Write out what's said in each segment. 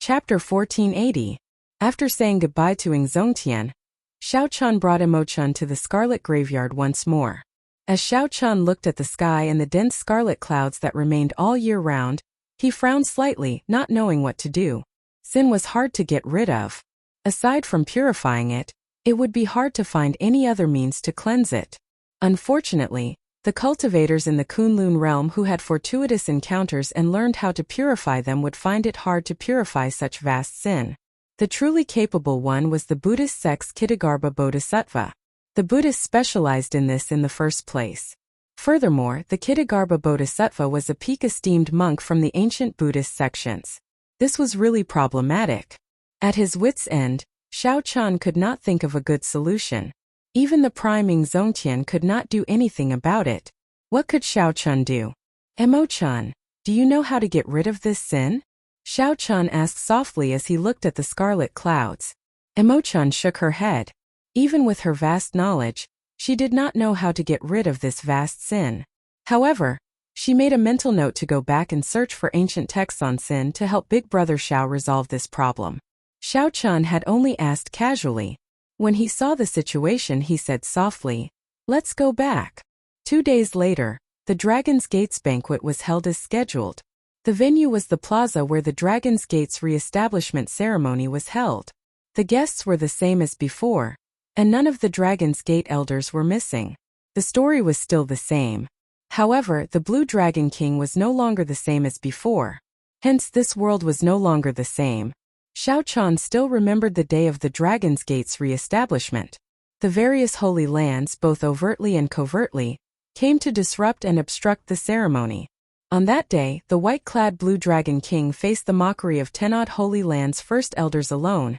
Chapter 1480. After saying goodbye to Ing Zongtian, Xiao Chan brought Emo-chan to the scarlet graveyard once more. As Xiao Chan looked at the sky and the dense scarlet clouds that remained all year round, he frowned slightly, not knowing what to do. Sin was hard to get rid of. Aside from purifying it, it would be hard to find any other means to cleanse it. Unfortunately, the cultivators in the Kunlun realm who had fortuitous encounters and learned how to purify them would find it hard to purify such vast sin. The truly capable one was the Buddhist sect's Kitagarbha Bodhisattva. The Buddhists specialized in this in the first place. Furthermore, the Kitagarbha Bodhisattva was a peak-esteemed monk from the ancient Buddhist sections. This was really problematic. At his wits' end, Xiao Chan could not think of a good solution. Even the prime Ing Zongtian could not do anything about it. What could Xiao Chan do? Emo-chan, do you know how to get rid of this sin? Xiao Chan asked softly as he looked at the scarlet clouds. Emo-chan shook her head. Even with her vast knowledge, she did not know how to get rid of this vast sin. However, she made a mental note to go back and search for ancient texts on sin to help Big Brother Xiao resolve this problem. Xiao Chan had only asked casually. When he saw the situation, he said softly, "Let's go back." 2 days later, the Dragon's Gates banquet was held as scheduled. The venue was the plaza where the Dragon's Gates re-establishment ceremony was held. The guests were the same as before, and none of the Dragon's Gate elders were missing. The story was still the same. However, the Blue Dragon King was no longer the same as before. Hence, this world was no longer the same. Xiao Chan still remembered the day of the Dragon's Gate's re-establishment. The various holy lands, both overtly and covertly, came to disrupt and obstruct the ceremony. On that day, the white-clad Blue Dragon King faced the mockery of 10-odd holy lands' first elders alone,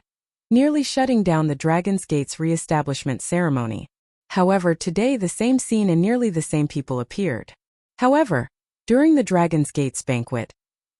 nearly shutting down the Dragon's Gate's re-establishment ceremony. However, today the same scene and nearly the same people appeared. However, during the Dragon's Gate's banquet,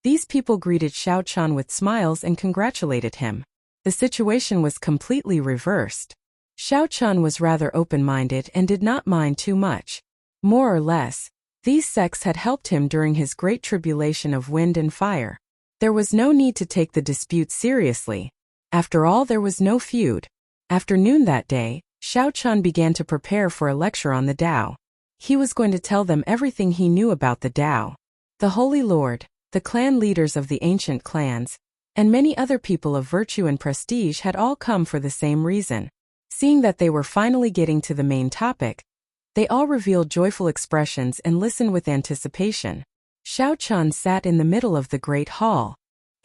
these people greeted Xiao Chan with smiles and congratulated him. The situation was completely reversed. Xiao Chan was rather open-minded and did not mind too much. More or less, these sects had helped him during his great tribulation of wind and fire. There was no need to take the dispute seriously. After all, there was no feud. After noon that day, Xiao Chan began to prepare for a lecture on the Tao. He was going to tell them everything he knew about the Tao. The Holy Lord, the clan leaders of the ancient clans, and many other people of virtue and prestige had all come for the same reason. Seeing that they were finally getting to the main topic, they all revealed joyful expressions and listened with anticipation. Xiao Chan sat in the middle of the great hall.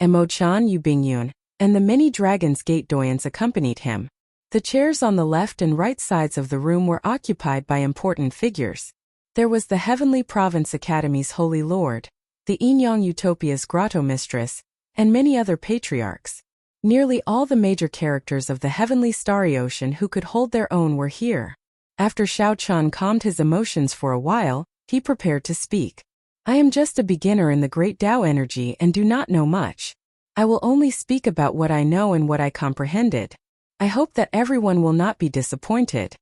Emo-chan, Yu Bingyun, and the many Dragon's Gate doyens accompanied him. The chairs on the left and right sides of the room were occupied by important figures. There was the Heavenly Province Academy's Holy Lord, the Inyang Utopia's Grotto Mistress, and many other patriarchs. Nearly all the major characters of the heavenly starry ocean who could hold their own were here. After Xiao Chan calmed his emotions for a while, he prepared to speak. I am just a beginner in the great Tao energy and do not know much. I will only speak about what I know and what I comprehended. I hope that everyone will not be disappointed.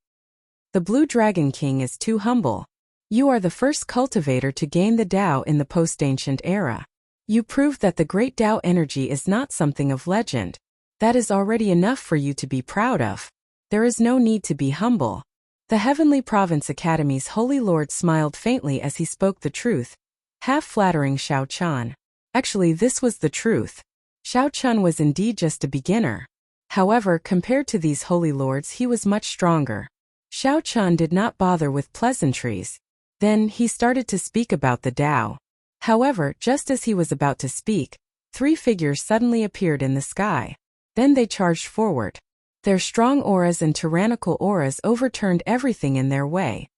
The Blue Dragon King is too humble. You are the first cultivator to gain the Tao in the post-ancient era. You proved that the great Tao energy is not something of legend. That is already enough for you to be proud of. There is no need to be humble. The Heavenly Province Academy's Holy Lord smiled faintly as he spoke the truth, half flattering Xiao Chan. Actually, this was the truth. Xiao Chan was indeed just a beginner. However, compared to these holy lords, he was much stronger. Xiao Chan did not bother with pleasantries. Then, he started to speak about the Tao. However, just as he was about to speak, 3 figures suddenly appeared in the sky. Then they charged forward. Their strong auras and tyrannical auras overturned everything in their way.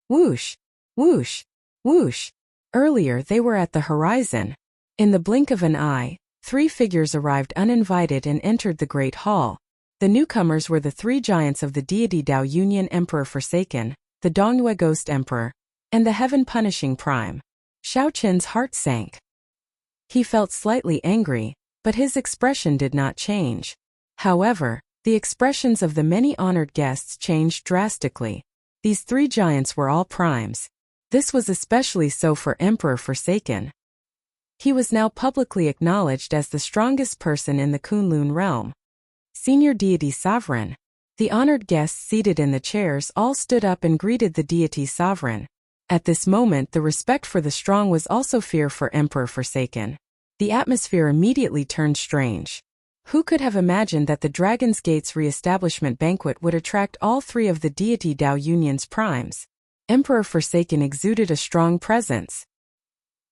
Whoosh! Whoosh! Whoosh! Earlier they were at the horizon. In the blink of an eye, 3 figures arrived uninvited and entered the Great Hall. The newcomers were the 3 giants of the deity Tao Union Emperor Forsaken, the Dongyue Ghost Emperor, and the Heaven-Punishing Prime. Xiao Chen's heart sank. He felt slightly angry, but his expression did not change. However, the expressions of the many honored guests changed drastically. These 3 giants were all primes. This was especially so for Emperor Forsaken. He was now publicly acknowledged as the strongest person in the Kunlun realm. Senior deity sovereign. The honored guests seated in the chairs all stood up and greeted the deity sovereign. At this moment, the respect for the strong was also fear for Emperor Forsaken. The atmosphere immediately turned strange. Who could have imagined that the Dragon's Gate's re-establishment banquet would attract all three of the deity Dao Union's primes? Emperor Forsaken exuded a strong presence.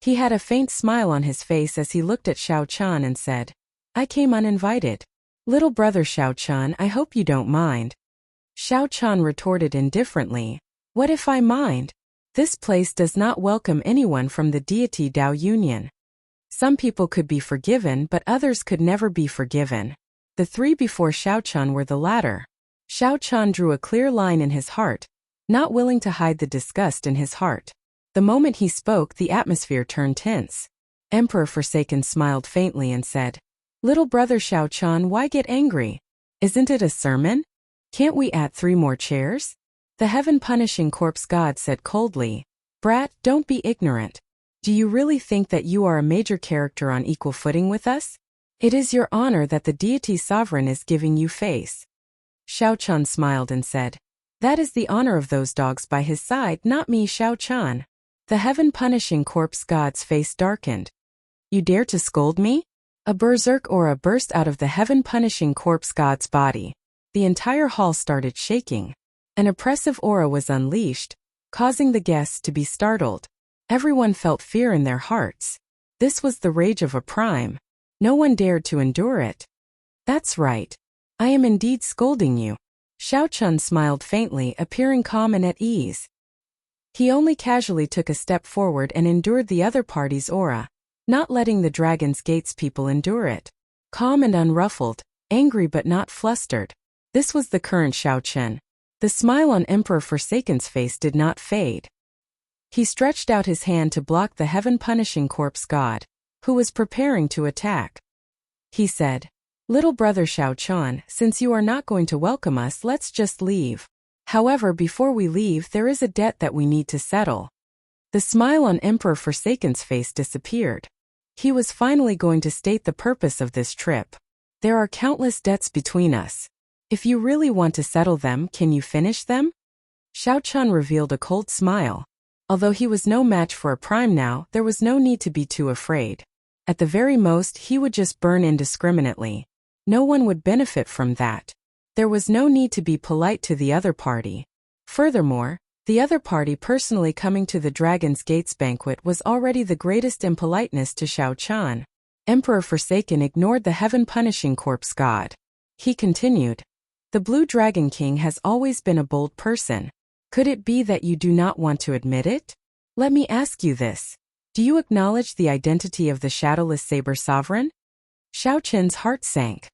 He had a faint smile on his face as he looked at Xiao Chan and said, "I came uninvited. Little brother Xiao Chan, I hope you don't mind." Xiao Chan retorted indifferently, "What if I mind? This place does not welcome anyone from the deity Dao Union. Some people could be forgiven, but others could never be forgiven." The three before Xiao Chan were the latter. Xiao Chan drew a clear line in his heart, not willing to hide the disgust in his heart. The moment he spoke, the atmosphere turned tense. Emperor Forsaken smiled faintly and said, "Little brother Xiao Chan, why get angry? Isn't it a sermon? Can't we add 3 more chairs?" The heaven-punishing corpse god said coldly, "Brat, don't be ignorant. Do you really think that you are a major character on equal footing with us? It is your honor that the deity sovereign is giving you face." Xiao Chan smiled and said, "That is the honor of those dogs by his side, not me, Xiao Chan." The heaven-punishing corpse god's face darkened. "You dare to scold me?" A berserk aura burst out of the heaven-punishing corpse god's body. The entire hall started shaking. An oppressive aura was unleashed, causing the guests to be startled. Everyone felt fear in their hearts. This was the rage of a prime. No one dared to endure it. "That's right. I am indeed scolding you." Xiao Chun smiled faintly, appearing calm and at ease. He only casually took a step forward and endured the other party's aura, not letting the Dragon's Gate's people endure it. Calm and unruffled, angry but not flustered. This was the current Xiao Chen. The smile on Emperor Forsaken's face did not fade. He stretched out his hand to block the heaven-punishing corpse god, who was preparing to attack. He said, "Little brother Xiao Chan, since you are not going to welcome us, let's just leave. However, before we leave, there is a debt that we need to settle." The smile on Emperor Forsaken's face disappeared. He was finally going to state the purpose of this trip. "There are countless debts between us. If you really want to settle them, can you finish them?" Xiao Chun revealed a cold smile. Although he was no match for a prime now, there was no need to be too afraid. At the very most, he would just burn indiscriminately. No one would benefit from that. There was no need to be polite to the other party. Furthermore, the other party personally coming to the Dragon's Gates banquet was already the greatest impoliteness to Xiao Chan. Emperor Forsaken ignored the heaven-punishing corpse god. He continued, "The Blue Dragon King has always been a bold person. Could it be that you do not want to admit it? Let me ask you this. Do you acknowledge the identity of the Shadowless Saber Sovereign?" Xiao Chen's heart sank.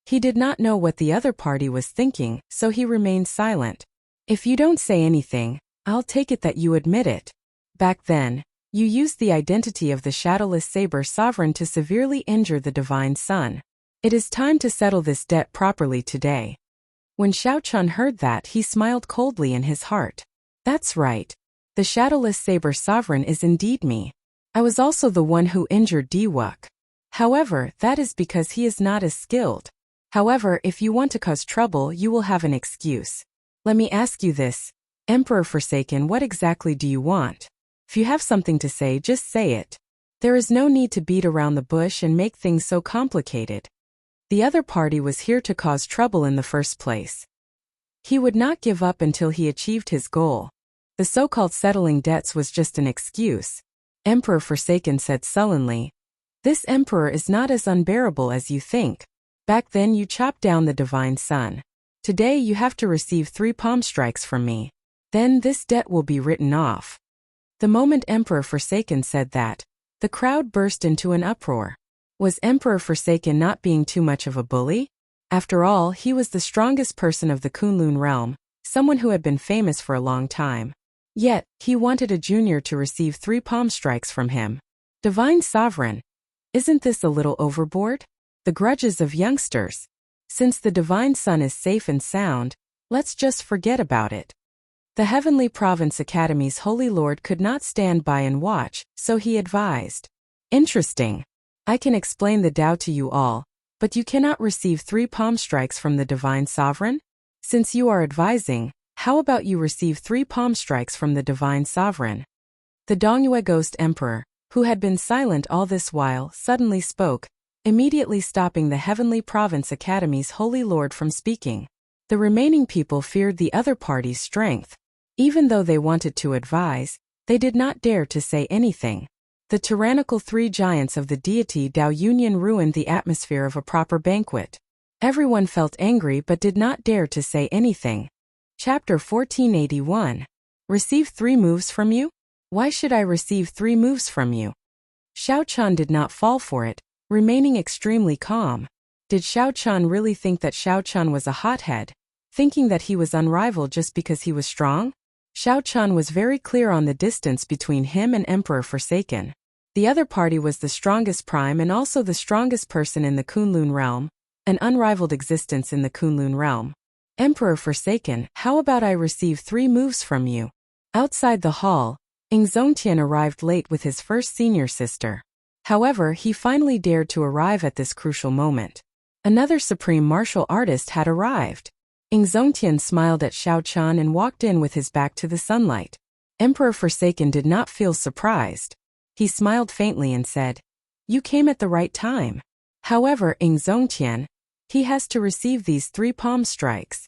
He did not know what the other party was thinking, so he remained silent. "If you don't say anything, I'll take it that you admit it. Back then, you used the identity of the Shadowless Saber Sovereign to severely injure the Divine Sun. It is time to settle this debt properly today." When Xiao Chun heard that, he smiled coldly in his heart. "That's right. The Shadowless Saber Sovereign is indeed me. I was also the one who injured Diwuk. However, that is because he is not as skilled. However, if you want to cause trouble, you will have an excuse. Let me ask you this, Emperor Forsaken, what exactly do you want? If you have something to say, just say it. There is no need to beat around the bush and make things so complicated." The other party was here to cause trouble in the first place. He would not give up until he achieved his goal. The so-called settling debts was just an excuse. Emperor Forsaken said sullenly, "This emperor is not as unbearable as you think. Back then you chopped down the Divine Sun. Today you have to receive 3 palm strikes from me. Then this debt will be written off." The moment Emperor Forsaken said that, the crowd burst into an uproar. Was Emperor Forsaken not being too much of a bully? After all, he was the strongest person of the Kunlun realm, someone who had been famous for a long time. Yet, he wanted a junior to receive 3 palm strikes from him. Divine Sovereign. Isn't this a little overboard? The grudges of youngsters. Since the Divine Sun is safe and sound, let's just forget about it. The Heavenly Province Academy's Holy Lord could not stand by and watch, so he advised. Interesting. I can explain the Tao to you all, but you cannot receive 3 palm strikes from the Divine Sovereign? Since you are advising, how about you receive 3 palm strikes from the Divine Sovereign? The Dongyue Ghost Emperor, who had been silent all this while, suddenly spoke, immediately stopping the Heavenly Province Academy's Holy Lord from speaking. The remaining people feared the other party's strength. Even though they wanted to advise, they did not dare to say anything. The tyrannical 3 giants of the deity Tao Union ruined the atmosphere of a proper banquet. Everyone felt angry but did not dare to say anything. Chapter 1481. Receive 3 moves from you? Why should I receive 3 moves from you? Xiao Chun did not fall for it, remaining extremely calm. Did Xiao Chun really think that Xiao Chun was a hothead, thinking that he was unrivaled just because he was strong? Xiao Chun was very clear on the distance between him and Emperor Forsaken. The other party was the strongest prime and also the strongest person in the Kunlun realm, an unrivaled existence in the Kunlun realm. Emperor Forsaken, how about I receive 3 moves from you? Outside the hall, Zongtian arrived late with his first senior sister. However, he finally dared to arrive at this crucial moment. Another supreme martial artist had arrived. Zongtian smiled at Xiao Chun and walked in with his back to the sunlight. Emperor Forsaken did not feel surprised. He smiled faintly and said, "You came at the right time." However, Zongtian, he has to receive these 3 palm strikes.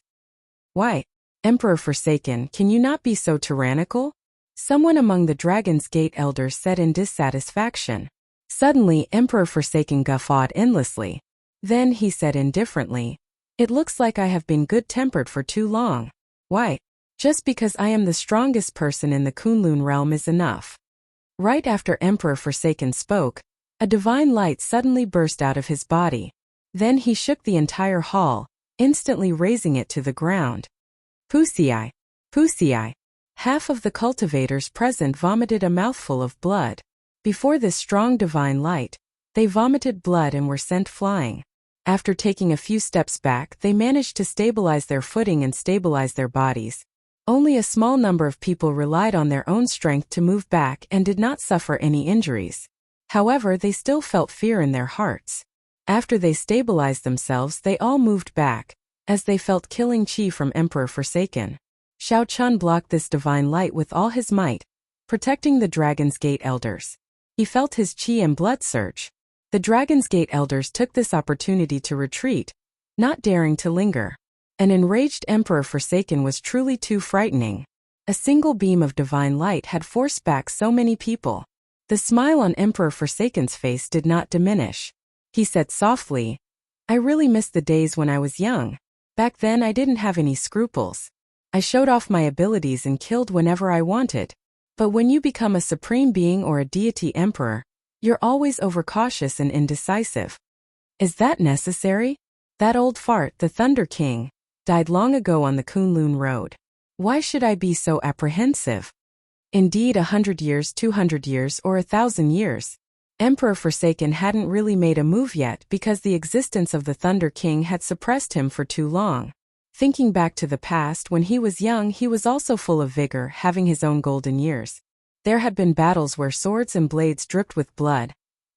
Why? Emperor Forsaken, can you not be so tyrannical? Someone among the Dragon's Gate elders said in dissatisfaction. Suddenly, Emperor Forsaken guffawed endlessly. Then he said indifferently, "It looks like I have been good-tempered for too long. Why? Just because I am the strongest person in the Kunlun realm is enough." Right after Emperor Forsaken spoke, a divine light suddenly burst out of his body. Then he shook the entire hall, instantly raising it to the ground. Pusii! Pusii! Half of the cultivators present vomited a mouthful of blood. Before this strong divine light, they vomited blood and were sent flying. After taking a few steps back, they managed to stabilize their footing and stabilize their bodies. Only a small number of people relied on their own strength to move back and did not suffer any injuries. However, they still felt fear in their hearts. After they stabilized themselves, they all moved back, as they felt killing chi from Emperor Forsaken. Xiao Chun blocked this divine light with all his might, protecting the Dragon's Gate elders. He felt his chi and blood surge. The Dragon's Gate elders took this opportunity to retreat, not daring to linger. An enraged Emperor Forsaken was truly too frightening. A single beam of divine light had forced back so many people. The smile on Emperor Forsaken's face did not diminish. He said softly, "I really miss the days when I was young. Back then I didn't have any scruples. I showed off my abilities and killed whenever I wanted. But when you become a supreme being or a deity emperor, you're always overcautious and indecisive. Is that necessary? That old fart, the Thunder King, died long ago on the Kunlun Road. Why should I be so apprehensive? Indeed, 100 years, 200 years, or 1,000 years. Emperor Forsaken hadn't really made a move yet because the existence of the Thunder King had suppressed him for too long. Thinking back to the past, when he was young, he was also full of vigor, having his own golden years. There had been battles where swords and blades dripped with blood.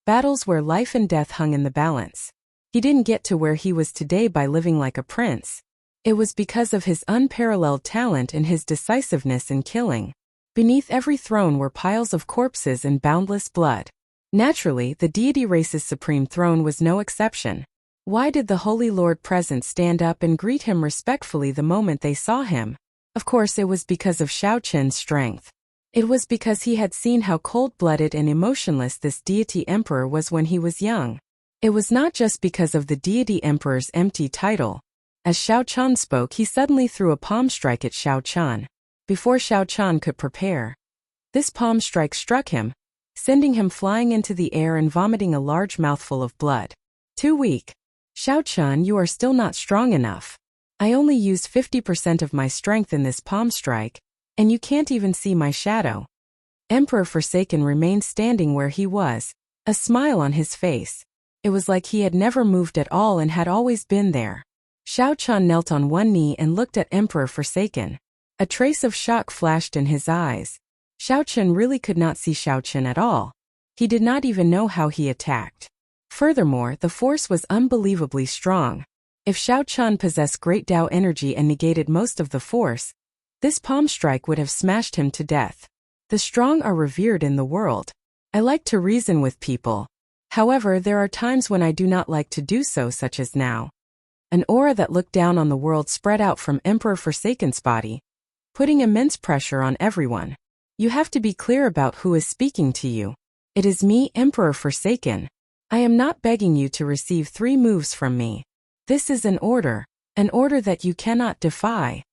Battles where life and death hung in the balance. He didn't get to where he was today by living like a prince. It was because of his unparalleled talent and his decisiveness in killing. Beneath every throne were piles of corpses and boundless blood. Naturally, the deity race's supreme throne was no exception. Why did the Holy Lord present stand up and greet him respectfully the moment they saw him? Of course, it was because of Xiao Chen's strength. It was because he had seen how cold-blooded and emotionless this deity emperor was when he was young. It was not just because of the deity emperor's empty title. As Xiao Chun spoke, he suddenly threw a palm strike at Xiao Chun. Before Xiao Chun could prepare, this palm strike struck him, sending him flying into the air and vomiting a large mouthful of blood. Too weak. Xiao Chun, you are still not strong enough. I only used 50% of my strength in this palm strike, and you can't even see my shadow. Emperor Forsaken remained standing where he was, a smile on his face. It was like he had never moved at all and had always been there. Xiao Chun knelt on one knee and looked at Emperor Forsaken. A trace of shock flashed in his eyes. Xiao Chun really could not see Xiao Chun at all. He did not even know how he attacked. Furthermore, the force was unbelievably strong. If Xiao Chun possessed great Tao energy and negated most of the force, this palm strike would have smashed him to death. The strong are revered in the world. I like to reason with people. However, there are times when I do not like to do so, such as now. An aura that looked down on the world spread out from Emperor Forsaken's body, putting immense pressure on everyone. You have to be clear about who is speaking to you. It is me, Emperor Forsaken. I am not begging you to receive 3 moves from me. This is an order that you cannot defy.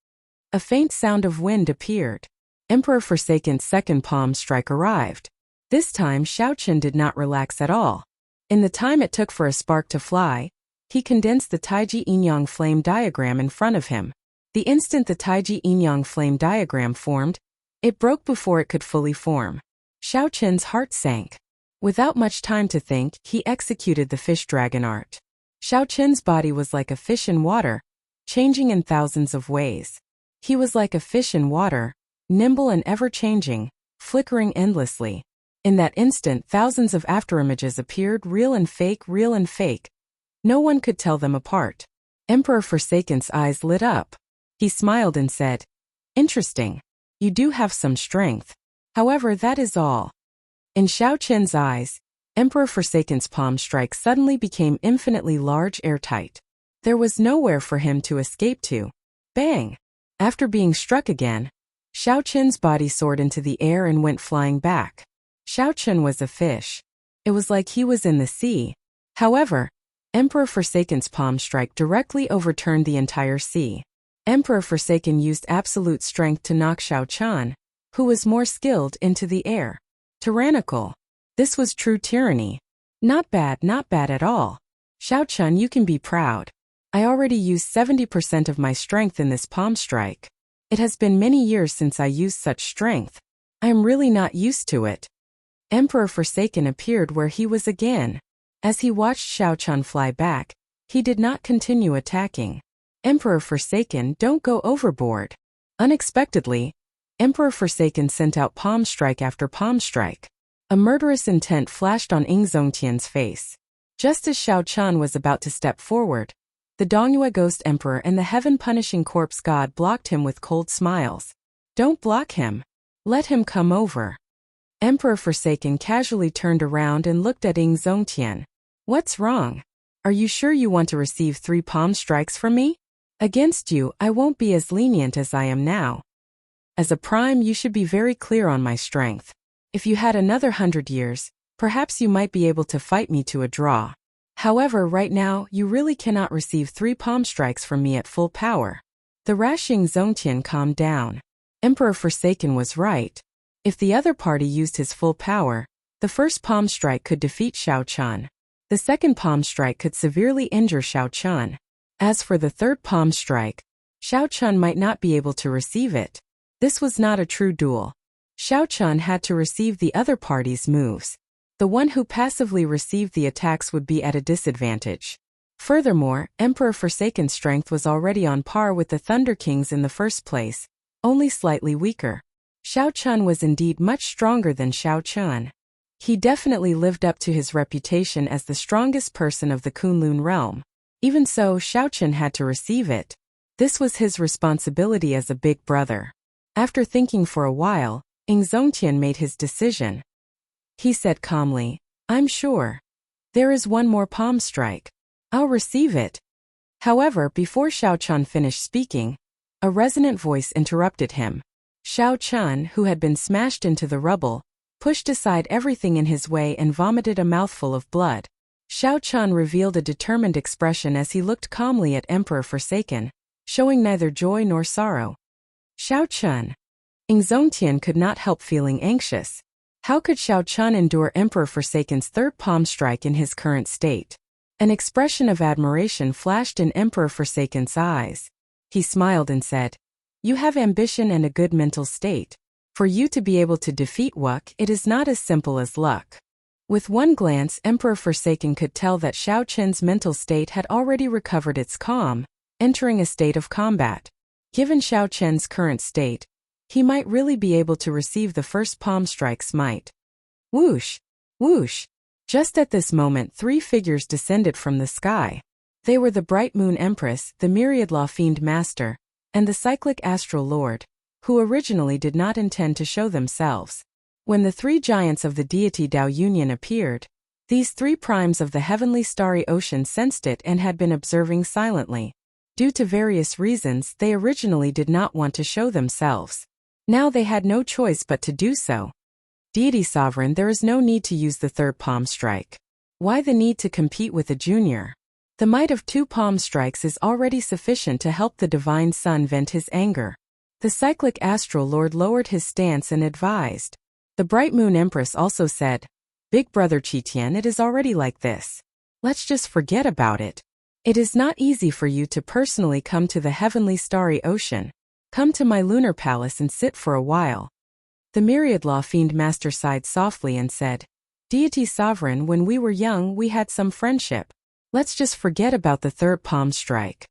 A faint sound of wind appeared. Emperor Forsaken's second palm strike arrived. This time Xiao Chun did not relax at all. In the time it took for a spark to fly, he condensed the Taiji Yin-Yang flame diagram in front of him. The instant the Taiji Yin-Yang flame diagram formed, it broke before it could fully form. Xiao Chun's heart sank. Without much time to think, he executed the fish dragon art. Xiao Chun's body was like a fish in water, changing in thousands of ways. He was like a fish in water, nimble and ever-changing, flickering endlessly. In that instant, thousands of afterimages appeared, real and fake, real and fake. No one could tell them apart. Emperor Forsaken's eyes lit up. He smiled and said, "Interesting. You do have some strength. However, that is all." In Xiao Chun's eyes, Emperor Forsaken's palm strike suddenly became infinitely large, airtight. There was nowhere for him to escape to. Bang! After being struck again, Xiao Chun's body soared into the air and went flying back. Xiao Chun was a fish. It was like he was in the sea. However, Emperor Forsaken's palm strike directly overturned the entire sea. Emperor Forsaken used absolute strength to knock Xiao Chun, who was more skilled, into the air. Tyrannical. This was true tyranny. Not bad at all. Xiao Chun, you can be proud. I already used 70% of my strength in this palm strike. It has been many years since I used such strength. I am really not used to it. Emperor Forsaken appeared where he was again. As he watched Xiao Chun fly back, he did not continue attacking. Emperor Forsaken, don't go overboard. Unexpectedly, Emperor Forsaken sent out palm strike after palm strike. A murderous intent flashed on Ying Zongtian's face. Just as Xiao Chun was about to step forward, the Dongyue Ghost Emperor and the heaven-punishing corpse god blocked him with cold smiles. Don't block him. Let him come over. Emperor Forsaken casually turned around and looked at Ying Zongtian. What's wrong? Are you sure you want to receive 3 palm strikes from me? Against you, I won't be as lenient as I am now. As a prime, you should be very clear on my strength. If you had another 100 years, perhaps you might be able to fight me to a draw. However, right now, you really cannot receive 3 palm strikes from me at full power. The rash Ying Zongtian calmed down. Emperor Forsaken was right. If the other party used his full power, the first palm strike could defeat Xiao Chun. The second palm strike could severely injure Xiao Chun. As for the third palm strike, Xiao Chun might not be able to receive it. This was not a true duel. Xiao Chun had to receive the other party's moves. The one who passively received the attacks would be at a disadvantage. Furthermore, Emperor Forsaken's strength was already on par with the Thunder King's in the first place, only slightly weaker. Xiao Chun was indeed much stronger than Xiao Chun. He definitely lived up to his reputation as the strongest person of the Kunlun realm. Even so, Xiao Chun had to receive it. This was his responsibility as a big brother. After thinking for a while, Ying Zongtian made his decision. He said calmly, I'm sure. There is one more palm strike. I'll receive it. However, before Xiao Chun finished speaking, a resonant voice interrupted him. Xiao Chun, who had been smashed into the rubble, pushed aside everything in his way and vomited a mouthful of blood. Xiao Chun revealed a determined expression as he looked calmly at Emperor Forsaken, showing neither joy nor sorrow. Xiao Chun. Ying Zongtian could not help feeling anxious. How could Xiao Chun endure Emperor Forsaken's third palm strike in his current state? An expression of admiration flashed in Emperor Forsaken's eyes. He smiled and said, You have ambition and a good mental state. For you to be able to defeat Wuk, it is not as simple as luck. With one glance, Emperor Forsaken could tell that Xiao Chun's mental state had already recovered its calm, entering a state of combat. Given Xiao Chun's current state, he might really be able to receive the first palm strike smite. Whoosh! Whoosh! Just at this moment 3 figures descended from the sky. They were the Bright Moon Empress, the Myriad Law Fiend Master, and the Cyclic Astral Lord, who originally did not intend to show themselves. When the 3 giants of the deity Tao Union appeared, these 3 primes of the heavenly starry ocean sensed it and had been observing silently. Due to various reasons, they originally did not want to show themselves. Now they had no choice but to do so. Deity Sovereign, there is no need to use the 3rd palm strike. Why the need to compete with a junior? The might of 2 palm strikes is already sufficient to help the Divine Son vent his anger. The Cyclic Astral Lord lowered his stance and advised. The Bright Moon Empress also said, Big Brother Qitian, it is already like this. Let's just forget about it. It is not easy for you to personally come to the heavenly starry ocean. Come to my lunar palace and sit for a while. The Myriad Law Fiend Master sighed softly and said, Deity Sovereign, when we were young we had some friendship. Let's just forget about the 3rd palm strike.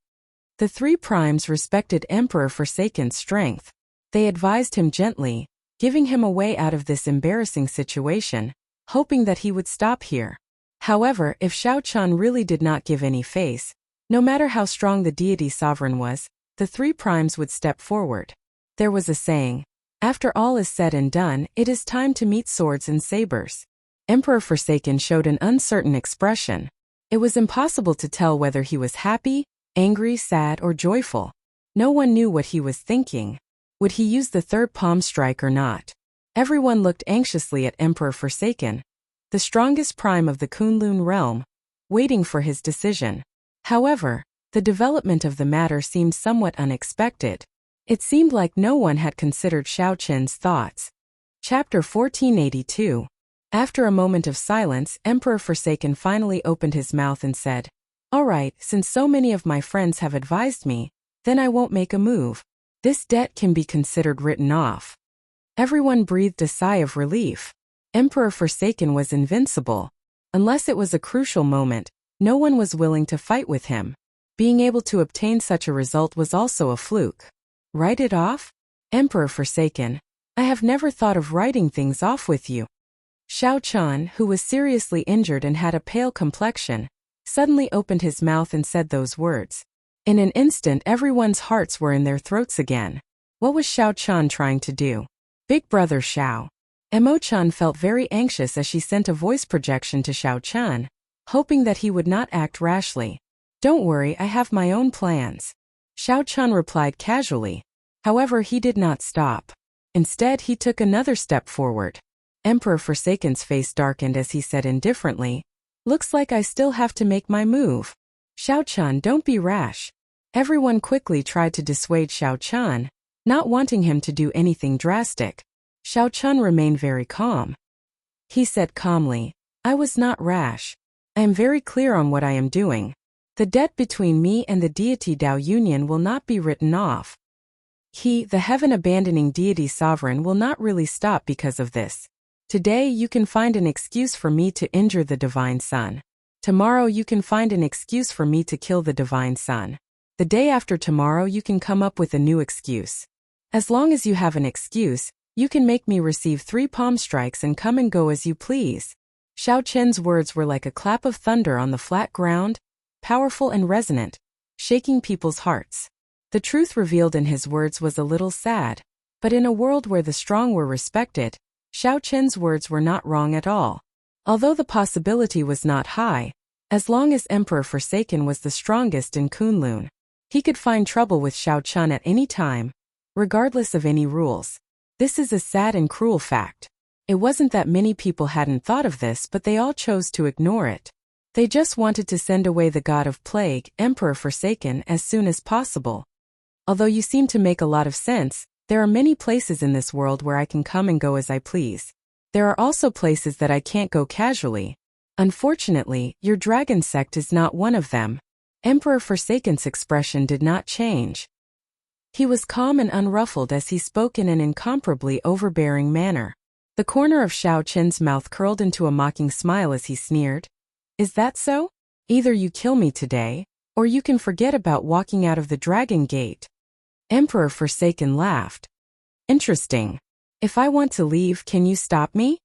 The 3 primes respected Emperor Forsaken's strength. They advised him gently, giving him a way out of this embarrassing situation, hoping that he would stop here. However, if Xiao Chun really did not give any face, no matter how strong the deity sovereign was, the 3 primes would step forward. There was a saying, after all is said and done, it is time to meet swords and sabers. Emperor Forsaken showed an uncertain expression. It was impossible to tell whether he was happy, angry, sad, or joyful. No one knew what he was thinking. Would he use the 3rd palm strike or not? Everyone looked anxiously at Emperor Forsaken, the strongest prime of the Kunlun realm, waiting for his decision. However, the development of the matter seemed somewhat unexpected. It seemed like no one had considered Xiao Chen's thoughts. Chapter 1482. After a moment of silence, Emperor Forsaken finally opened his mouth and said, All right, since so many of my friends have advised me, then I won't make a move. This debt can be considered written off. Everyone breathed a sigh of relief. Emperor Forsaken was invincible. Unless it was a crucial moment, no one was willing to fight with him. Being able to obtain such a result was also a fluke. Write it off? Emperor Forsaken, I have never thought of writing things off with you. Xiao Chun, who was seriously injured and had a pale complexion, suddenly opened his mouth and said those words. In an instant everyone's hearts were in their throats again. What was Xiao Chun trying to do? Big Brother Xiao. Emo-chan felt very anxious as she sent a voice projection to Xiao Chun, hoping that he would not act rashly. Don't worry, I have my own plans. Xiao Chun replied casually. However, he did not stop. Instead, he took another step forward. Emperor Forsaken's face darkened as he said indifferently, Looks like I still have to make my move. Xiao Chun, don't be rash. Everyone quickly tried to dissuade Xiao Chun, not wanting him to do anything drastic. Xiao Chun remained very calm. He said calmly, I was not rash. I am very clear on what I am doing. The debt between me and the deity Tao Union will not be written off. He, the heaven-abandoning deity sovereign, will not really stop because of this. Today you can find an excuse for me to injure the Divine Son. Tomorrow you can find an excuse for me to kill the Divine Son. The day after tomorrow you can come up with a new excuse. As long as you have an excuse, you can make me receive 3 palm strikes and come and go as you please. Xiao Chen's words were like a clap of thunder on the flat ground, powerful and resonant, shaking people's hearts. The truth revealed in his words was a little sad, but in a world where the strong were respected, Xiao Chen's words were not wrong at all. Although the possibility was not high, as long as Emperor Forsaken was the strongest in Kunlun, he could find trouble with Xiao Chun at any time, regardless of any rules. This is a sad and cruel fact. It wasn't that many people hadn't thought of this, but they all chose to ignore it. They just wanted to send away the god of plague, Emperor Forsaken, as soon as possible. Although you seem to make a lot of sense, there are many places in this world where I can come and go as I please. There are also places that I can't go casually. Unfortunately, your dragon sect is not one of them. Emperor Forsaken's expression did not change. He was calm and unruffled as he spoke in an incomparably overbearing manner. The corner of Xiao Chen's mouth curled into a mocking smile as he sneered. Is that so? Either you kill me today, or you can forget about walking out of the Dragon Gate. Emperor Forsaken laughed. Interesting. If I want to leave, can you stop me?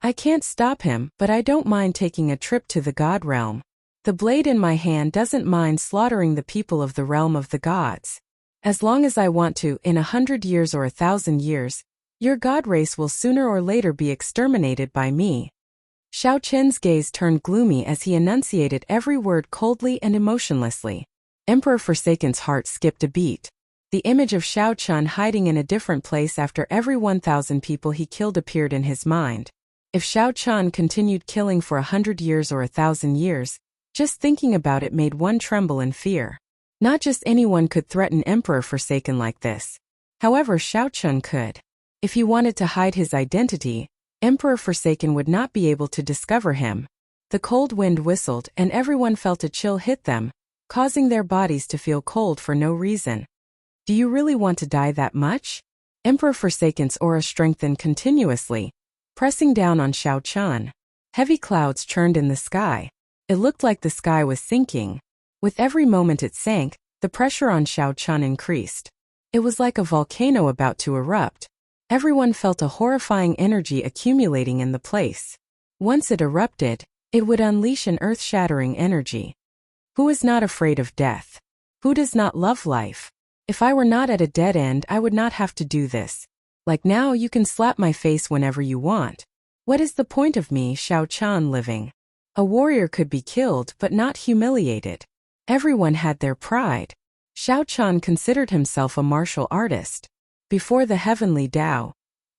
I can't stop him, but I don't mind taking a trip to the god realm. The blade in my hand doesn't mind slaughtering the people of the realm of the gods. As long as I want to, in 100 years or 1,000 years, your god race will sooner or later be exterminated by me. Xiao Chen's gaze turned gloomy as he enunciated every word coldly and emotionlessly. Emperor Forsaken's heart skipped a beat. The image of Xiao Chun hiding in a different place after every 1,000 people he killed appeared in his mind. If Xiao Chun continued killing for 100 years or 1,000 years, just thinking about it made one tremble in fear. Not just anyone could threaten Emperor Forsaken like this. However, Xiao Chun could. If he wanted to hide his identity, Emperor Forsaken would not be able to discover him. The cold wind whistled and everyone felt a chill hit them, causing their bodies to feel cold for no reason. Do you really want to die that much? Emperor Forsaken's aura strengthened continuously, pressing down on Xiao Chun. Heavy clouds churned in the sky. It looked like the sky was sinking. With every moment it sank, the pressure on Xiao Chun increased. It was like a volcano about to erupt. Everyone felt a horrifying energy accumulating in the place. Once it erupted, it would unleash an earth-shattering energy. Who is not afraid of death? Who does not love life? If I were not at a dead end, I would not have to do this. Like now, you can slap my face whenever you want. What is the point of me, Xiao Chun, living? A warrior could be killed but not humiliated. Everyone had their pride. Xiao Chun considered himself a martial artist. Before the heavenly Tao,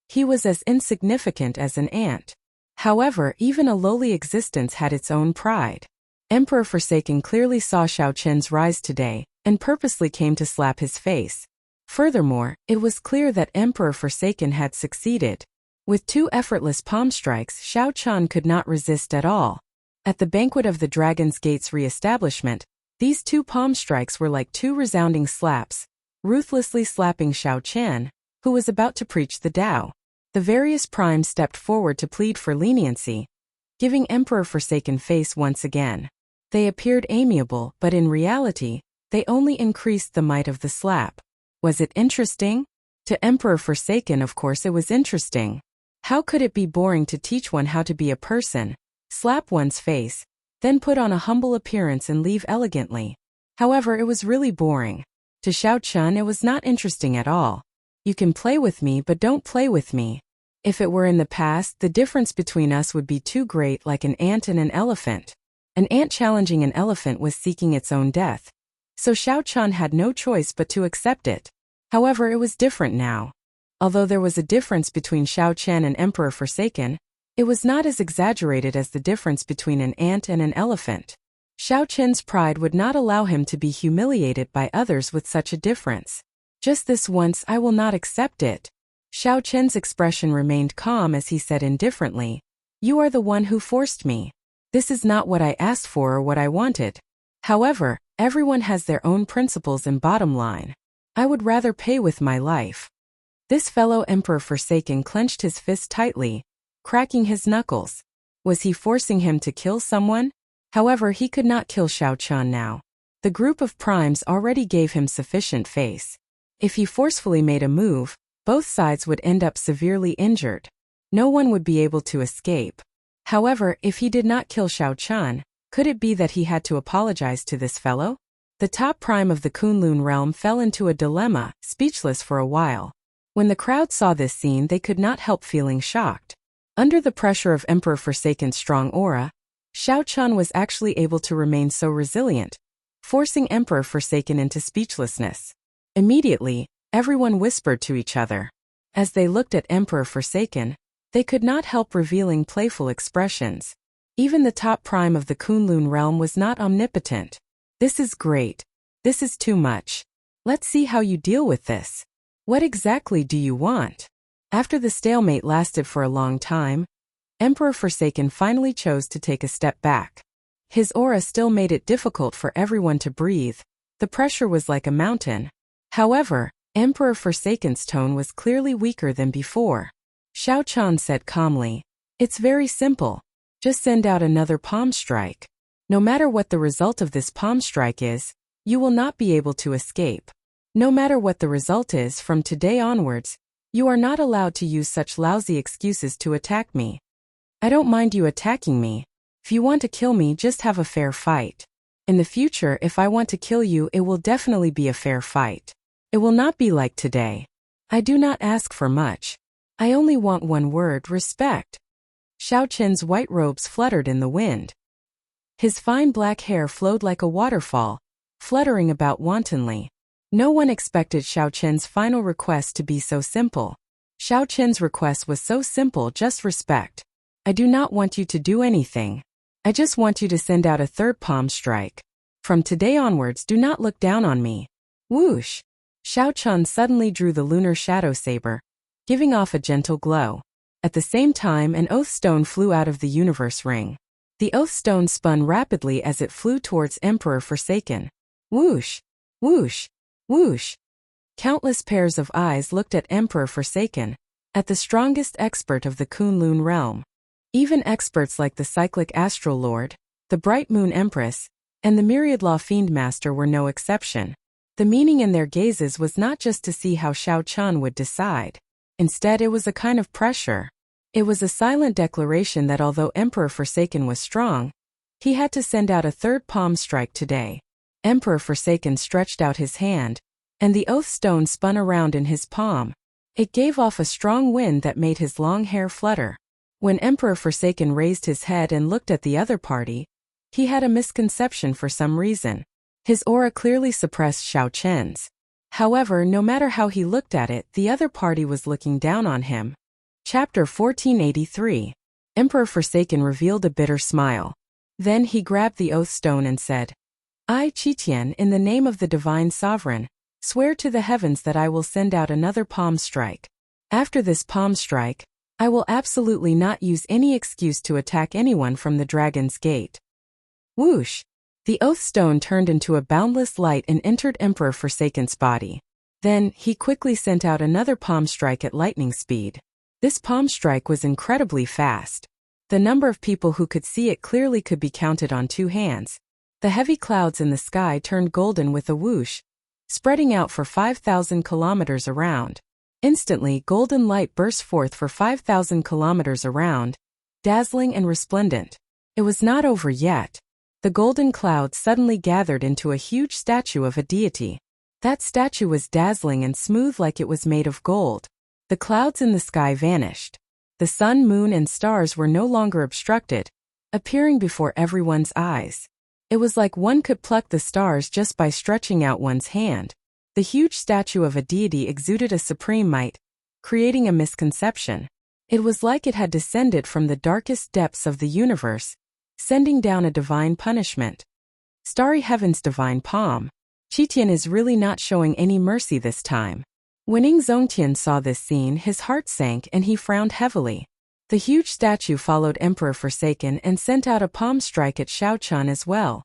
he was as insignificant as an ant. However, even a lowly existence had its own pride. Emperor Forsaken clearly saw Xiao Chen's rise today, and purposely came to slap his face. Furthermore, it was clear that Emperor Forsaken had succeeded. With 2 effortless palm strikes, Xiao Chun could not resist at all. At the banquet of the Dragon's Gate's re-establishment, these 2 palm strikes were like 2 resounding slaps, ruthlessly slapping Xiao Chen, who was about to preach the Tao. The various primes stepped forward to plead for leniency, giving Emperor Forsaken face once again. They appeared amiable, but in reality, they only increased the might of the slap. Was it interesting? To Emperor Forsaken, of course it was interesting. How could it be boring to teach one how to be a person, slap one's face, then put on a humble appearance and leave elegantly? However, it was really boring. To Xiao Chun it was not interesting at all. You can play with me but don't play with me. If it were in the past, the difference between us would be too great, like an ant and an elephant. An ant challenging an elephant was seeking its own death. So Xiao Chun had no choice but to accept it. However, it was different now. Although there was a difference between Xiao Chen and Emperor Forsaken, it was not as exaggerated as the difference between an ant and an elephant. Xiao Chen's pride would not allow him to be humiliated by others with such a difference. Just this once, I will not accept it. Xiao Chen's expression remained calm as he said indifferently, "You are the one who forced me. This is not what I asked for or what I wanted. However, everyone has their own principles and bottom line. I would rather pay with my life." This fellow Emperor Forsaken clenched his fist tightly, cracking his knuckles. Was he forcing him to kill someone? However, he could not kill Xiao Chun now. The group of primes already gave him sufficient face. If he forcefully made a move, both sides would end up severely injured. No one would be able to escape. However, if he did not kill Xiao Chun, could it be that he had to apologize to this fellow? The top prime of the Kunlun realm fell into a dilemma, speechless for a while. When the crowd saw this scene, they could not help feeling shocked. Under the pressure of Emperor Forsaken's strong aura, Xiao Chun was actually able to remain so resilient, forcing Emperor Forsaken into speechlessness. Immediately, everyone whispered to each other. As they looked at Emperor Forsaken, they could not help revealing playful expressions. Even the top prime of the Kunlun realm was not omnipotent. This is great. This is too much. Let's see how you deal with this. What exactly do you want? After the stalemate lasted for a long time, Emperor Forsaken finally chose to take a step back. His aura still made it difficult for everyone to breathe. The pressure was like a mountain. However, Emperor Forsaken's tone was clearly weaker than before. Xiao Chun said calmly, "It's very simple. Just send out another palm strike. No matter what the result of this palm strike is, you will not be able to escape. No matter what the result is from today onwards, you are not allowed to use such lousy excuses to attack me." I don't mind you attacking me. If you want to kill me, just have a fair fight. In the future, if I want to kill you, it will definitely be a fair fight. It will not be like today. I do not ask for much. I only want one word, respect. Xiao Qin's white robes fluttered in the wind. His fine black hair flowed like a waterfall, fluttering about wantonly. No one expected Xiao Qin's final request to be so simple. Xiao Qin's request was so simple, just respect. I do not want you to do anything. I just want you to send out a third palm strike. From today onwards, do not look down on me. Whoosh! Xiao Qin suddenly drew the lunar shadow saber, giving off a gentle glow. At the same time, an oath stone flew out of the universe ring. The oath stone spun rapidly as it flew towards Emperor Forsaken. Whoosh! Whoosh! Whoosh! Countless pairs of eyes looked at Emperor Forsaken, at the strongest expert of the Kunlun realm. Even experts like the Cyclic Astral Lord, the Bright Moon Empress, and the Myriad Law Fiend Master were no exception. The meaning in their gazes was not just to see how Xiao Qin would decide. Instead, it was a kind of pressure. It was a silent declaration that although Emperor Forsaken was strong, he had to send out a third palm strike today. Emperor Forsaken stretched out his hand, and the oath stone spun around in his palm. It gave off a strong wind that made his long hair flutter. When Emperor Forsaken raised his head and looked at the other party, he had a misconception for some reason. His aura clearly suppressed Xiao Qin's. However, no matter how he looked at it, the other party was looking down on him. Chapter 1483. Emperor Forsaken revealed a bitter smile. Then he grabbed the oath stone and said, I, Qitian, in the name of the Divine Sovereign, swear to the heavens that I will send out another palm strike. After this palm strike, I will absolutely not use any excuse to attack anyone from the Dragon's Gate. Whoosh! The oath stone turned into a boundless light and entered Emperor Forsaken's body. Then, he quickly sent out another palm strike at lightning speed. This palm strike was incredibly fast. The number of people who could see it clearly could be counted on two hands. The heavy clouds in the sky turned golden with a whoosh, spreading out for 5,000 kilometers around. Instantly, golden light burst forth for 5,000 kilometers around, dazzling and resplendent. It was not over yet. The golden clouds suddenly gathered into a huge statue of a deity. That statue was dazzling and smooth like it was made of gold. The clouds in the sky vanished. The sun, moon, and stars were no longer obstructed, appearing before everyone's eyes. It was like one could pluck the stars just by stretching out one's hand. The huge statue of a deity exuded a supreme might, creating a misconception. It was like it had descended from the darkest depths of the universe, sending down a divine punishment. Starry Heaven's divine palm. Qitian is really not showing any mercy this time. When Zongtian saw this scene, his heart sank and he frowned heavily. The huge statue followed Emperor Forsaken and sent out a palm strike at Xiao Qin as well.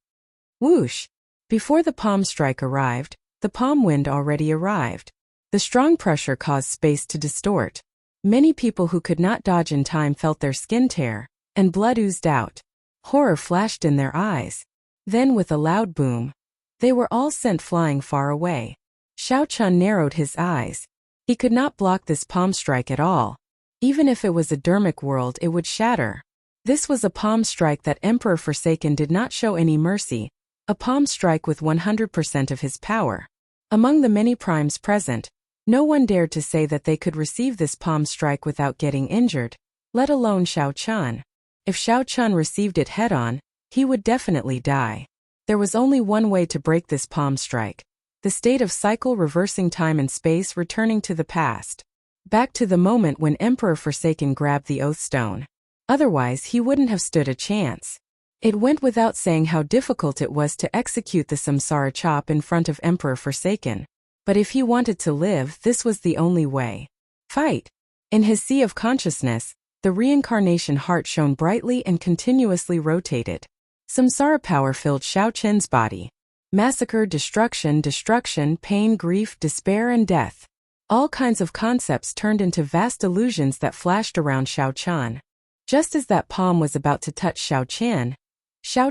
Whoosh! Before the palm strike arrived, the palm wind already arrived. The strong pressure caused space to distort. Many people who could not dodge in time felt their skin tear, and blood oozed out. Horror flashed in their eyes. Then with a loud boom, they were all sent flying far away. Xiao Qin narrowed his eyes. He could not block this palm strike at all. Even if it was a dermic world, it would shatter. This was a palm strike that Emperor Forsaken did not show any mercy, a palm strike with 100% of his power. Among the many primes present, no one dared to say that they could receive this palm strike without getting injured, let alone Xiao Qin. If Xiao Qin received it head-on, he would definitely die. There was only one way to break this palm strike. The state of cycle reversing time and space, returning to the past. Back to the moment when Emperor Forsaken grabbed the oath stone. Otherwise, he wouldn't have stood a chance. It went without saying how difficult it was to execute the Samsara chop in front of Emperor Forsaken. But if he wanted to live, this was the only way. Fight! In his sea of consciousness, the reincarnation heart shone brightly and continuously rotated. Samsara power filled Xiao Qin's body. Massacre, destruction, pain, grief, despair, and death. All kinds of concepts turned into vast illusions that flashed around Xiao Qin. Just as that palm was about to touch Xiao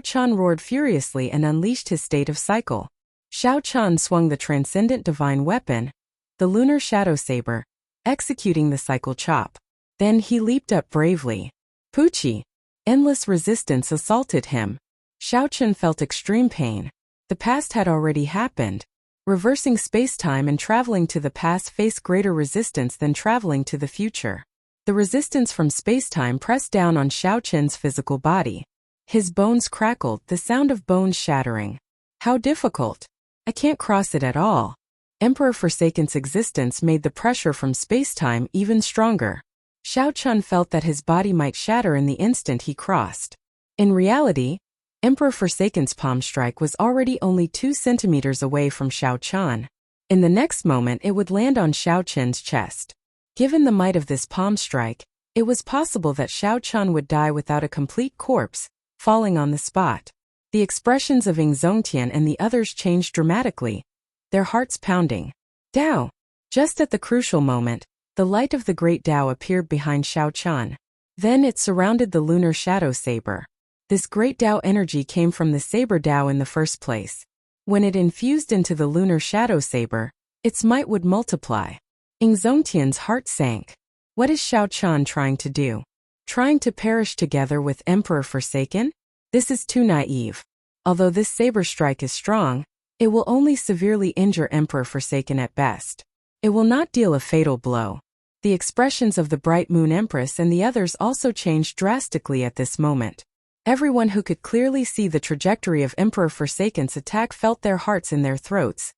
Qin roared furiously and unleashed his state of cycle. Xiao Qin swung the transcendent divine weapon, the lunar shadow saber, executing the cycle chop. Then he leaped up bravely. Poochie. Endless resistance assaulted him. Xiaochun felt extreme pain. The past had already happened. Reversing space-time and traveling to the past faced greater resistance than traveling to the future. The resistance from space-time pressed down on Xiaochun's physical body. His bones crackled, the sound of bones shattering. How difficult. I can't cross it at all. Emperor Forsaken's existence made the pressure from space-time even stronger. Xiaochun felt that his body might shatter in the instant he crossed. In reality, Emperor Forsaken's palm strike was already only 2 centimeters away from Xiaochun. In the next moment it would land on Xiaochun's chest. Given the might of this palm strike, it was possible that Xiaochun would die without a complete corpse, falling on the spot. The expressions of Ying Zongtian and the others changed dramatically, their hearts pounding. Dao! Just at the crucial moment, the light of the great Dao appeared behind Xiaochun. Then it surrounded the lunar shadow saber. This great Dao energy came from the saber Dao in the first place. When it infused into the lunar shadow saber, its might would multiply. Ying Zongtian's heart sank. What is Xiaochun trying to do? Trying to perish together with Emperor Forsaken? This is too naive. Although this saber strike is strong, it will only severely injure Emperor Forsaken at best. It will not deal a fatal blow. The expressions of the Bright Moon Empress and the others also changed drastically at this moment. Everyone who could clearly see the trajectory of Emperor Forsaken's attack felt their hearts in their throats.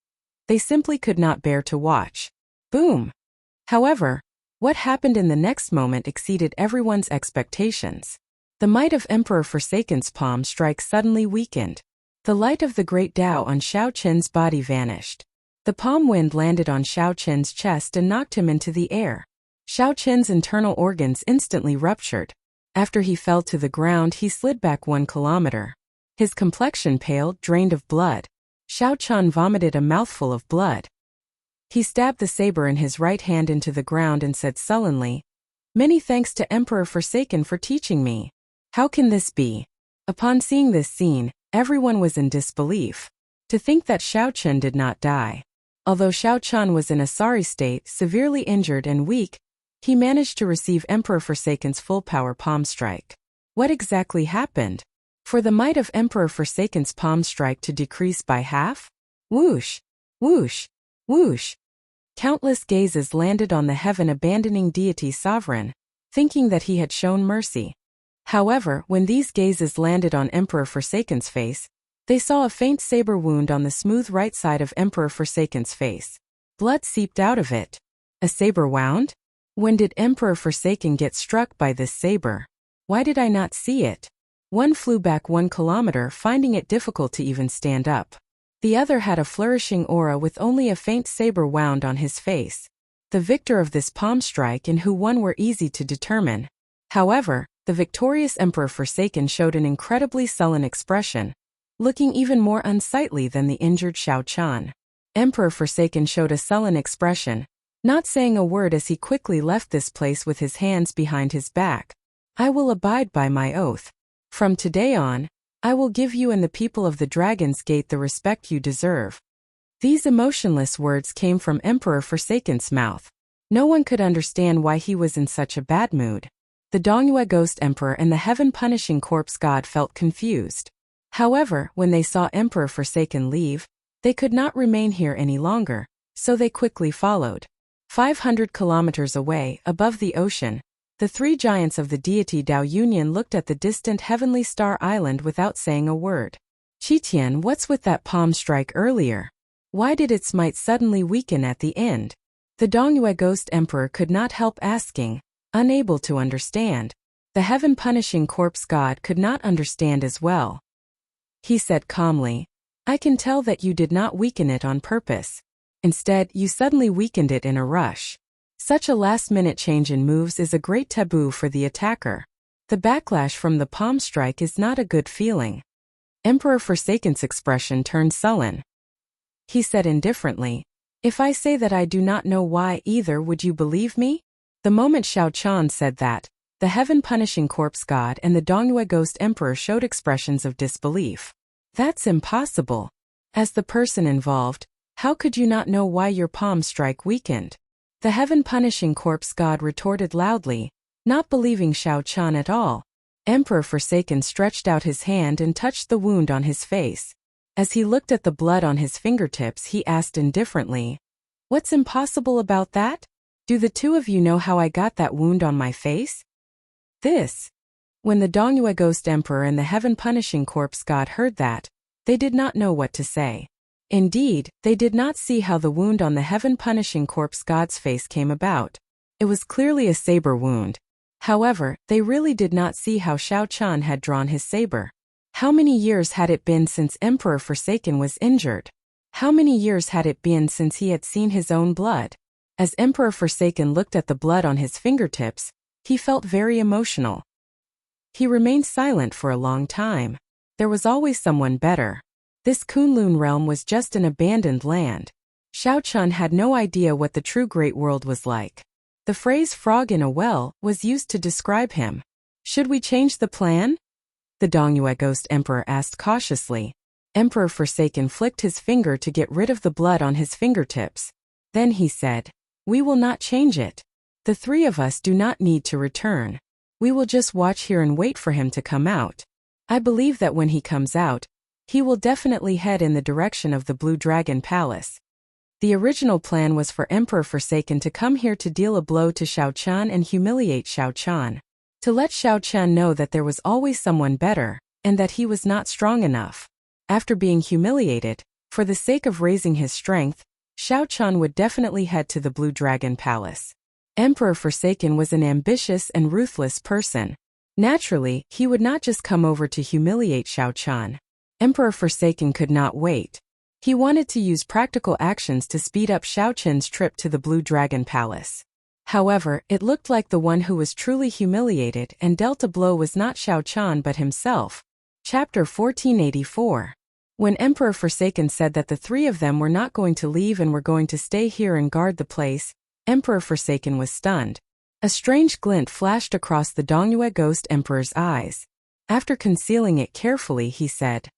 They simply could not bear to watch. Boom! However, what happened in the next moment exceeded everyone's expectations. The might of Emperor Forsaken's palm strike suddenly weakened. The light of the great Dao on Xiaochun's body vanished. The palm wind landed on Xiaochun's chest and knocked him into the air. Xiaochun's internal organs instantly ruptured. After he fell to the ground, he slid back 1 kilometer. His complexion paled, drained of blood. Xiaochun vomited a mouthful of blood. He stabbed the saber in his right hand into the ground and said sullenly, "Many thanks to Emperor Forsaken for teaching me. How can this be?" Upon seeing this scene, everyone was in disbelief. To think that Xiaochun did not die. Although Xiaochun was in a sorry state, severely injured and weak, he managed to receive Emperor Forsaken's full-power palm strike. What exactly happened? For the might of Emperor Forsaken's palm strike to decrease by half? Whoosh! Whoosh! Whoosh! Countless gazes landed on the heaven-abandoning deity sovereign, thinking that he had shown mercy. However, when these gazes landed on Emperor Forsaken's face, they saw a faint saber wound on the smooth right side of Emperor Forsaken's face. Blood seeped out of it. A saber wound? When did Emperor Forsaken get struck by this saber? Why did I not see it? One flew back 1 kilometer, finding it difficult to even stand up. The other had a flourishing aura with only a faint saber wound on his face. The victor of this palm strike and who won were easy to determine. However, the victorious Emperor Forsaken showed an incredibly sullen expression, looking even more unsightly than the injured Xiaochun. Emperor Forsaken showed a sullen expression, not saying a word as he quickly left this place with his hands behind his back. "I will abide by my oath. From today on, I will give you and the people of the Dragon's Gate the respect you deserve." These emotionless words came from Emperor Forsaken's mouth. No one could understand why he was in such a bad mood. The Dongyue Ghost Emperor and the Heaven-Punishing Corpse God felt confused. However, when they saw Emperor Forsaken leave, they could not remain here any longer, so they quickly followed. 500 kilometers away, above the ocean, the 3 giants of the deity Dao Union looked at the distant heavenly star island without saying a word. "Qitian, what's with that palm strike earlier? Why did its might suddenly weaken at the end?" The Dongyue Ghost Emperor could not help asking, unable to understand. The Heaven-Punishing Corpse God could not understand as well. He said calmly, "I can tell that you did not weaken it on purpose. Instead, you suddenly weakened it in a rush. Such a last-minute change in moves is a great taboo for the attacker. The backlash from the palm strike is not a good feeling." Emperor Forsaken's expression turned sullen. He said indifferently, "If I say that I do not know why either, would you believe me?" The moment Xiaochun said that, the Heaven-Punishing Corpse God and the Dongyue Ghost Emperor showed expressions of disbelief. "That's impossible. As the person involved, how could you not know why your palm strike weakened?" The Heaven-Punishing Corpse God retorted loudly, not believing Xiaochun at all. Emperor Forsaken stretched out his hand and touched the wound on his face. As he looked at the blood on his fingertips, he asked indifferently, "What's impossible about that? Do the two of you know how I got that wound on my face?" This. When the Dongyue Ghost Emperor and the Heaven Punishing Corpse God heard that, they did not know what to say. Indeed, they did not see how the wound on the Heaven Punishing Corpse God's face came about. It was clearly a saber wound. However, they really did not see how Xiao Chan had drawn his saber. How many years had it been since Emperor Forsaken was injured? How many years had it been since he had seen his own blood? As Emperor Forsaken looked at the blood on his fingertips, he felt very emotional. He remained silent for a long time. There was always someone better. This Kunlun realm was just an abandoned land. Xiao Chan had no idea what the true Great World was like. The phrase frog in a well was used to describe him. Should we change the plan? The Dongyue Ghost Emperor asked cautiously. Emperor Forsaken flicked his finger to get rid of the blood on his fingertips. Then he said, "We will not change it. The three of us do not need to return. We will just watch here and wait for him to come out. I believe that when he comes out, he will definitely head in the direction of the Blue Dragon Palace." The original plan was for Emperor Forsaken to come here to deal a blow to Xiao Chan and humiliate Xiao Chan. To let Xiao Chan know that there was always someone better, and that he was not strong enough. After being humiliated, for the sake of raising his strength, Xiao Chan would definitely head to the Blue Dragon Palace. Emperor Forsaken was an ambitious and ruthless person. Naturally, he would not just come over to humiliate Xiao Chan. Emperor Forsaken could not wait. He wanted to use practical actions to speed up Xiao Chan's trip to the Blue Dragon Palace. However, it looked like the one who was truly humiliated and dealt a blow was not Xiao Chan but himself. Chapter 1484. When Emperor Forsaken said that the three of them were not going to leave and were going to stay here and guard the place, Emperor Forsaken was stunned. A strange glint flashed across the Dongyue Ghost Emperor's eyes. After concealing it carefully, he said,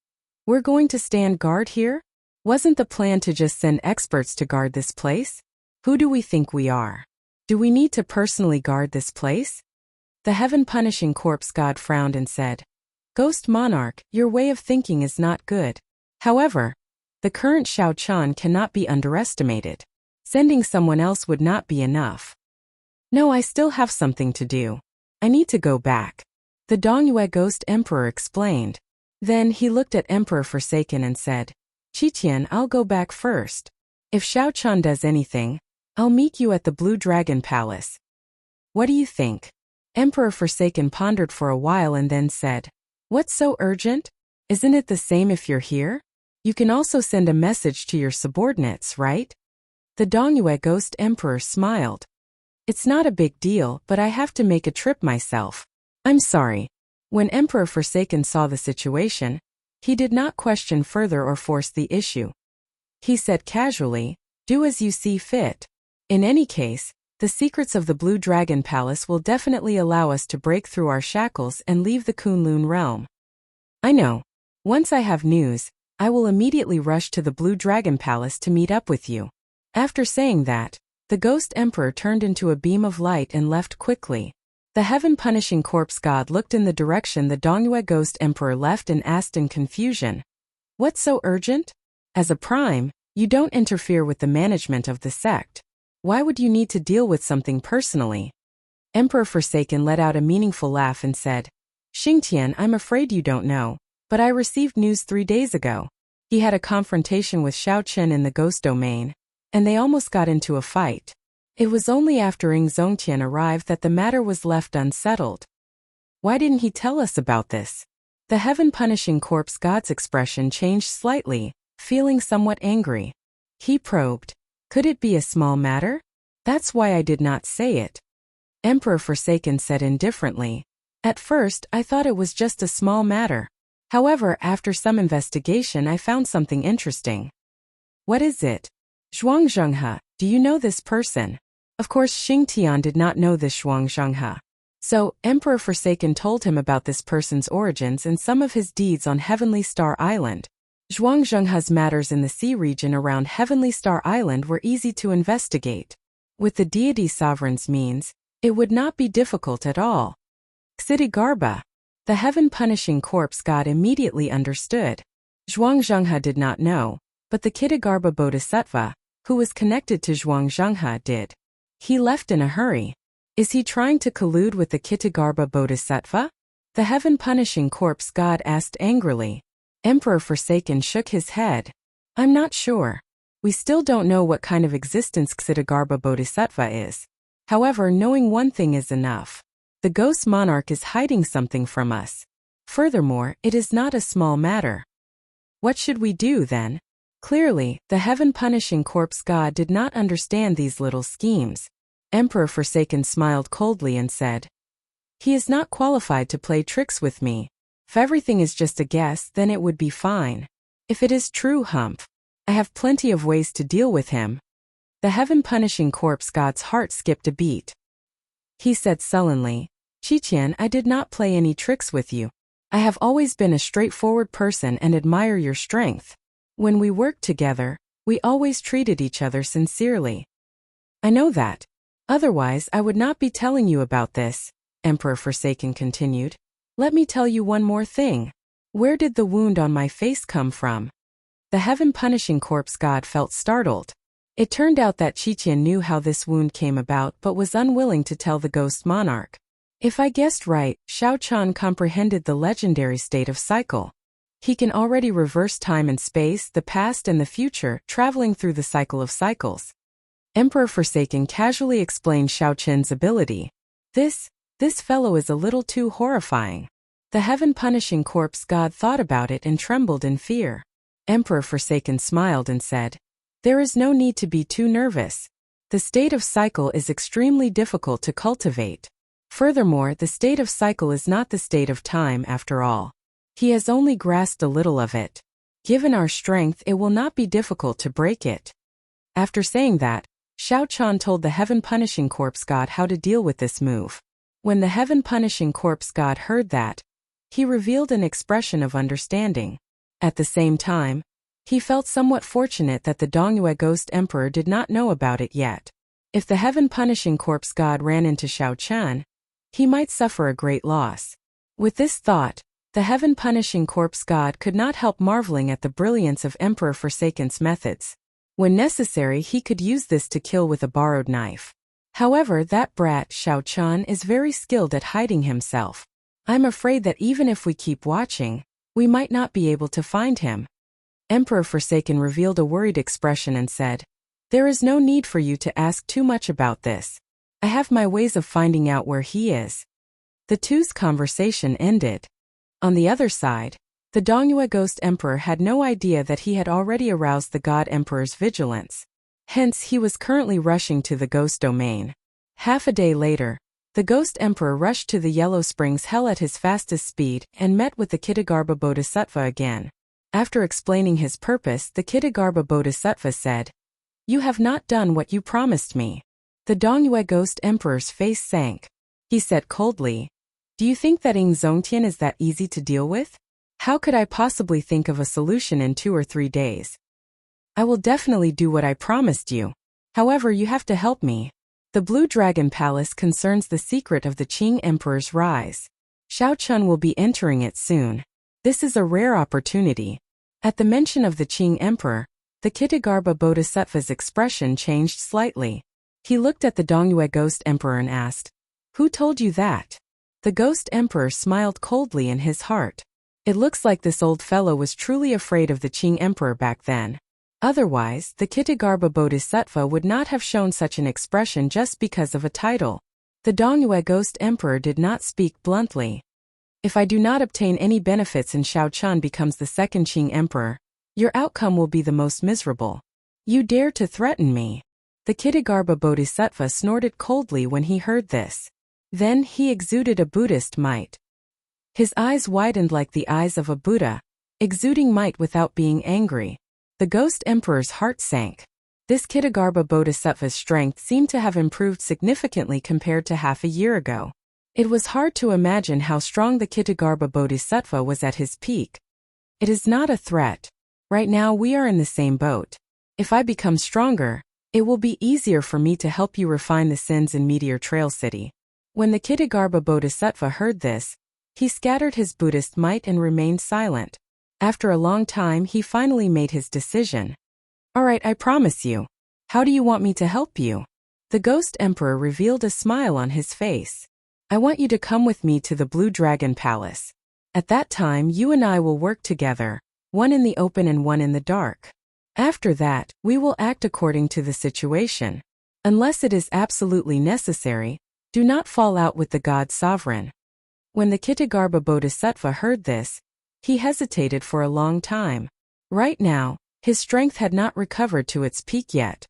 "We're going to stand guard here? Wasn't the plan to just send experts to guard this place? Who do we think we are? Do we need to personally guard this place?" The Heaven Punishing Corpse God frowned and said, "Ghost Monarch, your way of thinking is not good. However, the current Xiao Chan cannot be underestimated. Sending someone else would not be enough." "No, I still have something to do. I need to go back," the Dongyue Ghost Emperor explained. Then he looked at Emperor Forsaken and said, "Qitian, I'll go back first. If Xiao Chan does anything, I'll meet you at the Blue Dragon Palace. What do you think?" Emperor Forsaken pondered for a while and then said, "What's so urgent? Isn't it the same if you're here? You can also send a message to your subordinates, right?" The Dongyue Ghost Emperor smiled. "It's not a big deal, but I have to make a trip myself. I'm sorry." When Emperor Forsaken saw the situation, he did not question further or force the issue. He said casually, "Do as you see fit. In any case, the secrets of the Blue Dragon Palace will definitely allow us to break through our shackles and leave the Kunlun realm. I know. Once I have news, I will immediately rush to the Blue Dragon Palace to meet up with you." After saying that, the Ghost Emperor turned into a beam of light and left quickly. The Heaven Punishing Corpse God looked in the direction the Dongyue Ghost Emperor left and asked in confusion, "What's so urgent? As a prime, you don't interfere with the management of the sect. Why would you need to deal with something personally?" Emperor Forsaken let out a meaningful laugh and said, "Xingtian, I'm afraid you don't know, but I received news 3 days ago. He had a confrontation with Xiao Chen in the ghost domain, and they almost got into a fight. It was only after Ying Zongtian arrived that the matter was left unsettled. Why didn't he tell us about this?" The Heaven Punishing Corpse God's expression changed slightly, feeling somewhat angry. He probed, "Could it be a small matter? That's why I did not say it." Emperor Forsaken said indifferently, "At first, I thought it was just a small matter. However, after some investigation, I found something interesting." "What is it?" "Zhuang Zhenghe, do you know this person?" Of course, Xingtian did not know this Zhuang Zhenghe. So, Emperor Forsaken told him about this person's origins and some of his deeds on Heavenly Star Island. Zhuang Zhenghe's matters in the sea region around Heavenly Star Island were easy to investigate. With the deity sovereign's means, it would not be difficult at all. Xidigarba. The heaven-punishing corpse god immediately understood. Zhuangzhenghe did not know, but the Kitagarbha Bodhisattva, who was connected to Zhuangzhenghe, did. He left in a hurry. Is he trying to collude with the Kitagarbha Bodhisattva? The heaven-punishing corpse god asked angrily. Emperor Forsaken shook his head. I'm not sure. We still don't know what kind of existence Kitagarbha Bodhisattva is. However, knowing one thing is enough. The ghost monarch is hiding something from us. Furthermore, it is not a small matter. What should we do then? Clearly, the heaven-punishing corpse god did not understand these little schemes. Emperor Forsaken smiled coldly and said, he is not qualified to play tricks with me. If everything is just a guess, then it would be fine. If it is true, Humph, I have plenty of ways to deal with him. The heaven-punishing corpse god's heart skipped a beat. He said sullenly, Qiqian, I did not play any tricks with you. I have always been a straightforward person and admire your strength. When we worked together, we always treated each other sincerely. I know that. Otherwise, I would not be telling you about this, Emperor Forsaken continued. Let me tell you one more thing. Where did the wound on my face come from? The heaven-punishing corpse god felt startled. It turned out that Qiqian knew how this wound came about but was unwilling to tell the ghost monarch. If I guessed right, Xiaochan comprehended the legendary state of cycle. He can already reverse time and space, the past and the future, traveling through the cycle of cycles. Emperor Forsaken casually explained Xiaochan's ability. This fellow is a little too horrifying. The heaven-punishing corpse god thought about it and trembled in fear. Emperor Forsaken smiled and said, there is no need to be too nervous. The state of cycle is extremely difficult to cultivate. Furthermore, the state of cycle is not the state of time after all. He has only grasped a little of it. Given our strength, it will not be difficult to break it. After saying that, Xiaochan told the heaven-punishing corpse god how to deal with this move. When the heaven-punishing corpse god heard that, he revealed an expression of understanding. At the same time, he felt somewhat fortunate that the Dongyue Ghost Emperor did not know about it yet. If the heaven-punishing corpse god ran into Xiaochan, he might suffer a great loss. With this thought, the heaven-punishing corpse god could not help marveling at the brilliance of Emperor Forsaken's methods. When necessary, he could use this to kill with a borrowed knife. However, that brat Xiaochan is very skilled at hiding himself. I'm afraid that even if we keep watching, we might not be able to find him. Emperor Forsaken revealed a worried expression and said, there is no need for you to ask too much about this. I have my ways of finding out where he is. The two's conversation ended. On the other side, the Dongyue Ghost Emperor had no idea that he had already aroused the God Emperor's vigilance. Hence, he was currently rushing to the ghost domain. Half a day later, the Ghost Emperor rushed to the Yellow Springs Hell at his fastest speed and met with the Kitagarbha Bodhisattva again. After explaining his purpose, the Kitagarbha Bodhisattva said, you have not done what you promised me. The Dongyue Ghost Emperor's face sank. He said coldly, do you think that Zongtian is that easy to deal with? How could I possibly think of a solution in 2 or 3 days? I will definitely do what I promised you. However, you have to help me. The Blue Dragon Palace concerns the secret of the Qing Emperor's rise. Xiaochan will be entering it soon. This is a rare opportunity. At the mention of the Qing Emperor, the Kitagarbha Bodhisattva's expression changed slightly. He looked at the Dongyue Ghost Emperor and asked, who told you that? The Ghost Emperor smiled coldly in his heart. It looks like this old fellow was truly afraid of the Qing Emperor back then. Otherwise, the Kitagarbha Bodhisattva would not have shown such an expression just because of a title. The Dongyue Ghost Emperor did not speak bluntly. If I do not obtain any benefits and Xiaochan becomes the second Qing Emperor, your outcome will be the most miserable. You dare to threaten me. The Kitagarbha Bodhisattva snorted coldly when he heard this. Then he exuded a Buddhist might. His eyes widened like the eyes of a Buddha, exuding might without being angry. The Ghost Emperor's heart sank. This Kitagarbha Bodhisattva's strength seemed to have improved significantly compared to half a year ago. It was hard to imagine how strong the Kitagarbha Bodhisattva was at his peak. It is not a threat. Right now we are in the same boat. If I become stronger, it will be easier for me to help you refine the sins in Meteor Trail City. When the Kitagarbha Bodhisattva heard this, He scattered his Buddhist might and remained silent. After a long time, he finally made his decision. All right, I promise you. How do you want me to help you? The Ghost Emperor revealed a smile on his face. I want you to come with me to the Blue Dragon Palace. At that time, you and I will work together, one in the open and one in the dark. After that, we will act according to the situation. Unless it is absolutely necessary, do not fall out with the God Sovereign. When the Kshitigarbha Bodhisattva heard this, he hesitated for a long time. Right now, his strength had not recovered to its peak yet.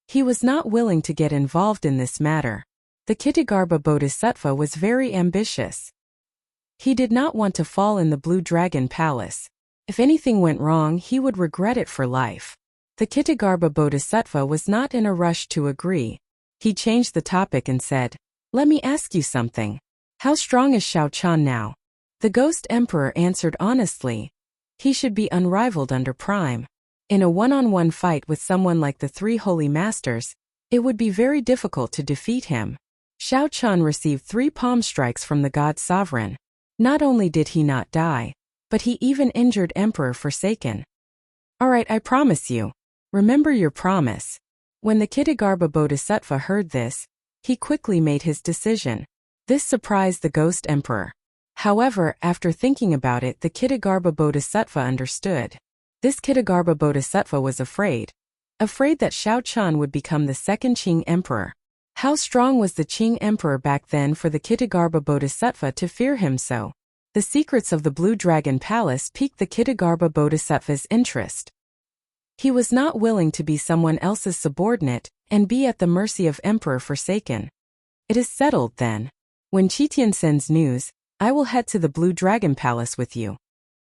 He was not willing to get involved in this matter. The Kshitigarbha Bodhisattva was very ambitious. He did not want to fall in the Blue Dragon Palace. If anything went wrong, he would regret it for life. The Kshitigarbha Bodhisattva was not in a rush to agree. He changed the topic and said, "Let me ask you something. How strong is Xiao Chan now?" The Ghost Emperor answered honestly. He should be unrivaled under Prime. In a one-on-one fight with someone like the three Holy Masters, it would be very difficult to defeat him. Xiao Chan received 3 palm strikes from the God Sovereign. Not only did he not die, but he even injured Emperor Forsaken. All right, I promise you. Remember your promise. When the Kshitigarbha Bodhisattva heard this, he quickly made his decision. This surprised the Ghost Emperor. However, after thinking about it, the Kshitigarbha Bodhisattva understood. This Kshitigarbha Bodhisattva was afraid that Xiao Chan would become the second Qing Emperor. How strong was the Qing Emperor back then for the Kshitigarbha Bodhisattva to fear him so? The secrets of the Blue Dragon Palace piqued the Kshitigarbha Bodhisattva's interest. He was not willing to be someone else's subordinate and be at the mercy of Emperor Forsaken. It is settled then. When Qitian sends news, I will head to the Blue Dragon Palace with you.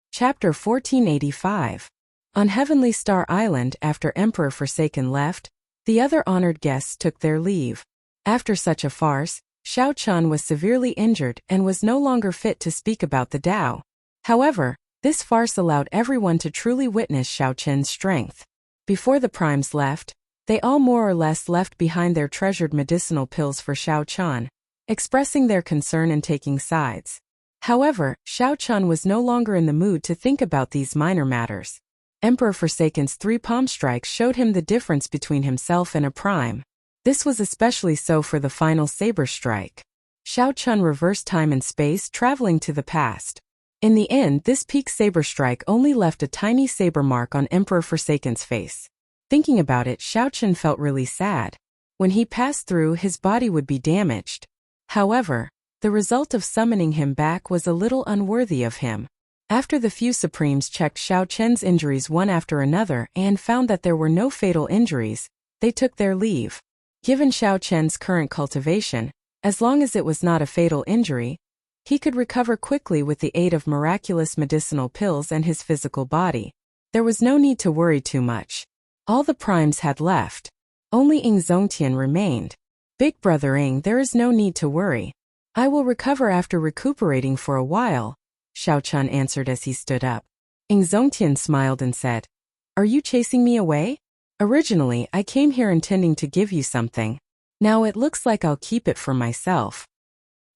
Chapter 1485. On Heavenly Star Island, after Emperor Forsaken left, the other honored guests took their leave. After such a farce, Xiao Chan was severely injured and was no longer fit to speak about the Tao. However, this farce allowed everyone to truly witness Xiao Chen's strength. Before the primes left, they all more or less left behind their treasured medicinal pills for Xiao Chan, expressing their concern and taking sides. However, Xiao Chan was no longer in the mood to think about these minor matters. Emperor Forsaken's 3 palm strikes showed him the difference between himself and a prime. This was especially so for the final saber strike. Xiao Chan reversed time and space, traveling to the past. In the end, this peak saber strike only left a tiny saber mark on Emperor Forsaken's face. Thinking about it, Xiao Chan felt really sad. When he passed through, his body would be damaged. However, the result of summoning him back was a little unworthy of him. After the few Supremes checked Xiao Chen's injuries one after another and found that there were no fatal injuries, they took their leave. Given Xiao Chen's current cultivation, as long as it was not a fatal injury, he could recover quickly with the aid of miraculous medicinal pills and his physical body. There was no need to worry too much. All the primes had left. Only Ing Zongtian remained. Big brother Ing, there is no need to worry. I will recover after recuperating for a while, Xiao Chan answered as he stood up. Ing Zongtian smiled and said, "Are you chasing me away? Originally, I came here intending to give you something. Now it looks like I'll keep it for myself."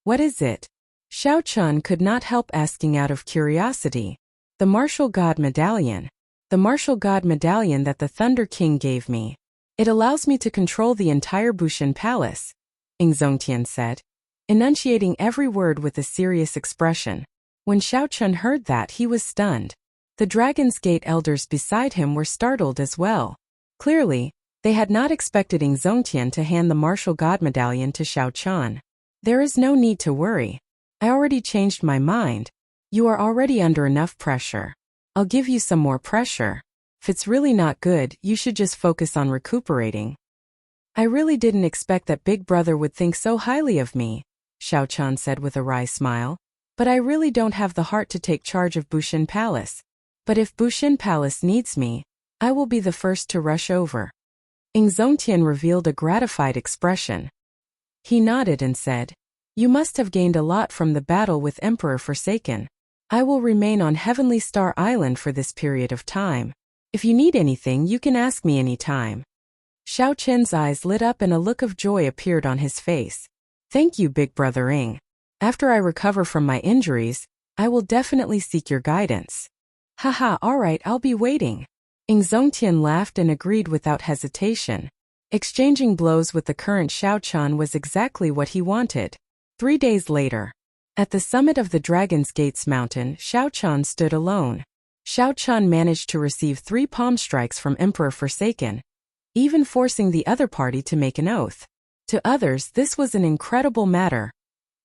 "What is it?" Xiao Chan could not help asking out of curiosity. "The Martial God Medallion. The Martial God Medallion that the Thunder King gave me. It allows me to control the entire Bushan Palace," Ing Zongtian said, enunciating every word with a serious expression. When Xiao Chan heard that, he was stunned. The Dragon's Gate elders beside him were startled as well. Clearly, they had not expected Ing Zongtian to hand the Martial God Medallion to Xiao Chan. "There is no need to worry. I already changed my mind. You are already under enough pressure. I'll give you some more pressure. If it's really not good, you should just focus on recuperating." "I really didn't expect that Big Brother would think so highly of me," Xiao Chan said with a wry smile. "But I really don't have the heart to take charge of Bushan Palace. But if Bushan Palace needs me, I will be the first to rush over." Ing Zongtian revealed a gratified expression. He nodded and said, "You must have gained a lot from the battle with Emperor Forsaken. I will remain on Heavenly Star Island for this period of time. If you need anything, you can ask me any time." Xiao Chen's eyes lit up and a look of joy appeared on his face. "Thank you, Big Brother Ing. After I recover from my injuries, I will definitely seek your guidance. Haha, alright, I'll be waiting. Zongtian laughed and agreed without hesitation. Exchanging blows with the current Xiaochan was exactly what he wanted. 3 days later. At the summit of the Dragon's Gates mountain, Xiaochan stood alone. Xiaochan managed to receive 3 palm strikes from Emperor Forsaken, even forcing the other party to make an oath. To others, this was an incredible matter,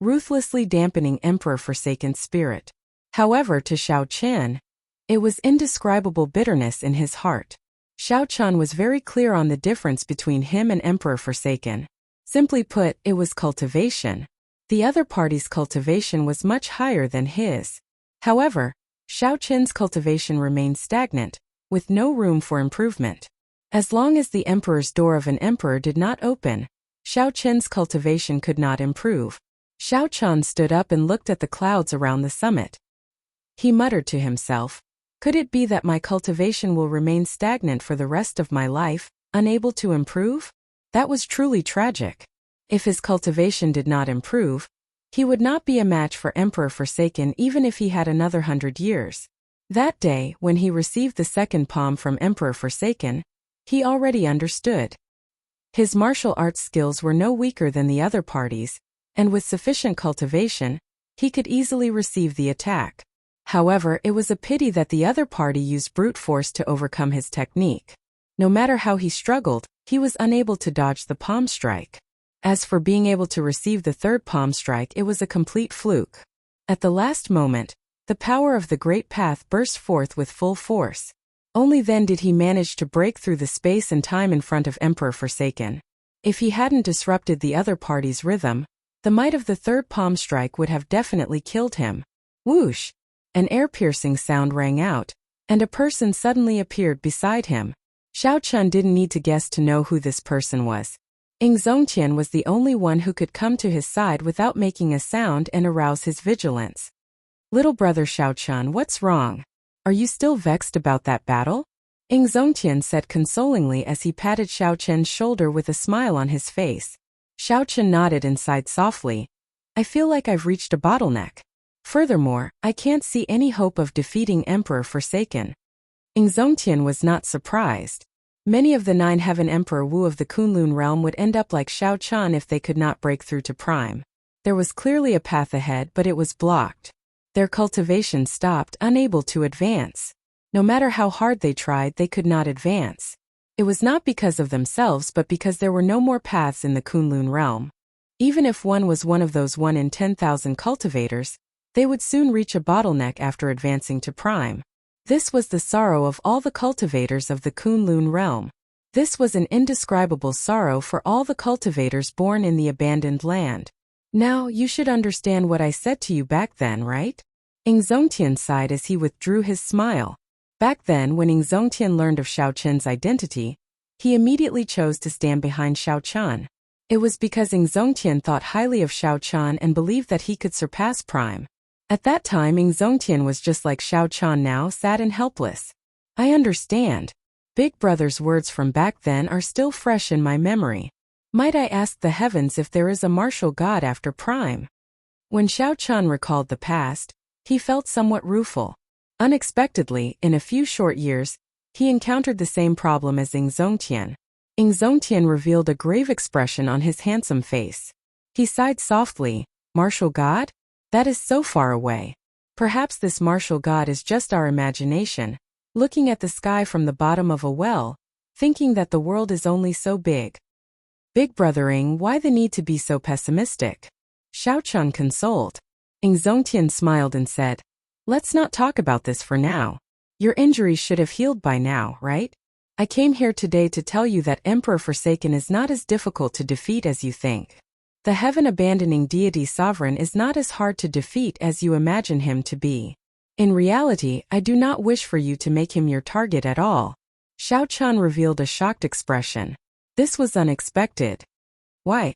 ruthlessly dampening Emperor Forsaken's spirit. However, to Xiaochan, it was indescribable bitterness in his heart. Xiaochan was very clear on the difference between him and Emperor Forsaken. Simply put, it was cultivation. The other party's cultivation was much higher than his. However, Xiaochan's cultivation remained stagnant, with no room for improvement. As long as the emperor's door of an emperor did not open, Xiaochan's cultivation could not improve. Xiaochan stood up and looked at the clouds around the summit. He muttered to himself, "Could it be that my cultivation will remain stagnant for the rest of my life, unable to improve?" That was truly tragic. If his cultivation did not improve, he would not be a match for Emperor Forsaken even if he had another 100 years. That day, when he received the second palm from Emperor Forsaken, he already understood. His martial arts skills were no weaker than the other parties, and with sufficient cultivation, he could easily receive the attack. However, it was a pity that the other party used brute force to overcome his technique. No matter how he struggled, he was unable to dodge the palm strike. As for being able to receive the third palm strike, it was a complete fluke. At the last moment, the power of the Great Path burst forth with full force. Only then did he manage to break through the space and time in front of Emperor Forsaken. If he hadn't disrupted the other party's rhythm, the might of the third palm strike would have definitely killed him. Whoosh! An ear-piercing sound rang out, and a person suddenly appeared beside him. Xiaochan didn't need to guess to know who this person was. Zongtian was the only one who could come to his side without making a sound and arouse his vigilance. "Little brother Xiaochan, what's wrong? Are you still vexed about that battle?" Zongtian said consolingly as he patted Xiaochan's shoulder with a smile on his face. Xiaochan nodded and sighed softly. "I feel like I've reached a bottleneck. Furthermore, I can't see any hope of defeating Emperor Forsaken." Zongtian was not surprised. Many of the 9 Heaven Emperor Wu of the Kunlun realm would end up like Xiaochan if they could not break through to Prime. There was clearly a path ahead, but it was blocked. Their cultivation stopped, unable to advance. No matter how hard they tried, they could not advance. It was not because of themselves but because there were no more paths in the Kunlun realm. Even if one was one of those 1 in 10,000 cultivators, they would soon reach a bottleneck after advancing to Prime. This was the sorrow of all the cultivators of the Kunlun realm. This was an indescribable sorrow for all the cultivators born in the abandoned land. "Now, you should understand what I said to you back then, right?" Zongtian sighed as he withdrew his smile. Back then, when Zongtian learned of Xiaochan's identity, he immediately chose to stand behind Xiaochan. It was because Zongtian thought highly of Xiaochan and believed that he could surpass Prime. At that time, Zongtian was just like Xiaochan now, sad and helpless. "I understand. Big brother's words from back then are still fresh in my memory. Might I ask the heavens if there is a martial god after Prime?" When Xiaochan recalled the past, he felt somewhat rueful. Unexpectedly, in a few short years, he encountered the same problem as Zongtian. Zongtian revealed a grave expression on his handsome face. He sighed softly. "Martial god? That is so far away. Perhaps this martial god is just our imagination, looking at the sky from the bottom of a well, thinking that the world is only so big." "Big brothering, why the need to be so pessimistic?" Xiaochan consoled. Zongtian smiled and said, "Let's not talk about this for now. Your injuries should have healed by now, right? I came here today to tell you that Emperor Forsaken is not as difficult to defeat as you think. The heaven-abandoning deity sovereign is not as hard to defeat as you imagine him to be. In reality, I do not wish for you to make him your target at all." Xiaochan revealed a shocked expression. This was unexpected. "Why?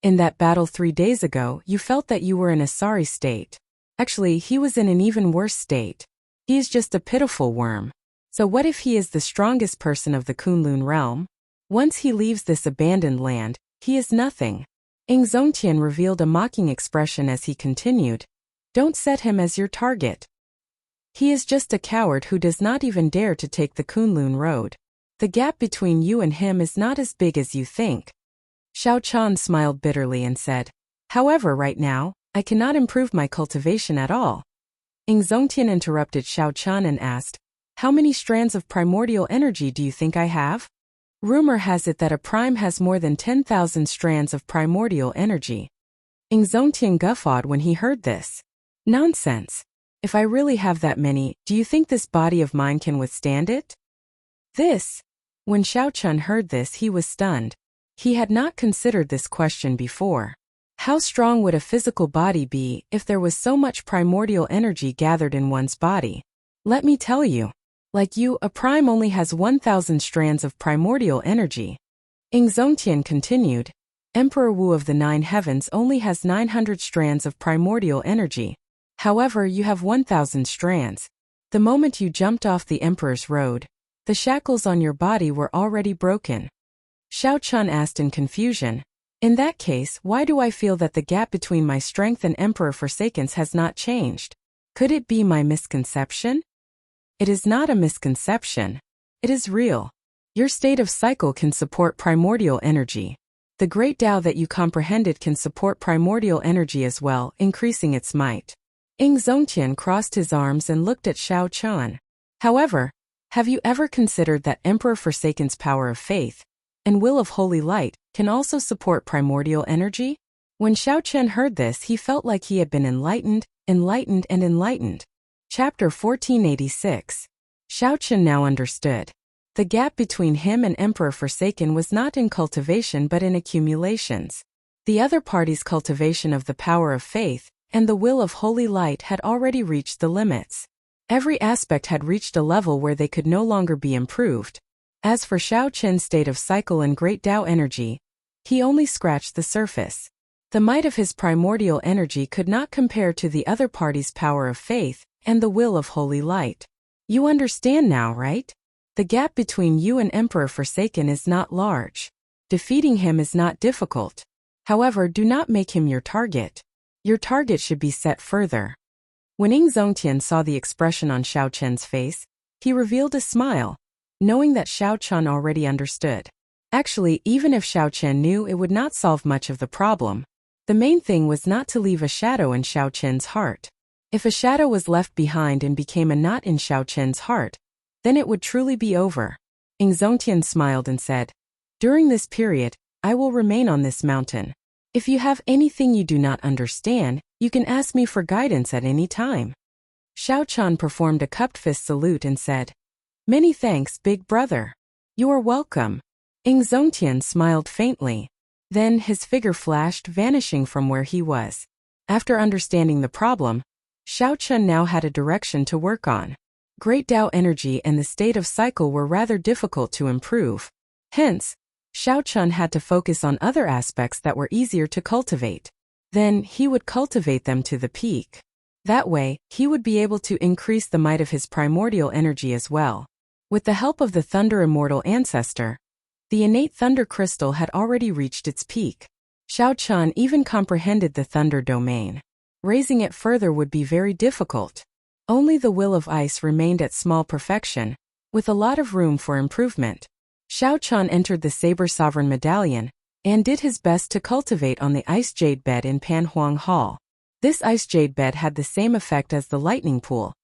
In that battle 3 days ago, you felt that you were in a sorry state. Actually, he was in an even worse state. He is just a pitiful worm. So what if he is the strongest person of the Kunlun realm? Once he leaves this abandoned land, he is nothing." Zongtian revealed a mocking expression as he continued, "Don't set him as your target. He is just a coward who does not even dare to take the Kunlun road. The gap between you and him is not as big as you think." Xiao Chan smiled bitterly and said, "However, right now, I cannot improve my cultivation at all." Zongtian interrupted Xiao Chan and asked, "How many strands of primordial energy do you think I have?" Rumor has it that a prime has more than 10,000 strands of primordial energy. Zongtian guffawed when he heard this. "Nonsense. If I really have that many, do you think this body of mine can withstand it?" When Xiao Chun heard this, he was stunned. He had not considered this question before. How strong would a physical body be if there was so much primordial energy gathered in one's body? Let me tell you. Like you, a prime only has 1,000 strands of primordial energy. Zongtian continued, "Emperor Wu of the Nine Heavens only has 900 strands of primordial energy. However, you have 1,000 strands. The moment you jumped off the Emperor's road, the shackles on your body were already broken." Xiao Chun asked in confusion, "In that case, why do I feel that the gap between my strength and Emperor Forsaken's has not changed? Could it be my misconception?" "It is not a misconception. It is real. Your state of cycle can support primordial energy. The great Tao that you comprehended can support primordial energy as well, increasing its might." Zongtian crossed his arms and looked at Xiao Chun. "However, have you ever considered that Emperor Forsaken's power of faith and will of holy light can also support primordial energy?" When Xiao Chun heard this, he felt like he had been enlightened. Chapter 1486. Xiao Chun now understood. The gap between him and Emperor Forsaken was not in cultivation but in accumulations. The other party's cultivation of the power of faith and the will of holy light had already reached the limits. Every aspect had reached a level where they could no longer be improved. As for Xiao Chun's state of cycle and great Tao energy, he only scratched the surface. The might of his primordial energy could not compare to the other party's power of faith and the will of holy light. You understand now, right? The gap between you and Emperor Forsaken is not large. Defeating him is not difficult. However, do not make him your target. Your target should be set further. When Zongtian saw the expression on Xiao Chen's face, he revealed a smile, knowing that Xiao Chen already understood. Actually, even if Xiao Chen knew, it would not solve much of the problem. The main thing was not to leave a shadow in Xiao Chen's heart. If a shadow was left behind and became a knot in Xiao Chen's heart, then it would truly be over. Zongtian smiled and said, "During this period, I will remain on this mountain. If you have anything you do not understand, you can ask me for guidance at any time." Xiao Chan performed a cupped fist salute and said, "Many thanks, big brother. You are welcome." Zongtian smiled faintly. Then his figure flashed, vanishing from where he was. After understanding the problem, Xiao Chun now had a direction to work on. Great Tao energy and the state of cycle were rather difficult to improve. Hence, Xiao Chun had to focus on other aspects that were easier to cultivate. Then, he would cultivate them to the peak. That way, he would be able to increase the might of his primordial energy as well. With the help of the Thunder Immortal Ancestor, the innate Thunder Crystal had already reached its peak. Xiao Chun even comprehended the Thunder Domain. Raising it further would be very difficult. Only the Will of Ice remained at small perfection, with a lot of room for improvement. Xiao Chun entered the Saber Sovereign Medallion and did his best to cultivate on the Ice Jade Bed in Panhuang Hall. This Ice Jade Bed had the same effect as the Lightning Pool,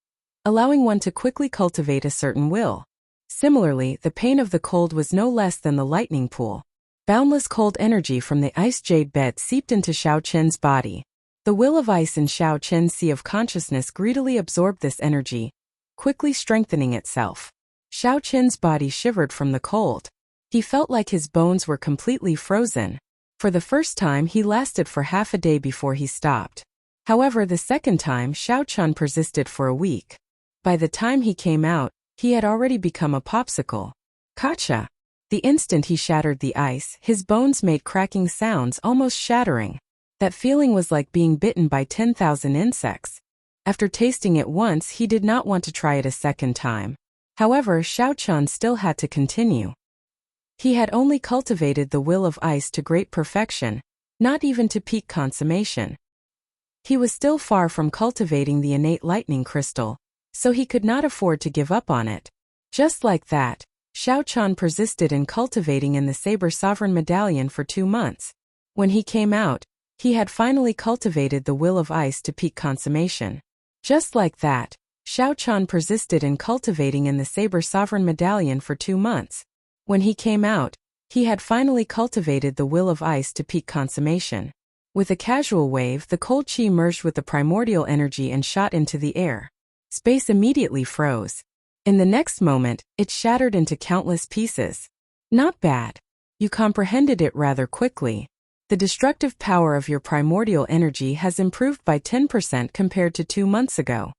allowing one to quickly cultivate a certain will. Similarly, the pain of the cold was no less than the Lightning Pool. Boundless cold energy from the Ice Jade Bed seeped into Xiao Chen's body. The Will of Ice in Xiao Chen's sea of consciousness greedily absorbed this energy, quickly strengthening itself. Xiao Chen's body shivered from the cold. He felt like his bones were completely frozen. For the first time, he lasted for half a day before he stopped. However, the second time, Xiao Chun persisted for a week. By the time he came out, he had already become a popsicle. Gotcha! The instant he shattered the ice, his bones made cracking sounds, almost shattering. That feeling was like being bitten by 10,000 insects. After tasting it once, he did not want to try it a second time. However, Xiao Chun still had to continue. He had only cultivated the Will of Ice to great perfection, not even to peak consummation. He was still far from cultivating the innate lightning crystal, so he could not afford to give up on it. Just like that, Xiao Chun persisted in cultivating in the Saber Sovereign Medallion for 2 months. When he came out, he had finally cultivated the Will of Ice to peak consummation. Just like that, Xiao Chun persisted in cultivating in the Saber Sovereign Medallion for 2 months. When he came out, he had finally cultivated the Will of Ice to peak consummation. With a casual wave, the cold chi merged with the primordial energy and shot into the air. Space immediately froze. In the next moment, it shattered into countless pieces. Not bad. You comprehended it rather quickly. The destructive power of your primordial energy has improved by 10% compared to 2 months ago.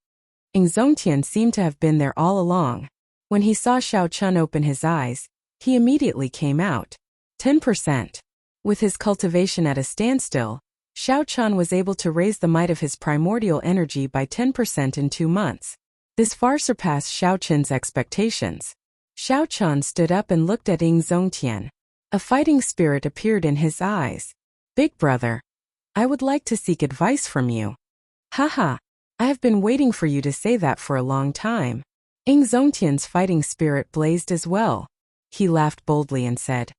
Zongtian seemed to have been there all along. When he saw Xiao Chun open his eyes, he immediately came out. 10%. With his cultivation at a standstill, Xiao Chun was able to raise the might of his primordial energy by 10% in 2 months. This far surpassed Xiao Chun's expectations. Xiao Chun stood up and looked at Zongtian. A fighting spirit appeared in his eyes. Big brother, I would like to seek advice from you. Haha, I have been waiting for you to say that for a long time. Zongtian's fighting spirit blazed as well. He laughed boldly and said,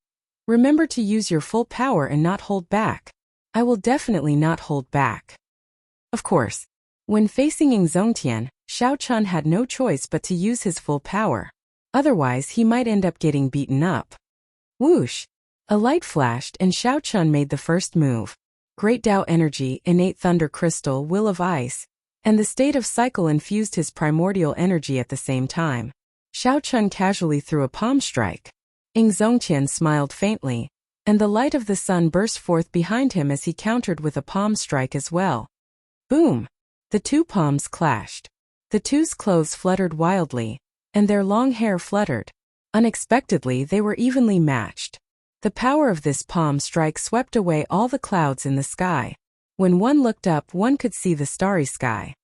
remember to use your full power and not hold back. I will definitely not hold back. Of course, when facing Zongtian, Xiao Chun had no choice but to use his full power. Otherwise, he might end up getting beaten up. Whoosh! A light flashed and Xiao Chun made the first move. Great Tao Energy, Innate Thunder Crystal, Will of Ice, and the State of Cycle infused his primordial energy at the same time. Xiao Chun casually threw a palm strike. Zongtian smiled faintly, and the light of the sun burst forth behind him as he countered with a palm strike as well. Boom! The 2 palms clashed. The two's clothes fluttered wildly, and their long hair fluttered. Unexpectedly, they were evenly matched. The power of this palm strike swept away all the clouds in the sky. When one looked up, one could see the starry sky.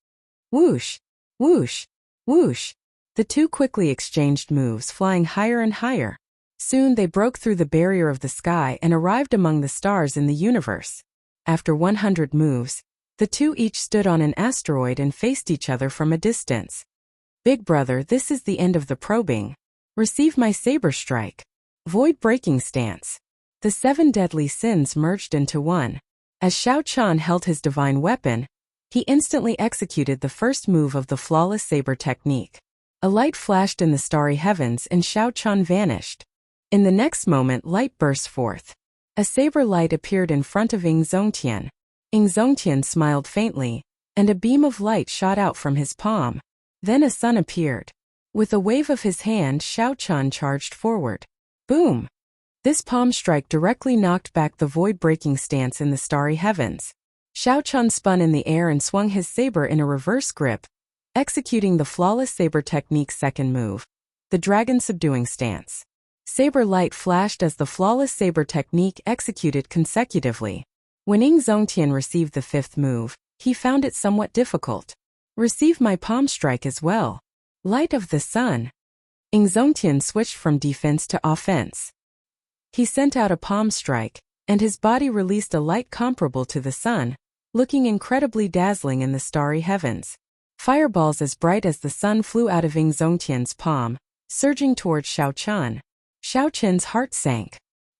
Whoosh! Whoosh! Whoosh! The 2 quickly exchanged moves, flying higher and higher. Soon they broke through the barrier of the sky and arrived among the stars in the universe. After 100 moves, the 2 each stood on an asteroid and faced each other from a distance. Big brother, this is the end of the probing. Receive my saber strike. Void-breaking stance. The 7 deadly sins merged into one. As Xiao Chun held his divine weapon, he instantly executed the first move of the flawless saber technique. A light flashed in the starry heavens and Xiao Chun vanished. In the next moment, light burst forth. A saber light appeared in front of Zongtian. Zongtian smiled faintly, and a beam of light shot out from his palm. Then a sun appeared. With a wave of his hand, Xiao Chun charged forward. Boom! This palm strike directly knocked back the void-breaking stance in the starry heavens. Xiao Chun spun in the air and swung his saber in a reverse grip, executing the flawless saber technique's second move, the dragon subduing stance. Saber light flashed as the flawless saber technique executed consecutively. When Zongtian received the 5th move, he found it somewhat difficult. Receive my palm strike as well. Light of the sun. Zongtian switched from defense to offense. He sent out a palm strike, and his body released a light comparable to the sun, looking incredibly dazzling in the starry heavens. Fireballs as bright as the sun flew out of Zongtian's palm, surging towards Xiao Chun. Xiao Chun's heart sank.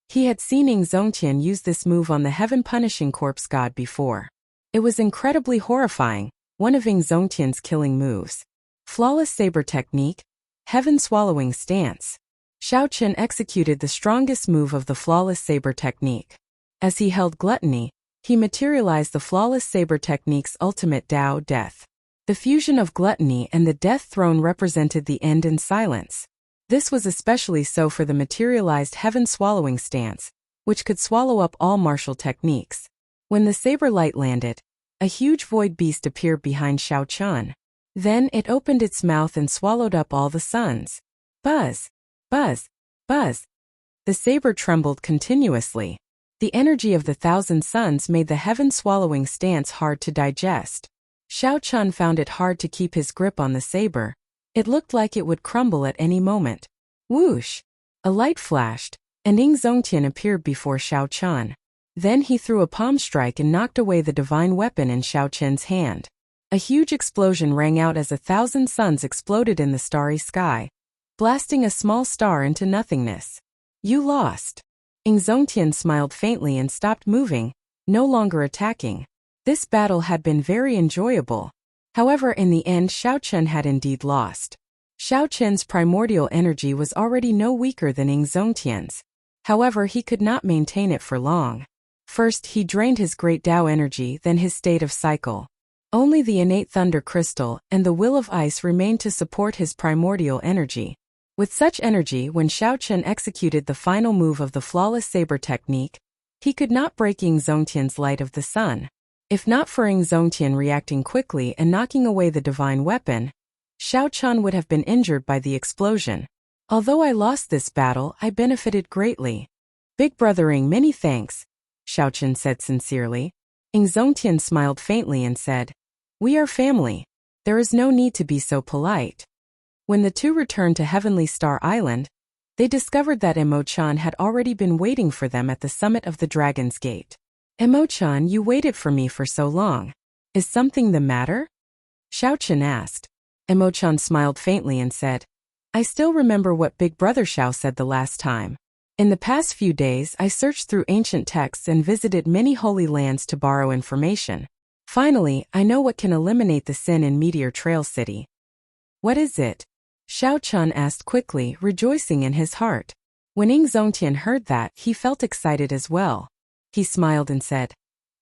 He had seen Zongtian use this move on the heaven-punishing corpse god before. It was incredibly horrifying, one of Zongtian's killing moves. Flawless saber technique, heaven-swallowing stance. Xiao Chun executed the strongest move of the flawless saber technique. As he held gluttony, he materialized the flawless saber technique's ultimate Tao, death. The fusion of gluttony and the death throne represented the end in silence. This was especially so for the materialized heaven-swallowing stance, which could swallow up all martial techniques. When the saber light landed, a huge void beast appeared behind Xiao Chun. Then it opened its mouth and swallowed up all the suns. Buzz! Buzz! Buzz! The saber trembled continuously. The energy of the 1,000 suns made the heaven-swallowing stance hard to digest. Xiao Chun found it hard to keep his grip on the saber. It looked like it would crumble at any moment. Whoosh! A light flashed, and Zongtian appeared before Xiao Chun. Then he threw a palm strike and knocked away the divine weapon in Xiao Chen's hand. A huge explosion rang out as 1,000 suns exploded in the starry sky, blasting a small star into nothingness. You lost. Zongtian smiled faintly and stopped moving, no longer attacking. This battle had been very enjoyable. However, in the end Xiao Chen had indeed lost. Xiao Chen's primordial energy was already no weaker than Zongtian's. However, he could not maintain it for long. First, he drained his great Tao energy, then his state of cycle. Only the innate thunder crystal and the will of ice remained to support his primordial energy. With such energy, when Xiao Chen executed the final move of the flawless saber technique, he could not break Zongtian's light of the sun. If not for Zongtian reacting quickly and knocking away the divine weapon, Xiao Chen would have been injured by the explosion. Although I lost this battle, I benefited greatly. Big brothering, many thanks, Xiao Chen said sincerely. Zongtian smiled faintly and said, "We are family. There is no need to be so polite." When the two returned to Heavenly Star Island, they discovered that Emo-chan had already been waiting for them at the summit of the Dragon's Gate. "Emo-chan, you waited for me for so long. Is something the matter?" Xiao Chen asked. Emo-chan smiled faintly and said, "I still remember what Big Brother Xiao said the last time. In the past few days I searched through ancient texts and visited many holy lands to borrow information. Finally, I know what can eliminate the sin in Meteor Trail City." "What is it?" Xiao Chen asked quickly, rejoicing in his heart. When Zongtian heard that, he felt excited as well. He smiled and said,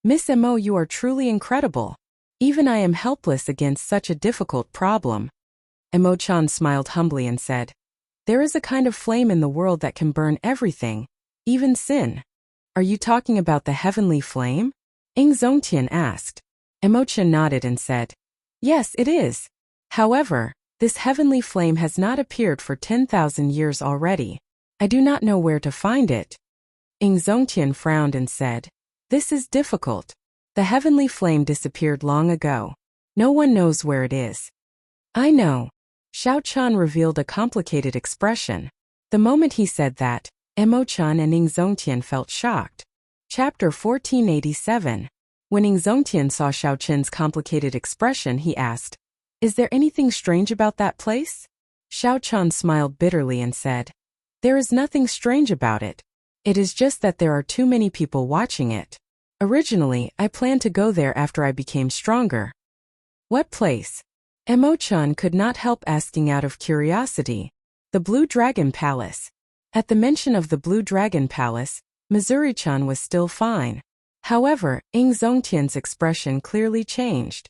"Miss Mo, you are truly incredible. Even I am helpless against such a difficult problem." Emo-chan smiled humbly and said, "There is a kind of flame in the world that can burn everything, even sin." "Are you talking about the heavenly flame?" Zongtian asked. Emo-chan nodded and said, "Yes, it is. However, this heavenly flame has not appeared for 10,000 years already. I do not know where to find it." Zongtian frowned and said, "This is difficult. The heavenly flame disappeared long ago. No one knows where it is." "I know." Xiao Chen revealed a complicated expression. The moment he said that, Emo-chan and Zongtian felt shocked. Chapter 1487. When Zongtian saw Xiao Chen's complicated expression, he asked, "Is there anything strange about that place?" Xiao Chen smiled bitterly and said, "There is nothing strange about it. It is just that there are too many people watching it. Originally, I planned to go there after I became stronger." "What place?" Emo-chan could not help asking out of curiosity. "The Blue Dragon Palace." At the mention of the Blue Dragon Palace, Missouri-chan was still fine. However, Zongtian's expression clearly changed.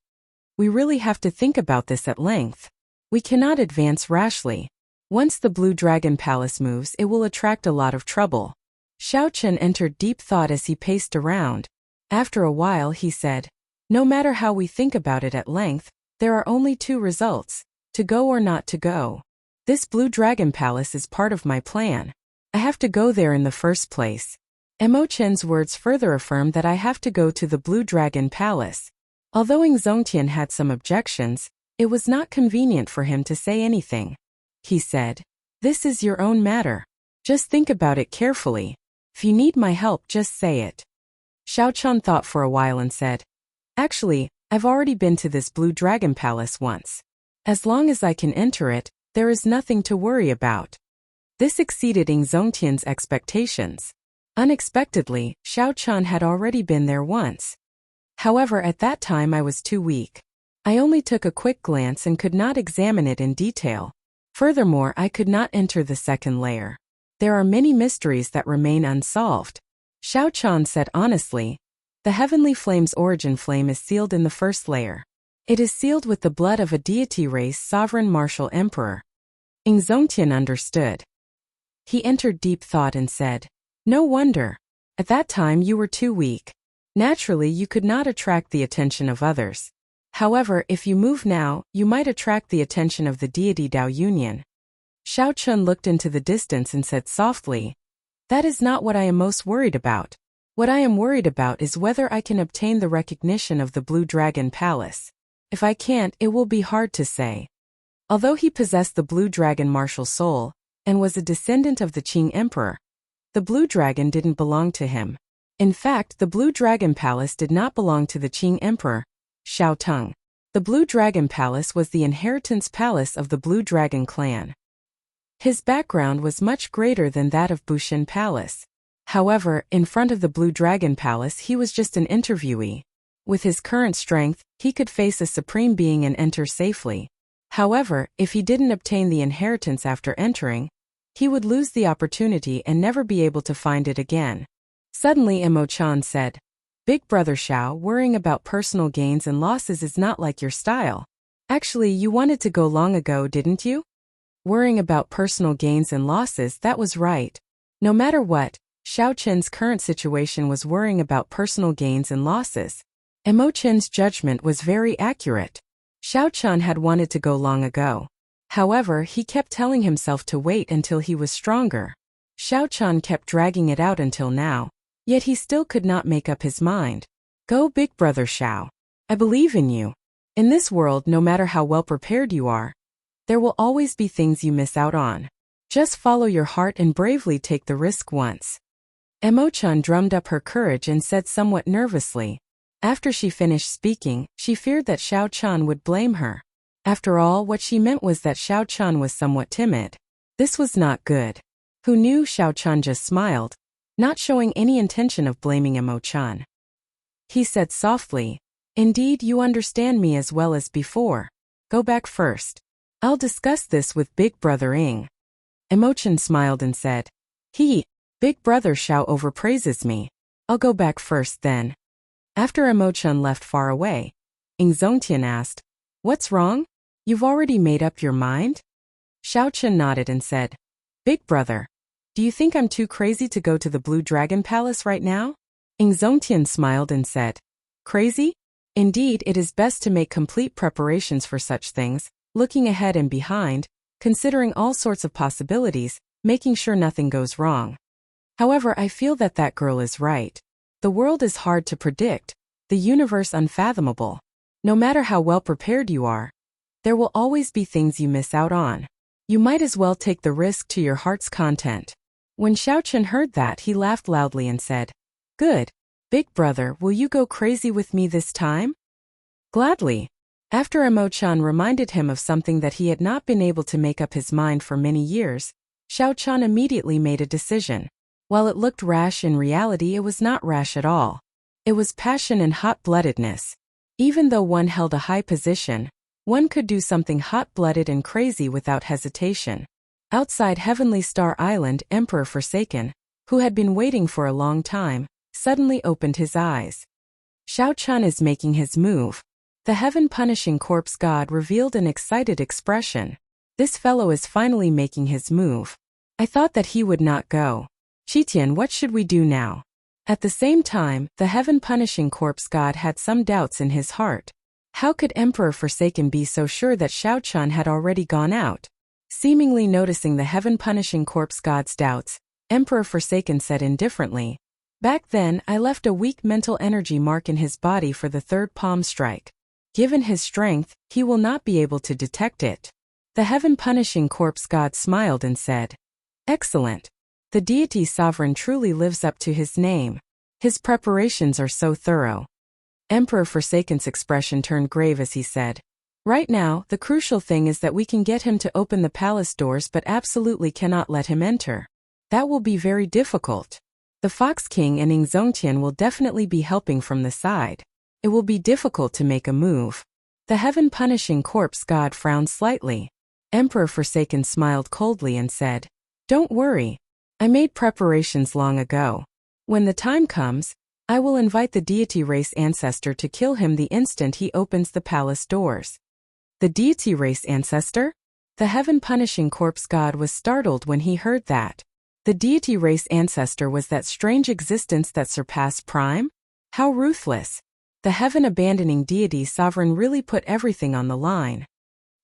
"We really have to think about this at length. We cannot advance rashly. Once the Blue Dragon Palace moves, it will attract a lot of trouble." Xiao Chen entered deep thought as he paced around. After a while he said, "No matter how we think about it at length, there are only two results, to go or not to go. This Blue Dragon Palace is part of my plan. I have to go there in the first place." Emo-chen's words further affirmed that I have to go to the Blue Dragon Palace. Although Zongtian had some objections, it was not convenient for him to say anything. He said, "This is your own matter. Just think about it carefully. If you need my help, just say it." Xiao Chen thought for a while and said, "Actually, I've already been to this Blue Dragon Palace once. As long as I can enter it, there is nothing to worry about." This exceeded Zongtian's expectations. Unexpectedly, Xiao Chen had already been there once. However, at that time I was too weak. I only took a quick glance and could not examine it in detail. Furthermore, I could not enter the second layer. There are many mysteries that remain unsolved. Xiao Chen said honestly, "The heavenly flame's origin flame is sealed in the first layer. It is sealed with the blood of a deity race sovereign martial emperor." Zongtian understood. He entered deep thought and said, "No wonder. At that time you were too weak. Naturally, you could not attract the attention of others. However, if you move now, you might attract the attention of the deity Dao Union." Xiao Chen looked into the distance and said softly, "That is not what I am most worried about. What I am worried about is whether I can obtain the recognition of the Blue Dragon Palace. If I can't, it will be hard to say." Although he possessed the Blue Dragon martial soul, and was a descendant of the Qing Emperor, the Blue Dragon didn't belong to him. In fact, the Blue Dragon Palace did not belong to the Qing Emperor, Xiao Teng. The Blue Dragon Palace was the inheritance palace of the Blue Dragon clan. His background was much greater than that of Bushin Palace. However, in front of the Blue Dragon Palace he was just an interviewee. With his current strength, he could face a supreme being and enter safely. However, if he didn't obtain the inheritance after entering, he would lose the opportunity and never be able to find it again. Suddenly Emo-chan said, "Big brother Xiao, worrying about personal gains and losses is not like your style. Actually, you wanted to go long ago, didn't you?" Worrying about personal gains and losses, that was right. No matter what, Xiao Chen's current situation was worrying about personal gains and losses. Emo-chen's judgment was very accurate. Xiao Chen had wanted to go long ago. However, he kept telling himself to wait until he was stronger. Xiao Chen kept dragging it out until now, yet he still could not make up his mind. "Go, big brother Xiao. I believe in you. In this world, no matter how well prepared you are, there will always be things you miss out on. Just follow your heart and bravely take the risk once." Emo-chan drummed up her courage and said somewhat nervously. After she finished speaking, she feared that Xiao Chen would blame her. After all, what she meant was that Xiao Chen was somewhat timid. This was not good. Who knew? Xiao Chen just smiled, not showing any intention of blaming Emo-chan. He said softly, "Indeed, you understand me as well as before. Go back first. I'll discuss this with Big Brother Ing." Emo-chan smiled and said, Big brother Xiao overpraises me. I'll go back first then." After Emo-chan left far away, Ing Zongtian asked, "What's wrong? You've already made up your mind?" Xiao Chen nodded and said, "Big brother, do you think I'm too crazy to go to the Blue Dragon Palace right now?" Ing Zongtian smiled and said, "Crazy? Indeed, it is best to make complete preparations for such things, looking ahead and behind, considering all sorts of possibilities, making sure nothing goes wrong. However, I feel that that girl is right. The world is hard to predict, the universe unfathomable. No matter how well prepared you are, there will always be things you miss out on. You might as well take the risk to your heart's content." When Xiao Chen heard that, he laughed loudly and said, "Good. Big brother, will you go crazy with me this time?" "Gladly." After Emo-chan reminded him of something that he had not been able to make up his mind for many years, Xiao Chen immediately made a decision. While it looked rash, in reality it was not rash at all. It was passion and hot-bloodedness. Even though one held a high position, one could do something hot-blooded and crazy without hesitation. Outside Heavenly Star Island, Emperor Forsaken, who had been waiting for a long time, suddenly opened his eyes. Xiao Chen is making his move. The heaven-punishing corpse god revealed an excited expression. This fellow is finally making his move. I thought that he would not go. Qitian, what should we do now? At the same time, the heaven-punishing corpse god had some doubts in his heart. How could Emperor Forsaken be so sure that Xiao Chen had already gone out? Seemingly noticing the heaven-punishing corpse god's doubts, Emperor Forsaken said indifferently, "Back then, I left a weak mental energy mark in his body for the third palm strike. Given his strength, he will not be able to detect it." The heaven-punishing corpse god smiled and said, "Excellent. The deity sovereign truly lives up to his name. His preparations are so thorough." Emperor Forsaken's expression turned grave as he said, "Right now, the crucial thing is that we can get him to open the palace doors but absolutely cannot let him enter. That will be very difficult. The Fox King and Ing Zongtian will definitely be helping from the side. It will be difficult to make a move." The heaven-punishing corpse god frowned slightly. Emperor Forsaken smiled coldly and said, "Don't worry. I made preparations long ago. When the time comes, I will invite the deity race ancestor to kill him the instant he opens the palace doors." The deity race ancestor? The heaven-punishing corpse god was startled when he heard that. The deity race ancestor was that strange existence that surpassed Prime? How ruthless! The heaven-abandoning deity sovereign really put everything on the line.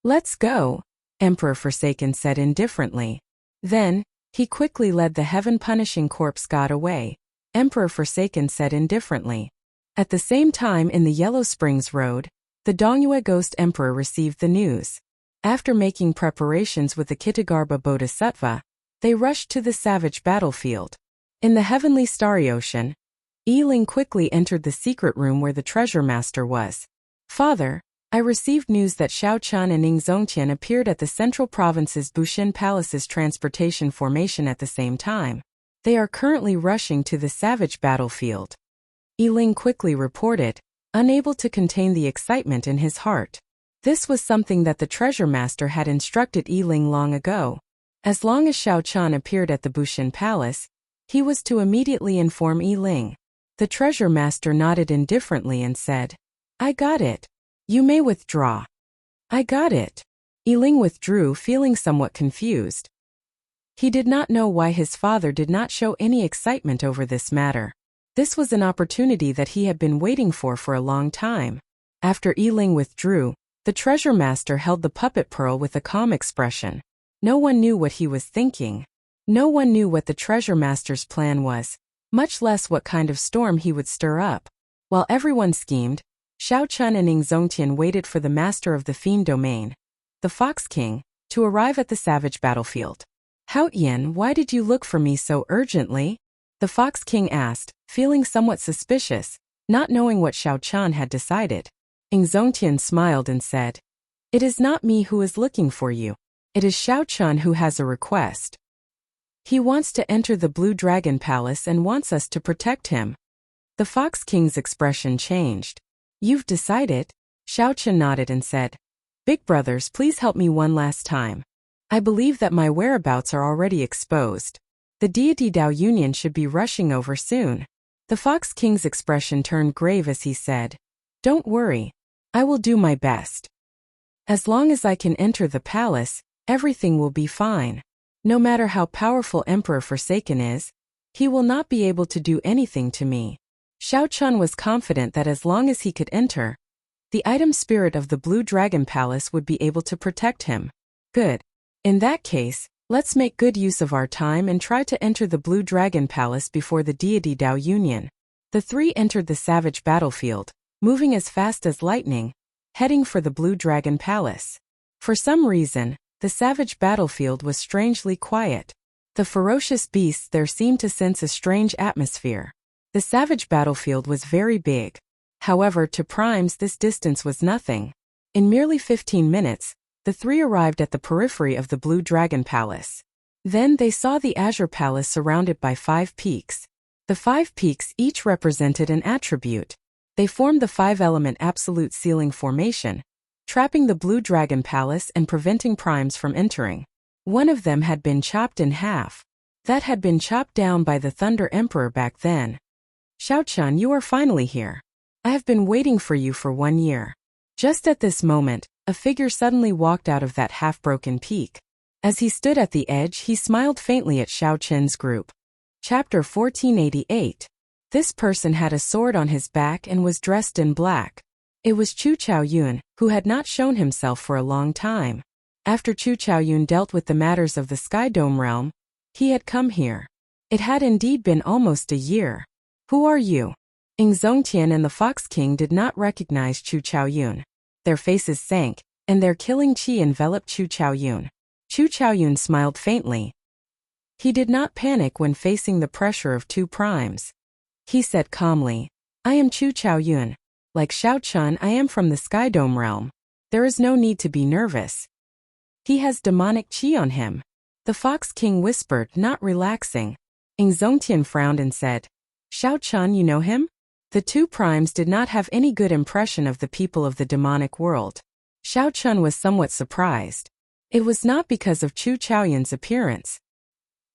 "Let's go," Emperor Forsaken said indifferently. Then, he quickly led the heaven-punishing corpse god away. Emperor Forsaken said indifferently. At the same time in the Yellow Springs Road, the Dongyue Ghost Emperor received the news. After making preparations with the Kitagarbha Bodhisattva, they rushed to the savage battlefield. In the heavenly starry ocean, Yiling quickly entered the secret room where the treasure master was. Father, I received news that Xiao Chun and Ning Zongtian appeared at the Central Province's Bushin Palace's transportation formation at the same time. They are currently rushing to the savage battlefield. Yiling quickly reported, unable to contain the excitement in his heart. This was something that the treasure master had instructed Yiling long ago. As long as Xiao Chun appeared at the Bushin Palace, he was to immediately inform Yiling. The treasure master nodded indifferently and said, I got it. You may withdraw. I got it. Yiling withdrew, feeling somewhat confused. He did not know why his father did not show any excitement over this matter. This was an opportunity that he had been waiting for a long time. After Yiling withdrew, the treasure master held the puppet pearl with a calm expression. No one knew what he was thinking. No one knew what the treasure master's plan was, much less what kind of storm he would stir up. While everyone schemed, Xiao Chun and Ning Zongtian waited for the master of the Fiend Domain, the Fox King, to arrive at the savage battlefield. Hao Yan, why did you look for me so urgently? The Fox King asked, feeling somewhat suspicious, not knowing what Xiao Chun had decided. Ning Zongtian smiled and said, It is not me who is looking for you. It is Xiao Chun who has a request. He wants to enter the Blue Dragon Palace and wants us to protect him. The Fox King's expression changed. You've decided? Xiao Chun nodded and said, Big brothers, please help me one last time. I believe that my whereabouts are already exposed. The deity Dao Union should be rushing over soon. The Fox King's expression turned grave as he said, Don't worry. I will do my best. As long as I can enter the palace, everything will be fine. No matter how powerful Emperor Forsaken is, he will not be able to do anything to me. Xiao Chun was confident that as long as he could enter, the item spirit of the Blue Dragon Palace would be able to protect him. Good. In that case, let's make good use of our time and try to enter the Blue Dragon Palace before the deity Dao Union. The three entered the savage battlefield, moving as fast as lightning, heading for the Blue Dragon Palace. For some reason, the savage battlefield was strangely quiet. The ferocious beasts there seemed to sense a strange atmosphere. The savage battlefield was very big. However, to primes this distance was nothing. In merely 15 minutes, the three arrived at the periphery of the Blue Dragon Palace. Then they saw the Azure Palace surrounded by 5 peaks. The 5 peaks each represented an attribute. They formed the 5-element absolute ceiling formation, trapping the Blue Dragon Palace and preventing primes from entering. One of them had been chopped in half. That had been chopped down by the Thunder Emperor back then. Xiao Chun, you are finally here. I have been waiting for you for 1 year. Just at this moment, a figure suddenly walked out of that half-broken peak. As he stood at the edge, he smiled faintly at Xiao Chun's group. Chapter 1488. This person had a sword on his back and was dressed in black. It was Chu Chaoyun, who had not shown himself for a long time. After Chu Chaoyun dealt with the matters of the Sky Dome realm, he had come here. It had indeed been almost a year. Who are you? Ning Zongtian and the Fox King did not recognize Chu Chaoyun. Their faces sank, and their killing chi enveloped Chu Chaoyun. Chu Chaoyun smiled faintly. He did not panic when facing the pressure of 2 primes. He said calmly, I am Chu Chaoyun. Like Xiao Chun, I am from the Sky Dome realm. There is no need to be nervous. He has demonic chi on him. The Fox King whispered, not relaxing. Ning Zongtian frowned and said, Xiao Chun, you know him? The 2 primes did not have any good impression of the people of the demonic world. Xiao Chun was somewhat surprised. It was not because of Chu Chaoyun's appearance.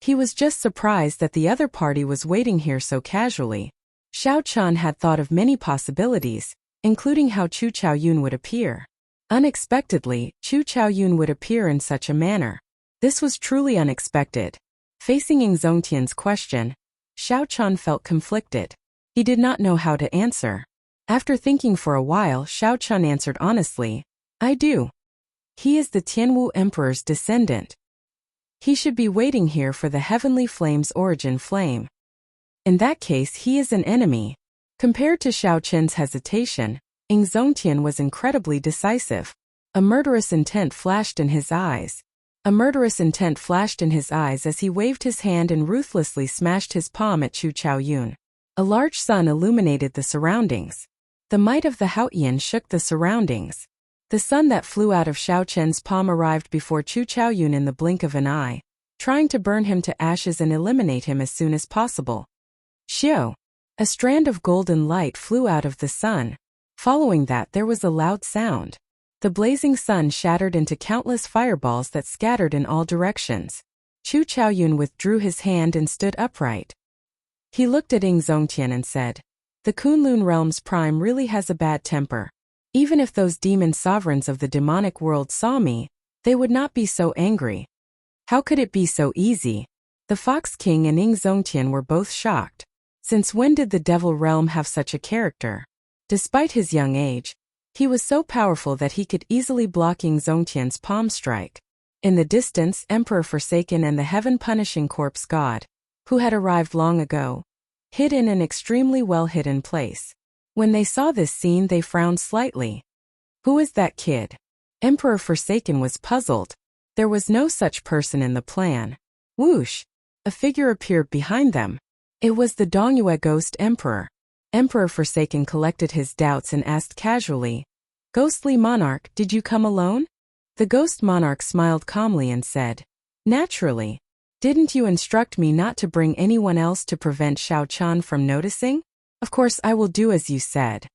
He was just surprised that the other party was waiting here so casually. Xiao Chun had thought of many possibilities, including how Chu Chaoyun would appear. Unexpectedly, Chu Chaoyun would appear in such a manner. This was truly unexpected. Facing Ning Zongtian's question, Xiao Chun felt conflicted. He did not know how to answer. After thinking for a while, Xiao Chun answered honestly, I do. He is the Tianwu Emperor's descendant. He should be waiting here for the Heavenly Flame's origin flame. In that case, he is an enemy. Compared to Xiao Chun's hesitation, Ning Zongtian was incredibly decisive. A murderous intent flashed in his eyes. A murderous intent flashed in his eyes as he waved his hand and ruthlessly smashed his palm at Chu Chaoyun. A large sun illuminated the surroundings. The might of the Haotian shook the surroundings. The sun that flew out of Xiao Chen's palm arrived before Chu Chaoyun in the blink of an eye, trying to burn him to ashes and eliminate him as soon as possible. Xiao! A strand of golden light flew out of the sun. Following that there was a loud sound. The blazing sun shattered into countless fireballs that scattered in all directions. Chu Chaoyun withdrew his hand and stood upright. He looked at Ying Zongtian and said, "The Kunlun Realm's prime really has a bad temper. Even if those demon sovereigns of the demonic world saw me, they would not be so angry." How could it be so easy? The Fox King and Ying Zongtian were both shocked. Since when did the Devil Realm have such a character? Despite his young age, he was so powerful that he could easily block Ying Zongtian's palm strike. In the distance, Emperor Forsaken and the heaven-punishing corpse god, who had arrived long ago, hid in an extremely well-hidden place. When they saw this scene, they frowned slightly. Who is that kid? Emperor Forsaken was puzzled. There was no such person in the plan. Whoosh! A figure appeared behind them. It was the Dongyue Ghost Emperor. Emperor Forsaken collected his doubts and asked casually, "Ghostly Monarch, did you come alone?" The Ghost Monarch smiled calmly and said, "Naturally. Didn't you instruct me not to bring anyone else to prevent Xiao Chan from noticing? Of course I will do as you said."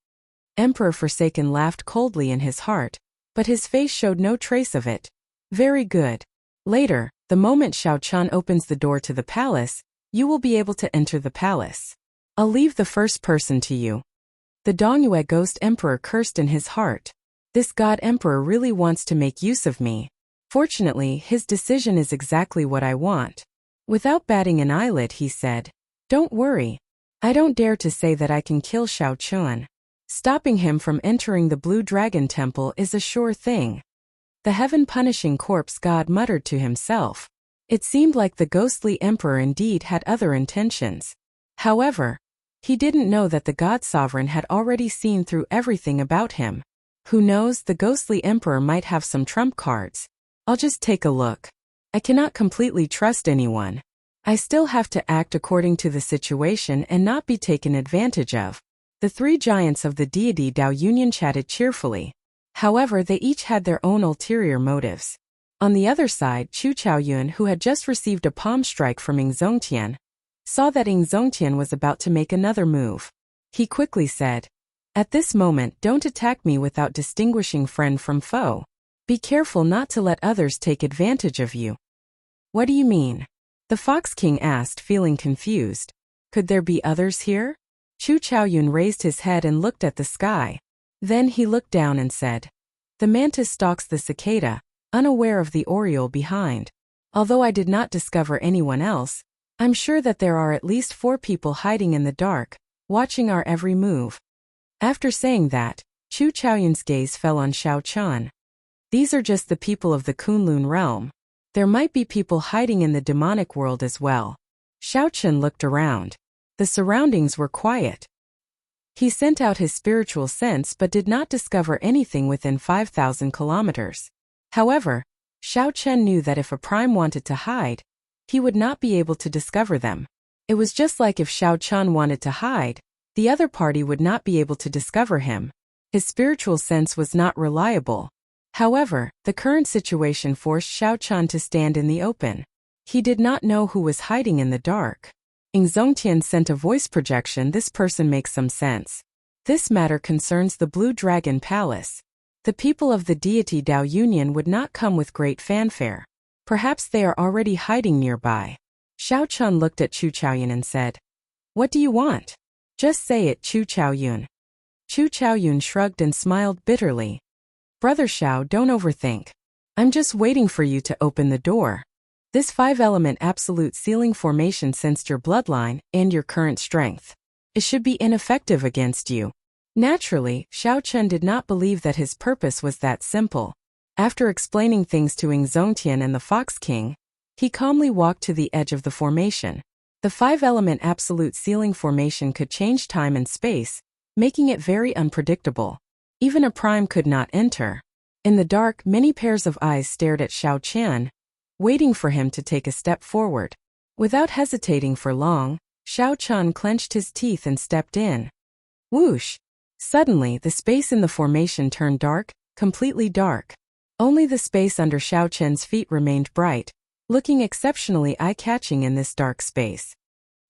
Emperor Forsaken laughed coldly in his heart, but his face showed no trace of it. Very good. Later, the moment Xiao Chan opens the door to the palace, you will be able to enter the palace. I'll leave the first person to you. The Dongyue Ghost Emperor cursed in his heart. This god emperor really wants to make use of me. Fortunately, his decision is exactly what I want. Without batting an eyelid, he said, "Don't worry. I don't dare to say that I can kill Xiao Chuan. Stopping him from entering the Blue Dragon Temple is a sure thing." The heaven-punishing corpse god muttered to himself. It seemed like the ghostly emperor indeed had other intentions. However, he didn't know that the god sovereign had already seen through everything about him. Who knows, the ghostly emperor might have some trump cards. I'll just take a look. I cannot completely trust anyone. I still have to act according to the situation and not be taken advantage of. The three giants of the deity Dao Union chatted cheerfully. However, they each had their own ulterior motives. On the other side, Chu Chaoyun, who had just received a palm strike from Ying Zongtian, saw that Ying Zongtian was about to make another move. He quickly said, "At this moment, don't attack me without distinguishing friend from foe. Be careful not to let others take advantage of you." "What do you mean?" the Fox King asked, feeling confused. Could there be others here? Chu Chaoyun raised his head and looked at the sky. Then he looked down and said, "The mantis stalks the cicada, unaware of the oriole behind. Although I did not discover anyone else, I'm sure that there are at least 4 people hiding in the dark, watching our every move." After saying that, Chu Chaoyun's gaze fell on Xiao Chan. These are just the people of the Kunlun realm. There might be people hiding in the demonic world as well. Xiao Chan looked around. The surroundings were quiet. He sent out his spiritual sense but did not discover anything within 5,000 kilometers. However, Xiao Chen knew that if a prime wanted to hide, he would not be able to discover them. It was just like if Xiao Chan wanted to hide, the other party would not be able to discover him. His spiritual sense was not reliable. However, the current situation forced Xiao Chan to stand in the open. He did not know who was hiding in the dark. Ying Zongtian sent a voice projection. This person makes some sense. This matter concerns the Blue Dragon Palace. The people of the deity Dao Union would not come with great fanfare. Perhaps they are already hiding nearby. Xiao Chun looked at Chu Chaoyun and said, "What do you want? Just say it, Chu Chaoyun." Chu Chaoyun shrugged and smiled bitterly. "Brother Xiao, don't overthink. I'm just waiting for you to open the door. This 5-element absolute sealing formation sensed your bloodline and your current strength. It should be ineffective against you." Naturally, Xiao Chun did not believe that his purpose was that simple. After explaining things to Ying Zongtian and the Fox King, he calmly walked to the edge of the formation. The 5-element absolute sealing formation could change time and space, making it very unpredictable. Even a prime could not enter. In the dark, many pairs of eyes stared at Xiao Qian, waiting for him to take a step forward. Without hesitating for long, Xiao Chun clenched his teeth and stepped in. Whoosh! Suddenly, the space in the formation turned dark, completely dark. Only the space under Xiao Chun's feet remained bright, looking exceptionally eye-catching in this dark space.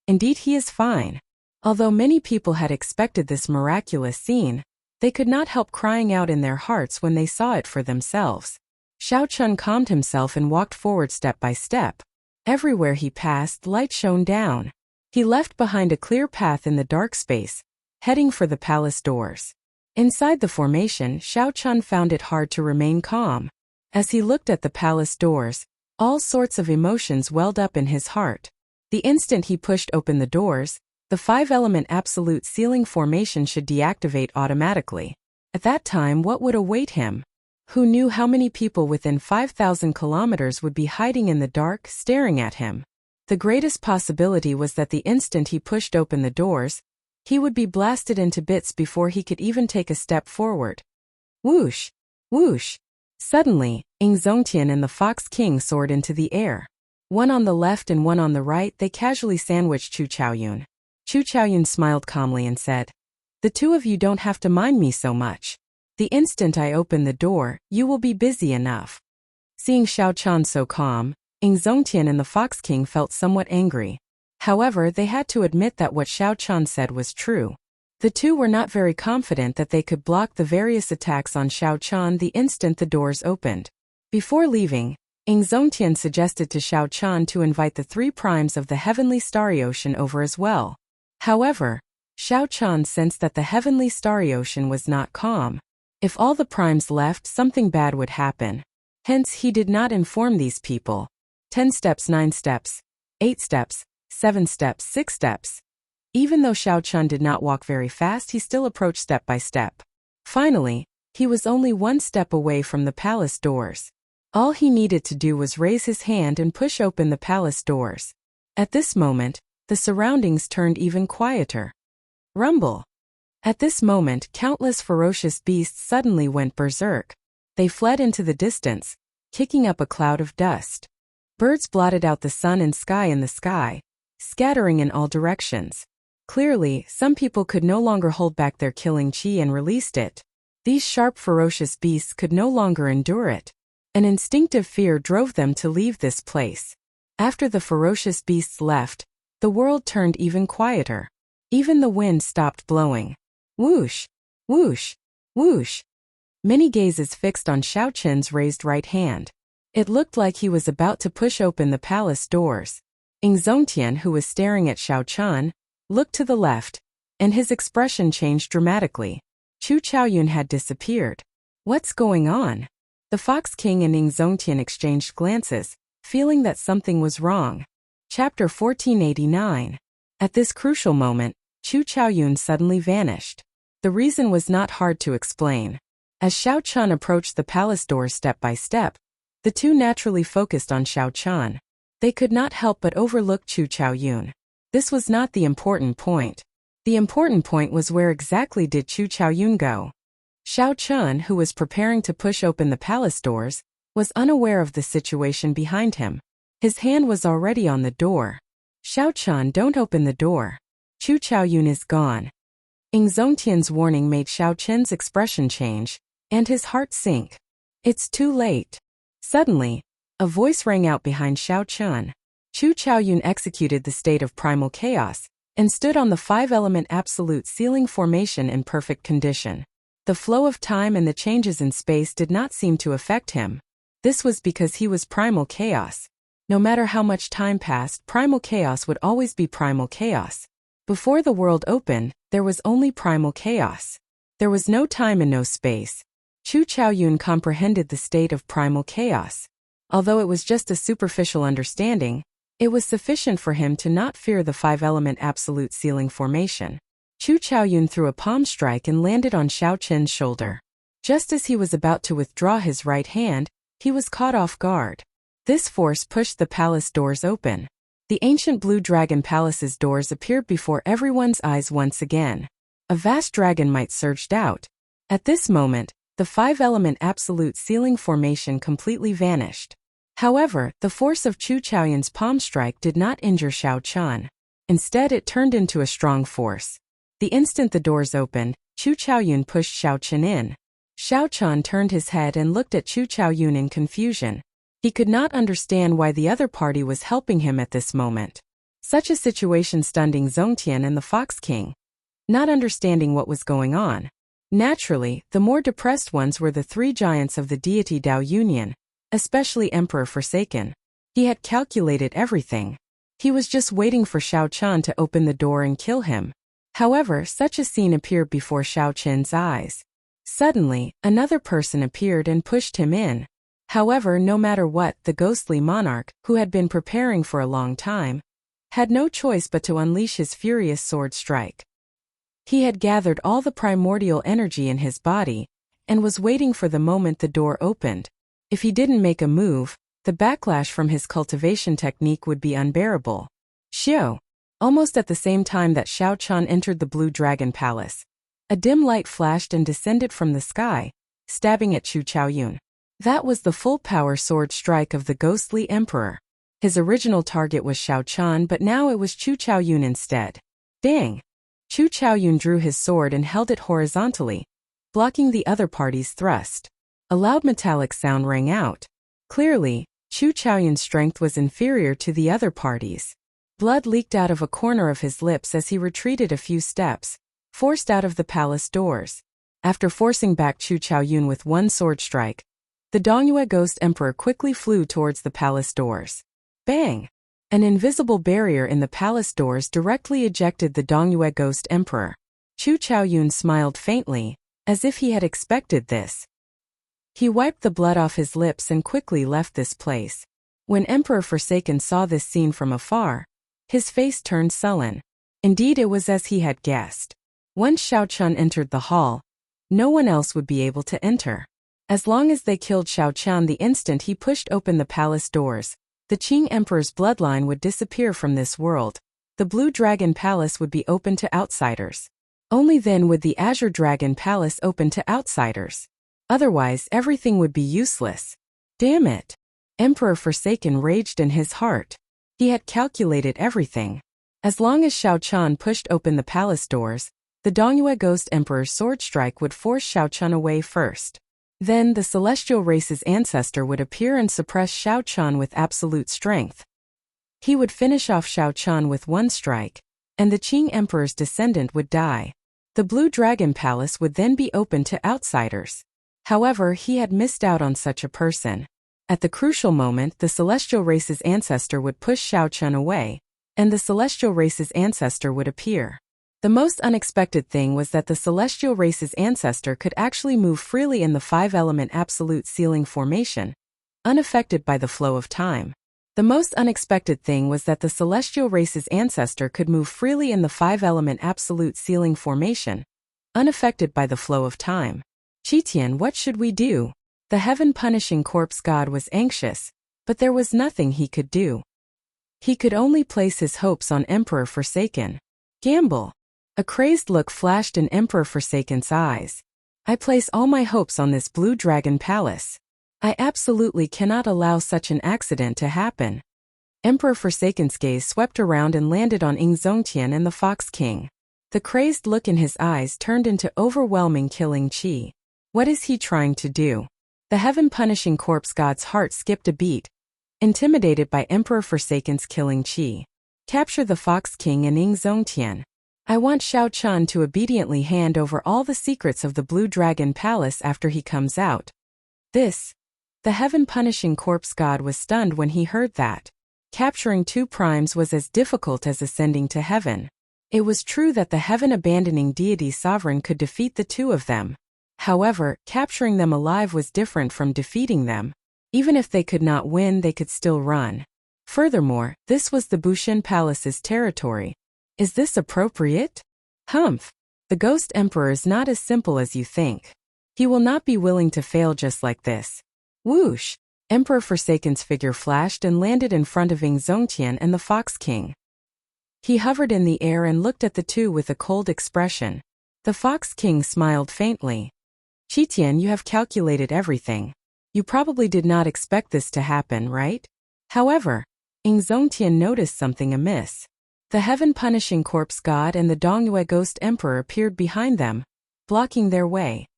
Indeed, he is fine. Although many people had expected this miraculous scene, they could not help crying out in their hearts when they saw it for themselves. Xiao Chun calmed himself and walked forward step by step. Everywhere he passed, light shone down. He left behind a clear path in the dark space, heading for the palace doors. Inside the formation, Xiao Chun found it hard to remain calm. As he looked at the palace doors, all sorts of emotions welled up in his heart. The instant he pushed open the doors, the 5-element absolute sealing formation should deactivate automatically. At that time, what would await him? Who knew how many people within 5,000 kilometers would be hiding in the dark, staring at him? The greatest possibility was that the instant he pushed open the doors, he would be blasted into bits before he could even take a step forward. Whoosh! Whoosh! Suddenly, Zongtian and the Fox King soared into the air. One on the left and one on the right, they casually sandwiched Chu Chaoyun. Chu Chaoyun smiled calmly and said, "The two of you don't have to mind me so much. The instant I open the door, you will be busy enough." Seeing Xiao Chun so calm, Zongtian and the Fox King felt somewhat angry. However, they had to admit that what Xiao Chun said was true. The two were not very confident that they could block the various attacks on Xiao Chun the instant the doors opened. Before leaving, Zongtian suggested to Xiao Chun to invite the 3 primes of the heavenly starry ocean over as well. However, Xiao Chun sensed that the heavenly starry ocean was not calm. If all the primes left, something bad would happen. Hence, he did not inform these people. 10 steps, 9 steps, 8 steps, 7 steps, 6 steps. Even though Xiao Chun did not walk very fast, he still approached step by step. Finally, he was only 1 step away from the palace doors. All he needed to do was raise his hand and push open the palace doors. At this moment, the surroundings turned even quieter. Rumble! At this moment, countless ferocious beasts suddenly went berserk. They fled into the distance, kicking up a cloud of dust. Birds blotted out the sun and sky in the sky, scattering in all directions. Clearly, some people could no longer hold back their killing chi and released it. These sharp, ferocious beasts could no longer endure it. An instinctive fear drove them to leave this place. After the ferocious beasts left, the world turned even quieter. Even the wind stopped blowing. Whoosh! Whoosh! Whoosh! Many gazes fixed on Xiao Chun's raised right hand. It looked like he was about to push open the palace doors. Zongtian, who was staring at Xiao Chun, looked to the left, and his expression changed dramatically. Chu Chaoyun had disappeared. What's going on? The Fox King and Zongtian exchanged glances, feeling that something was wrong. Chapter 1489. At this crucial moment, Chu Chaoyun suddenly vanished. The reason was not hard to explain. As Xiao Chun approached the palace doors step by step, the two naturally focused on Xiao Chun. They could not help but overlook Chu Chaoyun. This was not the important point. The important point was where exactly did Chu Chaoyun go. Xiao Chun, who was preparing to push open the palace doors, was unaware of the situation behind him. His hand was already on the door. Xiao Chun, don't open the door. Chu Chaoyun is gone. Zongtian's warning made Xiao Chun's expression change, and his heart sink. It's too late. Suddenly, a voice rang out behind Xiao Chun. Chu Chaoyun executed the state of primal chaos, and stood on the 5-element absolute sealing formation in perfect condition. The flow of time and the changes in space did not seem to affect him. This was because he was primal chaos. No matter how much time passed, primal chaos would always be primal chaos. Before the world opened, there was only primal chaos. There was no time and no space. Chu Chaoyun comprehended the state of primal chaos. Although it was just a superficial understanding, it was sufficient for him to not fear the 5-element absolute sealing formation. Chu Chaoyun threw a palm strike and landed on Xiao Chun's shoulder. Just as he was about to withdraw his right hand, he was caught off guard. This force pushed the palace doors open. The ancient Blue Dragon Palace's doors appeared before everyone's eyes once again. A vast dragon might surged out. At this moment, the 5-element absolute sealing formation completely vanished. However, the force of Chu Chaoyun's palm strike did not injure Xiao Chun. Instead, it turned into a strong force. The instant the doors opened, Chu Chaoyun pushed Xiao Chen in. Xiao Chen turned his head and looked at Chu Chaoyun in confusion. He could not understand why the other party was helping him at this moment. Such a situation stunned Zongtian and the Fox King, not understanding what was going on. Naturally, the more depressed ones were the three giants of the deity Dao Union, especially Emperor Forsaken. He had calculated everything. He was just waiting for Xiao Chen to open the door and kill him. However, such a scene appeared before Xiao Chen's eyes. Suddenly, another person appeared and pushed him in. However, no matter what, the ghostly monarch, who had been preparing for a long time, had no choice but to unleash his furious sword strike. He had gathered all the primordial energy in his body, and was waiting for the moment the door opened. If he didn't make a move, the backlash from his cultivation technique would be unbearable. Xiao. Almost at the same time that Xiao Chen entered the Blue Dragon Palace, a dim light flashed and descended from the sky, stabbing at Chu Chaoyun. That was the full-power sword strike of the ghostly emperor. His original target was Xiao Chen, but now it was Chu Chaoyun instead. Dang! Chu Chaoyun drew his sword and held it horizontally, blocking the other party's thrust. A loud metallic sound rang out. Clearly, Chu Chaoyun's strength was inferior to the other party's. Blood leaked out of a corner of his lips as he retreated a few steps, forced out of the palace doors. After forcing back Chu Chaoyun with one sword strike, the Dongyue Ghost Emperor quickly flew towards the palace doors. Bang! An invisible barrier in the palace doors directly ejected the Dongyue Ghost Emperor. Chu Chaoyun smiled faintly, as if he had expected this. He wiped the blood off his lips and quickly left this place. When Emperor Forsaken saw this scene from afar, his face turned sullen. Indeed, it was as he had guessed. Once Xiao Chen entered the hall, no one else would be able to enter. As long as they killed Xiao Chen the instant he pushed open the palace doors, the Qing Emperor's bloodline would disappear from this world. The Blue Dragon Palace would be open to outsiders. Only then would the Azure Dragon Palace open to outsiders. Otherwise, everything would be useless. Damn it! Emperor Forsaken raged in his heart. He had calculated everything. As long as Xiao Chen pushed open the palace doors, the Dongyue Ghost Emperor's sword strike would force Xiao Chen away first. Then the celestial race's ancestor would appear and suppress Xiao Chen with absolute strength. He would finish off Xiao Chen with one strike, and the Qing Emperor's descendant would die. The Blue Dragon Palace would then be open to outsiders. However, he had missed out on such a person. At the crucial moment, the celestial race's ancestor would push Xiao Chen away, and the celestial race's ancestor would appear. The most unexpected thing was that the celestial race's ancestor could actually move freely in the five-element absolute ceiling formation, unaffected by the flow of time. The most unexpected thing was that the celestial race's ancestor could move freely in the five-element absolute ceiling formation, unaffected by the flow of time. Qitian, what should we do? The heaven-punishing corpse god was anxious, but there was nothing he could do. He could only place his hopes on Emperor Forsaken. Gamble. A crazed look flashed in Emperor Forsaken's eyes. I place all my hopes on this Blue Dragon Palace. I absolutely cannot allow such an accident to happen. Emperor Forsaken's gaze swept around and landed on Zongtian and the Fox King. The crazed look in his eyes turned into overwhelming killing chi. What is he trying to do? The heaven-punishing corpse god's heart skipped a beat, intimidated by Emperor Forsaken's killing chi. Capture the Fox King and Zongtian. I want Xiao Chen to obediently hand over all the secrets of the Blue Dragon Palace after he comes out. This. The heaven-punishing corpse god was stunned when he heard that. Capturing two primes was as difficult as ascending to heaven. It was true that the heaven-abandoning deity sovereign could defeat the two of them. However, capturing them alive was different from defeating them. Even if they could not win, they could still run. Furthermore, this was the Bushin Palace's territory. Is this appropriate? Humph. The Ghost Emperor is not as simple as you think. He will not be willing to fail just like this. Whoosh! Emperor Forsaken's figure flashed and landed in front of Zongtian and the Fox King. He hovered in the air and looked at the two with a cold expression. The Fox King smiled faintly. Qitian, you have calculated everything. You probably did not expect this to happen, right? However, Zongtian noticed something amiss. The heaven-punishing corpse god and the Dongyue ghost emperor appeared behind them, blocking their way.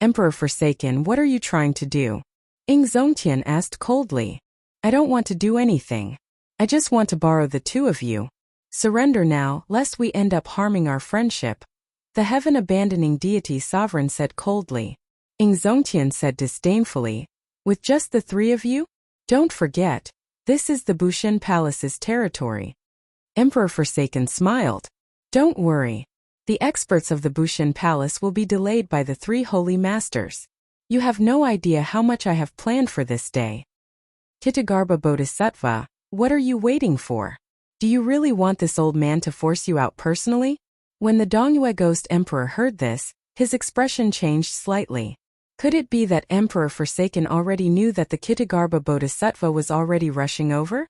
Emperor Forsaken, what are you trying to do? Ing Zongtian asked coldly. I don't want to do anything. I just want to borrow the two of you. Surrender now, lest we end up harming our friendship. The heaven-abandoning deity sovereign said coldly. Ing Zongtian said disdainfully. With just the three of you? Don't forget, this is the Bushin Palace's territory. Emperor Forsaken smiled. Don't worry. The experts of the Bushin Palace will be delayed by the three holy masters. You have no idea how much I have planned for this day. Kitagarbha Bodhisattva, what are you waiting for? Do you really want this old man to force you out personally? When the Dongyue Ghost Emperor heard this, his expression changed slightly. Could it be that Emperor Forsaken already knew that the Kitagarbha Bodhisattva was already rushing over?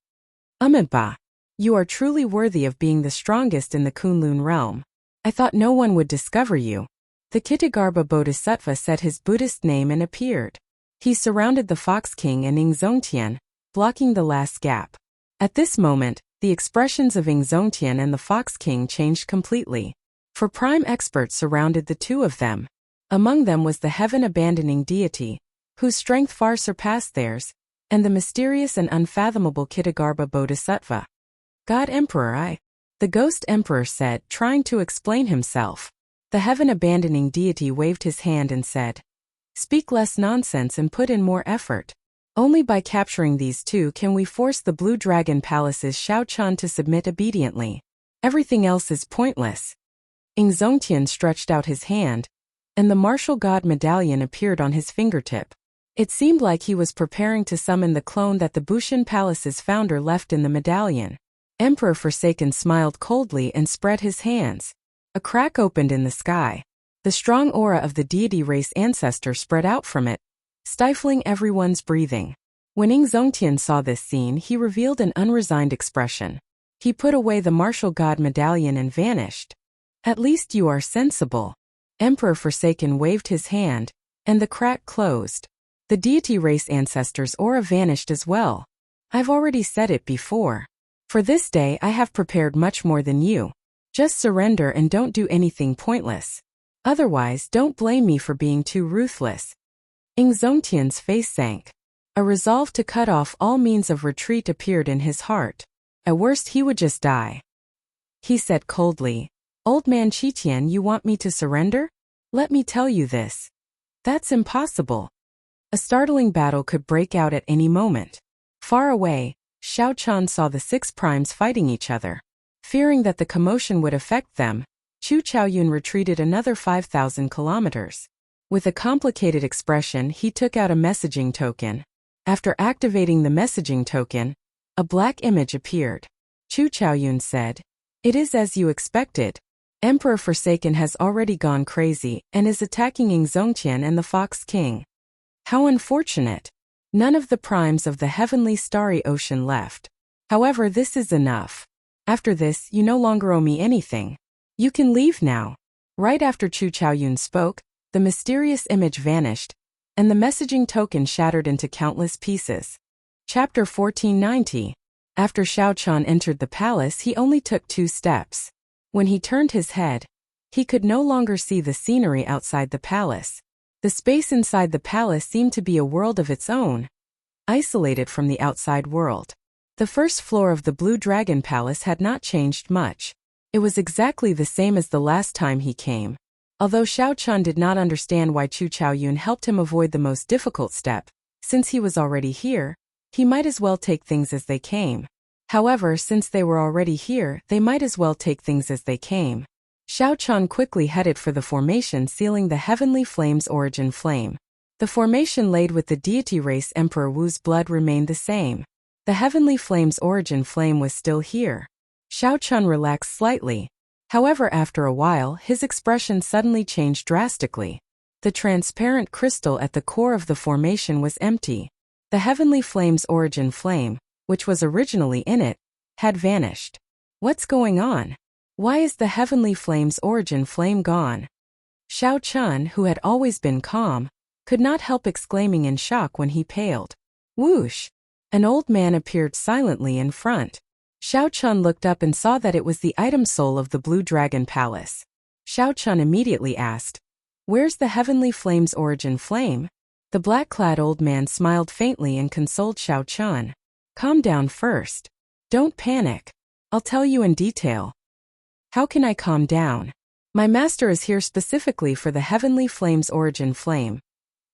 Amiba, you are truly worthy of being the strongest in the Kunlun realm. I thought no one would discover you. The Kitagarbha Bodhisattva said his Buddhist name and appeared. He surrounded the Fox King and Ing Zongtian, blocking the last gap. At this moment, the expressions of Ing Zongtian and the Fox King changed completely. For prime experts surrounded the two of them. Among them was the heaven-abandoning deity, whose strength far surpassed theirs, and the mysterious and unfathomable Kitagarbha Bodhisattva. God Emperor the Ghost Emperor said, trying to explain himself. The heaven-abandoning deity waved his hand and said, Speak less nonsense and put in more effort. Only by capturing these two can we force the Blue Dragon Palace's Xiaochun to submit obediently. Everything else is pointless. Ing Zongtian stretched out his hand, and the martial god medallion appeared on his fingertip. It seemed like he was preparing to summon the clone that the Bushin Palace's founder left in the medallion. Emperor Forsaken smiled coldly and spread his hands. A crack opened in the sky. The strong aura of the deity race ancestor spread out from it, stifling everyone's breathing. When Ing Zongtian saw this scene, he revealed an unresigned expression. He put away the martial god medallion and vanished. At least you are sensible. Emperor Forsaken waved his hand, and the crack closed. The deity race ancestor's aura vanished as well. I've already said it before. For this day I have prepared much more than you. Just surrender and don't do anything pointless. Otherwise, don't blame me for being too ruthless. Ing Zongtian's face sank. A resolve to cut off all means of retreat appeared in his heart. At worst he would just die. He said coldly, Old man Qitian, you want me to surrender? Let me tell you this. That's impossible. A startling battle could break out at any moment. Far away, Xiaochun saw the six primes fighting each other. Fearing that the commotion would affect them, Chu Chaoyun retreated another 5,000 kilometers. With a complicated expression, he took out a messaging token. After activating the messaging token, a black image appeared. Chu Chaoyun said, It is as you expected. Emperor Forsaken has already gone crazy and is attacking Ing Zongtian and the Fox King. How unfortunate. None of the primes of the heavenly starry ocean left. However, this is enough. After this, you no longer owe me anything. You can leave now. Right after Chu Chaoyun spoke, the mysterious image vanished, and the messaging token shattered into countless pieces. Chapter 1490. After Xiaochun entered the palace, he only took 2 steps. When he turned his head, he could no longer see the scenery outside the palace. The space inside the palace seemed to be a world of its own, isolated from the outside world. The first floor of the Blue Dragon Palace had not changed much. It was exactly the same as the last time he came. Although Xiaochun did not understand why Chu Chaoyun helped him avoid the most difficult step, since he was already here, he might as well take things as they came. However, since they were already here, they might as well take things as they came. Xiaochun quickly headed for the formation sealing the Heavenly Flame's origin flame. The formation laid with the deity race Emperor Wu's blood remained the same. The Heavenly Flame's origin flame was still here. Xiaochun relaxed slightly. However, after a while, his expression suddenly changed drastically. The transparent crystal at the core of the formation was empty. The Heavenly Flame's origin flame, which was originally in it, had vanished. What's going on? Why is the Heavenly Flame's origin flame gone? Xiaochun, who had always been calm, could not help exclaiming in shock when he paled. Whoosh! An old man appeared silently in front. Xiao Chun looked up and saw that it was the item soul of the Blue Dragon Palace. Xiao Chun immediately asked, "Where's the heavenly flame's origin flame?" The black-clad old man smiled faintly and consoled Xiao Chun. "Calm down first. Don't panic. I'll tell you in detail." "How can I calm down? My master is here specifically for the heavenly flame's origin flame,"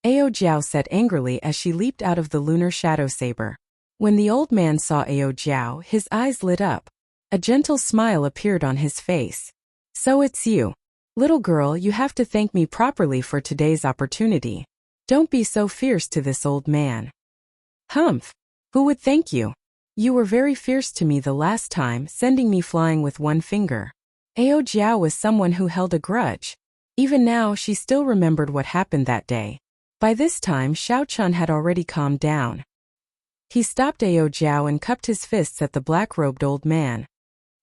Ao Jiao said angrily as she leaped out of the lunar shadow saber. When the old man saw Ao Jiao, his eyes lit up. A gentle smile appeared on his face. "So it's you. Little girl, you have to thank me properly for today's opportunity. Don't be so fierce to this old man." "Humph! Who would thank you? You were very fierce to me the last time, sending me flying with one finger." Ao Jiao was someone who held a grudge. Even now, she still remembered what happened that day. By this time, Xiao Chun had already calmed down. He stopped Ao Jiao and cupped his fists at the black-robed old man.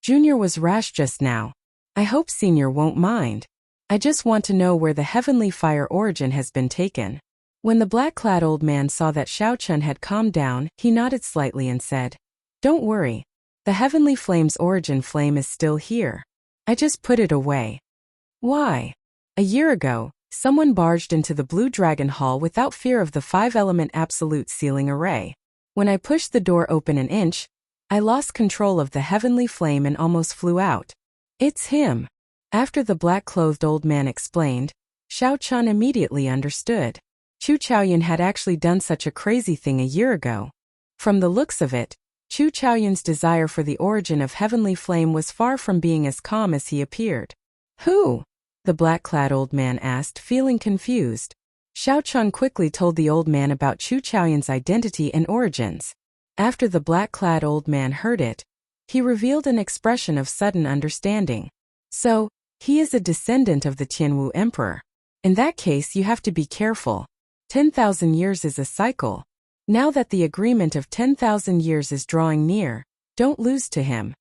"Junior was rash just now. I hope Senior won't mind. I just want to know where the heavenly fire origin has been taken." When the black-clad old man saw that Xiao Chun had calmed down, he nodded slightly and said, "Don't worry. The heavenly flame's origin flame is still here. I just put it away." "Why?" "A year ago, someone barged into the Blue Dragon Hall without fear of the 5-element absolute sealing array. When I pushed the door open an inch, I lost control of the heavenly flame and almost flew out. It's him." After the black-clothed old man explained, Xiao Chun immediately understood. Chu Chaoyun had actually done such a crazy thing a year ago. From the looks of it, Chu Chaoyun's desire for the origin of heavenly flame was far from being as calm as he appeared. "Who?" the black-clad old man asked, feeling confused. Xiao Chun quickly told the old man about Chu Chaoyun's identity and origins. After the black-clad old man heard it, he revealed an expression of sudden understanding. "So, he is a descendant of the Tianwu Emperor. In that case, you have to be careful. 10,000 years is a cycle. Now that the agreement of 10,000 years is drawing near, don't lose to him."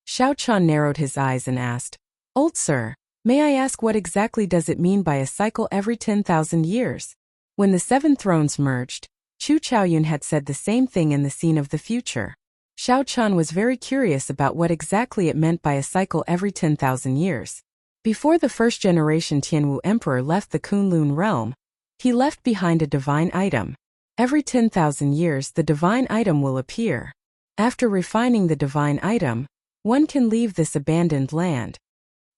Xiao Chun narrowed his eyes and asked, "Old sir, may I ask what exactly does it mean by a cycle every 10,000 years? When the 7 thrones merged, Chu Chaoyun had said the same thing in the scene of the future. Xiao Chun was very curious about what exactly it meant by a cycle every 10,000 years. Before the first-generation Tianwu Emperor left the Kunlun realm, he left behind a divine item. Every 10,000 years the divine item will appear. After refining the divine item, one can leave this abandoned land.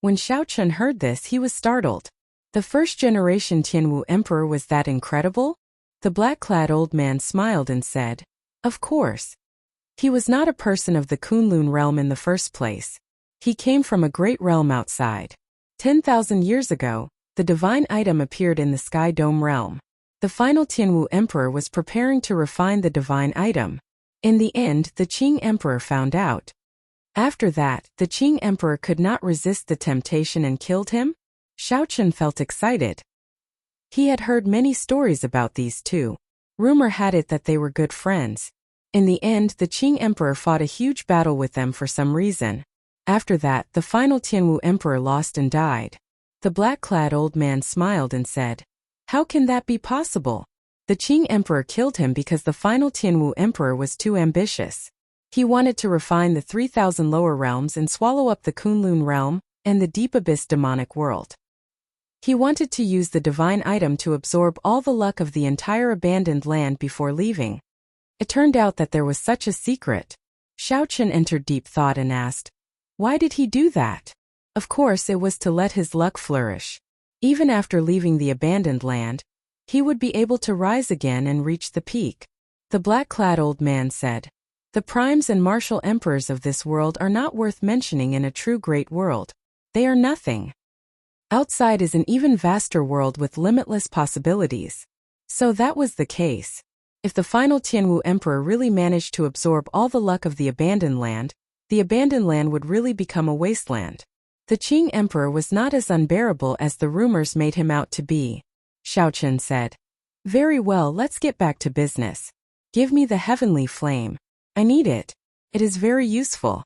When Xiao Chun heard this, he was startled. The first-generation Tianwu Emperor was that incredible? The black-clad old man smiled and said, "Of course. He was not a person of the Kunlun realm in the first place. He came from a great realm outside. 10,000 years ago, the divine item appeared in the Sky Dome realm. The final Tianwu Emperor was preparing to refine the divine item. In the end, the Qing Emperor found out. After that, the Qing Emperor could not resist the temptation and killed him?" Xiao Chun felt excited. He had heard many stories about these two. Rumor had it that they were good friends. In the end, the Qing Emperor fought a huge battle with them for some reason. After that, the final Tianwu Emperor lost and died. The black-clad old man smiled and said, "How can that be possible? The Qing Emperor killed him because the final Tianwu Emperor was too ambitious. He wanted to refine the 3,000 lower realms and swallow up the Kunlun realm and the Deep Abyss demonic world. He wanted to use the divine item to absorb all the luck of the entire abandoned land before leaving. It turned out that there was such a secret." Xiao Chun entered deep thought and asked, "Why did he do that?" Of course, it was to let his luck flourish. Even after leaving the abandoned land, he would be able to rise again and reach the peak. The black-clad old man said, "The primes and martial emperors of this world are not worth mentioning in a true great world. They are nothing. Outside is an even vaster world with limitless possibilities." So that was the case. If the final Tianwu Emperor really managed to absorb all the luck of the abandoned land would really become a wasteland. The Qing Emperor was not as unbearable as the rumors made him out to be. Xiao Chun said, "Very well, let's get back to business. Give me the heavenly flame. I need it. It is very useful."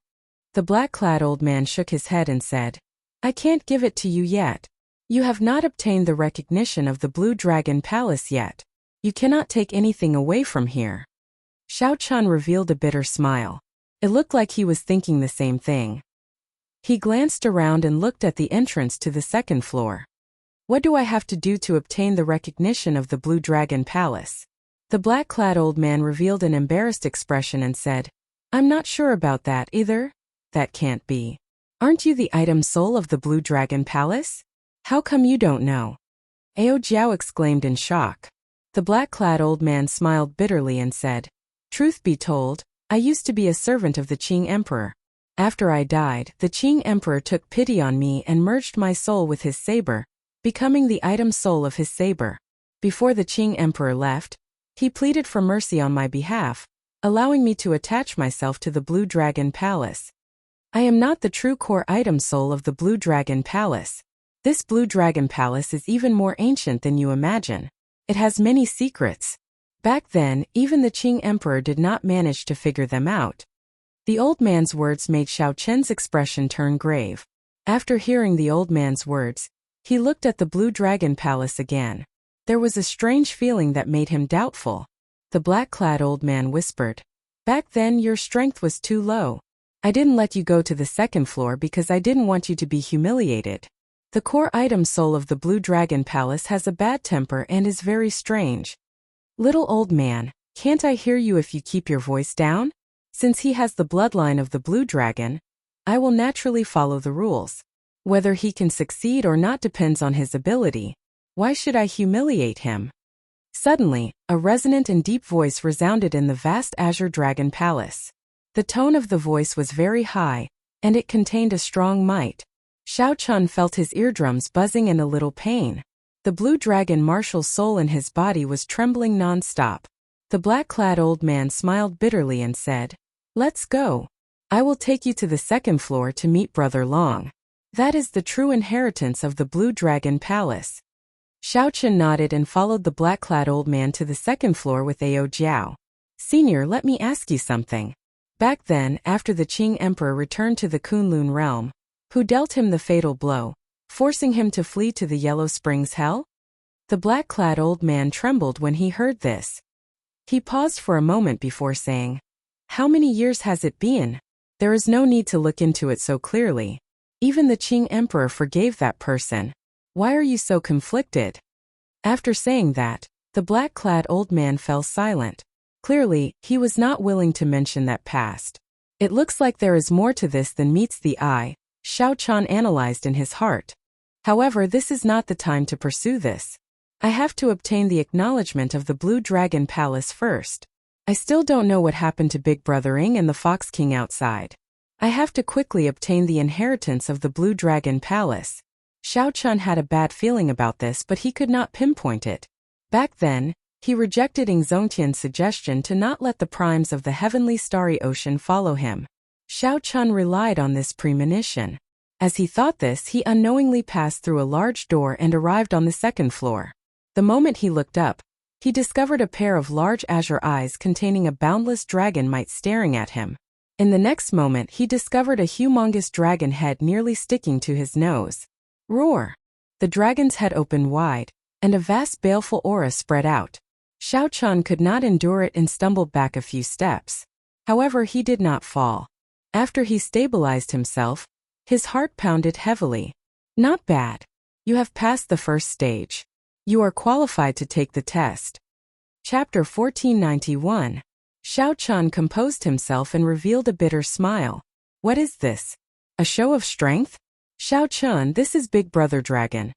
The black-clad old man shook his head and said, "I can't give it to you yet. You have not obtained the recognition of the Blue Dragon Palace yet. You cannot take anything away from here." Xiao Chun revealed a bitter smile. It looked like he was thinking the same thing. He glanced around and looked at the entrance to the second floor. What do I have to do to obtain the recognition of the Blue Dragon Palace? The black-clad old man revealed an embarrassed expression and said, I'm not sure about that either. That can't be. Aren't you the item soul of the Blue Dragon Palace? How come you don't know? Ao Jiao exclaimed in shock. The black-clad old man smiled bitterly and said, Truth be told, I used to be a servant of the Qing Emperor. After I died, the Qing Emperor took pity on me and merged my soul with his saber, becoming the item soul of his saber. Before the Qing Emperor left, he pleaded for mercy on my behalf, allowing me to attach myself to the Blue Dragon Palace. I am not the true core item soul of the Blue Dragon Palace. This Blue Dragon Palace is even more ancient than you imagine. It has many secrets. Back then, even the Qing Emperor did not manage to figure them out. The old man's words made Xiao Chen's expression turn grave. After hearing the old man's words, he looked at the Blue Dragon Palace again. There was a strange feeling that made him doubtful. The black-clad old man whispered, Back then your strength was too low. I didn't let you go to the second floor because I didn't want you to be humiliated. The core item soul of the Blue Dragon Palace has a bad temper and is very strange. Little old man, can't I hear you if you keep your voice down? Since he has the bloodline of the Blue Dragon, I will naturally follow the rules. Whether he can succeed or not depends on his ability. Why should I humiliate him? Suddenly, a resonant and deep voice resounded in the vast Azure Dragon Palace. The tone of the voice was very high, and it contained a strong might. Xiao Chun felt his eardrums buzzing and a little pain. The Blue Dragon Marshal's soul in his body was trembling non-stop. The black-clad old man smiled bitterly and said, Let's go. I will take you to the second floor to meet Brother Long. That is the true inheritance of the Blue Dragon Palace. Xiao Chun nodded and followed the black-clad old man to the second floor with Ao Jiao. Senior, let me ask you something. Back then, after the Qing Emperor returned to the Kunlun realm, who dealt him the fatal blow, forcing him to flee to the Yellow Springs Hell? The black-clad old man trembled when he heard this. He paused for a moment before saying, How many years has it been? There is no need to look into it so clearly. Even the Qing Emperor forgave that person. Why are you so conflicted? After saying that, the black-clad old man fell silent. Clearly, he was not willing to mention that past. It looks like there is more to this than meets the eye, Xiao Chun analyzed in his heart. However, this is not the time to pursue this. I have to obtain the acknowledgement of the Blue Dragon Palace first. I still don't know what happened to Big Brother Ing and the Fox King outside. I have to quickly obtain the inheritance of the Blue Dragon Palace. Xiao Chun had a bad feeling about this, but he could not pinpoint it. Back then, he rejected Ing Zongtian's suggestion to not let the primes of the heavenly starry ocean follow him. Xiao Chun relied on this premonition. As he thought this, he unknowingly passed through a large door and arrived on the second floor. The moment he looked up, he discovered a pair of large azure eyes containing a boundless dragon might staring at him. In the next moment, he discovered a humongous dragon head nearly sticking to his nose. Roar! The dragon's head opened wide, and a vast baleful aura spread out. Xiao Chun could not endure it and stumbled back a few steps. However, he did not fall. After he stabilized himself, his heart pounded heavily. Not bad. You have passed the first stage. You are qualified to take the test. Chapter 1491. Xiao Chun composed himself and revealed a bitter smile. What is this? A show of strength? Xiao Chun, this is Big Brother Dragon,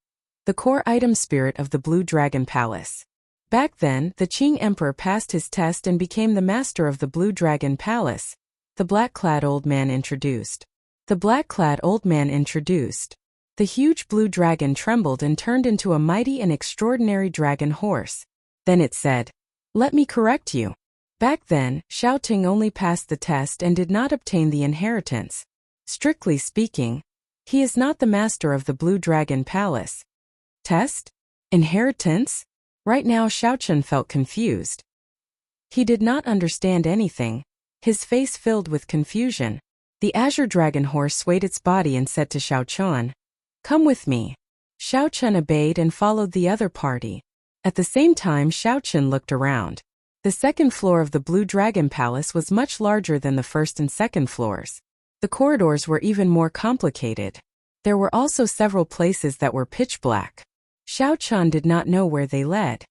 the core item spirit of the Blue Dragon Palace. Back then, the Qing Emperor passed his test and became the master of the Blue Dragon Palace. The black-clad old man introduced. The black-clad old man introduced. The huge blue dragon trembled and turned into a mighty and extraordinary dragon horse. Then it said, Let me correct you. Back then, Xiao Ting only passed the test and did not obtain the inheritance. Strictly speaking, he is not the master of the Blue Dragon Palace. Test? Inheritance? Right now Xiao Chun felt confused. He did not understand anything, his face filled with confusion. The azure dragon horse swayed its body and said to Xiao Chun, Come with me. Xiao Chun obeyed and followed the other party. At the same time, Xiao Chun looked around. The second floor of the Blue Dragon Palace was much larger than the first and second floors. The corridors were even more complicated. There were also several places that were pitch black. Xiao Chun did not know where they led.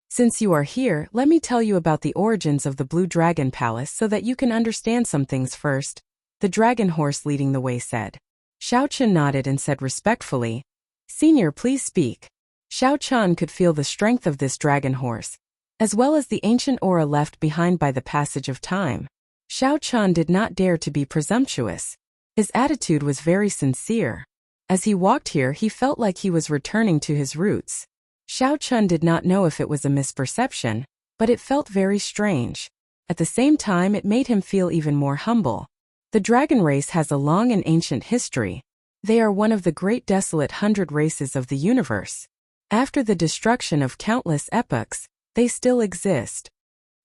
Since you are here, let me tell you about the origins of the Blue Dragon Palace so that you can understand some things first, the dragon horse leading the way said. Xiao Chun nodded and said respectfully, Senior, please speak. Xiao Chun could feel the strength of this dragon horse, as well as the ancient aura left behind by the passage of time. Xiao Chun did not dare to be presumptuous. His attitude was very sincere. As he walked here, he felt like he was returning to his roots. Xiao Chun did not know if it was a misperception, but it felt very strange. At the same time, it made him feel even more humble. The dragon race has a long and ancient history. They are one of the great desolate 100 races of the universe. After the destruction of countless epochs, they still exist.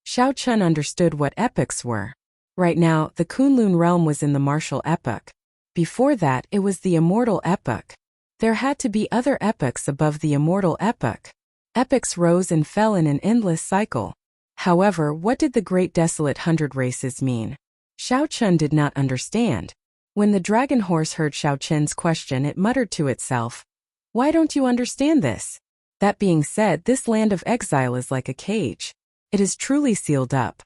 Xiao Chun understood what epochs were. Right now, the Kunlun realm was in the martial epoch. Before that, it was the immortal epoch. There had to be other epochs above the immortal epoch. Epochs rose and fell in an endless cycle. However, what did the Great Desolate 100 Races mean? Xiao Chun did not understand. When the dragon horse heard Xiao Chun's question, it muttered to itself, Why don't you understand this? That being said, this land of exile is like a cage. It is truly sealed up.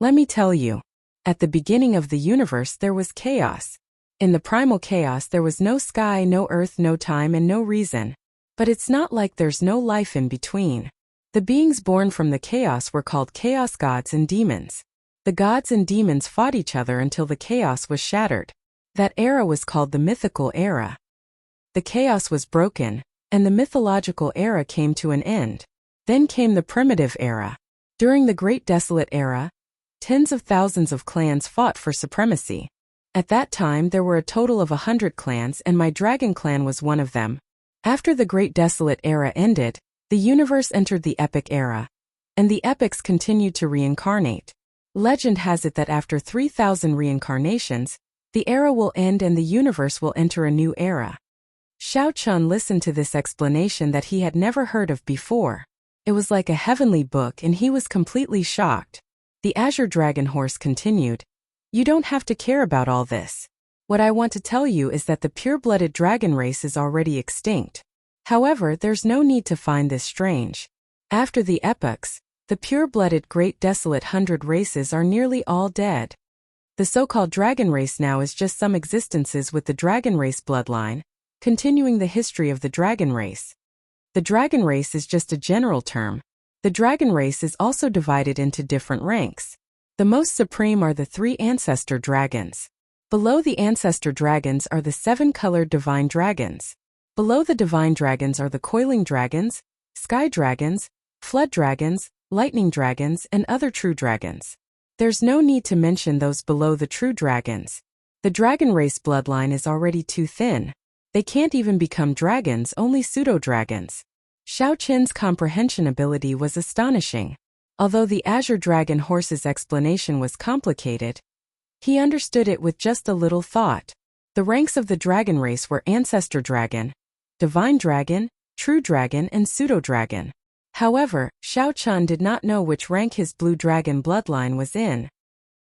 Let me tell you. At the beginning of the universe there was chaos. In the primal chaos there was no sky, no earth, no time, and no reason. But it's not like there's no life in between. The beings born from the chaos were called chaos gods and demons. The gods and demons fought each other until the chaos was shattered. That era was called the mythical era. The chaos was broken, and the mythological era came to an end. Then came the primitive era. During the Great Desolate Era, tens of thousands of clans fought for supremacy. At that time there were a total of 100 clans, and my dragon clan was one of them. After the Great Desolate Era ended, the universe entered the Epic Era, and the epics continued to reincarnate. Legend has it that after 3,000 reincarnations, the era will end and the universe will enter a new era. Xiao Chun listened to this explanation that he had never heard of before. It was like a heavenly book and he was completely shocked. The Azure Dragon Horse continued, You don't have to care about all this. What I want to tell you is that the pure-blooded dragon race is already extinct. However, there's no need to find this strange. After the epochs, the pure-blooded Great Desolate 100 races are nearly all dead. The so-called dragon race now is just some existences with the dragon race bloodline, continuing the history of the dragon race. The dragon race is just a general term. The dragon race is also divided into different ranks. The most supreme are the 3 ancestor dragons. Below the ancestor dragons are the 7 colored divine dragons. Below the divine dragons are the coiling dragons, sky dragons, flood dragons, lightning dragons, and other true dragons. There's no need to mention those below the true dragons. The dragon race bloodline is already too thin. They can't even become dragons, only pseudo-dragons. Xiao Chun's comprehension ability was astonishing. Although the Azure Dragon Horse's explanation was complicated, he understood it with just a little thought. The ranks of the dragon race were Ancestor Dragon, Divine Dragon, True Dragon, and Pseudo-Dragon. However, Xiao Chun did not know which rank his Blue Dragon bloodline was in.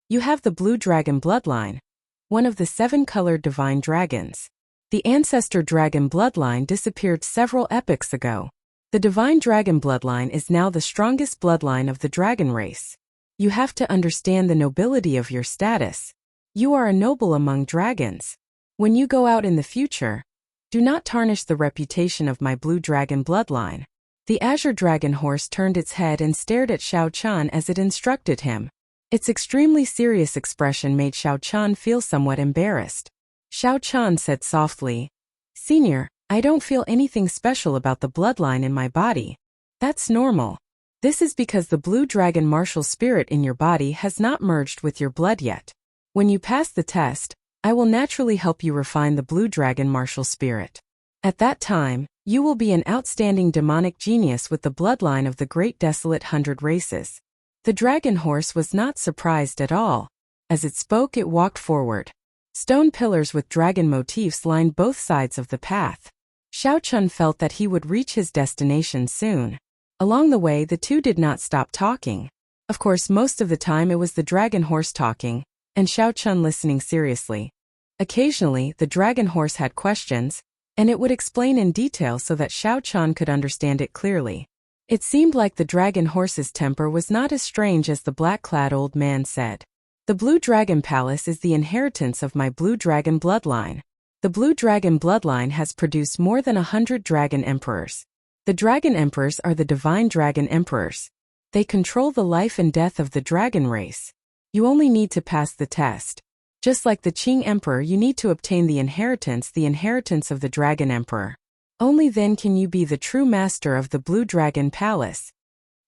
You have the Blue Dragon bloodline, one of the 7 colored divine dragons. The Ancestor Dragon bloodline disappeared several epochs ago. The Divine Dragon bloodline is now the strongest bloodline of the dragon race. You have to understand the nobility of your status. You are a noble among dragons. When you go out in the future, do not tarnish the reputation of my Blue Dragon bloodline. The Azure Dragon Horse turned its head and stared at Xiao Chun as it instructed him. Its extremely serious expression made Xiao Chun feel somewhat embarrassed. Xiao Chun said softly, Senior, I don't feel anything special about the bloodline in my body. That's normal. This is because the Blue Dragon martial spirit in your body has not merged with your blood yet. When you pass the test, I will naturally help you refine the Blue Dragon martial spirit. At that time, you will be an outstanding demonic genius with the bloodline of the Great Desolate 100 races. The dragon horse was not surprised at all. As it spoke, it walked forward. Stone pillars with dragon motifs lined both sides of the path. Xiao Chun felt that he would reach his destination soon. Along the way, the two did not stop talking. Of course, most of the time it was the dragon horse talking, and Xiao Chun listening seriously. Occasionally, the dragon horse had questions, and it would explain in detail so that Xiao Chun could understand it clearly. It seemed like the dragon horse's temper was not as strange as the black-clad old man said. The Blue Dragon Palace is the inheritance of my Blue Dragon bloodline. The Blue Dragon bloodline has produced more than 100 dragon emperors. The dragon emperors are the divine dragon emperors. They control the life and death of the dragon race. You only need to pass the test. Just like the Qing Emperor, you need to obtain the inheritance of the Dragon Emperor. Only then can you be the true master of the Blue Dragon Palace.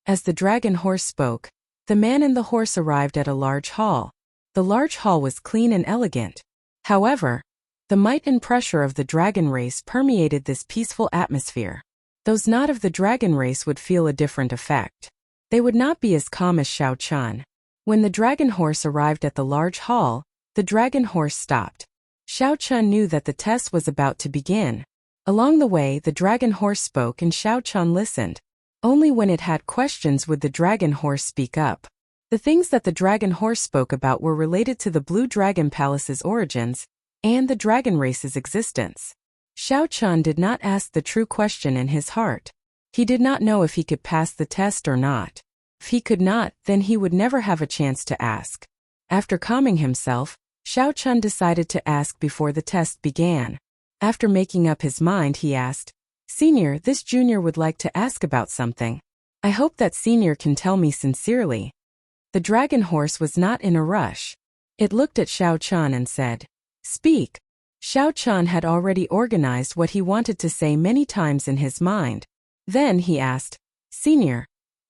As the dragon horse spoke, the man and the horse arrived at a large hall. The large hall was clean and elegant. However, the might and pressure of the dragon race permeated this peaceful atmosphere. Those not of the dragon race would feel a different effect. They would not be as calm as Xiao Chun. When the dragon horse arrived at the large hall, the dragon horse stopped. Xiao Chun knew that the test was about to begin. Along the way, the dragon horse spoke and Xiao Chun listened. Only when it had questions would the dragon horse speak up. The things that the dragon horse spoke about were related to the Blue Dragon Palace's origins and the dragon race's existence. Xiao Chun did not ask the true question in his heart. He did not know if he could pass the test or not. If he could not, then he would never have a chance to ask. After calming himself, Xiao Chun decided to ask before the test began. After making up his mind, he asked, "Senior, this junior would like to ask about something. I hope that senior can tell me sincerely." The dragon horse was not in a rush. It looked at Xiao Chun and said, "Speak." Xiao Chun had already organized what he wanted to say many times in his mind. Then he asked, "Senior,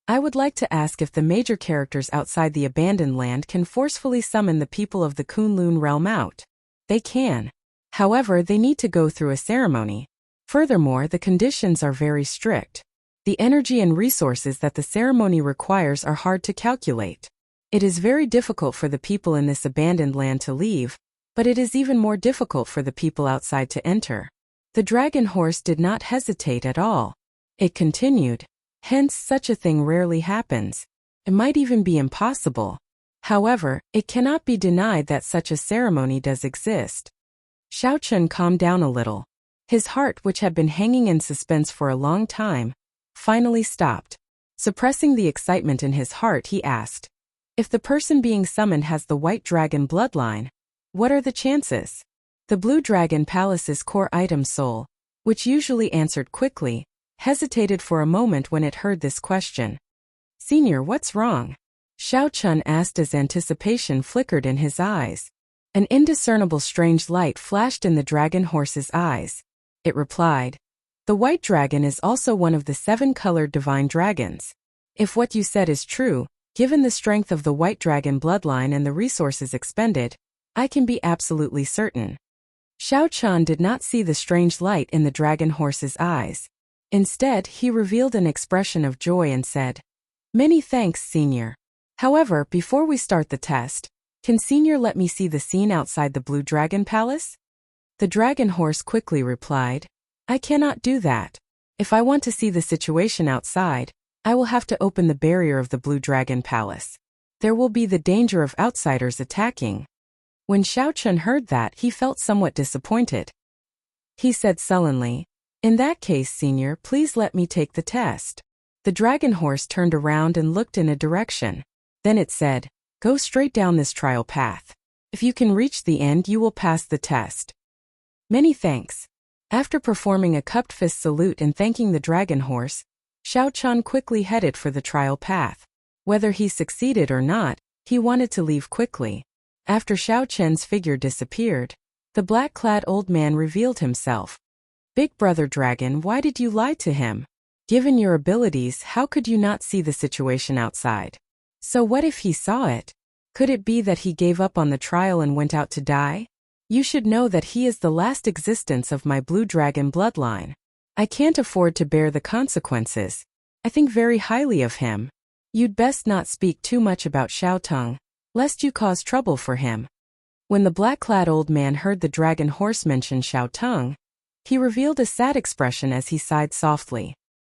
I would like to ask if the major characters outside the abandoned land can forcefully summon the people of the Kunlun realm out. They can. However, they need to go through a ceremony. Furthermore, the conditions are very strict. The energy and resources that the ceremony requires are hard to calculate. It is very difficult for the people in this abandoned land to leave, but it is even more difficult for the people outside to enter." The dragon horse did not hesitate at all. It continued, "Hence, such a thing rarely happens. It might even be impossible. However, it cannot be denied that such a ceremony does exist." Xiao Chun calmed down a little. His heart, which had been hanging in suspense for a long time, finally stopped. Suppressing the excitement in his heart, he asked, "If the person being summoned has the White Dragon bloodline, what are the chances?" The Blue Dragon Palace's core item Soul, which usually answered quickly, hesitated for a moment when it heard this question. "Senior, what's wrong?" Xiao Chun asked as anticipation flickered in his eyes. An indiscernible strange light flashed in the dragon horse's eyes. It replied, "The white dragon is also one of the 7-colored divine dragons. If what you said is true, given the strength of the white dragon bloodline and the resources expended, I can be absolutely certain." Xiao Chun did not see the strange light in the dragon horse's eyes. Instead, he revealed an expression of joy and said, "Many thanks, Senior. However, before we start the test, can Senior let me see the scene outside the Blue Dragon Palace?" The dragon horse quickly replied, "I cannot do that. If I want to see the situation outside, I will have to open the barrier of the Blue Dragon Palace. There will be the danger of outsiders attacking." When Xiao Chun heard that, he felt somewhat disappointed. He said sullenly, "In that case, Senior, please let me take the test." The dragon horse turned around and looked in a direction. Then it said, "Go straight down this trial path. If you can reach the end, you will pass the test." "Many thanks." After performing a cupped fist salute and thanking the dragon horse, Xiao Chun quickly headed for the trial path. Whether he succeeded or not, he wanted to leave quickly. After Xiao Chun's figure disappeared, the black-clad old man revealed himself. "Big Brother Dragon, why did you lie to him? Given your abilities, how could you not see the situation outside? So what if he saw it? Could it be that he gave up on the trial and went out to die? You should know that he is the last existence of my Blue Dragon bloodline. I can't afford to bear the consequences. I think very highly of him. You'd best not speak too much about Xiao Tung, lest you cause trouble for him." When the black-clad old man heard the dragon horse mention Xiao Tung, he revealed a sad expression as he sighed softly.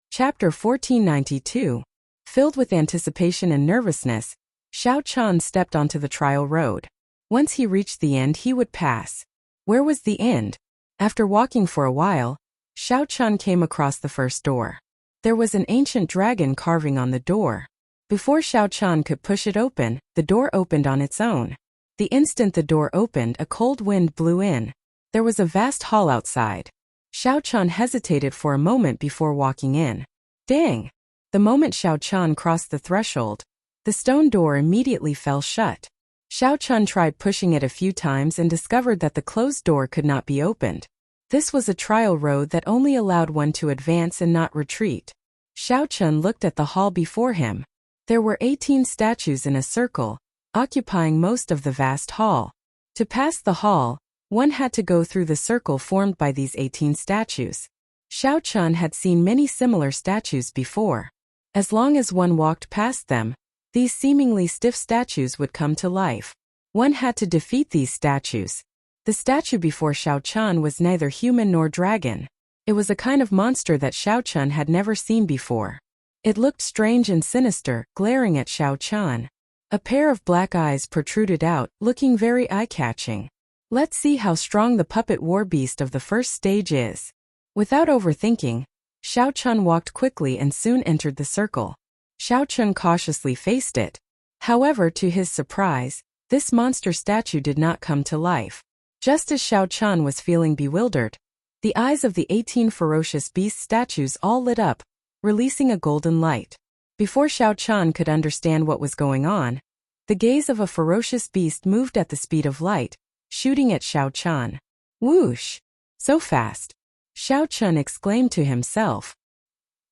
Chapter 1492. Filled with anticipation and nervousness, Xiao Chan stepped onto the trial road. Once he reached the end, he would pass. Where was the end? After walking for a while, Xiao Chan came across the first door. There was an ancient dragon carving on the door. Before Xiao Chan could push it open, the door opened on its own. The instant the door opened, a cold wind blew in. There was a vast hall outside. Xiao Chan hesitated for a moment before walking in. Dang! The moment Xiao Chan crossed the threshold, the stone door immediately fell shut. Xiao Chan tried pushing it a few times and discovered that the closed door could not be opened. This was a trial road that only allowed one to advance and not retreat. Xiao Chan looked at the hall before him. There were 18 statues in a circle, occupying most of the vast hall. To pass the hall, one had to go through the circle formed by these 18 statues. Xiao Chan had seen many similar statues before. As long as one walked past them, these seemingly stiff statues would come to life. One had to defeat these statues. The statue before Xiao Chan was neither human nor dragon. It was a kind of monster that Xiao Chan had never seen before. It looked strange and sinister, glaring at Xiao Chan. A pair of black eyes protruded out, looking very eye-catching. Let's see how strong the puppet war beast of the first stage is. Without overthinking, Xiao Chan walked quickly and soon entered the circle. Xiao Chan cautiously faced it. However, to his surprise, this monster statue did not come to life. Just as Xiao Chan was feeling bewildered, the eyes of the 18 ferocious beast statues all lit up, releasing a golden light. Before Xiao Chan could understand what was going on, the gaze of a ferocious beast moved at the speed of light, shooting at Xiao Chan. Whoosh! So fast! Xiao Chan exclaimed to himself.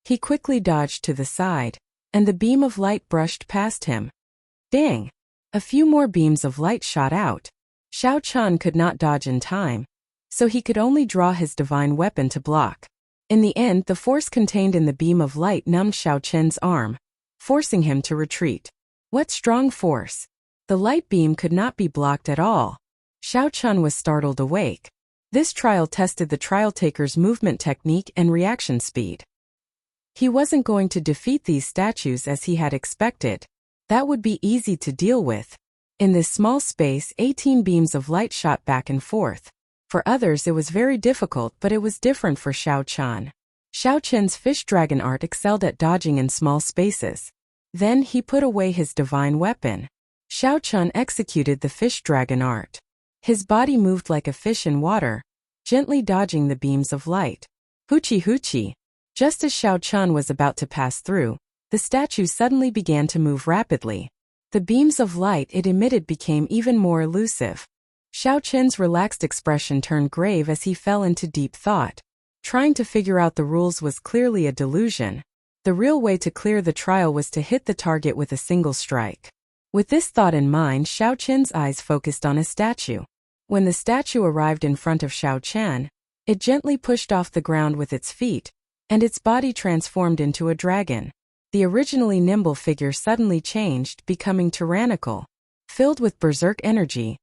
He quickly dodged to the side, and the beam of light brushed past him. Dang! A few more beams of light shot out. Xiao Chan could not dodge in time, so he could only draw his divine weapon to block. In the end, the force contained in the beam of light numbed Xiao Chen's arm, forcing him to retreat. What strong force! The light beam could not be blocked at all. Xiao Chan was startled awake. This trial tested the trial taker's movement technique and reaction speed. He wasn't going to defeat these statues as he had expected. That would be easy to deal with. In this small space, 18 beams of light shot back and forth. For others it was very difficult, but it was different for Xiao Chan. Xiao Chen's fish dragon art excelled at dodging in small spaces. Then he put away his divine weapon. Xiao Chan executed the fish dragon art. His body moved like a fish in water, gently dodging the beams of light. Hoochie hoochie! Just as Xiao Chan was about to pass through, the statue suddenly began to move rapidly. The beams of light it emitted became even more elusive. Xiao Chen's relaxed expression turned grave as he fell into deep thought. Trying to figure out the rules was clearly a delusion. The real way to clear the trial was to hit the target with a single strike. With this thought in mind, Xiao Chen's eyes focused on a statue. When the statue arrived in front of Xiao Chen, it gently pushed off the ground with its feet, and its body transformed into a dragon. The originally nimble figure suddenly changed, becoming tyrannical. Filled with berserk energy,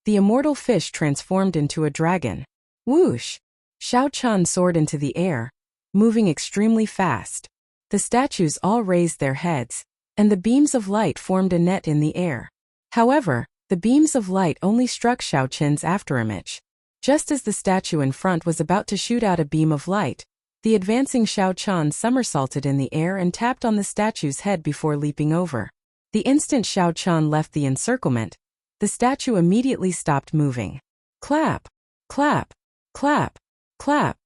the immortal fish transformed into a dragon. Whoosh! Xiao Chan soared into the air, moving extremely fast. The statues all raised their heads, and the beams of light formed a net in the air. However, the beams of light only struck Xiao Chen's afterimage. Just as the statue in front was about to shoot out a beam of light, the advancing Xiao Chan somersaulted in the air and tapped on the statue's head before leaping over. The instant Xiao Chan left the encirclement, the statue immediately stopped moving. Clap! Clap! Clap! Clap!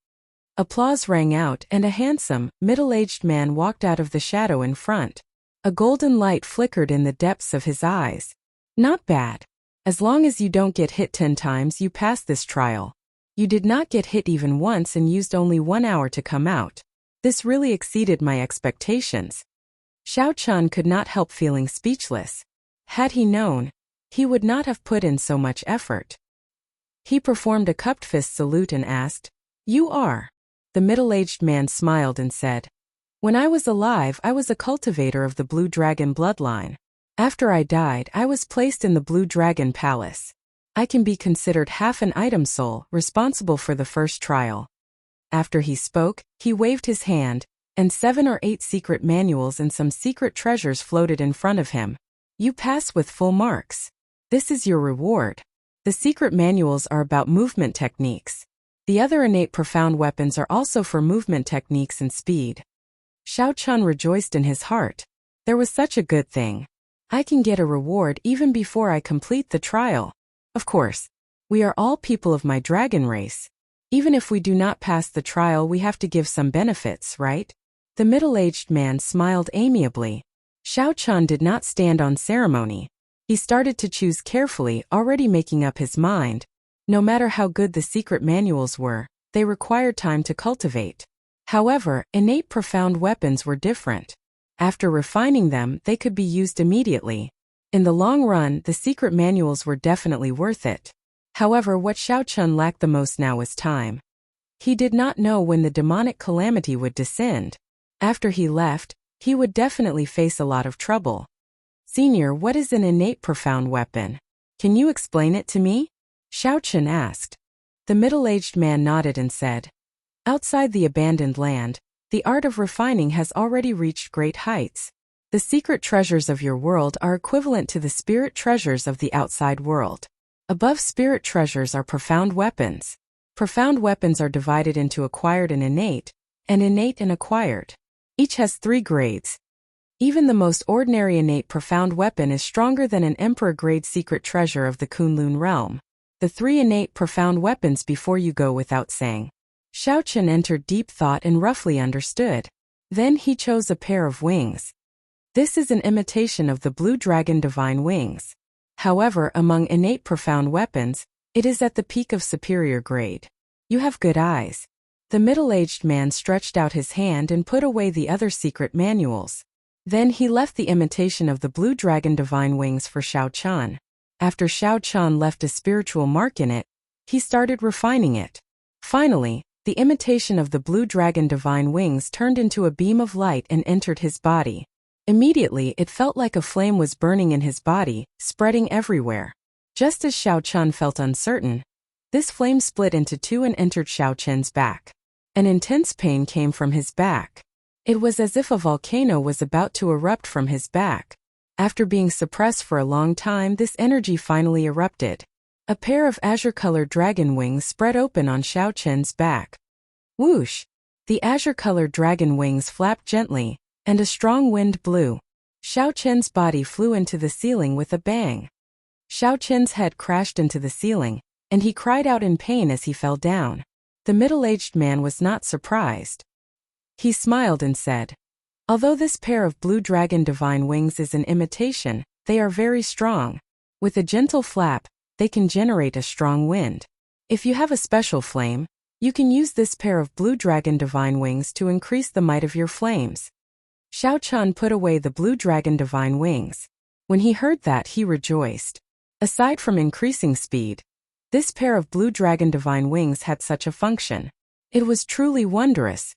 Applause rang out, and a handsome, middle-aged man walked out of the shadow in front. A golden light flickered in the depths of his eyes. Not bad. As long as you don't get hit 10 times, you pass this trial. You did not get hit even once and used only 1 hour to come out. This really exceeded my expectations. Xiao Chan could not help feeling speechless. Had he known, he would not have put in so much effort. He performed a cupped fist salute and asked, "You are?" The middle-aged man smiled and said, "When I was alive, I was a cultivator of the Blue Dragon bloodline. After I died, I was placed in the Blue Dragon Palace. I can be considered half an item soul, responsible for the first trial." After he spoke, he waved his hand, and 7 or 8 secret manuals and some secret treasures floated in front of him. You pass with full marks. This is your reward. The secret manuals are about movement techniques. The other innate profound weapons are also for movement techniques and speed. Xiao Chun rejoiced in his heart. There was such a good thing. I can get a reward even before I complete the trial. Of course, we are all people of my dragon race. Even if we do not pass the trial, we have to give some benefits, right? The middle-aged man smiled amiably. Xiao Chun did not stand on ceremony. He started to choose carefully, already making up his mind. No matter how good the secret manuals were, they required time to cultivate. However, innate profound weapons were different. After refining them, they could be used immediately. In the long run, the secret manuals were definitely worth it. However, what Xiao Chun lacked the most now was time. He did not know when the demonic calamity would descend. After he left, he would definitely face a lot of trouble. Senior, what is an innate profound weapon? Can you explain it to me? Xiao Chun asked. The middle-aged man nodded and said, outside the abandoned land, the art of refining has already reached great heights. The secret treasures of your world are equivalent to the spirit treasures of the outside world. Above spirit treasures are profound weapons. Profound weapons are divided into acquired and innate and acquired. Each has 3 grades. Even the most ordinary innate profound weapon is stronger than an emperor-grade secret treasure of the Kunlun realm. The 3 innate profound weapons before you go without saying. Xiao Chun entered deep thought and roughly understood. Then he chose a pair of wings. This is an imitation of the blue dragon divine wings. However, among innate profound weapons, it is at the peak of superior grade. You have good eyes. The middle-aged man stretched out his hand and put away the other secret manuals. Then he left the imitation of the blue dragon divine wings for Xiao Chun. After Xiao Chun left a spiritual mark in it, he started refining it. Finally, the imitation of the blue dragon divine wings turned into a beam of light and entered his body. Immediately, it felt like a flame was burning in his body, spreading everywhere. Just as Xiao Chun felt uncertain, this flame split into 2 and entered Xiao Chun's back. An intense pain came from his back. It was as if a volcano was about to erupt from his back. After being suppressed for a long time, this energy finally erupted. A pair of azure-colored dragon wings spread open on Xiao Chun's back. Whoosh! The azure-colored dragon wings flapped gently, and a strong wind blew. Xiao Chun's body flew into the ceiling with a bang. Xiao Chun's head crashed into the ceiling, and he cried out in pain as he fell down. The middle-aged man was not surprised. He smiled and said, although this pair of blue dragon divine wings is an imitation, they are very strong. With a gentle flap, they can generate a strong wind. If you have a special flame, you can use this pair of blue dragon divine wings to increase the might of your flames. Xiao Chun put away the blue dragon divine wings. When he heard that, he rejoiced. Aside from increasing speed, this pair of blue dragon divine wings had such a function. It was truly wondrous.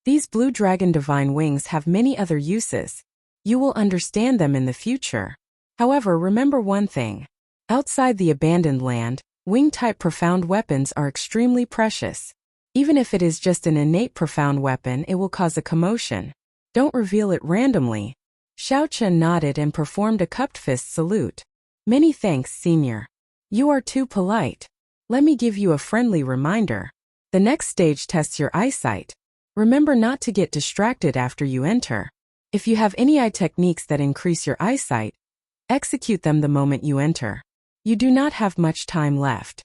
These blue dragon divine wings have many other uses. You will understand them in the future. However, remember one thing. Outside the abandoned land, wing-type profound weapons are extremely precious. Even if it is just an innate profound weapon, it will cause a commotion. Don't reveal it randomly. Xiao Chun nodded and performed a cupped fist salute. Many thanks, Senior. You are too polite. Let me give you a friendly reminder. The next stage tests your eyesight. Remember not to get distracted after you enter. If you have any eye techniques that increase your eyesight, execute them the moment you enter. You do not have much time left.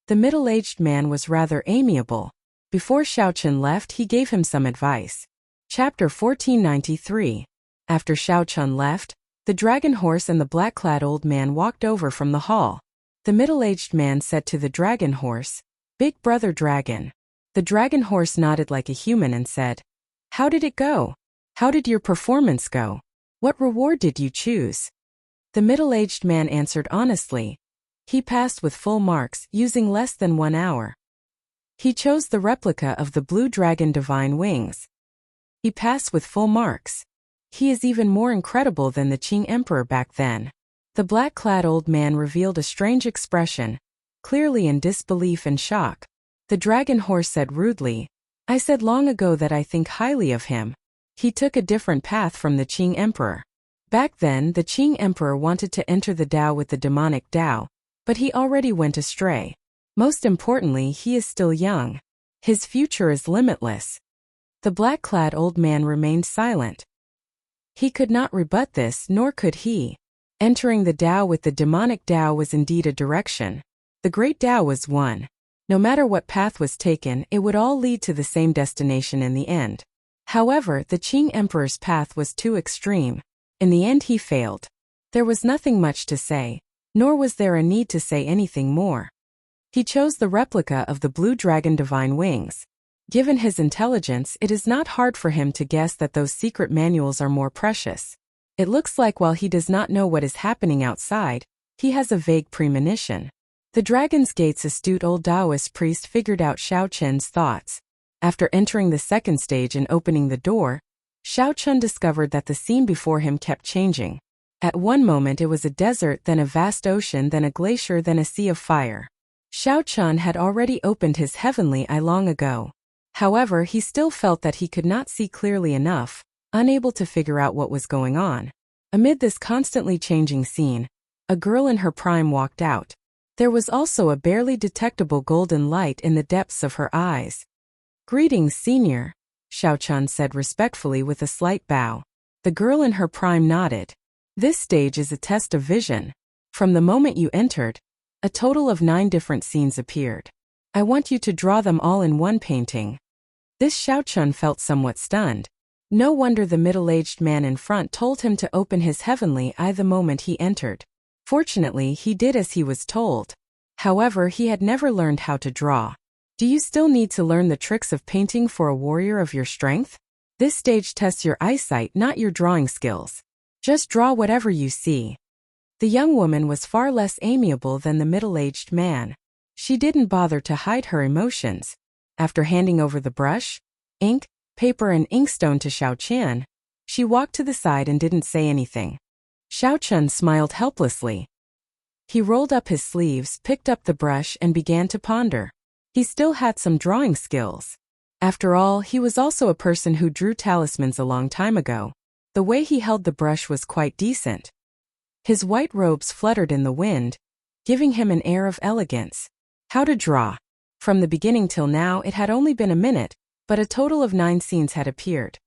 The middle-aged man was rather amiable. Before Xiao Chun left, he gave him some advice. Chapter 1493. After Xiao Chun left, the dragon horse and the black-clad old man walked over from the hall. The middle-aged man said to the dragon horse, "Big brother dragon." The dragon horse nodded like a human and said, "How did it go? How did your performance go? What reward did you choose?" The middle-aged man answered honestly. He passed with full marks, using less than 1 hour. He chose the replica of the blue dragon divine wings. He passed with full marks. He is even more incredible than the Qing emperor back then. The black-clad old man revealed a strange expression, clearly in disbelief and shock. The dragon horse said rudely, I said long ago that I think highly of him. He took a different path from the Qing Emperor. Back then, the Qing Emperor wanted to enter the Tao with the demonic Tao, but he already went astray. Most importantly, he is still young. His future is limitless. The black-clad old man remained silent. He could not rebut this, nor could he. Entering the Tao with the demonic Tao was indeed a direction. The great Tao was one. No matter what path was taken, it would all lead to the same destination in the end. However, the Qing Emperor's path was too extreme. In the end he failed. There was nothing much to say, nor was there a need to say anything more. He chose the replica of the blue dragon divine wings. Given his intelligence, it is not hard for him to guess that those secret manuals are more precious. It looks like while he does not know what is happening outside, he has a vague premonition. The Dragon's Gate's astute old Taoist priest figured out Xiao Chen's thoughts. After entering the second stage and opening the door, Xiao Chen discovered that the scene before him kept changing. At one moment it was a desert, then a vast ocean, then a glacier, then a sea of fire. Xiao Chen had already opened his heavenly eye long ago. However, he still felt that he could not see clearly enough, unable to figure out what was going on. Amid this constantly changing scene, a girl in her prime walked out. There was also a barely detectable golden light in the depths of her eyes. "Greetings, senior," Xiao Chen said respectfully with a slight bow. The girl in her prime nodded. "This stage is a test of vision. From the moment you entered, a total of 9 different scenes appeared. I want you to draw them all in one painting." This Xiao Chen felt somewhat stunned. No wonder the middle-aged man in front told him to open his heavenly eye the moment he entered. Fortunately, he did as he was told. However, he had never learned how to draw. Do you still need to learn the tricks of painting for a warrior of your strength? This stage tests your eyesight, not your drawing skills. Just draw whatever you see. The young woman was far less amiable than the middle-aged man. She didn't bother to hide her emotions. After handing over the brush, ink, paper and inkstone to Xiao Chen, she walked to the side and didn't say anything. Xiao Chen smiled helplessly. He rolled up his sleeves, picked up the brush and began to ponder. He still had some drawing skills. After all, he was also a person who drew talismans a long time ago. The way he held the brush was quite decent. His white robes fluttered in the wind, giving him an air of elegance. How to draw. From the beginning till now it had only been a minute, but a total of 9 scenes had appeared.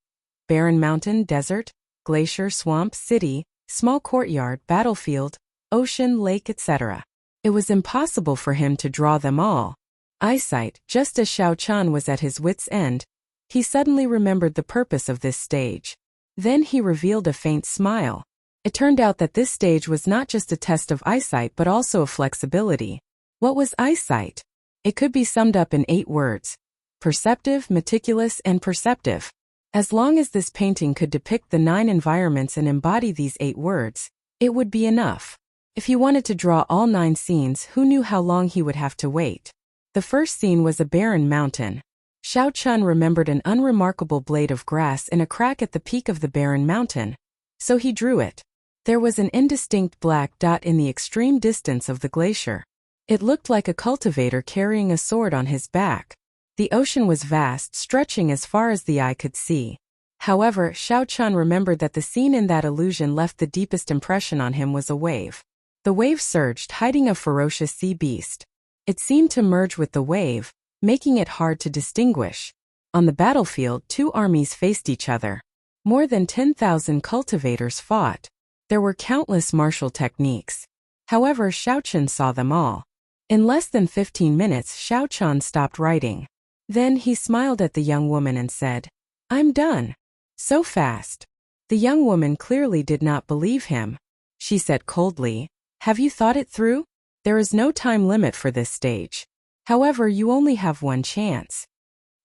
Barren mountain, desert, glacier, swamp, city, small courtyard, battlefield, ocean, lake, etc. It was impossible for him to draw them all. Eyesight, just as Xiao Chen was at his wit's end, he suddenly remembered the purpose of this stage. Then he revealed a faint smile. It turned out that this stage was not just a test of eyesight but also of flexibility. What was eyesight? It could be summed up in 8 words. Perceptive, meticulous, and perceptive. As long as this painting could depict the 9 environments and embody these 8 words, it would be enough. If he wanted to draw all 9 scenes, who knew how long he would have to wait? The first scene was a barren mountain. Xiao Chen remembered an unremarkable blade of grass in a crack at the peak of the barren mountain. So he drew it. There was an indistinct black dot in the extreme distance of the glacier. It looked like a cultivator carrying a sword on his back. The ocean was vast, stretching as far as the eye could see. However, Xiao Chen remembered that the scene in that illusion left the deepest impression on him was a wave. The wave surged, hiding a ferocious sea beast. It seemed to merge with the wave, making it hard to distinguish. On the battlefield, 2 armies faced each other. More than 10,000 cultivators fought. There were countless martial techniques. However, Xiao Chen saw them all. In less than 15 minutes, Xiao Chen stopped writing. Then he smiled at the young woman and said, "I'm done." So fast. The young woman clearly did not believe him. She said coldly, "Have you thought it through? There is no time limit for this stage. However, you only have 1 chance."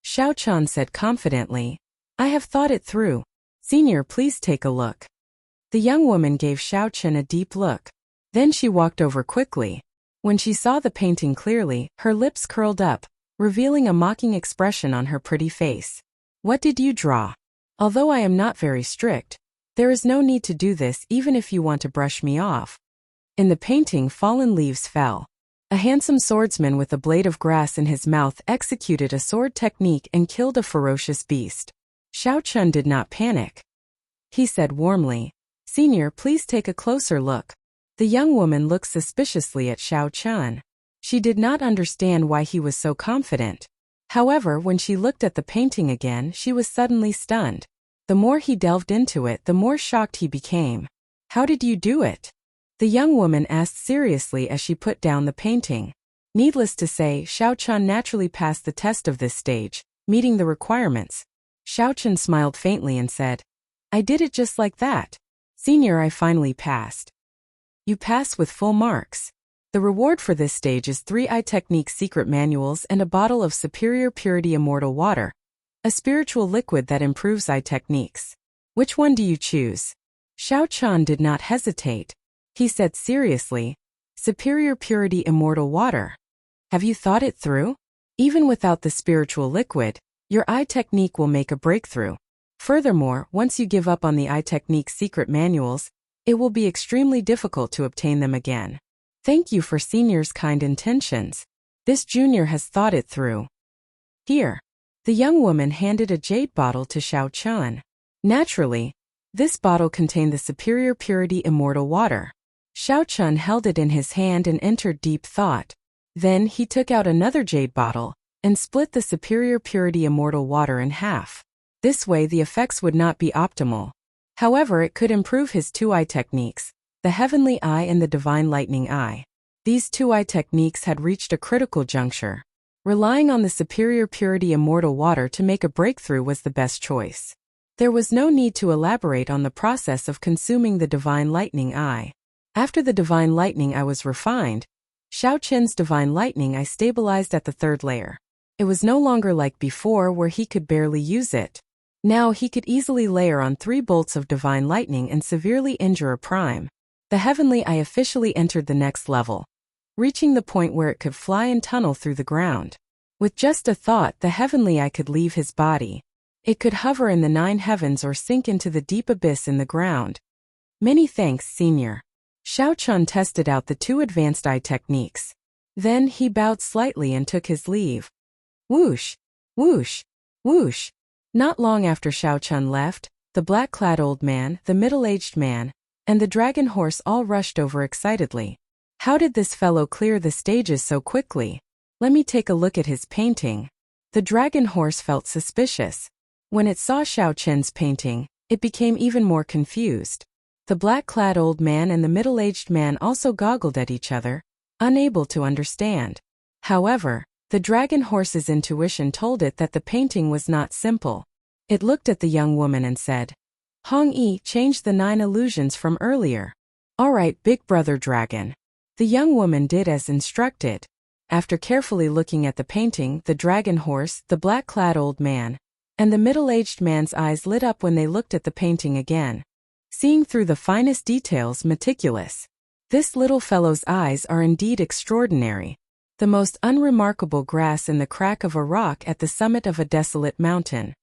Xiao Chen said confidently, "I have thought it through. Senior, please take a look." The young woman gave Xiao Chen a deep look. Then she walked over quickly. When she saw the painting clearly, her lips curled up, revealing a mocking expression on her pretty face. "What did you draw? Although I am not very strict, there is no need to do this even if you want to brush me off." In the painting, fallen leaves fell. A handsome swordsman with a blade of grass in his mouth executed a sword technique and killed a ferocious beast. Xiao Chun did not panic. He said warmly, "Senior, please take a closer look." The young woman looked suspiciously at Xiao Chun. She did not understand why he was so confident. However, when she looked at the painting again, she was suddenly stunned. The more he delved into it, the more shocked he became. "How did you do it?" the young woman asked seriously as she put down the painting. Needless to say, Xiao Chun naturally passed the test of this stage, meeting the requirements. Xiao Chun smiled faintly and said, "I did it just like that. Senior, I finally passed." "You passed with full marks. The reward for this stage is 3 eye technique secret manuals and a bottle of superior purity immortal water, a spiritual liquid that improves eye techniques. Which one do you choose?" Xiao Chun did not hesitate. He said seriously, "Superior purity immortal water. Have you thought it through? Even without the spiritual liquid, your eye technique will make a breakthrough. Furthermore, once you give up on the eye technique secret manuals, it will be extremely difficult to obtain them again. Thank you for Senior's kind intentions. This junior has thought it through. Here." The young woman handed a jade bottle to Xiao Chun. Naturally, this bottle contained the superior purity immortal water. Xiao Chun held it in his hand and entered deep thought. Then he took out another jade bottle and split the superior purity immortal water in half. This way the effects would not be optimal. However, it could improve his 2 eye techniques, the heavenly eye and the divine lightning eye. These 2 eye techniques had reached a critical juncture. Relying on the superior purity immortal water to make a breakthrough was the best choice. There was no need to elaborate on the process of consuming the divine lightning eye. After the divine lightning eye was refined, Xiao Chun's divine lightning eye stabilized at the 3rd layer. It was no longer like before where he could barely use it. Now he could easily layer on 3 bolts of divine lightning and severely injure a prime. The heavenly eye officially entered the next level, reaching the point where it could fly and tunnel through the ground. With just a thought, the heavenly eye could leave his body. It could hover in the 9 heavens or sink into the deep abyss in the ground. Many thanks, Senior. Xiao Chun tested out the 2 advanced eye techniques. Then he bowed slightly and took his leave. Whoosh! Whoosh! Whoosh! Not long after Xiao Chun left, the black-clad old man, the middle-aged man, and the dragon horse all rushed over excitedly. How did this fellow clear the stages so quickly? Let me take a look at his painting. The dragon horse felt suspicious. When it saw Xiao Chun's painting, it became even more confused. The black-clad old man and the middle-aged man also goggled at each other, unable to understand. However, the dragon horse's intuition told it that the painting was not simple. It looked at the young woman and said, "Hong Yi, change the 9 illusions from earlier." "All right, big brother dragon." The young woman did as instructed. After carefully looking at the painting, the dragon horse, the black-clad old man, and the middle-aged man's eyes lit up when they looked at the painting again, seeing through the finest details meticulous. This little fellow's eyes are indeed extraordinary. The most unremarkable grass in the crack of a rock at the summit of a desolate mountain.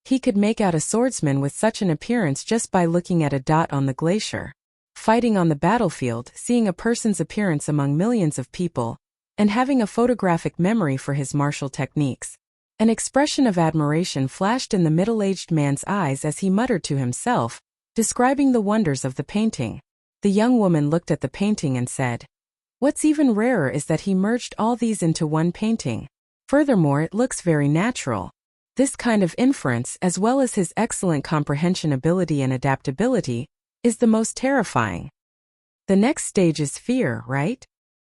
He could make out a swordsman with such an appearance just by looking at a dot on the glacier. Fighting on the battlefield, seeing a person's appearance among millions of people, and having a photographic memory for his martial techniques. An expression of admiration flashed in the middle-aged man's eyes as he muttered to himself, describing the wonders of the painting. The young woman looked at the painting and said, "What's even rarer is that he merged all these into one painting. Furthermore, it looks very natural." This kind of inference, as well as his excellent comprehension ability and adaptability, is the most terrifying. The next stage is fear, right?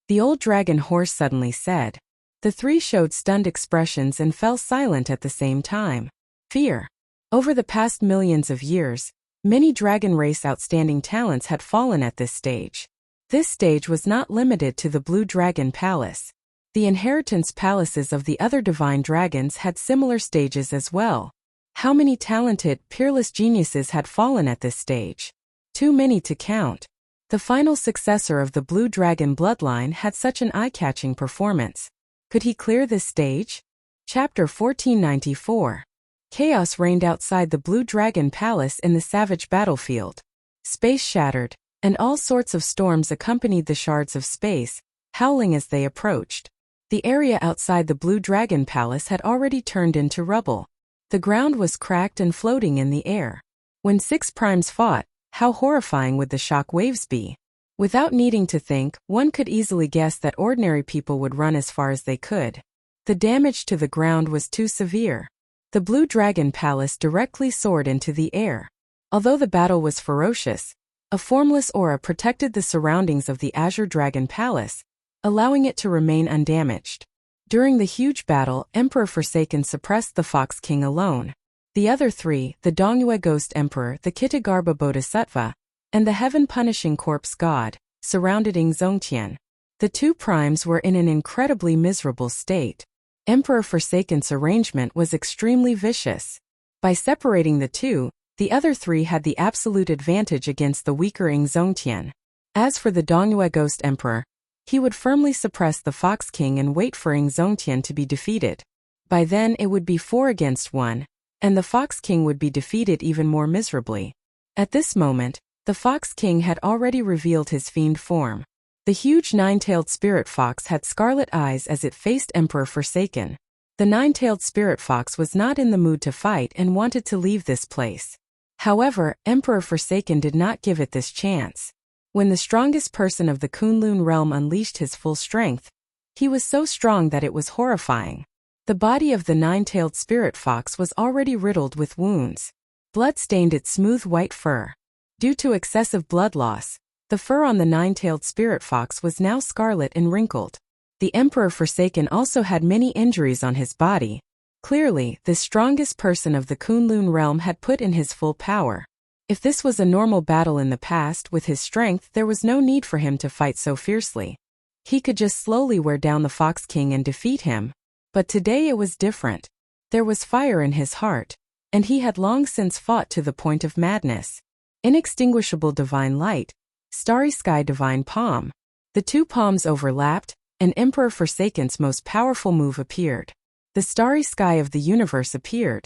The old dragon horse suddenly said. The 3 showed stunned expressions and fell silent at the same time. Fear. Over the past millions of years, many dragon race outstanding talents had fallen at this stage. This stage was not limited to the Blue Dragon Palace. The inheritance palaces of the other divine dragons had similar stages as well. How many talented, peerless geniuses had fallen at this stage? Too many to count. The final successor of the Blue Dragon bloodline had such an eye-catching performance. Could he clear this stage? Chapter 1494. Chaos reigned outside the Blue Dragon Palace in the savage battlefield. Space shattered, and all sorts of storms accompanied the shards of space, howling as they approached. The area outside the Blue Dragon Palace had already turned into rubble. The ground was cracked and floating in the air. When 6 primes fought, how horrifying would the shock waves be? Without needing to think, one could easily guess that ordinary people would run as far as they could. The damage to the ground was too severe. The Blue Dragon Palace directly soared into the air. Although the battle was ferocious, a formless aura protected the surroundings of the Azure Dragon Palace, allowing it to remain undamaged. During the huge battle, Emperor Forsaken suppressed the Fox King alone. The other 3, the Dongyue Ghost Emperor, the Kitagarbha Bodhisattva, and the Heaven-Punishing Corpse God, surrounded Zongtian. The 2 primes were in an incredibly miserable state. Emperor Forsaken's arrangement was extremely vicious. By separating the 2, the other 3 had the absolute advantage against the weaker Zongtian. As for the Dongyue Ghost Emperor, he would firmly suppress the Fox King and wait for Zongtian to be defeated. By then it would be 4 against 1, and the Fox King would be defeated even more miserably. At this moment, the Fox King had already revealed his fiend form. The huge 9-tailed spirit fox had scarlet eyes as it faced Emperor Forsaken. The 9-tailed spirit fox was not in the mood to fight and wanted to leave this place. However, Emperor Forsaken did not give it this chance. When the strongest person of the Kunlun realm unleashed his full strength, he was so strong that it was horrifying. The body of the 9-tailed spirit fox was already riddled with wounds. Blood stained its smooth white fur. Due to excessive blood loss, the fur on the 9-tailed spirit fox was now scarlet and wrinkled. The Emperor Forsaken also had many injuries on his body. Clearly, the strongest person of the Kunlun realm had put in his full power. If this was a normal battle in the past, with his strength there was no need for him to fight so fiercely. He could just slowly wear down the Fox King and defeat him. But today it was different. There was fire in his heart, and he had long since fought to the point of madness. Inextinguishable divine light, starry sky divine palm. The 2 palms overlapped, and Emperor Forsaken's most powerful move appeared. The starry sky of the universe appeared,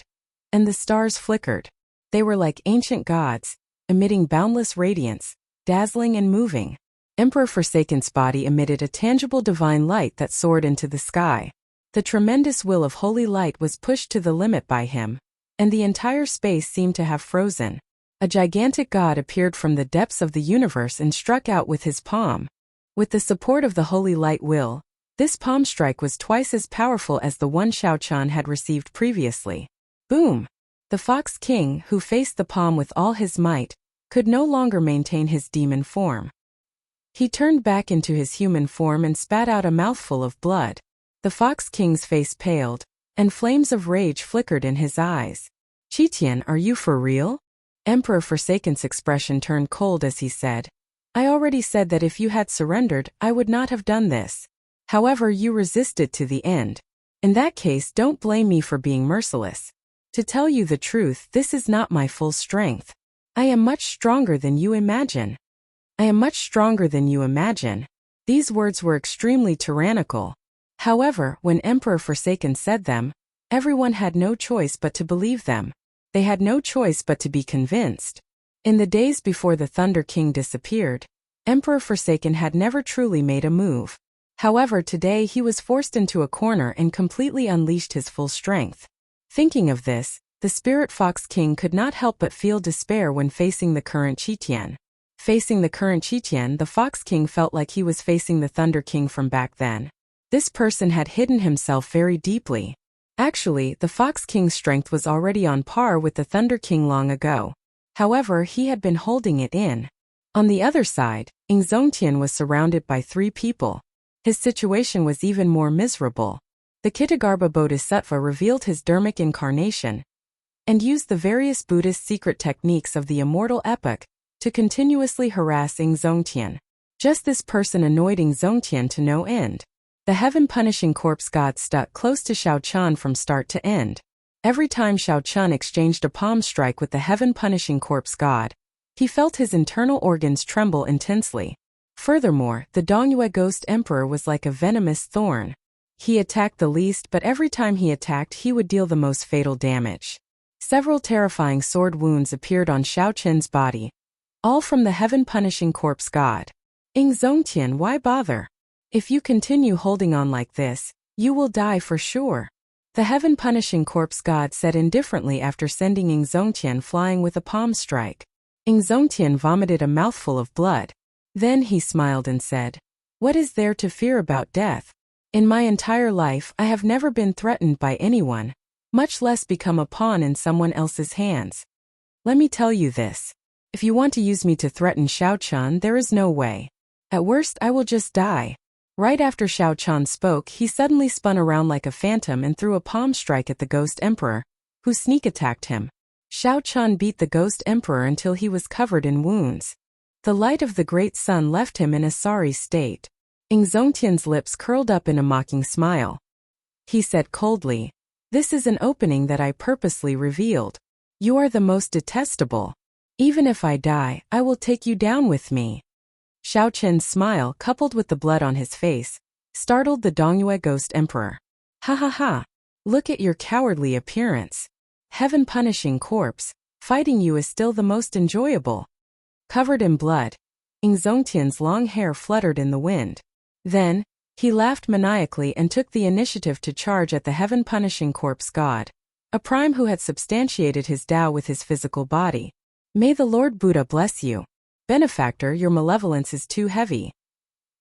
and the stars flickered. They were like ancient gods, emitting boundless radiance, dazzling and moving. Emperor Forsaken's body emitted a tangible divine light that soared into the sky. The tremendous will of holy light was pushed to the limit by him, and the entire space seemed to have frozen. A gigantic god appeared from the depths of the universe and struck out with his palm. With the support of the holy light will, this palm strike was twice as powerful as the one Xiao Chan had received previously. Boom! The Fox King, who faced the palm with all his might, could no longer maintain his demon form. He turned back into his human form and spat out a mouthful of blood. The Fox King's face paled, and flames of rage flickered in his eyes. "Qitian, are you for real?" Emperor Forsaken's expression turned cold as he said, "I already said that if you had surrendered, I would not have done this. However, you resisted to the end. In that case, don't blame me for being merciless. To tell you the truth, this is not my full strength. I am much stronger than you imagine. I am much stronger than you imagine." These words were extremely tyrannical. However, when Emperor Forsaken said them, everyone had no choice but to believe them. They had no choice but to be convinced. In the days before the Thunder King disappeared, Emperor Forsaken had never truly made a move. However, today he was forced into a corner and completely unleashed his full strength. Thinking of this, the Spirit Fox King could not help but feel despair when facing the current Qitian. Facing the current Qitian, the Fox King felt like he was facing the Thunder King from back then. This person had hidden himself very deeply. Actually, the Fox King's strength was already on par with the Thunder King long ago. However, he had been holding it in. On the other side, Zongtian was surrounded by 3 people. His situation was even more miserable. The Kitagarbha Bodhisattva revealed his dharmic incarnation and used the various Buddhist secret techniques of the immortal epoch to continuously harass Zongtian. Just this person annoyed Zongtian to no end. The heaven-punishing corpse god stuck close to Xiao Chan from start to end. Every time Xiao Chan exchanged a palm strike with the heaven-punishing corpse god, he felt his internal organs tremble intensely. Furthermore, the Dongyue Ghost Emperor was like a venomous thorn. He attacked the least, but every time he attacked he would deal the most fatal damage. Several terrifying sword wounds appeared on Xiao Chen's body, all from the heaven-punishing corpse god. Zongtian, why bother? If you continue holding on like this, you will die for sure. The heaven-punishing corpse god said indifferently after sending Ing Zongtian flying with a palm strike. Ing Zongtian vomited a mouthful of blood. Then he smiled and said, "What is there to fear about death? In my entire life I have never been threatened by anyone, much less become a pawn in someone else's hands. Let me tell you this. If you want to use me to threaten Xiao Chun, there is no way. At worst I will just die." Right after Xiao Chun spoke, he suddenly spun around like a phantom and threw a palm strike at the Ghost Emperor, who sneak attacked him. Xiao Chun beat the Ghost Emperor until he was covered in wounds. The light of the great sun left him in a sorry state. Ing Zongtian's lips curled up in a mocking smile. He said coldly, "This is an opening that I purposely revealed. You are the most detestable. Even if I die, I will take you down with me." Xiao Chen's smile, coupled with the blood on his face, startled the Dongyue Ghost Emperor. "Ha ha ha! Look at your cowardly appearance. Heaven-punishing corpse, fighting you is still the most enjoyable." Covered in blood, Ing Zongtian's long hair fluttered in the wind. Then, he laughed maniacally and took the initiative to charge at the heaven-punishing corpse god, a prime who had substantiated his Tao with his physical body. "May the Lord Buddha bless you. Benefactor, your malevolence is too heavy."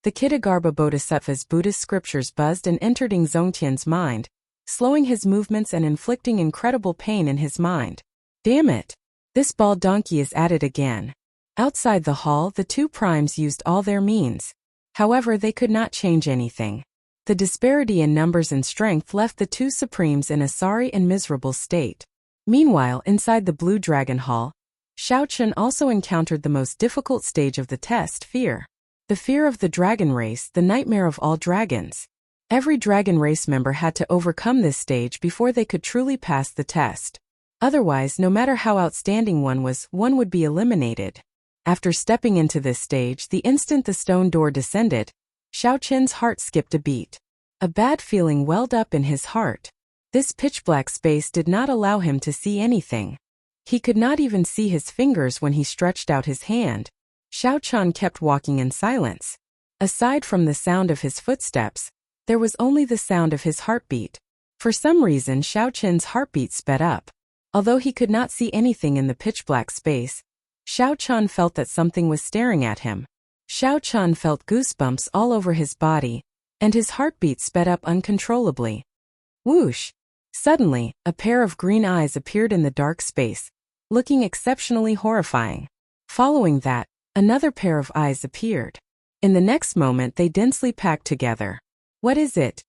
The Kitagarbha Bodhisattva's Buddhist scriptures buzzed and entered Ing Zongtian's mind, slowing his movements and inflicting incredible pain in his mind. Damn it! This bald donkey is at it again. Outside the hall, the two primes used all their means. However, they could not change anything. The disparity in numbers and strength left the two supremes in a sorry and miserable state. Meanwhile, inside the Blue Dragon Hall, Xiao Chun also encountered the most difficult stage of the test, fear. The fear of the dragon race, the nightmare of all dragons. Every dragon race member had to overcome this stage before they could truly pass the test. Otherwise, no matter how outstanding one was, one would be eliminated. After stepping into this stage, the instant the stone door descended, Xiao Chen's heart skipped a beat. A bad feeling welled up in his heart. This pitch-black space did not allow him to see anything. He could not even see his fingers when he stretched out his hand. Xiao Chun kept walking in silence. Aside from the sound of his footsteps, there was only the sound of his heartbeat. For some reason, Xiao Chun's heartbeat sped up. Although he could not see anything in the pitch-black space, Xiao Chun felt that something was staring at him. Xiao Chun felt goosebumps all over his body, and his heartbeat sped up uncontrollably. Whoosh! Suddenly, a pair of green eyes appeared in the dark space, looking exceptionally horrifying. Following that, another pair of eyes appeared. In the next moment, they densely packed together. "What is it?"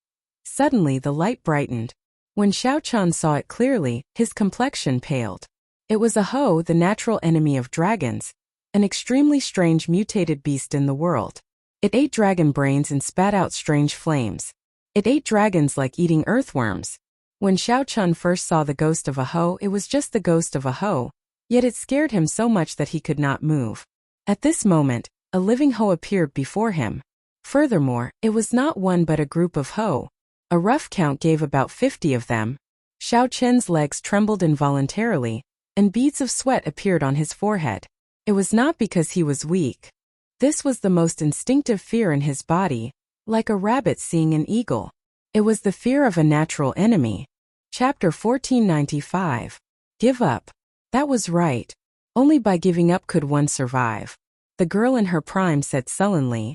Suddenly, the light brightened. When Xiao Chun saw it clearly, his complexion paled. It was a hoe, the natural enemy of dragons, an extremely strange mutated beast in the world. It ate dragon brains and spat out strange flames. It ate dragons like eating earthworms. When Xiao Chun first saw the ghost of a hoe, it was just the ghost of a hoe, yet it scared him so much that he could not move. At this moment, a living hoe appeared before him. Furthermore, it was not one but a group of hoe. A rough count gave about 50 of them. Xiao Chen's legs trembled involuntarily, and beads of sweat appeared on his forehead. It was not because he was weak. This was the most instinctive fear in his body, like a rabbit seeing an eagle. It was the fear of a natural enemy. Chapter 1495. Give up. That was right. Only by giving up could one survive. The girl in her prime said sullenly.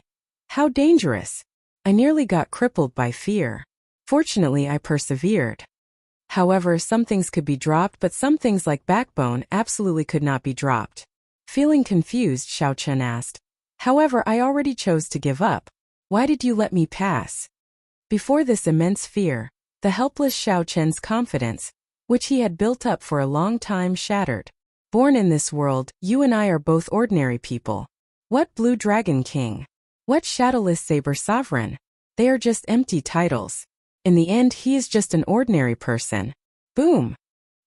How dangerous. I nearly got crippled by fear. Fortunately, I persevered. However, some things could be dropped, but some things like backbone absolutely could not be dropped. Feeling confused, Xiao Chun asked. However, I already chose to give up. Why did you let me pass? Before this immense fear, the helpless Xiao Chen's confidence, which he had built up for a long time, shattered. Born in this world, you and I are both ordinary people. What Blue Dragon King? What Shadowless Saber Sovereign? They are just empty titles. In the end, he is just an ordinary person. Boom!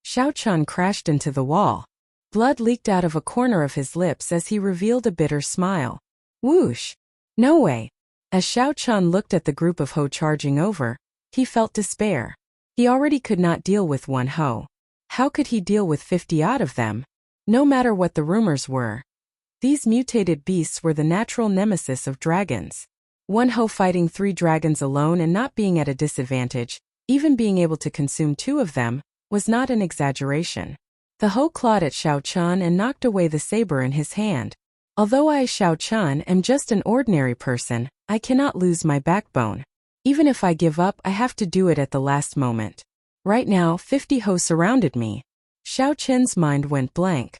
Xiao Chun crashed into the wall. Blood leaked out of a corner of his lips as he revealed a bitter smile. Whoosh! No way! As Xiao Chun looked at the group of hoe charging over, he felt despair. He already could not deal with one hoe. How could he deal with 50-odd of them? No matter what the rumors were. These mutated beasts were the natural nemesis of dragons. One Ho fighting 3 dragons alone and not being at a disadvantage, even being able to consume 2 of them, was not an exaggeration. The Ho clawed at Xiao Chun and knocked away the saber in his hand. Although I, Xiao Chun, am just an ordinary person, I cannot lose my backbone. Even if I give up, I have to do it at the last moment. Right now, 50 Ho surrounded me. Xiao Chun's mind went blank.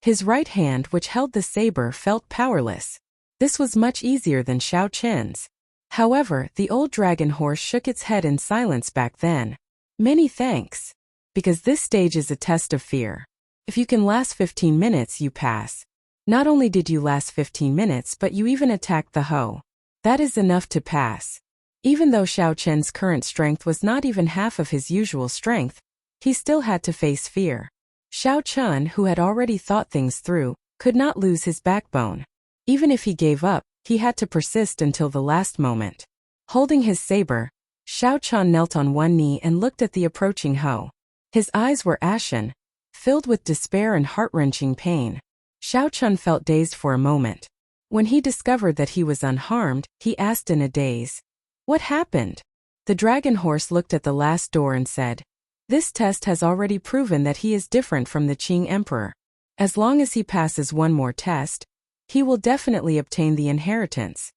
His right hand, which held the saber, felt powerless. This was much easier than Xiao Chun's. However, the old dragon horse shook its head in silence back then. Many thanks. Because this stage is a test of fear. If you can last 15 minutes, you pass. Not only did you last 15 minutes, but you even attacked the Ho. That is enough to pass. Even though Xiao Chun's current strength was not even half of his usual strength, he still had to face fear. Xiao Chun, who had already thought things through, could not lose his backbone. Even if he gave up, he had to persist until the last moment. Holding his saber, Xiao Chun knelt on one knee and looked at the approaching Ho. His eyes were ashen, filled with despair and heart-wrenching pain. Xiao Chun felt dazed for a moment. When he discovered that he was unharmed, he asked in a daze, "What happened?" The dragon horse looked at the last door and said, "This test has already proven that he is different from the Qing Emperor. As long as he passes one more test, he will definitely obtain the inheritance."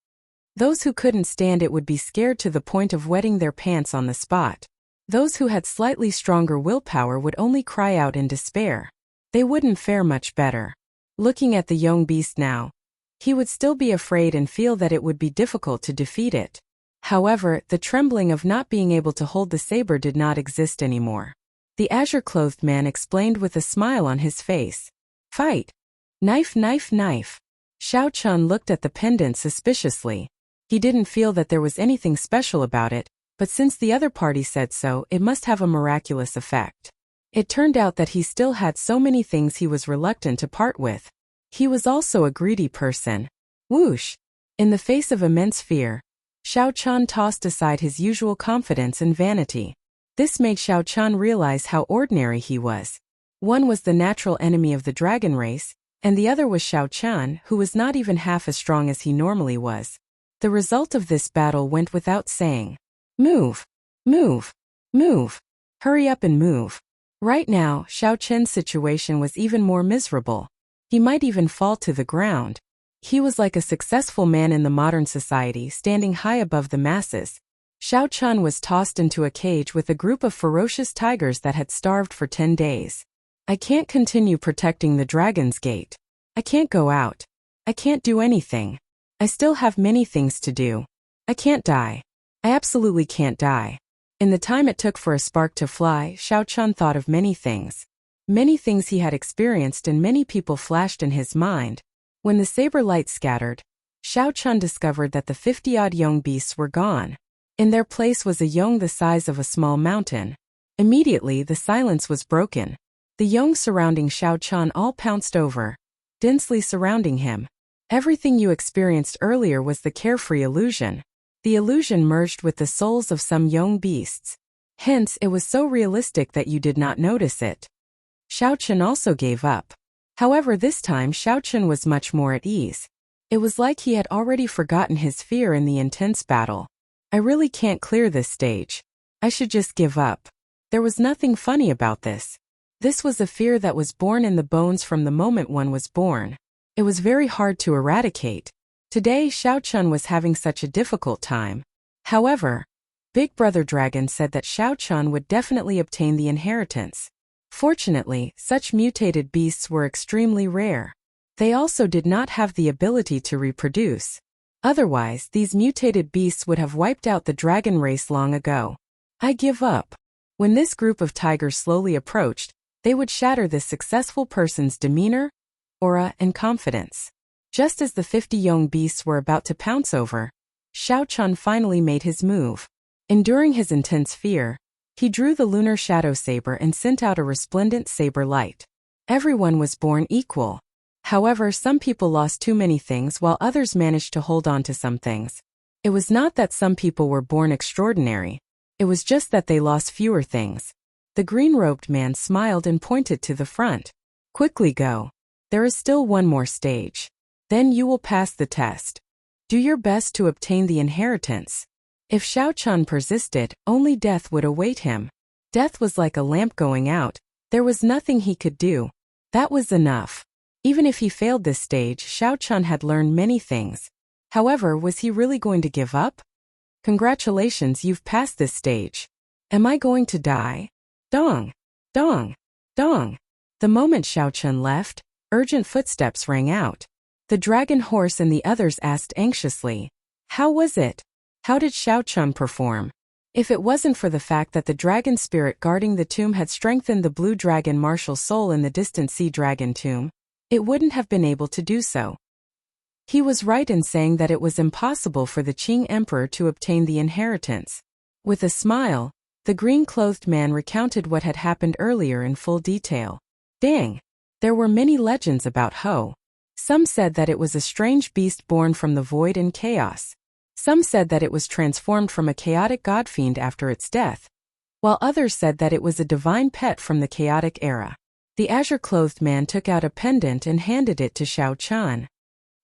Those who couldn't stand it would be scared to the point of wetting their pants on the spot. Those who had slightly stronger willpower would only cry out in despair. They wouldn't fare much better. Looking at the young beast now, he would still be afraid and feel that it would be difficult to defeat it. However, the trembling of not being able to hold the saber did not exist anymore. The azure-clothed man explained with a smile on his face. "Fight! Knife, knife, knife." Xiao Chun looked at the pendant suspiciously. He didn't feel that there was anything special about it, but since the other party said so, it must have a miraculous effect. It turned out that he still had so many things he was reluctant to part with. He was also a greedy person. Whoosh! In the face of immense fear, Xiao Chun tossed aside his usual confidence and vanity. This made Xiao Chun realize how ordinary he was. One was the natural enemy of the dragon race, and the other was Xiao Chun, who was not even half as strong as he normally was. The result of this battle went without saying. Move! Move! Move! Hurry up and move! Right now, Xiao Chun's situation was even more miserable. He might even fall to the ground. He was like a successful man in the modern society, standing high above the masses. Xiao Chun was tossed into a cage with a group of ferocious tigers that had starved for 10 days. I can't continue protecting the Dragon's Gate. I can't go out. I can't do anything. I still have many things to do. I can't die. I absolutely can't die. In the time it took for a spark to fly, Xiao Chun thought of many things. Many things he had experienced and many people flashed in his mind. When the saber light scattered, Xiao Chun discovered that the 50-odd young beasts were gone. In their place was a yong the size of a small mountain. Immediately, the silence was broken. The yong surrounding Xiao Chun all pounced over, densely surrounding him. Everything you experienced earlier was the carefree illusion. The illusion merged with the souls of some young beasts. Hence, it was so realistic that you did not notice it. Xiao Chun also gave up. However, this time Xiao Chun was much more at ease. It was like he had already forgotten his fear in the intense battle. I really can't clear this stage. I should just give up. There was nothing funny about this. This was a fear that was born in the bones from the moment one was born. It was very hard to eradicate. Today, Xiao Chun was having such a difficult time. However, Big Brother Dragon said that Xiao Chun would definitely obtain the inheritance. Fortunately, such mutated beasts were extremely rare. They also did not have the ability to reproduce. Otherwise, these mutated beasts would have wiped out the dragon race long ago. I give up. When this group of tigers slowly approached, they would shatter this successful person's demeanor, aura, and confidence. Just as the 50 young beasts were about to pounce over, Xiao Chun finally made his move. Enduring his intense fear, he drew the lunar shadow saber and sent out a resplendent saber light. Everyone was born equal. However, some people lost too many things while others managed to hold on to some things. It was not that some people were born extraordinary. It was just that they lost fewer things. The green-robed man smiled and pointed to the front. Quickly go. There is still one more stage. Then you will pass the test. Do your best to obtain the inheritance. If Xiao Chun persisted, only death would await him. Death was like a lamp going out. There was nothing he could do. That was enough. Even if he failed this stage, Xiao Chun had learned many things. However, was he really going to give up? Congratulations, you've passed this stage. Am I going to die? Dong! Dong! Dong! The moment Xiao Chun left, urgent footsteps rang out. The dragon horse and the others asked anxiously, "How was it? How did Xiao Chun perform?" If it wasn't for the fact that the dragon spirit guarding the tomb had strengthened the blue dragon martial soul in the distant sea dragon tomb, it wouldn't have been able to do so. He was right in saying that it was impossible for the Qing emperor to obtain the inheritance. With a smile, the green-clothed man recounted what had happened earlier in full detail. Dang! There were many legends about Ho. Some said that it was a strange beast born from the void and chaos. Some said that it was transformed from a chaotic godfiend after its death, while others said that it was a divine pet from the chaotic era. The azure-clothed man took out a pendant and handed it to Xiao Chun.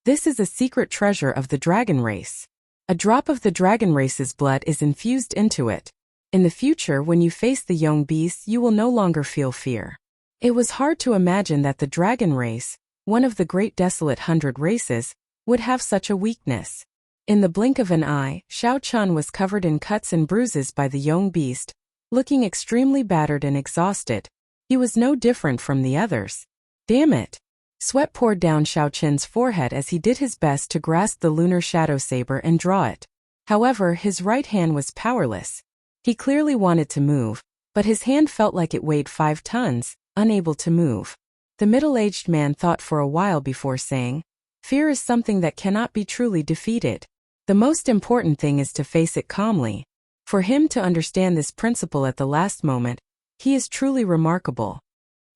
This is a secret treasure of the dragon race. A drop of the dragon race's blood is infused into it. In the future, when you face the young beasts, you will no longer feel fear. It was hard to imagine that the dragon race, one of the great desolate 100 races, would have such a weakness. In the blink of an eye, Xiao Chun was covered in cuts and bruises by the young beast, looking extremely battered and exhausted. He was no different from the others. Damn it! Sweat poured down Xiao Chun's forehead as he did his best to grasp the lunar shadow saber and draw it. However, his right hand was powerless. He clearly wanted to move, but his hand felt like it weighed 5 tons, unable to move. The middle-aged man thought for a while before saying, "Fear is something that cannot be truly defeated. The most important thing is to face it calmly." For him to understand this principle at the last moment, he is truly remarkable.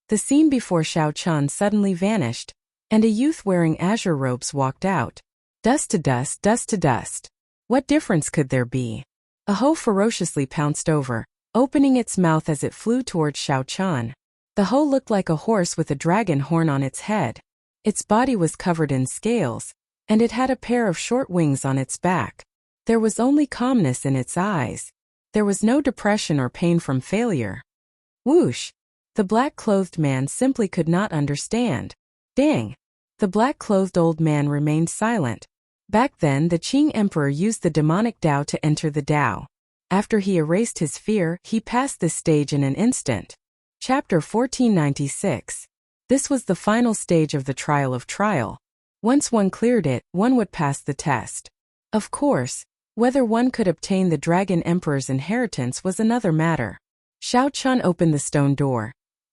The scene before Xiao Chun suddenly vanished, and a youth wearing azure robes walked out. Dust to dust, dust to dust. What difference could there be? A hoe ferociously pounced over, opening its mouth as it flew towards Xiao Chun. The hoe looked like a horse with a dragon horn on its head. Its body was covered in scales, and it had a pair of short wings on its back. There was only calmness in its eyes. There was no depression or pain from failure. Whoosh! The black-clothed man simply could not understand. Dang! The black-clothed old man remained silent. Back then, the Qing emperor used the demonic Tao to enter the Tao. After he erased his fear, he passed this stage in an instant. Chapter 1496. This was the final stage of the trial of trial. Once one cleared it, one would pass the test. Of course, whether one could obtain the Dragon Emperor's inheritance was another matter. Xiao Chun opened the stone door,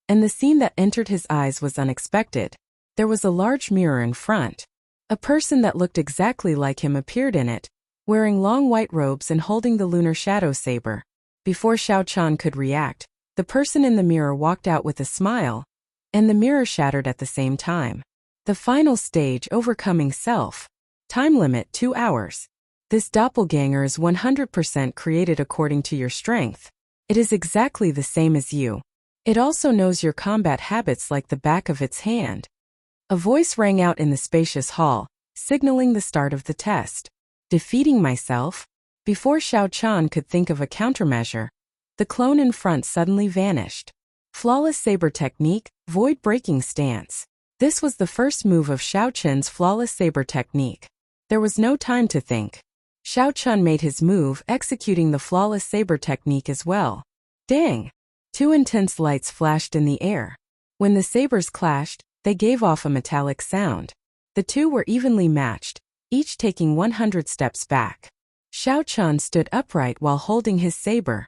and the scene that entered his eyes was unexpected. There was a large mirror in front. A person that looked exactly like him appeared in it, wearing long white robes and holding the lunar shadow saber. Before Xiao Chun could react, the person in the mirror walked out with a smile, and the mirror shattered at the same time. The final stage, overcoming self. Time limit 2 hours. This doppelganger is 100% created according to your strength. It is exactly the same as you. It also knows your combat habits like the back of its hand. A voice rang out in the spacious hall, signaling the start of the test. Defeating myself? Before Xiao Chun could think of a countermeasure, the clone in front suddenly vanished. Flawless saber technique, void-breaking stance. This was the first move of Xiao Chun's flawless saber technique. There was no time to think. Xiao Chun made his move, executing the flawless saber technique as well. Dang! 2 intense lights flashed in the air. When the sabers clashed, they gave off a metallic sound. The two were evenly matched, each taking 100 steps back. Xiao Chun stood upright while holding his saber.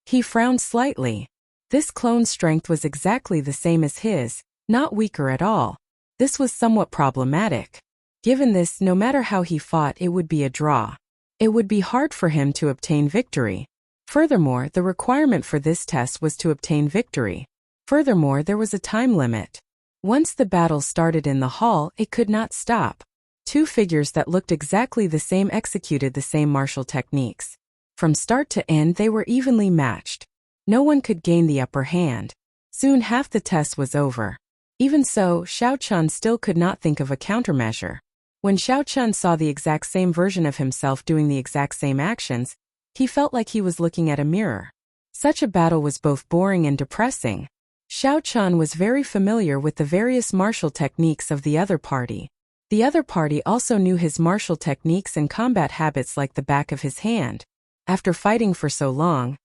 He frowned slightly. This clone's strength was exactly the same as his, not weaker at all. This was somewhat problematic. Given this, no matter how he fought, it would be a draw. It would be hard for him to obtain victory. Furthermore, the requirement for this test was to obtain victory. Furthermore, there was a time limit. Once the battle started in the hall, it could not stop. 2 figures that looked exactly the same executed the same martial techniques. From start to end, they were evenly matched. No one could gain the upper hand. Soon half the test was over. Even so, Xiao Chun still could not think of a countermeasure. When Xiao Chun saw the exact same version of himself doing the exact same actions, he felt like he was looking at a mirror. Such a battle was both boring and depressing. Xiao Chun was very familiar with the various martial techniques of the other party. The other party also knew his martial techniques and combat habits like the back of his hand. After fighting for so long,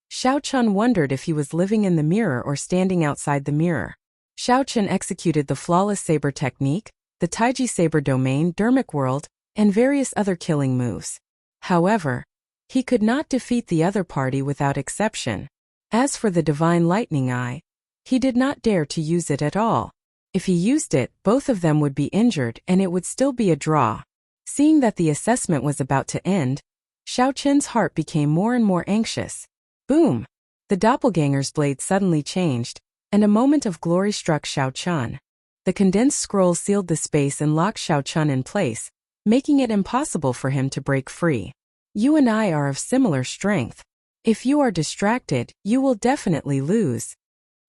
Xiao Chun wondered if he was living in the mirror or standing outside the mirror. Xiao Chun executed the flawless saber technique, the Taiji saber domain, dermic world, and various other killing moves. However, he could not defeat the other party without exception. As for the divine lightning eye, he did not dare to use it at all. If he used it, both of them would be injured and it would still be a draw. Seeing that the assessment was about to end, Xiao Chun's heart became more and more anxious. Boom! The doppelganger's blade suddenly changed, and a moment of glory struck Xiao Chun. The condensed scroll sealed the space and locked Xiao Chun in place, making it impossible for him to break free. You and I are of similar strength. If you are distracted, you will definitely lose.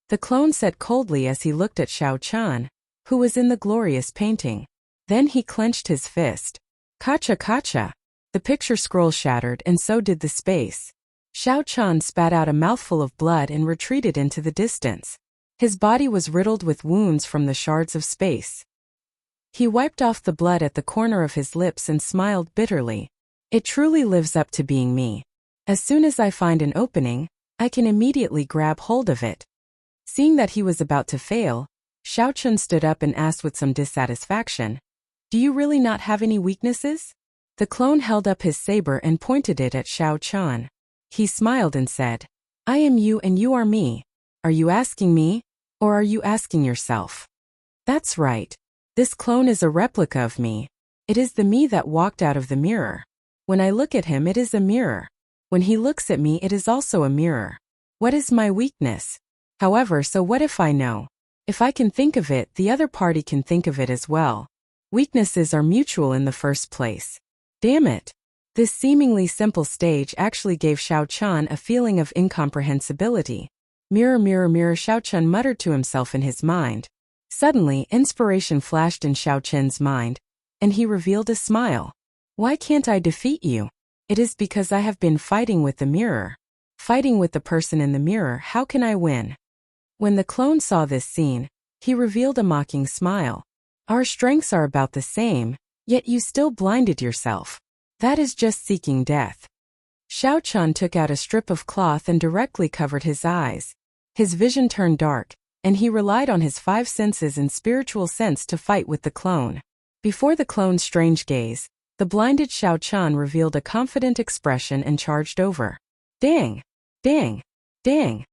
The clone said coldly as he looked at Xiao Chun, who was in the glorious painting. Then he clenched his fist. Kacha kacha! The picture scroll shattered and so did the space. Xiao Chun spat out a mouthful of blood and retreated into the distance. His body was riddled with wounds from the shards of space. He wiped off the blood at the corner of his lips and smiled bitterly. It truly lives up to being me. As soon as I find an opening, I can immediately grab hold of it. Seeing that he was about to fail, Xiao Chun stood up and asked with some dissatisfaction, "Do you really not have any weaknesses?" The clone held up his saber and pointed it at Xiao Chun. He smiled and said, "I am you and you are me. Are you asking me, or are you asking yourself?" That's right. This clone is a replica of me. It is the me that walked out of the mirror. When I look at him, it is a mirror. When he looks at me, it is also a mirror. What is my weakness? However, so what if I know? If I can think of it, the other party can think of it as well. Weaknesses are mutual in the first place. Damn it! This seemingly simple stage actually gave Xiao Chun a feeling of incomprehensibility. Mirror, mirror, mirror, Xiao Chun muttered to himself in his mind. Suddenly, inspiration flashed in Xiao Chun's mind, and he revealed a smile. Why can't I defeat you? It is because I have been fighting with the mirror. Fighting with the person in the mirror, how can I win? When the clone saw this scene, he revealed a mocking smile. Our strengths are about the same, yet you still blinded yourself. That is just seeking death. Xiao Chun took out a strip of cloth and directly covered his eyes. His vision turned dark, and he relied on his 5 senses and spiritual sense to fight with the clone. Before the clone's strange gaze, the blinded Xiao Chun revealed a confident expression and charged over. Dang! Dang! Dang!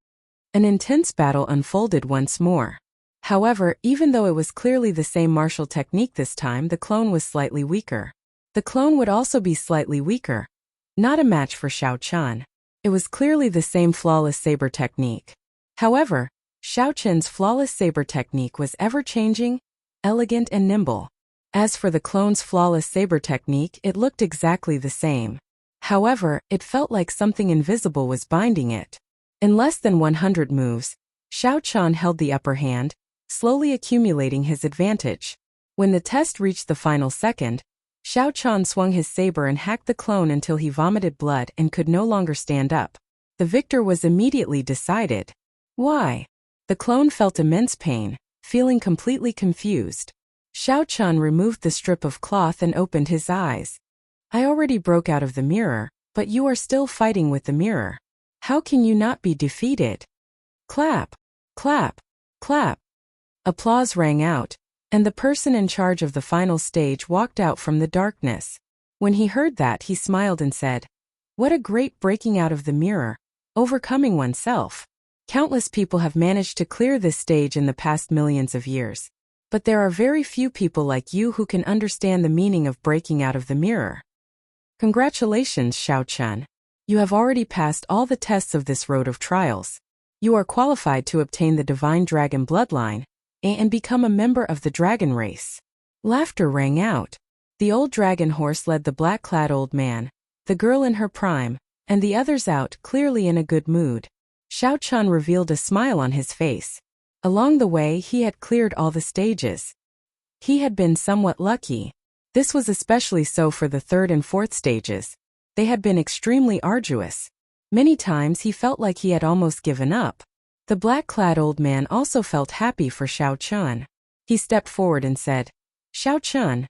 An intense battle unfolded once more. However, even though it was clearly the same martial technique this time, the clone was slightly weaker. The clone would also be slightly weaker. Not a match for Xiao Chun. It was clearly the same flawless saber technique. However, Xiao Chun's flawless saber technique was ever-changing, elegant and nimble. As for the clone's flawless saber technique, it looked exactly the same. However, it felt like something invisible was binding it. In less than 100 moves, Xiao Chun held the upper hand, slowly accumulating his advantage. When the test reached the final second, Xiao Chun swung his saber and hacked the clone until he vomited blood and could no longer stand up. The victor was immediately decided. Why? The clone felt immense pain, feeling completely confused. Xiao Chun removed the strip of cloth and opened his eyes. I already broke out of the mirror, but you are still fighting with the mirror. How can you not be defeated? Clap! Clap! Clap! Applause rang out, and the person in charge of the final stage walked out from the darkness. When he heard that, he smiled and said, "What a great breaking out of the mirror, overcoming oneself. Countless people have managed to clear this stage in the past millions of years. But there are very few people like you who can understand the meaning of breaking out of the mirror. Congratulations, Xiao Chun. You have already passed all the tests of this road of trials. You are qualified to obtain the Divine Dragon bloodline and become a member of the dragon race." Laughter rang out. The old dragon horse led the black-clad old man, the girl in her prime, and the others out, clearly in a good mood. Xiao Chun revealed a smile on his face. Along the way, he had cleared all the stages. He had been somewhat lucky. This was especially so for the third and fourth stages. They had been extremely arduous. Many times he felt like he had almost given up. The black-clad old man also felt happy for Xiao Chun. He stepped forward and said, "Xiao Chun,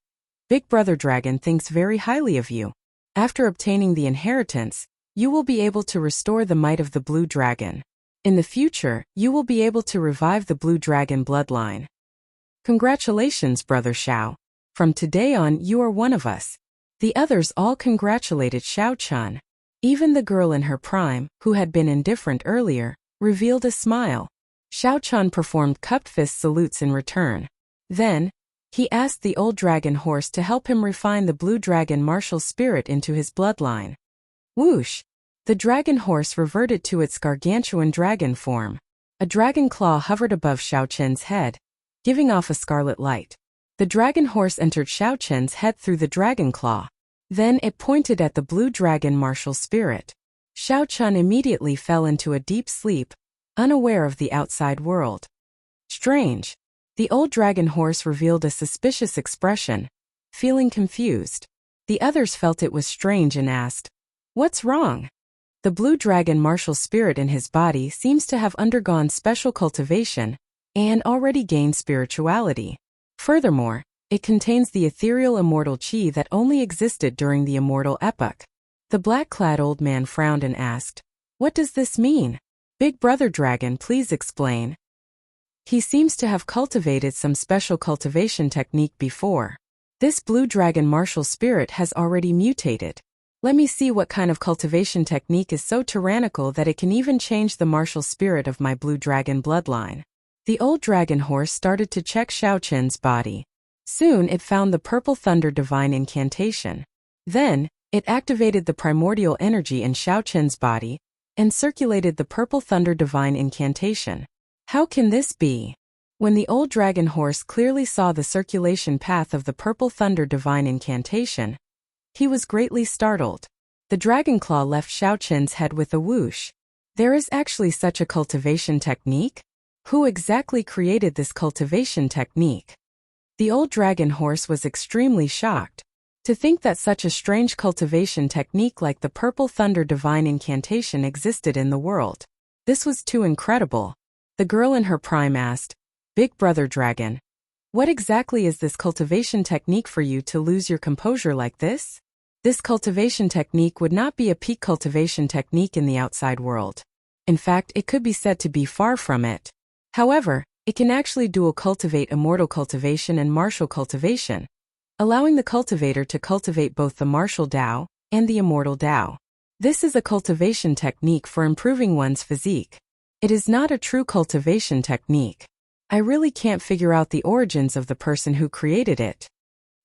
Big Brother Dragon thinks very highly of you. After obtaining the inheritance, you will be able to restore the might of the blue dragon. In the future, you will be able to revive the blue dragon bloodline. Congratulations, Brother Xiao. From today on, you are one of us." The others all congratulated Xiao Chun. Even the girl in her prime, who had been indifferent earlier, revealed a smile. Xiao Chun performed cupped fist salutes in return. Then, he asked the old dragon horse to help him refine the blue dragon martial spirit into his bloodline. Whoosh! The dragon horse reverted to its gargantuan dragon form. A dragon claw hovered above Xiao Chen's head, giving off a scarlet light. The dragon horse entered Xiao Chen's head through the dragon claw. Then it pointed at the blue dragon martial spirit. Xiao Chun immediately fell into a deep sleep, unaware of the outside world. Strange. The old dragon horse revealed a suspicious expression, feeling confused. The others felt it was strange and asked, "What's wrong?" The blue dragon martial spirit in his body seems to have undergone special cultivation and already gained spirituality. Furthermore, it contains the ethereal immortal chi that only existed during the immortal epoch. The black-clad old man frowned and asked, "What does this mean? Big Brother Dragon, please explain." He seems to have cultivated some special cultivation technique before. This blue dragon martial spirit has already mutated. Let me see what kind of cultivation technique is so tyrannical that it can even change the martial spirit of my blue dragon bloodline. The old dragon horse started to check Xiao Chen's body. Soon it found the purple thunder divine incantation. Then, it activated the primordial energy in Xiao Chen's body and circulated the purple thunder divine incantation. How can this be? When the old dragon horse clearly saw the circulation path of the purple thunder divine incantation, he was greatly startled. The dragon claw left Xiao Chen's head with a whoosh. There is actually such a cultivation technique? Who exactly created this cultivation technique? The old dragon horse was extremely shocked. To think that such a strange cultivation technique like the purple thunder divine incantation existed in the world. This was too incredible. The girl in her prime asked, "Big Brother Dragon, what exactly is this cultivation technique for you to lose your composure like this?" This cultivation technique would not be a peak cultivation technique in the outside world. In fact, it could be said to be far from it. However, it can actually dual cultivate immortal cultivation and martial cultivation, allowing the cultivator to cultivate both the martial Tao and the immortal Tao. This is a cultivation technique for improving one's physique. It is not a true cultivation technique. I really can't figure out the origins of the person who created it.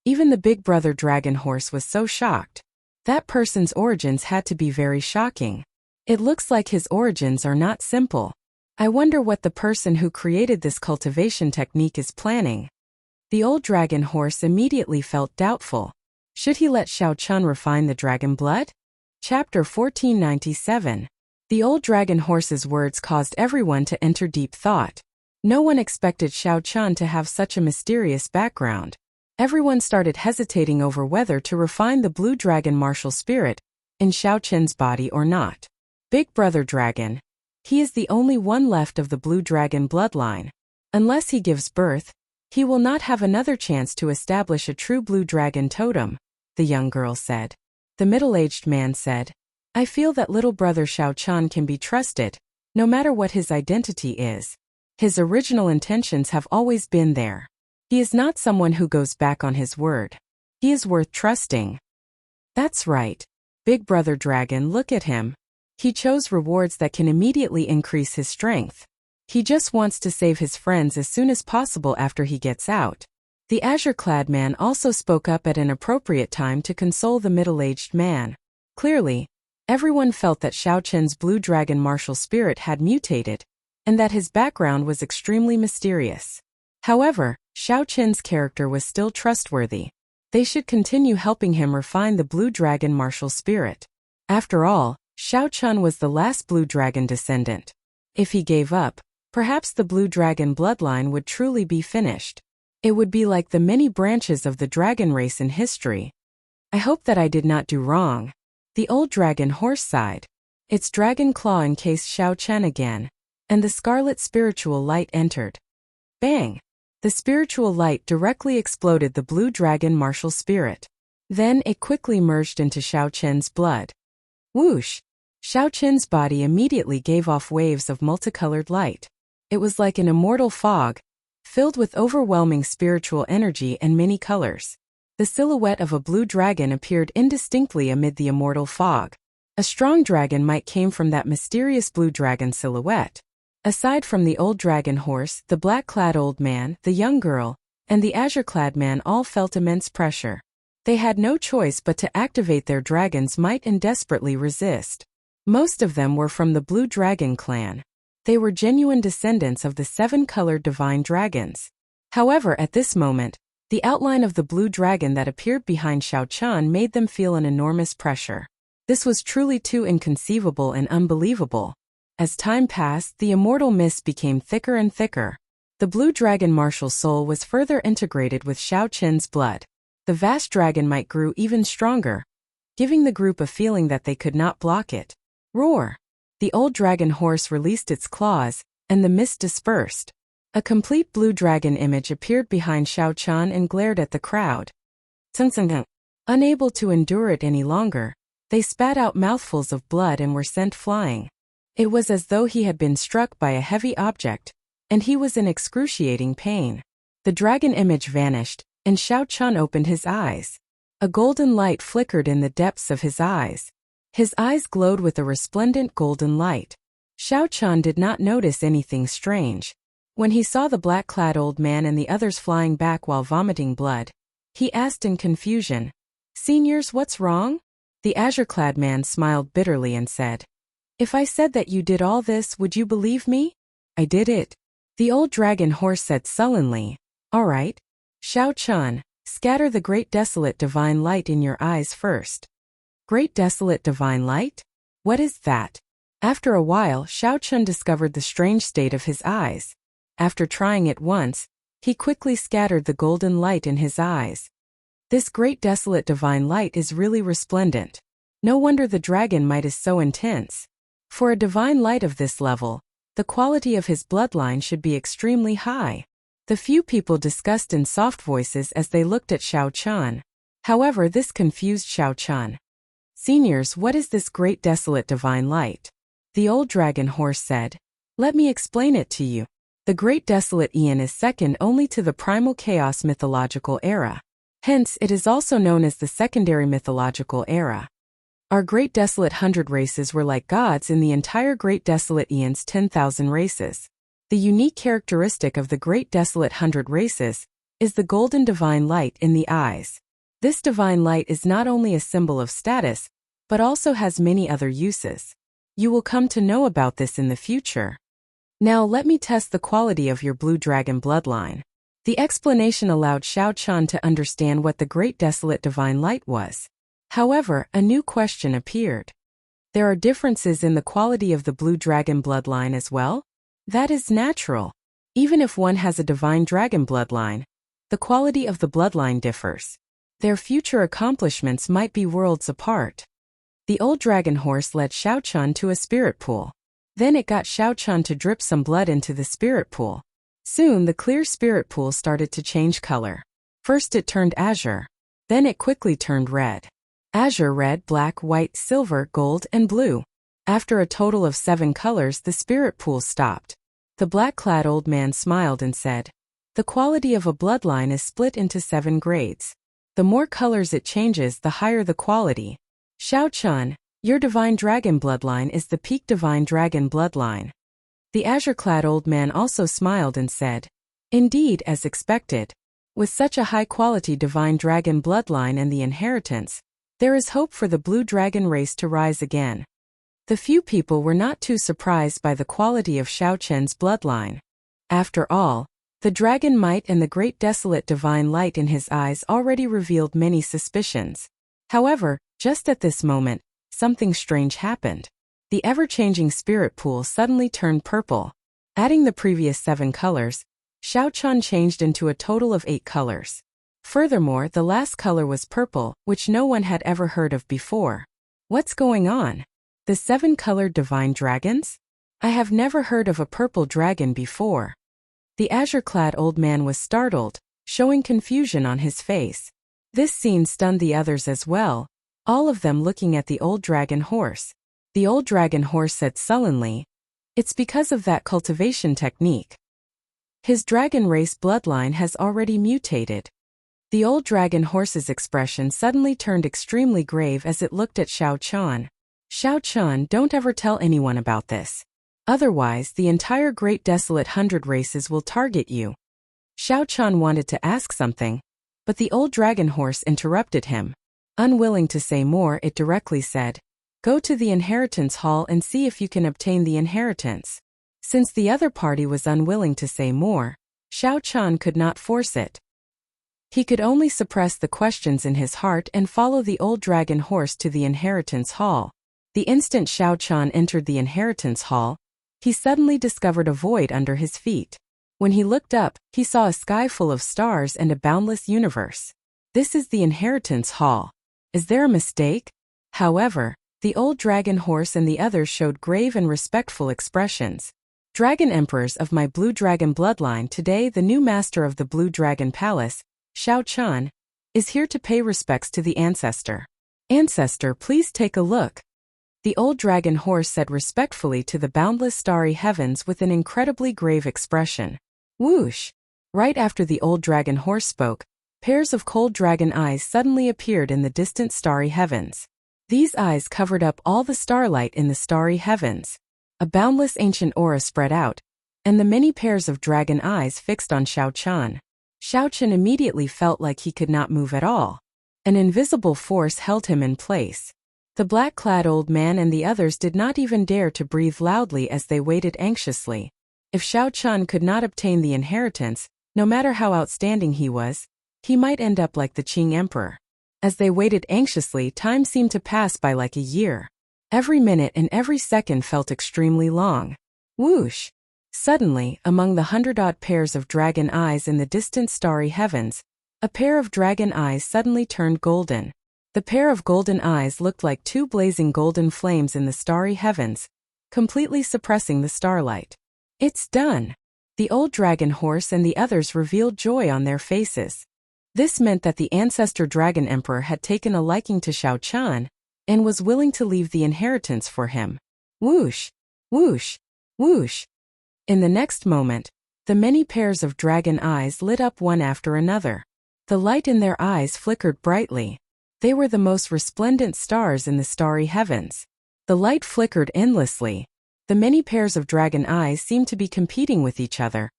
Even the Big Brother Dragon horse was so shocked. That person's origins had to be very shocking. It looks like his origins are not simple. I wonder what the person who created this cultivation technique is planning. The old dragon horse immediately felt doubtful. Should he let Xiao Chun refine the dragon blood? Chapter 1497. The old dragon horse's words caused everyone to enter deep thought. No one expected Xiao Chun to have such a mysterious background. Everyone started hesitating over whether to refine the blue dragon martial spirit in Xiao Chun's body or not. Big Brother Dragon. He is the only one left of the blue dragon bloodline. Unless he gives birth, he will not have another chance to establish a true blue dragon totem, the young girl said. The middle-aged man said, "I feel that little brother Xiao Chun can be trusted, no matter what his identity is. His original intentions have always been there. He is not someone who goes back on his word. He is worth trusting." That's right. Big Brother Dragon, look at him. He chose rewards that can immediately increase his strength. He just wants to save his friends as soon as possible after he gets out. The azure-clad man also spoke up at an appropriate time to console the middle-aged man. Clearly, everyone felt that Xiao Chen's blue dragon martial spirit had mutated, and that his background was extremely mysterious. However, Xiao Chen's character was still trustworthy. They should continue helping him refine the blue dragon martial spirit. After all, Xiao Chun was the last blue dragon descendant. If he gave up, perhaps the blue dragon bloodline would truly be finished. It would be like the many branches of the dragon race in history. I hope that I did not do wrong. The old dragon horse sighed. Its dragon claw encased Xiao Chen again, and the scarlet spiritual light entered. Bang! The spiritual light directly exploded the blue dragon martial spirit. Then it quickly merged into Xiao Chen's blood. Whoosh! Xiao Chen's body immediately gave off waves of multicolored light. It was like an immortal fog, filled with overwhelming spiritual energy and many colors. The silhouette of a blue dragon appeared indistinctly amid the immortal fog. A strong dragon might came from that mysterious blue dragon silhouette. Aside from the old dragon horse, the black-clad old man, the young girl, and the azure-clad man all felt immense pressure. They had no choice but to activate their dragon's might and desperately resist. Most of them were from the Blue Dragon clan. They were genuine descendants of the 7-colored divine dragons. However, at this moment, the outline of the blue dragon that appeared behind Xiao Chen made them feel an enormous pressure. This was truly too inconceivable and unbelievable. As time passed, the immortal mist became thicker and thicker. The blue dragon martial soul was further integrated with Xiao Chen's blood. The vast dragon might grew even stronger, giving the group a feeling that they could not block it. Roar! The old dragon horse released its claws, and the mist dispersed. A complete blue dragon image appeared behind Xiao Chen and glared at the crowd. Unable to endure it any longer, they spat out mouthfuls of blood and were sent flying. It was as though he had been struck by a heavy object, and he was in excruciating pain. The dragon image vanished, and Xiao Chen opened his eyes. A golden light flickered in the depths of his eyes. His eyes glowed with a resplendent golden light. Xiao Chen did not notice anything strange. When he saw the black-clad old man and the others flying back while vomiting blood, he asked in confusion, "Seniors, what's wrong?" The azure-clad man smiled bitterly and said, "If I said that you did all this, would you believe me?" "I did it." The old dragon horse said sullenly, "All right. Xiao Chen, scatter the great desolate divine light in your eyes first." Great desolate divine light? What is that? After a while, Xiao Chen discovered the strange state of his eyes. After trying it once, he quickly scattered the golden light in his eyes. This great desolate divine light is really resplendent. No wonder the dragon might is so intense. For a divine light of this level, the quality of his bloodline should be extremely high. The few people discussed in soft voices as they looked at Xiao Chen. However, this confused Xiao Chen. "Seniors, what is this great desolate divine light?" The old dragon horse said, "Let me explain it to you. The great desolate eon is second only to the primal chaos mythological era. Hence, it is also known as the secondary mythological era. Our great desolate 100 races were like gods in the entire great desolate eon's 10,000 races. The unique characteristic of the great desolate 100 races is the golden divine light in the eyes. This divine light is not only a symbol of status, but also has many other uses. You will come to know about this in the future. Now let me test the quality of your blue dragon bloodline." The explanation allowed Xiao Chen to understand what the great desolate divine light was. However, a new question appeared. There are differences in the quality of the blue dragon bloodline as well? That is natural. Even if one has a divine dragon bloodline, the quality of the bloodline differs. Their future accomplishments might be worlds apart. The old dragon horse led Xiao Chen to a spirit pool. Then it got Xiao Chen to drip some blood into the spirit pool. Soon the clear spirit pool started to change color. First it turned azure. Then it quickly turned red. Azure, red, black, white, silver, gold, and blue. After a total of 7 colors, the spirit pool stopped. The black-clad old man smiled and said, "The quality of a bloodline is split into 7 grades. The more colors it changes, the higher the quality. Xiao Chen, your divine dragon bloodline is the peak divine dragon bloodline." The azure-clad old man also smiled and said, "Indeed, as expected. With such a high-quality divine dragon bloodline and the inheritance, there is hope for the blue dragon race to rise again." The few people were not too surprised by the quality of Xiao Chen's bloodline. After all, the dragon might and the great desolate divine light in his eyes already revealed many suspicions. However, just at this moment, something strange happened. The ever-changing spirit pool suddenly turned purple. Adding the previous 7 colors, Xiao Chun changed into a total of 8 colors. Furthermore, the last color was purple, which no one had ever heard of before. What's going on? The 7-colored divine dragons? I have never heard of a purple dragon before. The azure-clad old man was startled, showing confusion on his face. This scene stunned the others as well, all of them looking at the old dragon horse. The old dragon horse said sullenly, "It's because of that cultivation technique. His dragon race bloodline has already mutated." The old dragon horse's expression suddenly turned extremely grave as it looked at Xiao Chun. "Xiao Chun, don't ever tell anyone about this. Otherwise, the entire Great Desolate 100 races will target you." Xiao Chun wanted to ask something, but the old dragon horse interrupted him. Unwilling to say more, it directly said, "Go to the inheritance hall and see if you can obtain the inheritance." Since the other party was unwilling to say more, Xiao Chun could not force it. He could only suppress the questions in his heart and follow the old dragon horse to the inheritance hall. The instant Xiao Chun entered the inheritance hall, he suddenly discovered a void under his feet. When he looked up, he saw a sky full of stars and a boundless universe. This is the inheritance hall. Is there a mistake? However, the old dragon horse and the others showed grave and respectful expressions. "Dragon Emperors of my Blue Dragon bloodline, today the new master of the Blue Dragon Palace, Xiao Chun, is here to pay respects to the ancestor. Ancestor, please take a look." The old dragon horse said respectfully to the boundless starry heavens with an incredibly grave expression. Whoosh! Right after the old dragon horse spoke, pairs of cold dragon eyes suddenly appeared in the distant starry heavens. These eyes covered up all the starlight in the starry heavens. A boundless ancient aura spread out, and the many pairs of dragon eyes fixed on Xiao Chun. Xiao Chun immediately felt like he could not move at all. An invisible force held him in place. The black-clad old man and the others did not even dare to breathe loudly as they waited anxiously. If Xiao Chun could not obtain the inheritance, no matter how outstanding he was, he might end up like the Qing Emperor. As they waited anxiously, time seemed to pass by like a year. Every minute and every second felt extremely long. Whoosh! Suddenly, among the 100-odd pairs of dragon eyes in the distant starry heavens, a pair of dragon eyes suddenly turned golden. The pair of golden eyes looked like 2 blazing golden flames in the starry heavens, completely suppressing the starlight. "It's done!" The old dragon horse and the others revealed joy on their faces. This meant that the ancestor dragon emperor had taken a liking to Xiao Chun and was willing to leave the inheritance for him. Whoosh! Whoosh! Whoosh! In the next moment, the many pairs of dragon eyes lit up one after another. The light in their eyes flickered brightly. They were the most resplendent stars in the starry heavens. The light flickered endlessly. The many pairs of dragon eyes seemed to be competing with each other,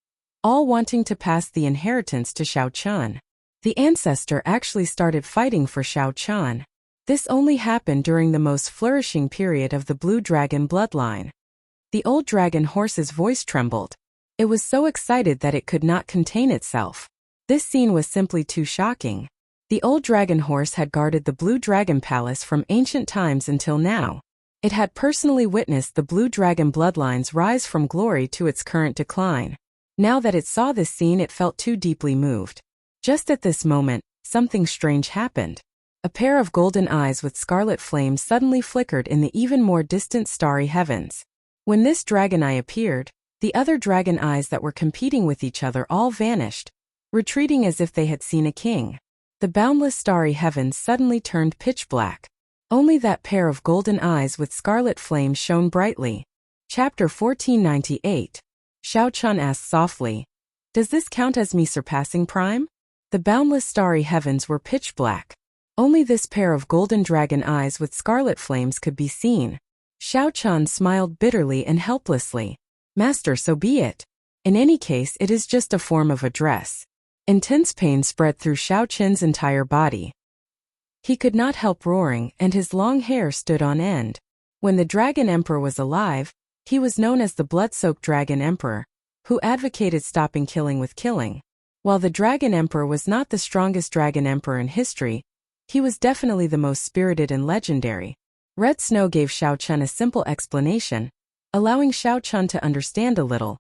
all wanting to pass the inheritance to Xiao Chun. The ancestor actually started fighting for Xiao Chun. This only happened during the most flourishing period of the Blue Dragon bloodline. The old dragon horse's voice trembled. It was so excited that it could not contain itself. This scene was simply too shocking. The old dragon horse had guarded the Blue Dragon Palace from ancient times until now. It had personally witnessed the Blue Dragon bloodline's rise from glory to its current decline. Now that it saw this scene, it felt too deeply moved. Just at this moment, something strange happened. A pair of golden eyes with scarlet flames suddenly flickered in the even more distant starry heavens. When this dragon eye appeared, the other dragon eyes that were competing with each other all vanished, retreating as if they had seen a king. The boundless starry heavens suddenly turned pitch black. Only that pair of golden eyes with scarlet flames shone brightly. Chapter 1498. Xiao Chun asked softly, "Does this count as me surpassing Prime?" The boundless starry heavens were pitch black. Only this pair of golden dragon eyes with scarlet flames could be seen. Xiao Chun smiled bitterly and helplessly. "Master, so be it. In any case, it is just a form of address." Intense pain spread through Xiao Chun's entire body. He could not help roaring, and his long hair stood on end. When the Dragon Emperor was alive, he was known as the Blood-Soaked Dragon Emperor, who advocated stopping killing with killing. While the Dragon Emperor was not the strongest Dragon Emperor in history, he was definitely the most spirited and legendary. Red Snow gave Xiao Chun a simple explanation, allowing Xiao Chun to understand a little.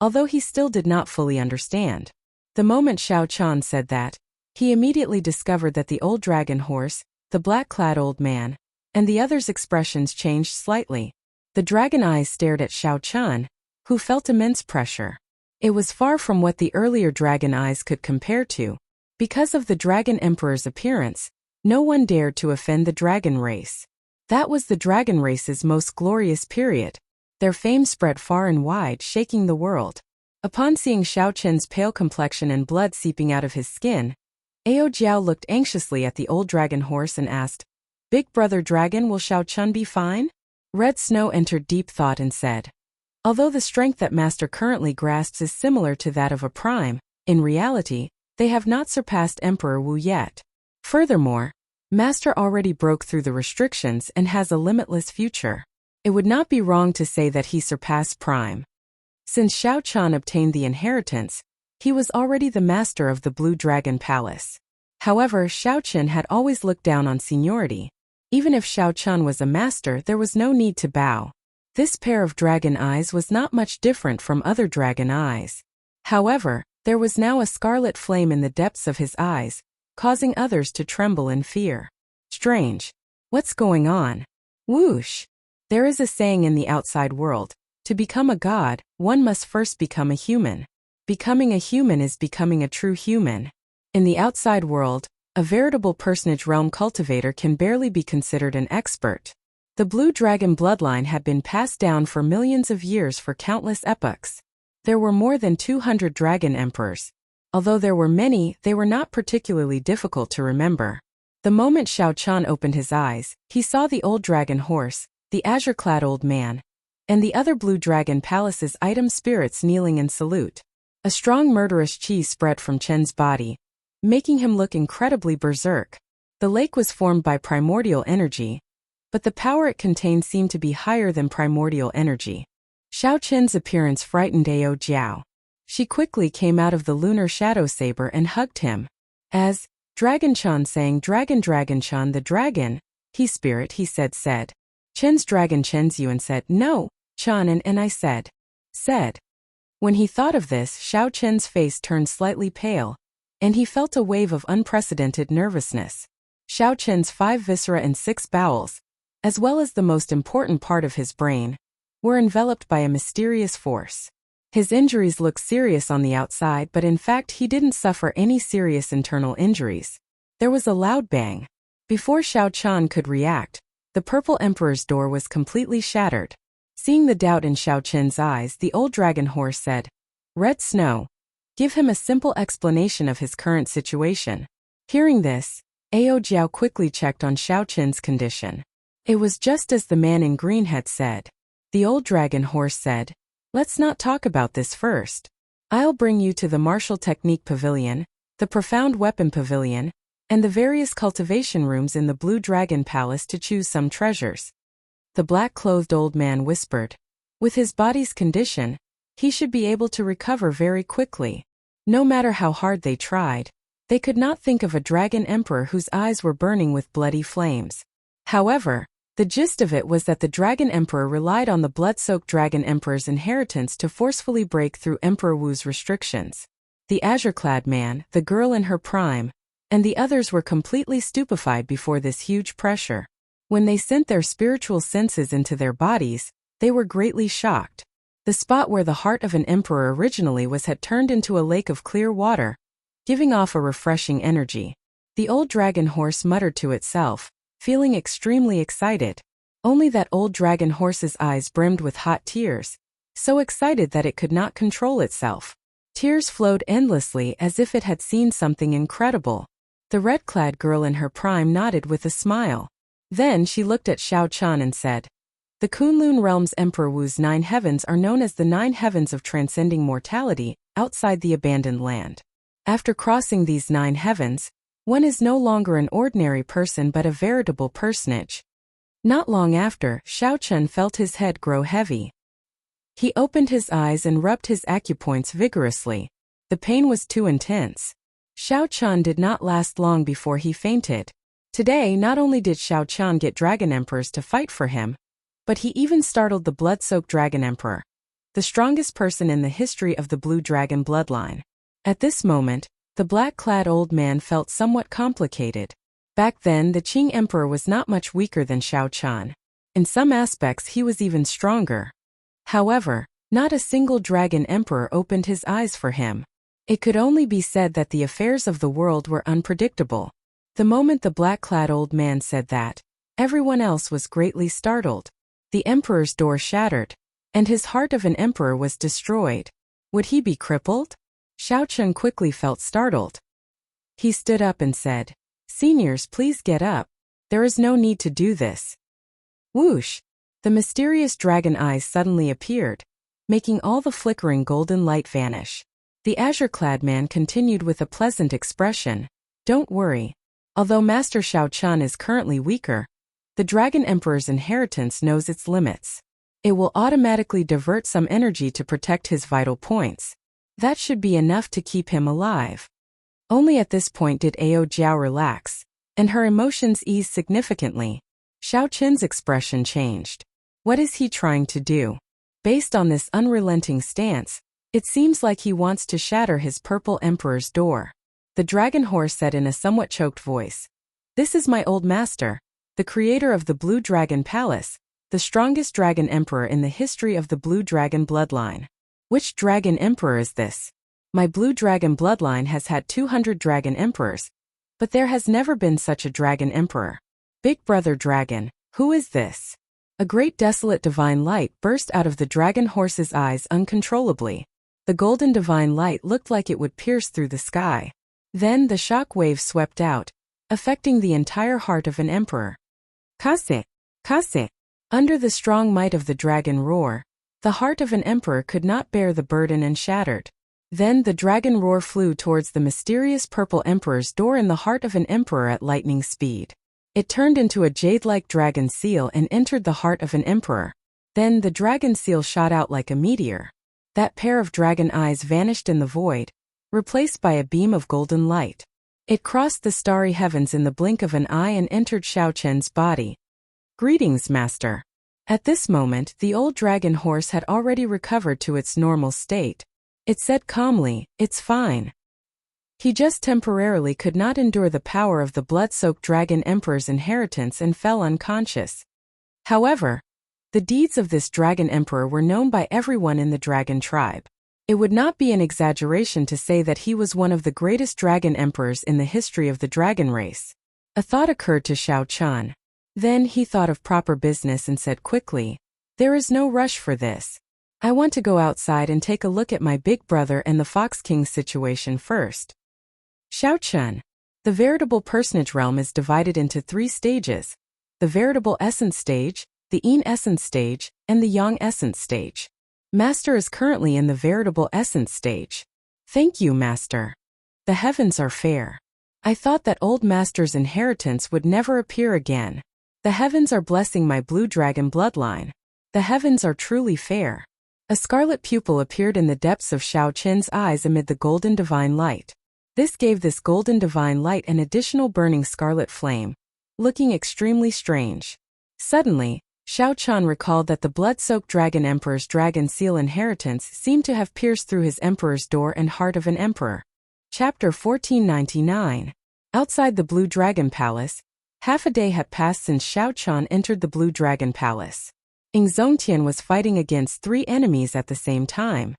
although he still did not fully understand. The moment Xiao Chan said that, he immediately discovered that the old dragon horse, the black-clad old man, and the others' expressions changed slightly. The dragon eyes stared at Xiao Chan, who felt immense pressure. It was far from what the earlier dragon eyes could compare to. Because of the Dragon Emperor's appearance, no one dared to offend the dragon race. That was the dragon race's most glorious period. Their fame spread far and wide, shaking the world. Upon seeing Xiao Chen's pale complexion and blood seeping out of his skin, Ao Jiao looked anxiously at the old dragon horse and asked, "Big brother dragon, will Xiao Chun be fine?" Red Snow entered deep thought and said, "Although the strength that Master currently grasps is similar to that of a prime, in reality, they have not surpassed Emperor Wu yet. Furthermore, Master already broke through the restrictions and has a limitless future. It would not be wrong to say that he surpassed Prime. Since Xiao Chan obtained the inheritance, he was already the master of the Blue Dragon Palace. However, Xiao Chen had always looked down on seniority. Even if Xiao Chan was a master, there was no need to bow. This pair of dragon eyes was not much different from other dragon eyes. However, there was now a scarlet flame in the depths of his eyes, causing others to tremble in fear. Strange. What's going on? Whoosh! There is a saying in the outside world, to become a god, one must first become a human. Becoming a human is becoming a true human. In the outside world, a veritable personage realm cultivator can barely be considered an expert. The blue dragon bloodline had been passed down for millions of years for countless epochs. There were more than 200 dragon emperors. Although there were many, they were not particularly difficult to remember. The moment Xiao Chan opened his eyes, he saw the old dragon horse, the azure-clad old man, and the other Blue Dragon Palace's item spirits kneeling in salute. A strong murderous chi spread from Chen's body, making him look incredibly berserk. The lake was formed by primordial energy, but the power it contained seemed to be higher than primordial energy. Xiao Chen's appearance frightened Ao Jiao. She quickly came out of the lunar shadow saber and hugged him. As Dragon Chan sang Dragon Chan the dragon, he said. Chen's dragon Chen's Yuan said, "No, Chan," and I said. When he thought of this, Xiao Chen's face turned slightly pale, and he felt a wave of unprecedented nervousness. Xiao Chen's 5 viscera and 6 bowels, as well as the most important part of his brain, were enveloped by a mysterious force. His injuries looked serious on the outside, but in fact he didn't suffer any serious internal injuries. There was a loud bang. Before Xiao Chan could react, the Purple Emperor's door was completely shattered. Seeing the doubt in Xiao Chen's eyes, the old dragon horse said, "Red Snow, give him a simple explanation of his current situation." Hearing this, Ao Jiao quickly checked on Xiao Chen's condition. It was just as the man in green had said. The old dragon horse said, "Let's not talk about this first. I'll bring you to the Martial Technique Pavilion, the Profound Weapon Pavilion, and the various cultivation rooms in the Blue Dragon Palace to choose some treasures." The black-clothed old man whispered. With his body's condition, he should be able to recover very quickly. No matter how hard they tried, they could not think of a dragon emperor whose eyes were burning with bloody flames. However, the gist of it was that the Dragon Emperor relied on the blood-soaked Dragon Emperor's inheritance to forcefully break through Emperor Wu's restrictions. The azure-clad man, the girl in her prime, and the others were completely stupefied before this huge pressure. When they sent their spiritual senses into their bodies, they were greatly shocked. The spot where the heart of an emperor originally was had turned into a lake of clear water, giving off a refreshing energy. The old dragon horse muttered to itself, feeling extremely excited. Only that old dragon horse's eyes brimmed with hot tears, so excited that it could not control itself. Tears flowed endlessly as if it had seen something incredible. The red-clad girl in her prime nodded with a smile. Then she looked at Xiao Chan and said, "The Kunlun realm's Emperor Wu's 9 heavens are known as the 9 heavens of transcending mortality, outside the abandoned land. After crossing these 9 heavens, one is no longer an ordinary person but a veritable personage." Not long after, Xiao Chen felt his head grow heavy. He opened his eyes and rubbed his acupoints vigorously. The pain was too intense. Xiao Chen did not last long before he fainted. Today, not only did Xiao Chen get dragon emperors to fight for him, but he even startled the blood-soaked dragon emperor. the strongest person in the history of the Blue Dragon bloodline. At this moment, the black-clad old man felt somewhat complicated. Back then, the Qing Emperor was not much weaker than Xiao Chun. In some aspects, he was even stronger. However, not a single dragon emperor opened his eyes for him. It could only be said that the affairs of the world were unpredictable. The moment the black-clad old man said that, everyone else was greatly startled. The emperor's door shattered, and his heart of an emperor was destroyed. Would he be crippled? Xiao Chun quickly felt startled. He stood up and said, "Seniors, please get up. There is no need to do this." Whoosh! The mysterious dragon eyes suddenly appeared, making all the flickering golden light vanish. The azure-clad man continued with a pleasant expression. "Don't worry. Although Master Xiao Chun is currently weaker, the Dragon Emperor's inheritance knows its limits. It will automatically divert some energy to protect his vital points. That should be enough to keep him alive." Only at this point did Ao Jiao relax, and her emotions eased significantly. Xiao Chun's expression changed. What is he trying to do? Based on this unrelenting stance, it seems like he wants to shatter his purple emperor's door. The dragon horse said in a somewhat choked voice, "This is my old master, the creator of the Blue Dragon Palace, the strongest dragon emperor in the history of the Blue Dragon bloodline." "Which dragon emperor is this? My Blue Dragon bloodline has had 200 dragon emperors, but there has never been such a dragon emperor. Big brother dragon, who is this?" A great desolate divine light burst out of the dragon horse's eyes uncontrollably. The golden divine light looked like it would pierce through the sky. Then the shock wave swept out, affecting the entire heart of an emperor. Kase! Kase! Under the strong might of the dragon roar, the heart of an emperor could not bear the burden and shattered. Then the dragon roar flew towards the mysterious purple emperor's door in the heart of an emperor at lightning speed. It turned into a jade-like dragon seal and entered the heart of an emperor. Then the dragon seal shot out like a meteor. That pair of dragon eyes vanished in the void, replaced by a beam of golden light. It crossed the starry heavens in the blink of an eye and entered Xiao Chun's body. "Greetings, master." At this moment, the old dragon horse had already recovered to its normal state. It said calmly, "It's fine." He just temporarily could not endure the power of the blood-soaked dragon emperor's inheritance and fell unconscious. However, the deeds of this dragon emperor were known by everyone in the dragon tribe. It would not be an exaggeration to say that he was one of the greatest dragon emperors in the history of the dragon race. A thought occurred to Xiao Chun. Then he thought of proper business and said quickly, "There is no rush for this. I want to go outside and take a look at my big brother and the Fox King's situation first." Xiao Chun. The veritable personage realm is divided into 3 stages: the veritable essence stage, the Yin essence stage, and the Yang essence stage. Master is currently in the veritable essence stage. "Thank you, Master. The heavens are fair. I thought that old Master's inheritance would never appear again. The heavens are blessing my Blue Dragon bloodline. The heavens are truly fair." A scarlet pupil appeared in the depths of Xiao Chun's eyes amid the golden divine light. This gave this golden divine light an additional burning scarlet flame, looking extremely strange. Suddenly, Xiao Chun recalled that the blood-soaked dragon emperor's dragon seal inheritance seemed to have pierced through his emperor's door and heart of an emperor. Chapter 1499. Outside the Blue Dragon Palace, half a day had passed since Xiao Chun entered the Blue Dragon Palace. Zongtian was fighting against 3 enemies at the same time.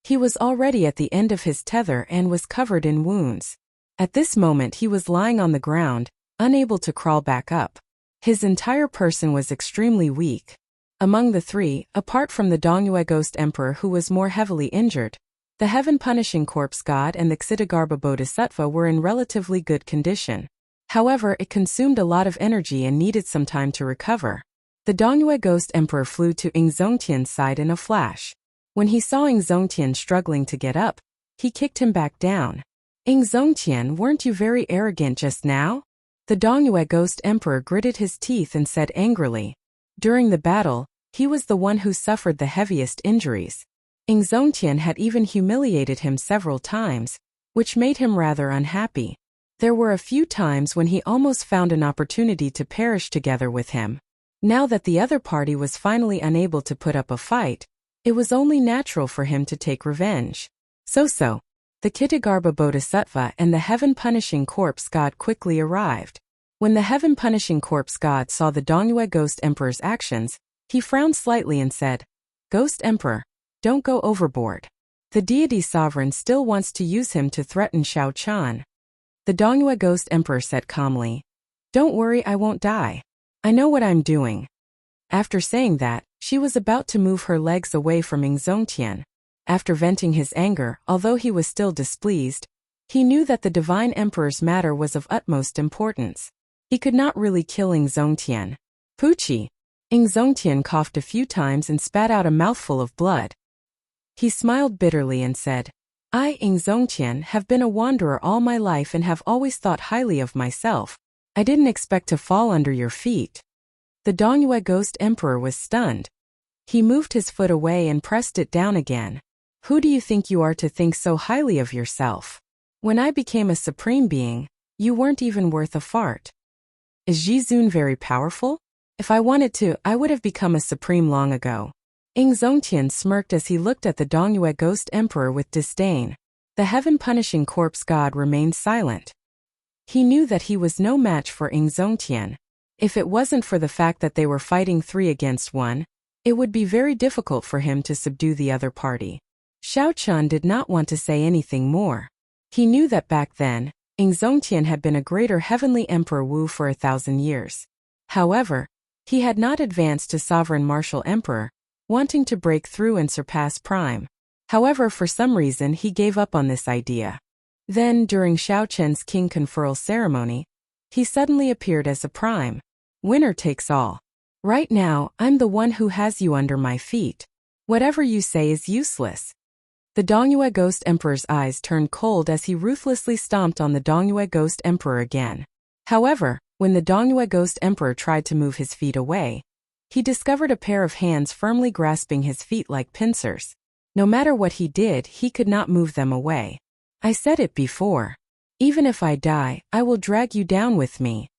He was already at the end of his tether and was covered in wounds. At this moment he was lying on the ground, unable to crawl back up. His entire person was extremely weak. Among the 3, apart from the Dongyue Ghost Emperor who was more heavily injured, the Heaven-Punishing Corpse God and the Ksitigarbha Bodhisattva were in relatively good condition. However, it consumed a lot of energy and needed some time to recover. The Dongyue Ghost Emperor flew to Zongtian's side in a flash. When he saw Zongtian struggling to get up, he kicked him back down. "Zongtian, weren't you very arrogant just now?" The Dongyue Ghost Emperor gritted his teeth and said angrily. During the battle, he was the one who suffered the heaviest injuries. Zongtian had even humiliated him several times, which made him rather unhappy. There were a few times when he almost found an opportunity to perish together with him. Now that the other party was finally unable to put up a fight, It was only natural for him to take revenge. So, the Kitagarbha Bodhisattva and the heaven-punishing corpse god quickly arrived. When the heaven-punishing corpse god saw the Dongyue Ghost Emperor's actions, he frowned slightly and said, "Ghost Emperor, don't go overboard. The deity sovereign still wants to use him to threaten Xiao Chan." The Dongyue Ghost Emperor said calmly, "Don't worry, I won't die. I know what I'm doing." After saying that, she was about to move her legs away from Zongtian. After venting his anger, although he was still displeased, he knew that the Divine Emperor's matter was of utmost importance. He could not really kill Zongtian. Puchi! Zongtian coughed a few times and spat out a mouthful of blood. He smiled bitterly and said, "I, Zongtian, have been a wanderer all my life and have always thought highly of myself. I didn't expect to fall under your feet." The Dongyue Ghost Emperor was stunned. He moved his foot away and pressed it down again. "Who do you think you are to think so highly of yourself? When I became a supreme being, you weren't even worth a fart. Is Jizun very powerful? If I wanted to, I would have become a supreme long ago." Zongtian smirked as he looked at the Dongyue Ghost Emperor with disdain. The heaven-punishing corpse god remained silent. He knew that he was no match for Zongtian. If it wasn't for the fact that they were fighting 3 against 1, it would be very difficult for him to subdue the other party. Xiao Chan did not want to say anything more. He knew that back then, Zongtian had been a greater heavenly Emperor Wu for 1,000 years. However, he had not advanced to Sovereign Martial Emperor, wanting to break through and surpass Prime. However, for some reason he gave up on this idea. Then, during Xiao Chen's king conferral ceremony, he suddenly appeared as a Prime. Winner takes all. Right now, I'm the one who has you under my feet. Whatever you say is useless. The Dongyue Ghost Emperor's eyes turned cold as he ruthlessly stomped on the Dongyue Ghost Emperor again. However, when the Dongyue Ghost Emperor tried to move his feet away, he discovered a pair of hands firmly grasping his feet like pincers. No matter what he did, he could not move them away. "I said it before. Even if I die, I will drag you down with me."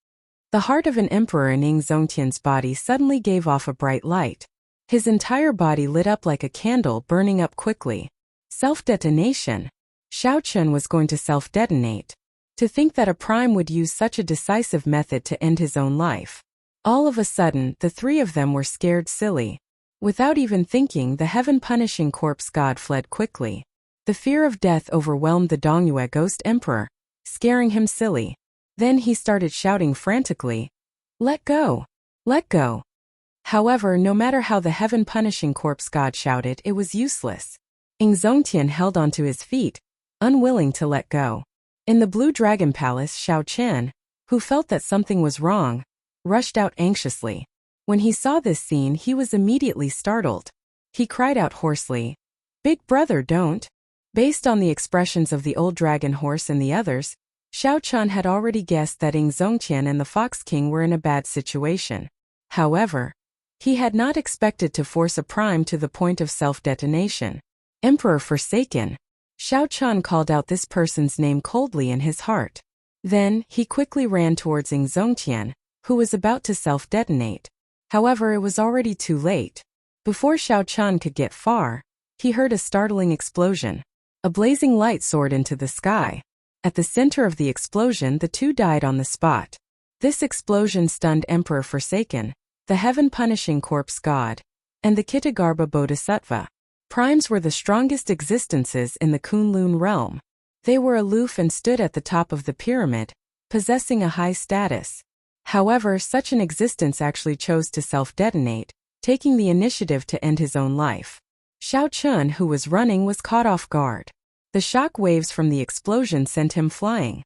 The heart of an emperor in Zongtian's body suddenly gave off a bright light. His entire body lit up like a candle burning up quickly. Self-detonation. Xiao Chen was going to self-detonate. To think that a prime would use such a decisive method to end his own life. All of a sudden, the 3 of them were scared silly. Without even thinking, the heaven-punishing corpse god fled quickly. The fear of death overwhelmed the Dongyue Ghost Emperor, scaring him silly. Then he started shouting frantically, "Let go! Let go!" However, no matter how the heaven-punishing corpse god shouted, it was useless. Zongtian held onto his feet, unwilling to let go. In the Blue Dragon Palace, Xiao Chen, who felt that something was wrong, rushed out anxiously. When he saw this scene, he was immediately startled. He cried out hoarsely, "Big brother, don't!" Based on the expressions of the old dragon horse and the others, Xiao Chan had already guessed that Zongtian and the Fox King were in a bad situation. However, he had not expected to force a prime to the point of self-detonation. "Emperor Forsaken." Xiao Chan called out this person's name coldly in his heart. Then, he quickly ran towards Zongtian, who was about to self-detonate. However, it was already too late. Before Xiao Chan could get far, he heard a startling explosion. A blazing light soared into the sky. At the center of the explosion, the 2 died on the spot. This explosion stunned Emperor Forsaken, the heaven-punishing corpse god, and the Kitagarbha Bodhisattva. Primes were the strongest existences in the Kunlun realm. They were aloof and stood at the top of the pyramid, possessing a high status. However, such an existence actually chose to self-detonate, taking the initiative to end his own life. Xiao Chun, who was running, was caught off guard. The shock waves from the explosion sent him flying.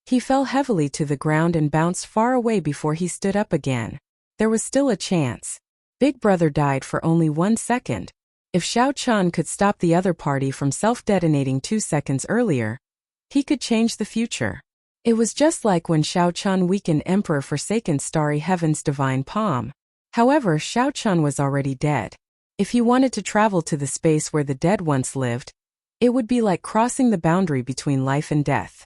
He fell heavily to the ground and bounced far away before he stood up again. There was still a chance. Big Brother died for only 1 second. If Xiao Chan could stop the other party from self-detonating 2 seconds earlier, he could change the future. It was just like when Xiao Chan weakened Emperor Forsaken's Starry Heaven's divine palm. However, Xiao Chan was already dead. If he wanted to travel to the space where the dead once lived, it would be like crossing the boundary between life and death.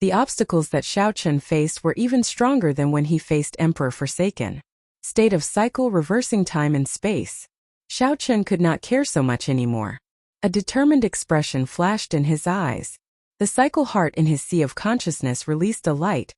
The obstacles that Xiao Chan faced were even stronger than when he faced Emperor Forsaken. State of cycle reversing time and space. Xiao Chun could not care so much anymore. A determined expression flashed in his eyes. The cycle heart in his sea of consciousness released a light,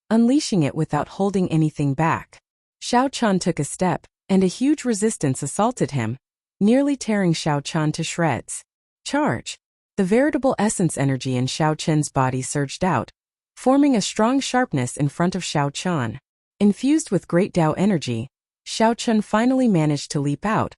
unleashing it without holding anything back. Xiao Chun took a step, and a huge resistance assaulted him, nearly tearing Xiao Chun to shreds. Charge! The veritable essence energy in Xiao Chun's body surged out, forming a strong sharpness in front of Xiao Chun. Infused with great Tao energy, Xiao Chun finally managed to leap out,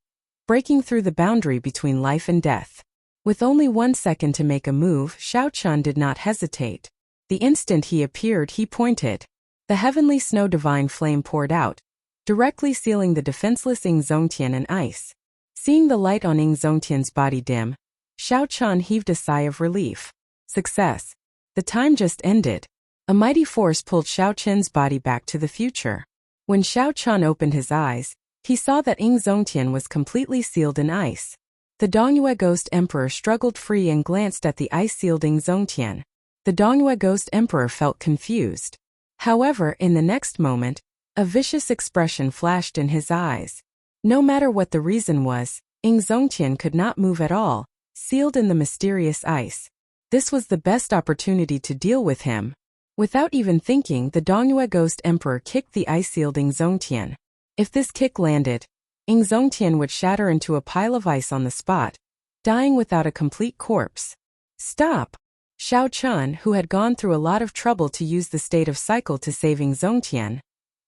breaking through the boundary between life and death. With only 1 second to make a move, Xiao Chun did not hesitate. The instant he appeared, he pointed. The heavenly snow divine flame poured out, directly sealing the defenseless Ying Zongtian in ice. Seeing the light on Ying Zongtian's body dim, Xiao Chun heaved a sigh of relief. Success. The time just ended. A mighty force pulled Xiao Chun's body back to the future. When Xiao Chun opened his eyes, he saw that Ying Zongtian was completely sealed in ice. The Dongyue Ghost Emperor struggled free and glanced at the ice-sealed Ying Zongtian. The Dongyue Ghost Emperor felt confused. However, in the next moment, a vicious expression flashed in his eyes. No matter what the reason was, Ying Zongtian could not move at all, sealed in the mysterious ice. This was the best opportunity to deal with him. Without even thinking, the Dongyue Ghost Emperor kicked the ice-sealed Ying Zongtian. If this kick landed, Ying Zongtian would shatter into a pile of ice on the spot, dying without a complete corpse. Stop! Xiao Chun, who had gone through a lot of trouble to use the state of cycle to save Ying Zongtian,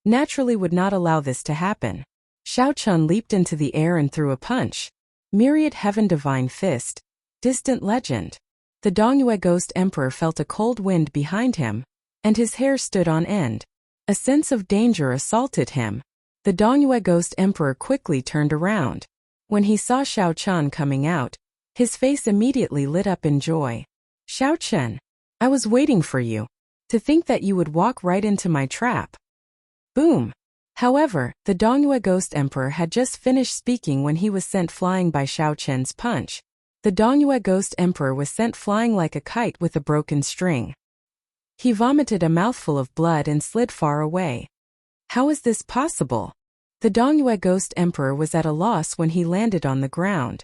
naturally would not allow this to happen. Xiao Chun leaped into the air and threw a punch. Myriad Heaven Divine Fist. Distant legend. The Dongyue Ghost Emperor felt a cold wind behind him, and his hair stood on end. A sense of danger assaulted him. The Dongyue Ghost Emperor quickly turned around. When he saw Xiao Chun coming out, his face immediately lit up in joy. Xiao Chun, I was waiting for you. To think that you would walk right into my trap. Boom! However, the Dongyue Ghost Emperor had just finished speaking when he was sent flying by Xiao Chun's punch. The Dongyue Ghost Emperor was sent flying like a kite with a broken string. He vomited a mouthful of blood and slid far away. How is this possible? The Dongyue Ghost Emperor was at a loss when he landed on the ground.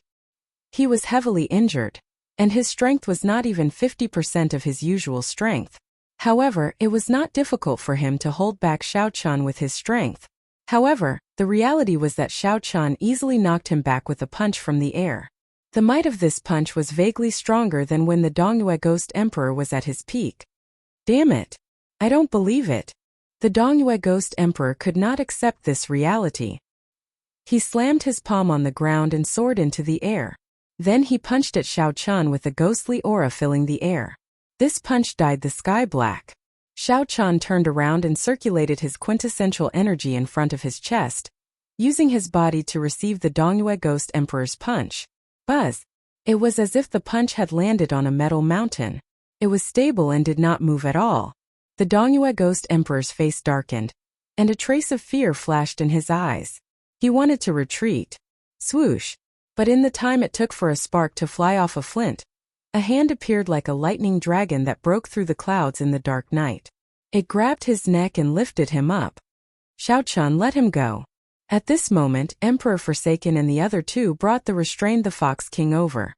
He was heavily injured, and his strength was not even 50% of his usual strength. However, it was not difficult for him to hold back Xiao Chun with his strength. However, the reality was that Xiao Chun easily knocked him back with a punch from the air. The might of this punch was vaguely stronger than when the Dongyue Ghost Emperor was at his peak. Damn it! I don't believe it. The Dongyue Ghost Emperor could not accept this reality. He slammed his palm on the ground and soared into the air. Then he punched at Xiao Chun with a ghostly aura filling the air. This punch dyed the sky black. Xiao Chun turned around and circulated his quintessential energy in front of his chest, using his body to receive the Dongyue Ghost Emperor's punch. Buzz! It was as if the punch had landed on a metal mountain. It was stable and did not move at all. The Dongyue Ghost Emperor's face darkened, and a trace of fear flashed in his eyes. He wanted to retreat. Swoosh! But in the time it took for a spark to fly off a flint, a hand appeared like a lightning dragon that broke through the clouds in the dark night. It grabbed his neck and lifted him up. Xiao Chun let him go. At this moment, Emperor Forsaken and the other two brought the restrained the Fox King over.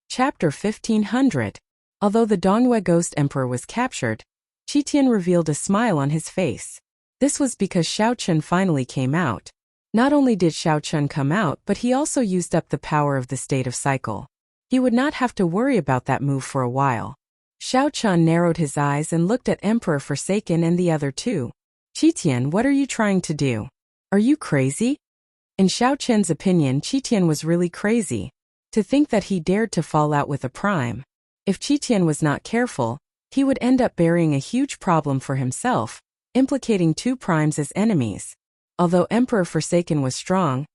Chapter 1500. Although the Dongyue Ghost Emperor was captured, Qitian revealed a smile on his face. This was because Xiao Chun finally came out. Not only did Xiao Chun come out, but he also used up the power of the state of cycle. He would not have to worry about that move for a while. Xiao Chun narrowed his eyes and looked at Emperor Forsaken and the other two. Qitian, what are you trying to do? Are you crazy? In Xiao Chun's opinion, Qitian was really crazy. To think that he dared to fall out with a prime. If Qitian was not careful, he would end up burying a huge problem for himself, implicating two primes as enemies. Although Emperor Forsaken was strong,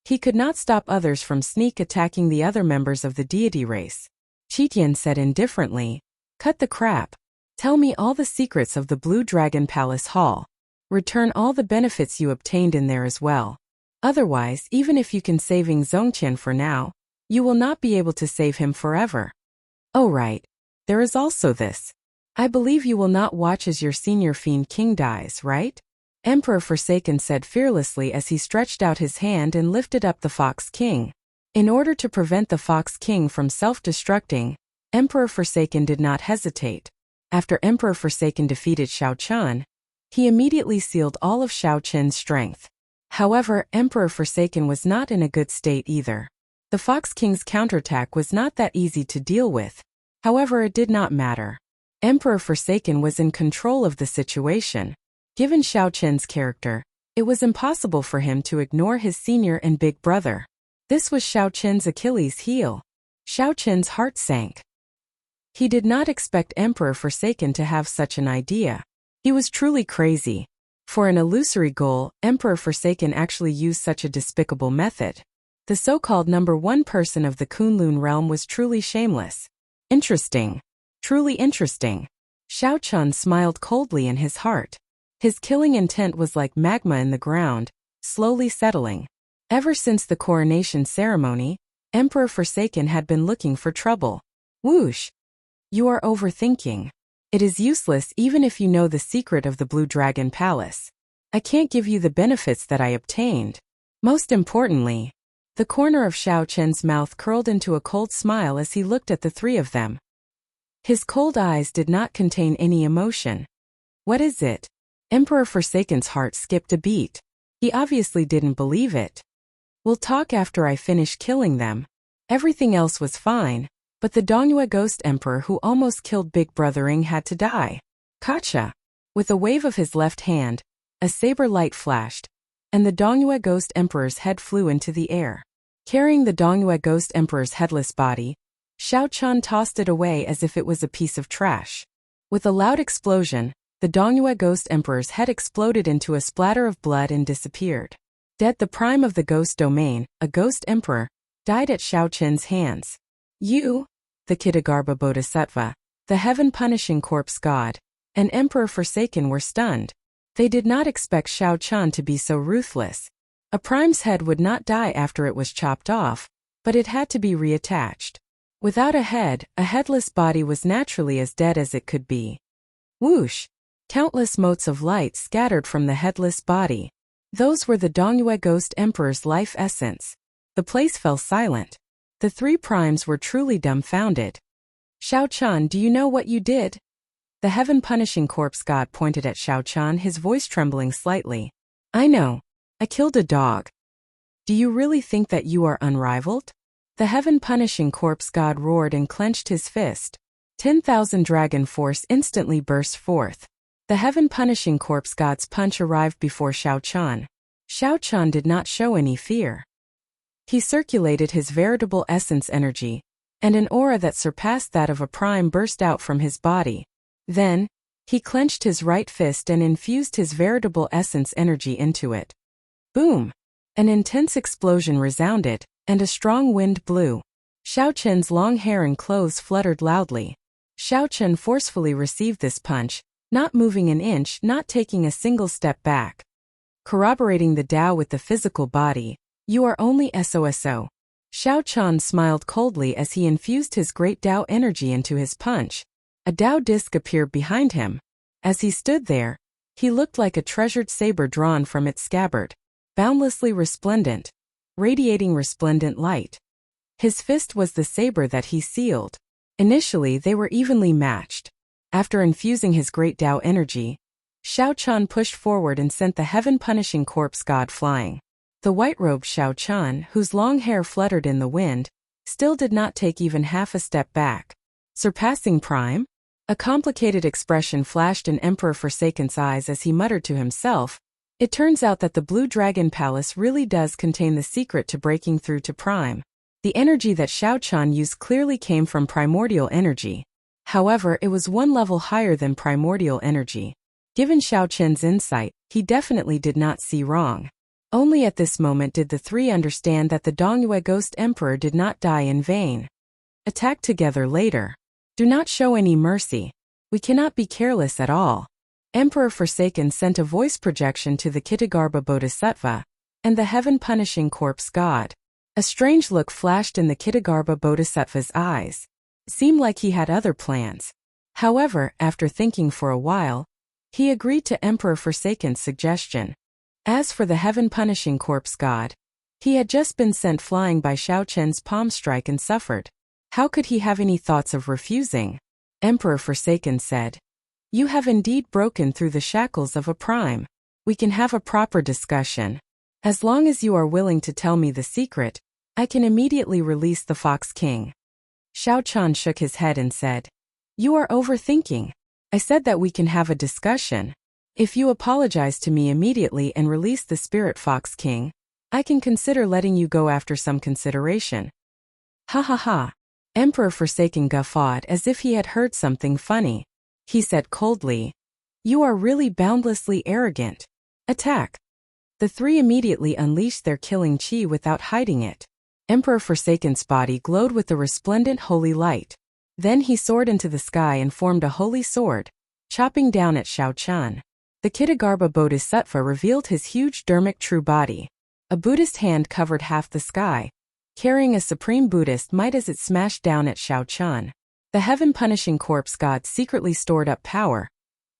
he could not stop others from sneak attacking the other members of the deity race. Qitian said indifferently, "Cut the crap. Tell me all the secrets of the Blue Dragon Palace Hall. Return all the benefits you obtained in there as well. Otherwise, even if you can save Ying Zongtian for now, you will not be able to save him forever. Oh right. There is also this. I believe you will not watch as your senior fiend king dies, right?" Emperor Forsaken said fearlessly as he stretched out his hand and lifted up the Fox King. In order to prevent the Fox King from self-destructing, Emperor Forsaken did not hesitate. After Emperor Forsaken defeated Shao Chun, he immediately sealed all of Shao Chen's strength. However, Emperor Forsaken was not in a good state either. The Fox King's counterattack was not that easy to deal with. However, it did not matter. Emperor Forsaken was in control of the situation. Given Shao Chen's character, it was impossible for him to ignore his senior and big brother. This was Shao Chen's Achilles heel. Shao Chen's heart sank. He did not expect Emperor Forsaken to have such an idea. He was truly crazy. For an illusory goal, Emperor Forsaken actually used such a despicable method. The so-called #1 person of the Kunlun realm was truly shameless. Interesting. Truly interesting. Shao Chun smiled coldly in his heart. His killing intent was like magma in the ground, slowly settling. Ever since the coronation ceremony, Emperor Forsaken had been looking for trouble. Whoosh! You are overthinking. It is useless even if you know the secret of the Blue Dragon Palace. I can't give you the benefits that I obtained. Most importantly, the corner of Shao Chen's mouth curled into a cold smile as he looked at the three of them. His cold eyes did not contain any emotion. What is it? Emperor Forsaken's heart skipped a beat. He obviously didn't believe it. We'll talk after I finish killing them. Everything else was fine, but the Dongyue Ghost Emperor who almost killed Big Brother Ing had to die. Gotcha! With a wave of his left hand, a saber light flashed, and the Dongyue Ghost Emperor's head flew into the air. Carrying the Dongyue Ghost Emperor's headless body, Shao Chun tossed it away as if it was a piece of trash. With a loud explosion, the Dongyue Ghost Emperor's head exploded into a splatter of blood and disappeared. Dead, the prime of the Ghost Domain, a Ghost Emperor, died at Shao Chen's hands. You, the Kitagarbha Bodhisattva, the heaven-punishing corpse god, and Emperor Forsaken were stunned. They did not expect Shao Chun to be so ruthless. A prime's head would not die after it was chopped off, but it had to be reattached. Without a head, a headless body was naturally as dead as it could be. Whoosh! Countless motes of light scattered from the headless body. Those were the Dongyue Ghost Emperor's life essence. The place fell silent. The three primes were truly dumbfounded. Shao Chun, do you know what you did? The heaven-punishing corpse god pointed at Shao Chun, his voice trembling slightly. I know. I killed a dog. Do you really think that you are unrivaled? The heaven-punishing corpse god roared and clenched his fist. 10,000 dragon force instantly burst forth. The heaven-punishing corpse god's punch arrived before Shao Chun. Shao Chun did not show any fear. He circulated his veritable essence energy, and an aura that surpassed that of a prime burst out from his body. Then, he clenched his right fist and infused his veritable essence energy into it. Boom! An intense explosion resounded, and a strong wind blew. Shao Chen's long hair and clothes fluttered loudly. Shao Chen forcefully received this punch, not moving an inch, not taking a single step back. Corroborating the Tao with the physical body, you are only SOSO. Shao Chun smiled coldly as he infused his great Tao energy into his punch. A Tao disc appeared behind him. As he stood there, he looked like a treasured saber drawn from its scabbard, boundlessly resplendent, radiating resplendent light. His fist was the saber that he sealed. Initially, they were evenly matched. After infusing his great Tao energy, Shao Chun pushed forward and sent the heaven-punishing corpse god flying. The white-robed Shao Chun, whose long hair fluttered in the wind, still did not take even half a step back. Surpassing Prime? A complicated expression flashed in Emperor Forsaken's eyes as he muttered to himself, it turns out that the Blue Dragon Palace really does contain the secret to breaking through to Prime. The energy that Shao Chun used clearly came from primordial energy. However, it was one level higher than primordial energy. Given Shao Chen's insight, he definitely did not see wrong. Only at this moment did the three understand that the Dongyue Ghost Emperor did not die in vain. Attack together later. Do not show any mercy. We cannot be careless at all. Emperor Forsaken sent a voice projection to the Kitagarbha Bodhisattva and the heaven-punishing corpse god. A strange look flashed in the Kitagarbha Bodhisattva's eyes. It seemed like he had other plans. However, after thinking for a while, he agreed to Emperor Forsaken's suggestion. As for the heaven-punishing corpse god, He had just been sent flying by Xiao Chen's palm strike and suffered. How could he have any thoughts of refusing? Emperor Forsaken said, "You have indeed broken through the shackles of a prime. We can have a proper discussion. As long as you are willing to tell me the secret, I can immediately release the Fox King." Xiao Chan shook his head and said, "You are overthinking. I said that we can have a discussion. If you apologize to me immediately and release the Spirit Fox King, I can consider letting you go after some consideration." Ha ha ha. Emperor Forsaken guffawed as if he had heard something funny. He said coldly, "You are really boundlessly arrogant. Attack." The three immediately unleashed their killing chi without hiding it. Emperor Forsaken's body glowed with the resplendent holy light. Then he soared into the sky and formed a holy sword, chopping down at Xiao Chan. The Kitagarbha Bodhisattva revealed his huge dharmic true body. A Buddhist hand covered half the sky, carrying a supreme Buddhist might as it smashed down at Xiao Chan. The heaven-punishing corpse god secretly stored up power,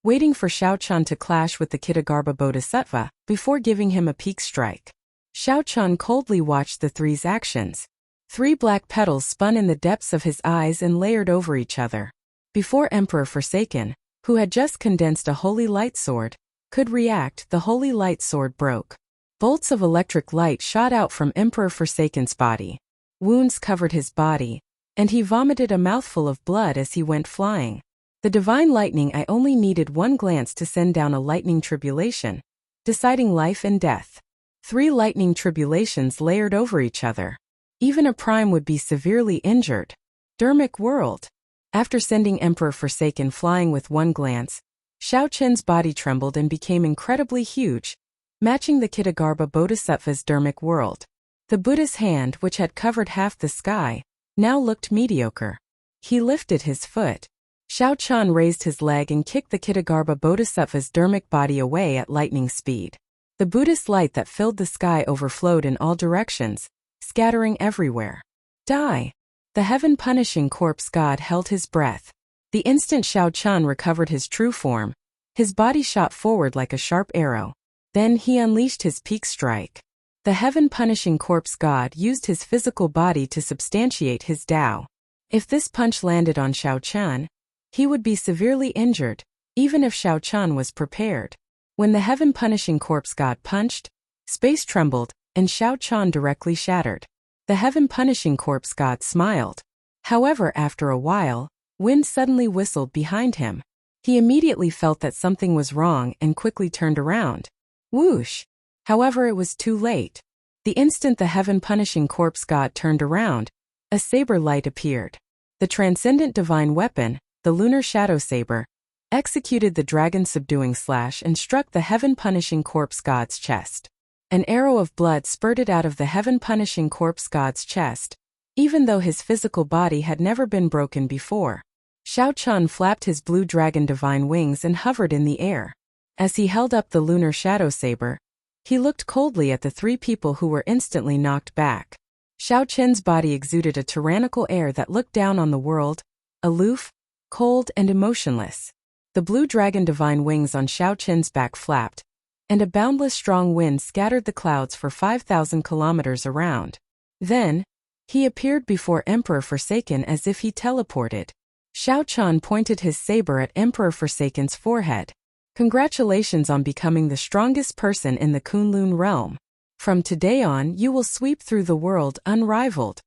waiting for Xiao Chan to clash with the Kitagarbha Bodhisattva before giving him a peak strike. Xiao Chan coldly watched the three's actions. 3 black petals spun in the depths of his eyes and layered over each other. Before Emperor Forsaken, who had just condensed a holy light sword, could react, the holy light sword broke. Bolts of electric light shot out from Emperor Forsaken's body. Wounds covered his body, and he vomited a mouthful of blood as he went flying. The divine lightning. I only needed one glance to send down a lightning tribulation, deciding life and death. 3 lightning tribulations layered over each other. Even a prime would be severely injured. Dharmic world. After sending Emperor Forsaken flying with one glance, Xiao Chen's body trembled and became incredibly huge, matching the Kitagarbha Bodhisattva's dharmic world. The Buddha's hand, which had covered half the sky, now looked mediocre. He lifted his foot. Xiao Chan raised his leg and kicked the Kitagarbha Bodhisattva's dharmic body away at lightning speed. The Buddhist light that filled the sky overflowed in all directions, scattering everywhere. Die! The heaven-punishing corpse god held his breath. The instant Xiao Chan recovered his true form, his body shot forward like a sharp arrow. Then he unleashed his peak strike. The heaven-punishing corpse god used his physical body to substantiate his Tao. If this punch landed on Xiao Chan, he would be severely injured, even if Xiao Chan was prepared. When the heaven-punishing corpse god punched, space trembled, and Xiao Chan directly shattered. The heaven-punishing corpse god smiled. However, after a while, wind suddenly whistled behind him. He immediately felt that something was wrong and quickly turned around. Whoosh! However, it was too late. The instant the heaven-punishing corpse god turned around, a saber light appeared. The transcendent divine weapon, the lunar shadow saber, executed the dragon-subduing slash and struck the heaven-punishing corpse god's chest. An arrow of blood spurted out of the heaven-punishing corpse god's chest, even though his physical body had never been broken before. Xiao Chan flapped his blue dragon divine wings and hovered in the air. As he held up the lunar shadow saber, he looked coldly at the 3 people who were instantly knocked back. Xiao Chen's body exuded a tyrannical air that looked down on the world, aloof, cold and emotionless. The blue dragon divine wings on Xiao Chen's back flapped, and a boundless strong wind scattered the clouds for 5,000 kilometers around. Then, he appeared before Emperor Forsaken as if he teleported. Xiao Chan pointed his saber at Emperor Forsaken's forehead. Congratulations on becoming the strongest person in the Kunlun realm. From today on, you will sweep through the world unrivaled.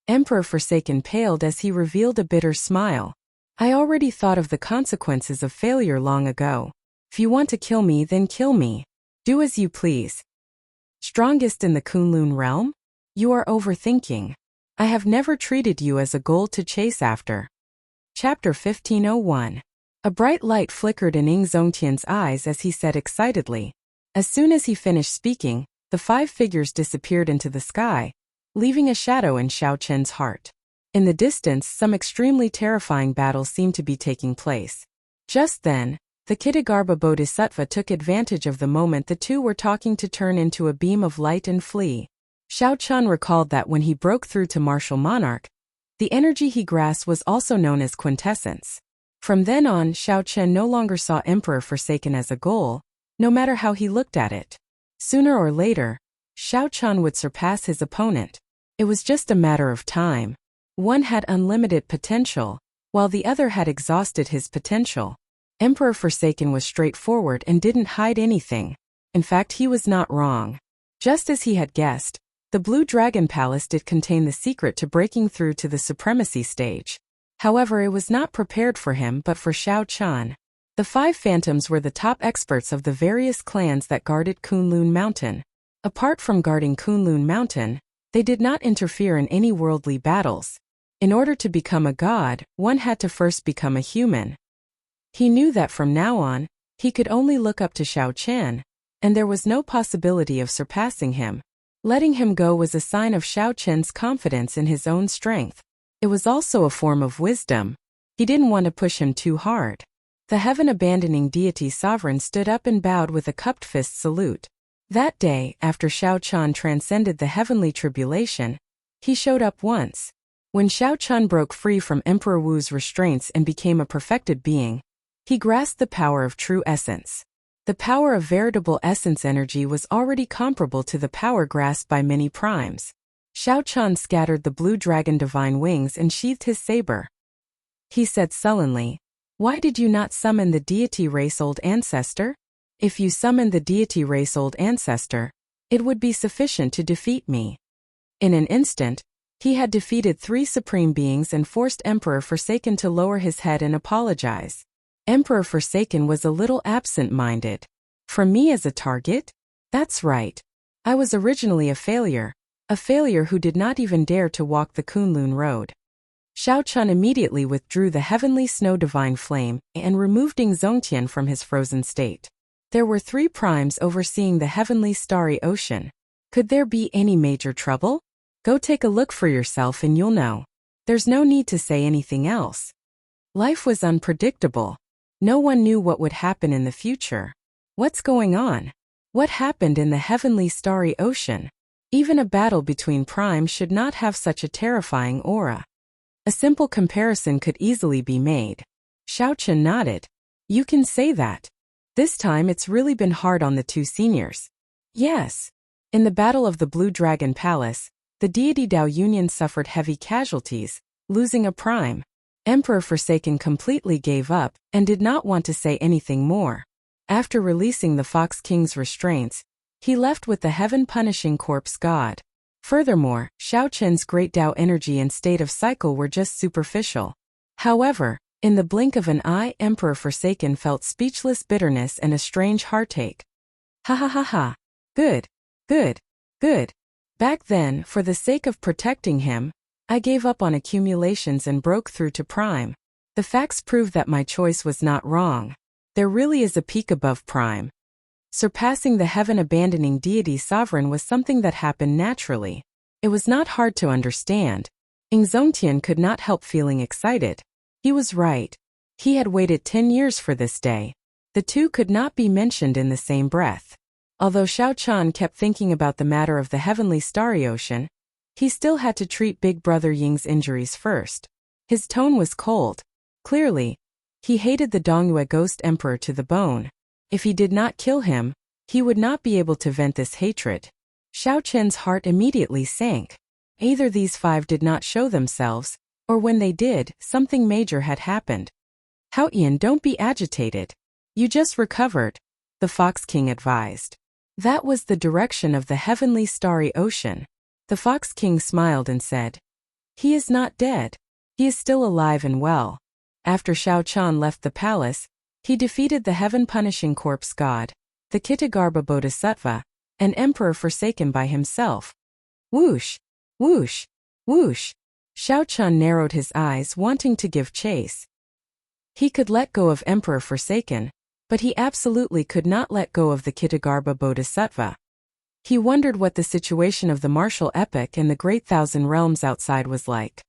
Emperor Forsaken paled as he revealed a bitter smile. I already thought of the consequences of failure long ago. If you want to kill me, then kill me. Do as you please. Strongest in the Kunlun realm? You are overthinking. I have never treated you as a goal to chase after. Chapter 1501. A bright light flickered in Ing Zongtian's eyes as he said excitedly. As soon as he finished speaking, the 5 figures disappeared into the sky, leaving a shadow in Xiao Chen's heart. In the distance, some extremely terrifying battle seemed to be taking place. Just then, the Kitagarbha Bodhisattva took advantage of the moment the 2 were talking to turn into a beam of light and flee. Xiao Chan recalled that when he broke through to Martial Monarch, the energy he grasped was also known as quintessence. From then on, Xiao Chen no longer saw Emperor Forsaken as a goal, no matter how he looked at it. Sooner or later, Xiao Chun would surpass his opponent. It was just a matter of time. One had unlimited potential, while the other had exhausted his potential. Emperor Forsaken was straightforward and didn't hide anything. In fact, he was not wrong. Just as he had guessed, the Blue Dragon Palace did contain the secret to breaking through to the supremacy stage. However, it was not prepared for him but for Xiao Chun. The 5 phantoms were the top experts of the various clans that guarded Kunlun Mountain. Apart from guarding Kunlun Mountain, they did not interfere in any worldly battles. In order to become a god, one had to first become a human. He knew that from now on, he could only look up to Xiao Chun, and there was no possibility of surpassing him. Letting him go was a sign of Xiao Chun's confidence in his own strength. It was also a form of wisdom. He didn't want to push him too hard. The heaven-abandoning deity sovereign stood up and bowed with a cupped fist salute. That day, after Xiao Chun transcended the heavenly tribulation, he showed up once. When Xiao Chun broke free from Emperor Wu's restraints and became a perfected being, he grasped the power of true essence. The power of veritable essence energy was already comparable to the power grasped by many primes. Xiao Chun scattered the blue dragon divine wings and sheathed his saber. He said sullenly, "Why did you not summon the deity race-old ancestor? If you summoned the deity race-old ancestor, it would be sufficient to defeat me." In an instant, he had defeated 3 supreme beings and forced Emperor Forsaken to lower his head and apologize. Emperor Forsaken was a little absent-minded. For me as a target? That's right. I was originally a failure who did not even dare to walk the Kunlun road. Xiao Chun immediately withdrew the heavenly snow divine flame and removed Ding Zongtian from his frozen state. There were 3 primes overseeing the heavenly starry ocean. Could there be any major trouble? Go take a look for yourself and you'll know. There's no need to say anything else. Life was unpredictable. No one knew what would happen in the future. What's going on? What happened in the heavenly starry ocean? Even a battle between primes should not have such a terrifying aura. A simple comparison could easily be made. Xiao Chun nodded. You can say that. This time it's really been hard on the 2 seniors. Yes. In the Battle of the Blue Dragon Palace, the deity Dao Union suffered heavy casualties, losing a prime. Emperor Forsaken completely gave up and did not want to say anything more. After releasing the Fox King's restraints, he left with the heaven-punishing corpse god. Furthermore, Xiao Chun's great Dao energy and state of cycle were just superficial. However, in the blink of an eye, Emperor Forsaken felt speechless bitterness and a strange heartache. Ha ha ha ha. Good. Good. Good. Back then, for the sake of protecting him, I gave up on accumulations and broke through to Prime. The facts prove that my choice was not wrong. There really is a peak above Prime. Surpassing the heaven-abandoning deity sovereign was something that happened naturally. It was not hard to understand. Ing Zongtian could not help feeling excited. He was right. He had waited 10 years for this day. The 2 could not be mentioned in the same breath. Although Xiao Chun kept thinking about the matter of the heavenly starry ocean, he still had to treat Big Brother Ying's injuries first. His tone was cold. Clearly, he hated the Dongyue Ghost Emperor to the bone. If he did not kill him, he would not be able to vent this hatred. Xiao Chun's heart immediately sank. Either these 5 did not show themselves, or when they did, something major had happened. Hao Ian, don't be agitated. You just recovered, the Fox King advised. That was the direction of the heavenly starry ocean. The Fox King smiled and said, "He is not dead. He is still alive and well." After Xiao Chun left the palace, he defeated the heaven-punishing corpse god, the Kitagarbha Bodhisattva, and Emperor Forsaken by himself. Whoosh! Whoosh! Whoosh! Xiao Chun narrowed his eyes, wanting to give chase. He could let go of Emperor Forsaken, but he absolutely could not let go of the Kitagarbha Bodhisattva. He wondered what the situation of the martial epic and the great thousand realms outside was like.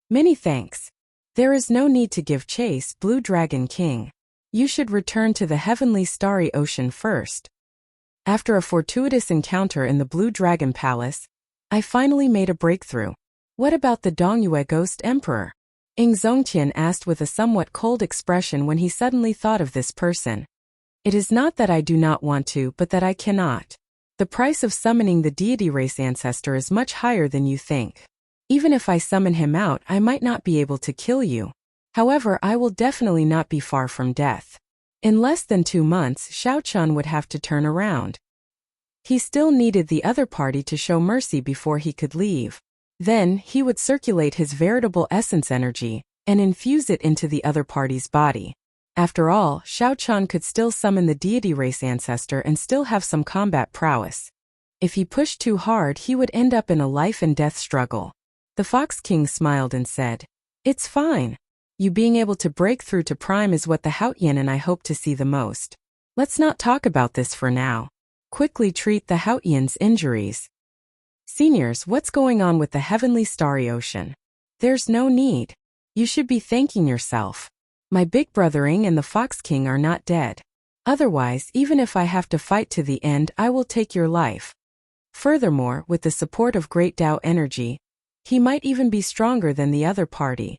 Many thanks. There is no need to give chase, Blue Dragon King. You should return to the heavenly starry ocean first. After a fortuitous encounter in the Blue Dragon Palace, I finally made a breakthrough. What about the Dongyue Ghost Emperor? Ing Zongtian asked with a somewhat cold expression when he suddenly thought of this person. It is not that I do not want to, but that I cannot. The price of summoning the deity race ancestor is much higher than you think. Even if I summon him out, I might not be able to kill you. However, I will definitely not be far from death. In less than 2 months, Xiao Chun would have to turn around. He still needed the other party to show mercy before he could leave. Then, he would circulate his veritable essence energy and infuse it into the other party's body. After all, Xiao Chun could still summon the deity race ancestor and still have some combat prowess. If he pushed too hard, he would end up in a life and death struggle. The Fox King smiled and said, "It's fine. You being able to break through to Prime is what the Haotian and I hope to see the most. Let's not talk about this for now. Quickly treat the Haotian's injuries." Seniors, what's going on with the heavenly starry ocean? There's no need. You should be thanking yourself. My big brothering and the Fox King are not dead. Otherwise, even if I have to fight to the end, I will take your life. Furthermore, with the support of Great Tao energy, he might even be stronger than the other party.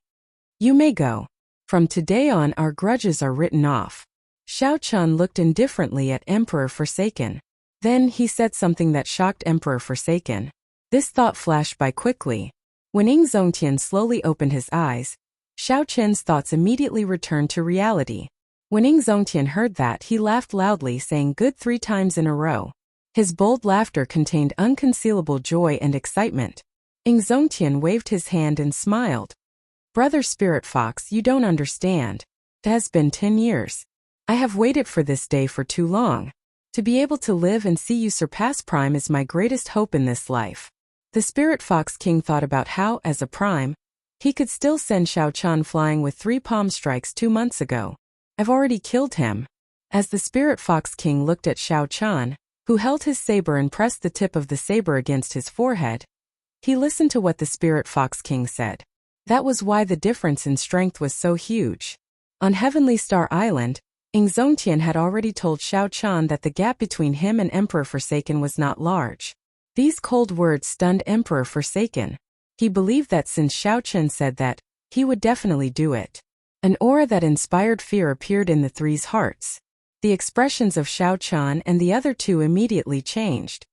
You may go. From today on, our grudges are written off. Xiao Chun looked indifferently at Emperor Forsaken. Then he said something that shocked Emperor Forsaken. This thought flashed by quickly. When Ying Zongtian slowly opened his eyes, Xiao Chen's thoughts immediately returned to reality. When Ying Zongtian heard that, he laughed loudly, saying good 3 times in a row. His bold laughter contained unconcealable joy and excitement. Ying Zongtian waved his hand and smiled. Brother Spirit Fox, you don't understand. It has been 10 years. I have waited for this day for too long. To be able to live and see you surpass Prime is my greatest hope in this life. The Spirit Fox King thought about how, as a Prime, he could still send Xiao Chun flying with 3 palm strikes 2 months ago. I've already killed him. As the Spirit Fox King looked at Xiao Chun, who held his saber and pressed the tip of the saber against his forehead, he listened to what the Spirit Fox King said. That was why the difference in strength was so huge. On Heavenly Star Island, Ying Zongtian had already told Xiao Chun that the gap between him and Emperor Forsaken was not large. These cold words stunned Emperor Forsaken. He believed that since Xiao Chun said that, he would definitely do it. An aura that inspired fear appeared in the 3's hearts. The expressions of Xiao Chun and the other 2 immediately changed.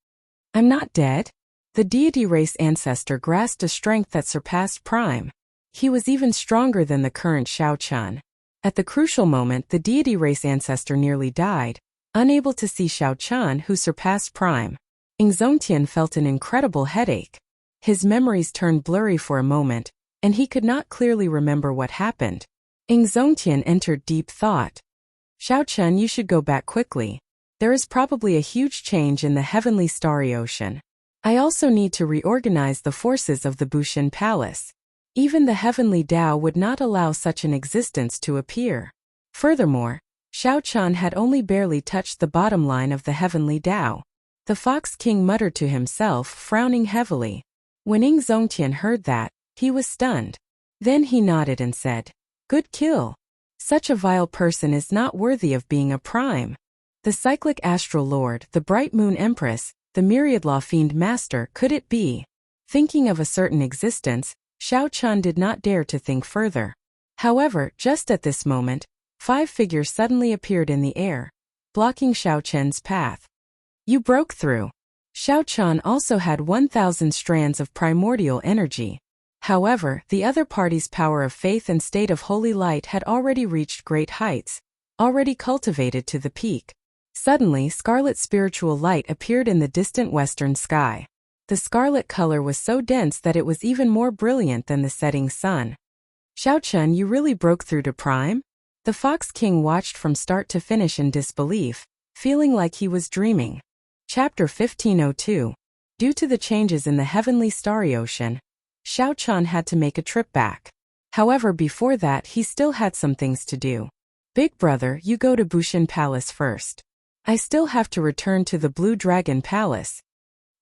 I'm not dead. The deity race ancestor grasped a strength that surpassed Prime. He was even stronger than the current Xiao Chun. At the crucial moment, the deity race ancestor nearly died, unable to see Xiao Chun, who surpassed Prime. Ying Zongtian felt an incredible headache. His memories turned blurry for a moment, and he could not clearly remember what happened. Ying Zongtian entered deep thought. Xiao Chun, you should go back quickly. There is probably a huge change in the heavenly starry ocean. I also need to reorganize the forces of the Bushin Palace. Even the heavenly Tao would not allow such an existence to appear. Furthermore, Xiao Chun had only barely touched the bottom line of the heavenly Tao. The Fox King muttered to himself, frowning heavily. When Ying Zongtian heard that, he was stunned. Then he nodded and said, "Good kill. Such a vile person is not worthy of being a Prime." The Cyclic Astral Lord, the Bright Moon Empress, the Myriad Law Fiend Master, could it be? Thinking of a certain existence, Xiao Chun did not dare to think further. However, just at this moment, 5 figures suddenly appeared in the air, blocking Xiao Chun's path. You broke through. Xiao Chun also had 1,000 strands of primordial energy. However, the other party's power of faith and state of holy light had already reached great heights, already cultivated to the peak. Suddenly, scarlet spiritual light appeared in the distant western sky. The scarlet color was so dense that it was even more brilliant than the setting sun. Xiao Chun, you really broke through to Prime? The Fox King watched from start to finish in disbelief, feeling like he was dreaming. Chapter 1502. Due to the changes in the heavenly starry ocean, Xiao Chun had to make a trip back. However, before that, he still had some things to do. Big brother, you go to Bushin Palace first. I still have to return to the Blue Dragon Palace.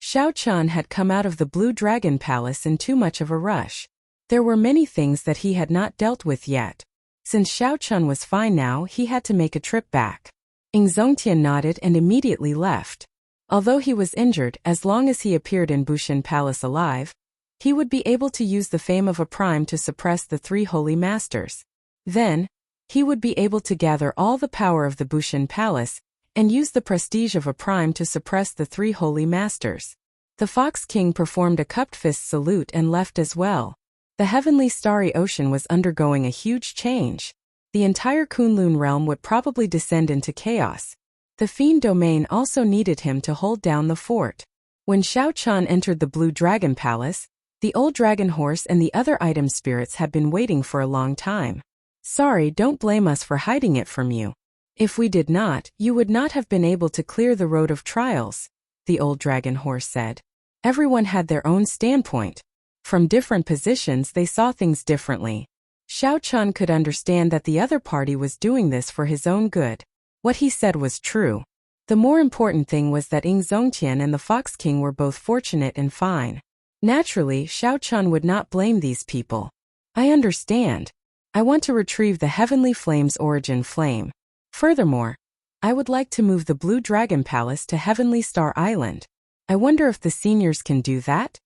Xiao Chun had come out of the Blue Dragon Palace in too much of a rush. There were many things that he had not dealt with yet. Since Xiao Chun was fine now, he had to make a trip back. Ying Zongtian nodded and immediately left. Although he was injured, as long as he appeared in Bushin Palace alive, he would be able to use the fame of a Prime to suppress the 3 holy masters. Then, he would be able to gather all the power of the Bushin Palace and used the prestige of a prime to suppress the three holy masters. The Fox King performed a cupped fist salute and left as well. The heavenly starry ocean was undergoing a huge change. The entire Kunlun realm would probably descend into chaos. The Fiend domain also needed him to hold down the fort. When Xiao Chun entered the Blue Dragon Palace, the old dragon horse and the other item spirits had been waiting for a long time. Sorry, don't blame us for hiding it from you. If we did not, you would not have been able to clear the road of trials, the old dragon horse said. Everyone had their own standpoint. From different positions they saw things differently. Xiao Chun could understand that the other party was doing this for his own good. What he said was true. The more important thing was that Ying Zongtian and the Fox King were both fortunate and fine. Naturally, Xiao Chun would not blame these people. I understand. I want to retrieve the Heavenly Flame's origin flame. Furthermore, I would like to move the Blue Dragon Palace to Heavenly Star Island. I wonder if the seniors can do that?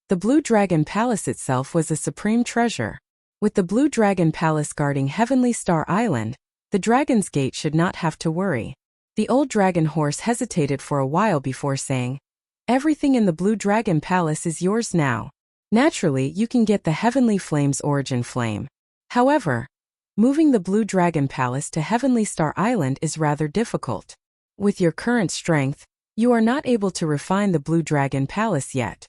The Blue Dragon Palace itself was a supreme treasure. With the Blue Dragon Palace guarding Heavenly Star Island, the Dragon's Gate should not have to worry. The old dragon horse hesitated for a while before saying, "Everything in the Blue Dragon Palace is yours now. Naturally, you can get the Heavenly Flame's origin flame. However, moving the Blue Dragon Palace to Heavenly Star Island is rather difficult. With your current strength, you are not able to refine the Blue Dragon Palace yet.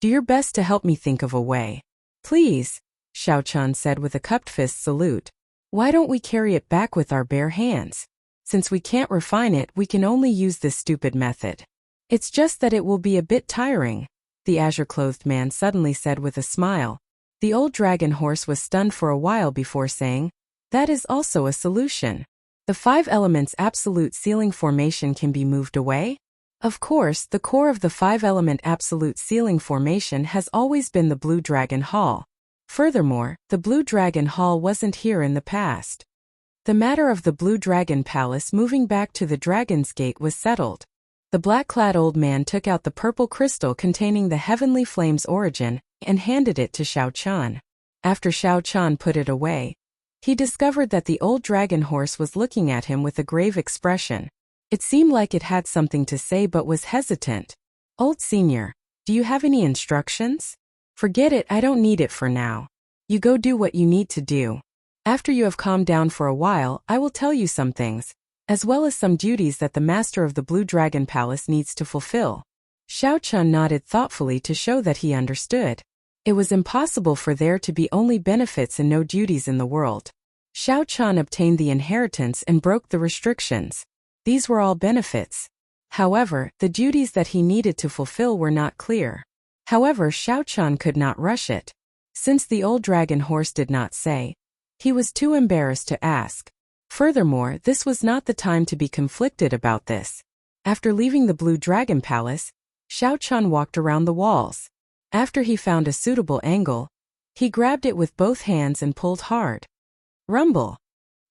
Do your best to help me think of a way. Please," Xiao Chun said with a cupped fist salute. "Why don't we carry it back with our bare hands? Since we can't refine it, we can only use this stupid method. It's just that it will be a bit tiring," the azure-clothed man suddenly said with a smile. The old dragon horse was stunned for a while before saying, "That is also a solution. The 5 elements absolute ceiling formation can be moved away?" Of course, the core of the 5-element absolute ceiling formation has always been the Blue Dragon Hall. Furthermore, the Blue Dragon Hall wasn't here in the past. The matter of the Blue Dragon Palace moving back to the Dragon's Gate was settled. The black-clad old man took out the purple crystal containing the Heavenly Flame's origin and handed it to Xiao Chun. After Xiao Chun put it away, he discovered that the old dragon horse was looking at him with a grave expression. It seemed like it had something to say but was hesitant. "Old senior, do you have any instructions?" "Forget it, I don't need it for now. You go do what you need to do. After you have calmed down for a while, I will tell you some things, as well as some duties that the master of the Blue Dragon Palace needs to fulfill." Xiao Chun nodded thoughtfully to show that he understood. It was impossible for there to be only benefits and no duties in the world. Xiao Chun obtained the inheritance and broke the restrictions. These were all benefits. However, the duties that he needed to fulfill were not clear. However, Xiao Chun could not rush it. Since the old dragon horse did not say, he was too embarrassed to ask. Furthermore, this was not the time to be conflicted about this. After leaving the Blue Dragon Palace, Xiao Chun walked around the walls. After he found a suitable angle, he grabbed it with both hands and pulled hard. Rumble!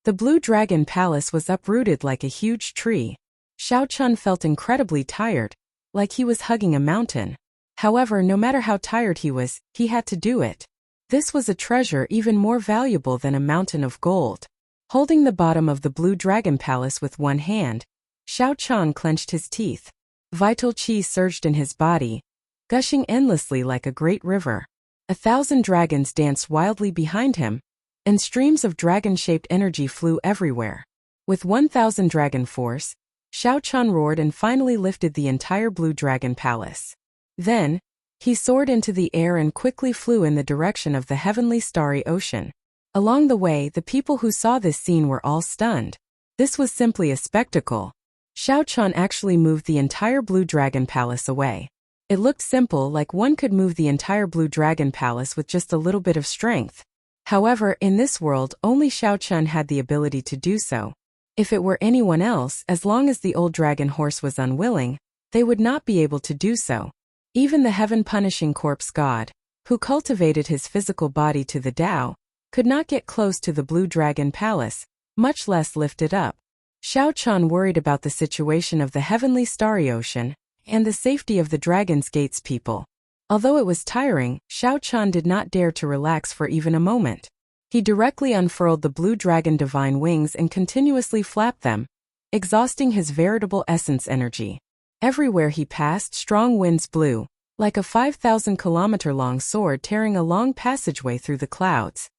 The Blue Dragon Palace was uprooted like a huge tree. Xiao Chun felt incredibly tired, like he was hugging a mountain. However, no matter how tired he was, he had to do it. This was a treasure even more valuable than a mountain of gold. Holding the bottom of the Blue Dragon Palace with one hand, Xiao Chun clenched his teeth. Vital qi surged in his body, gushing endlessly like a great river. 1,000 dragons danced wildly behind him, and streams of dragon-shaped energy flew everywhere. With 1,000 dragon force, Xiao Chun roared and finally lifted the entire Blue Dragon Palace. Then, he soared into the air and quickly flew in the direction of the heavenly starry ocean. Along the way, the people who saw this scene were all stunned. This was simply a spectacle. Xiao Chun actually moved the entire Blue Dragon Palace away. It looked simple, like one could move the entire Blue Dragon Palace with just a little bit of strength. However, in this world, only Xiao Chun had the ability to do so. If it were anyone else, as long as the old dragon horse was unwilling, they would not be able to do so. Even the heaven-punishing corpse god, who cultivated his physical body to the Tao, could not get close to the Blue Dragon Palace, much less lift it up. Xiao Chun worried about the situation of the heavenly starry ocean and the safety of the Dragon's Gate's people. Although it was tiring, Xiao Chun did not dare to relax for even a moment. He directly unfurled the Blue Dragon Divine Wings and continuously flapped them, exhausting his veritable essence energy. Everywhere he passed, strong winds blew, like a 5,000-kilometer-long sword tearing a long passageway through the clouds.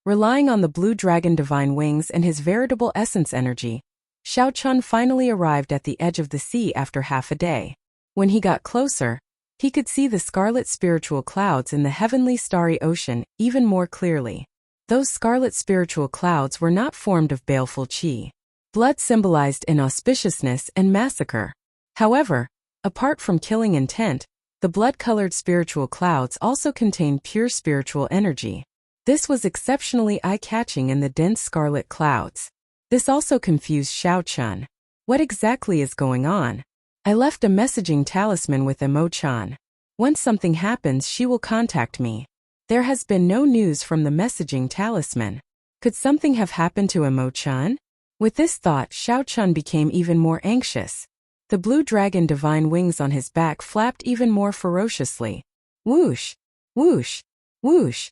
Relying on the blue dragon divine wings and his veritable essence energy, Xiao Chun finally arrived at the edge of the sea after half a day. When he got closer, he could see the scarlet spiritual clouds in the heavenly starry ocean even more clearly. Those scarlet spiritual clouds were not formed of baleful qi. Blood symbolized inauspiciousness and massacre. However, apart from killing intent, the blood-colored spiritual clouds also contained pure spiritual energy. This was exceptionally eye-catching in the dense scarlet clouds. This also confused Xiao Chun. What exactly is going on? I left a messaging talisman with Emo-chan. Once something happens, she will contact me. There has been no news from the messaging talisman. Could something have happened to Emo-chan? With this thought, Xiao Chun became even more anxious. The blue dragon divine wings on his back flapped even more ferociously. Whoosh! Whoosh! Whoosh!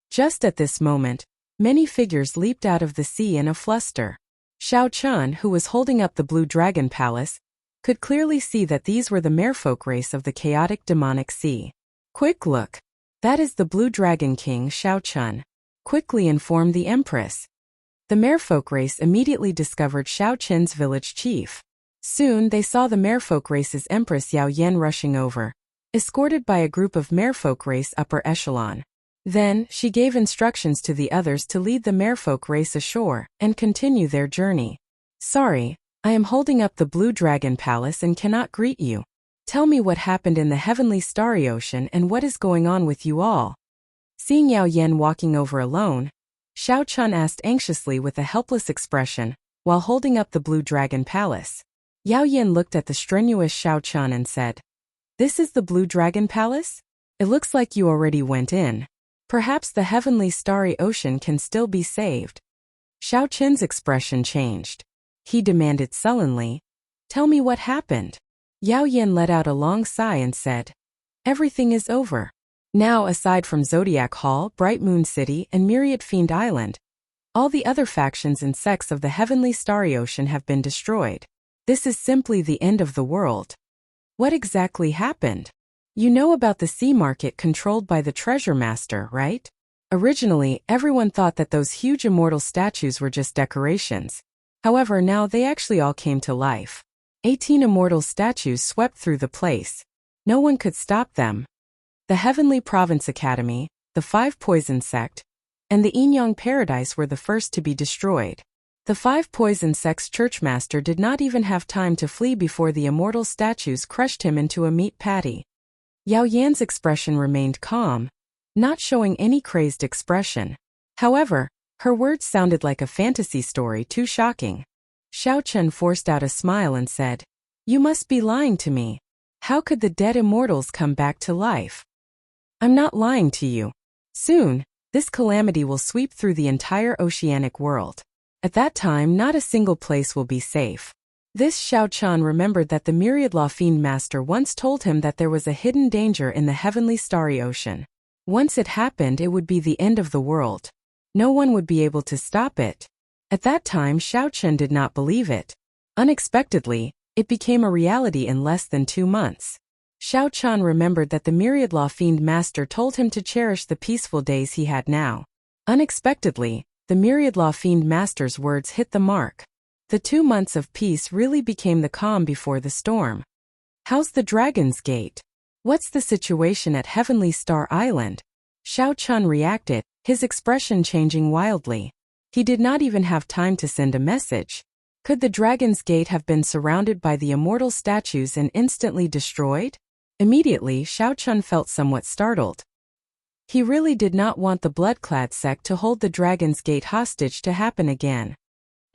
Just at this moment, many figures leaped out of the sea in a fluster. Xiao Chun, who was holding up the blue dragon palace, could clearly see that these were the merfolk race of the chaotic demonic sea. Quick look! That is the blue dragon king, Xiao Chun quickly informed the empress. The merfolk race immediately discovered Xiao Chun's village chief. Soon they saw the merfolk race's empress Yao Yan rushing over, escorted by a group of merfolk race upper echelon. Then, she gave instructions to the others to lead the merfolk race ashore and continue their journey. Sorry, I am holding up the blue dragon palace and cannot greet you. Tell me what happened in the heavenly starry ocean and what is going on with you all. Seeing Yao Yan walking over alone, Xiao Chun asked anxiously with a helpless expression, while holding up the blue dragon palace. Yao Yan looked at the strenuous Xiao Chun and said, "This is the blue dragon palace? It looks like you already went in. Perhaps the heavenly starry ocean can still be saved." Xiao Chun's expression changed. He demanded sullenly, "Tell me what happened." Yao Yan let out a long sigh and said, "Everything is over. Now, aside from Zodiac Hall, Bright Moon City, and Myriad Fiend Island, all the other factions and sects of the heavenly starry ocean have been destroyed. This is simply the end of the world." What exactly happened? You know about the sea market controlled by the treasure master, right? Originally, everyone thought that those huge immortal statues were just decorations. However, now they actually all came to life. 18 immortal statues swept through the place. No one could stop them. The Heavenly Province Academy, the Five Poison Sect, and the Yin-Yang Paradise were the first to be destroyed. The Five Poison Sect's churchmaster did not even have time to flee before the immortal statues crushed him into a meat patty. Yao Yan's expression remained calm, not showing any crazed expression. However, her words sounded like a fantasy story too shocking. Xiao Chun forced out a smile and said, "You must be lying to me. How could the dead immortals come back to life?" "I'm not lying to you. Soon, this calamity will sweep through the entire oceanic world. At that time, not a single place will be safe." This Xiao Chun remembered that the Myriad Law Fiend Master once told him that there was a hidden danger in the heavenly starry ocean. Once it happened, it would be the end of the world. No one would be able to stop it. At that time, Xiao Chun did not believe it. Unexpectedly, it became a reality in less than 2 months. Xiao Chun remembered that the Myriad Law Fiend Master told him to cherish the peaceful days he had now. Unexpectedly, the Myriad Law Fiend Master's words hit the mark. The 2 months of peace really became the calm before the storm. How's the Dragon's Gate? What's the situation at Heavenly Star Island? Xiao Chun reacted, his expression changing wildly. He did not even have time to send a message. Could the Dragon's Gate have been surrounded by the immortal statues and instantly destroyed? Immediately, Xiao Chun felt somewhat startled. He really did not want the blood-clad sect to hold the Dragon's Gate hostage to happen again.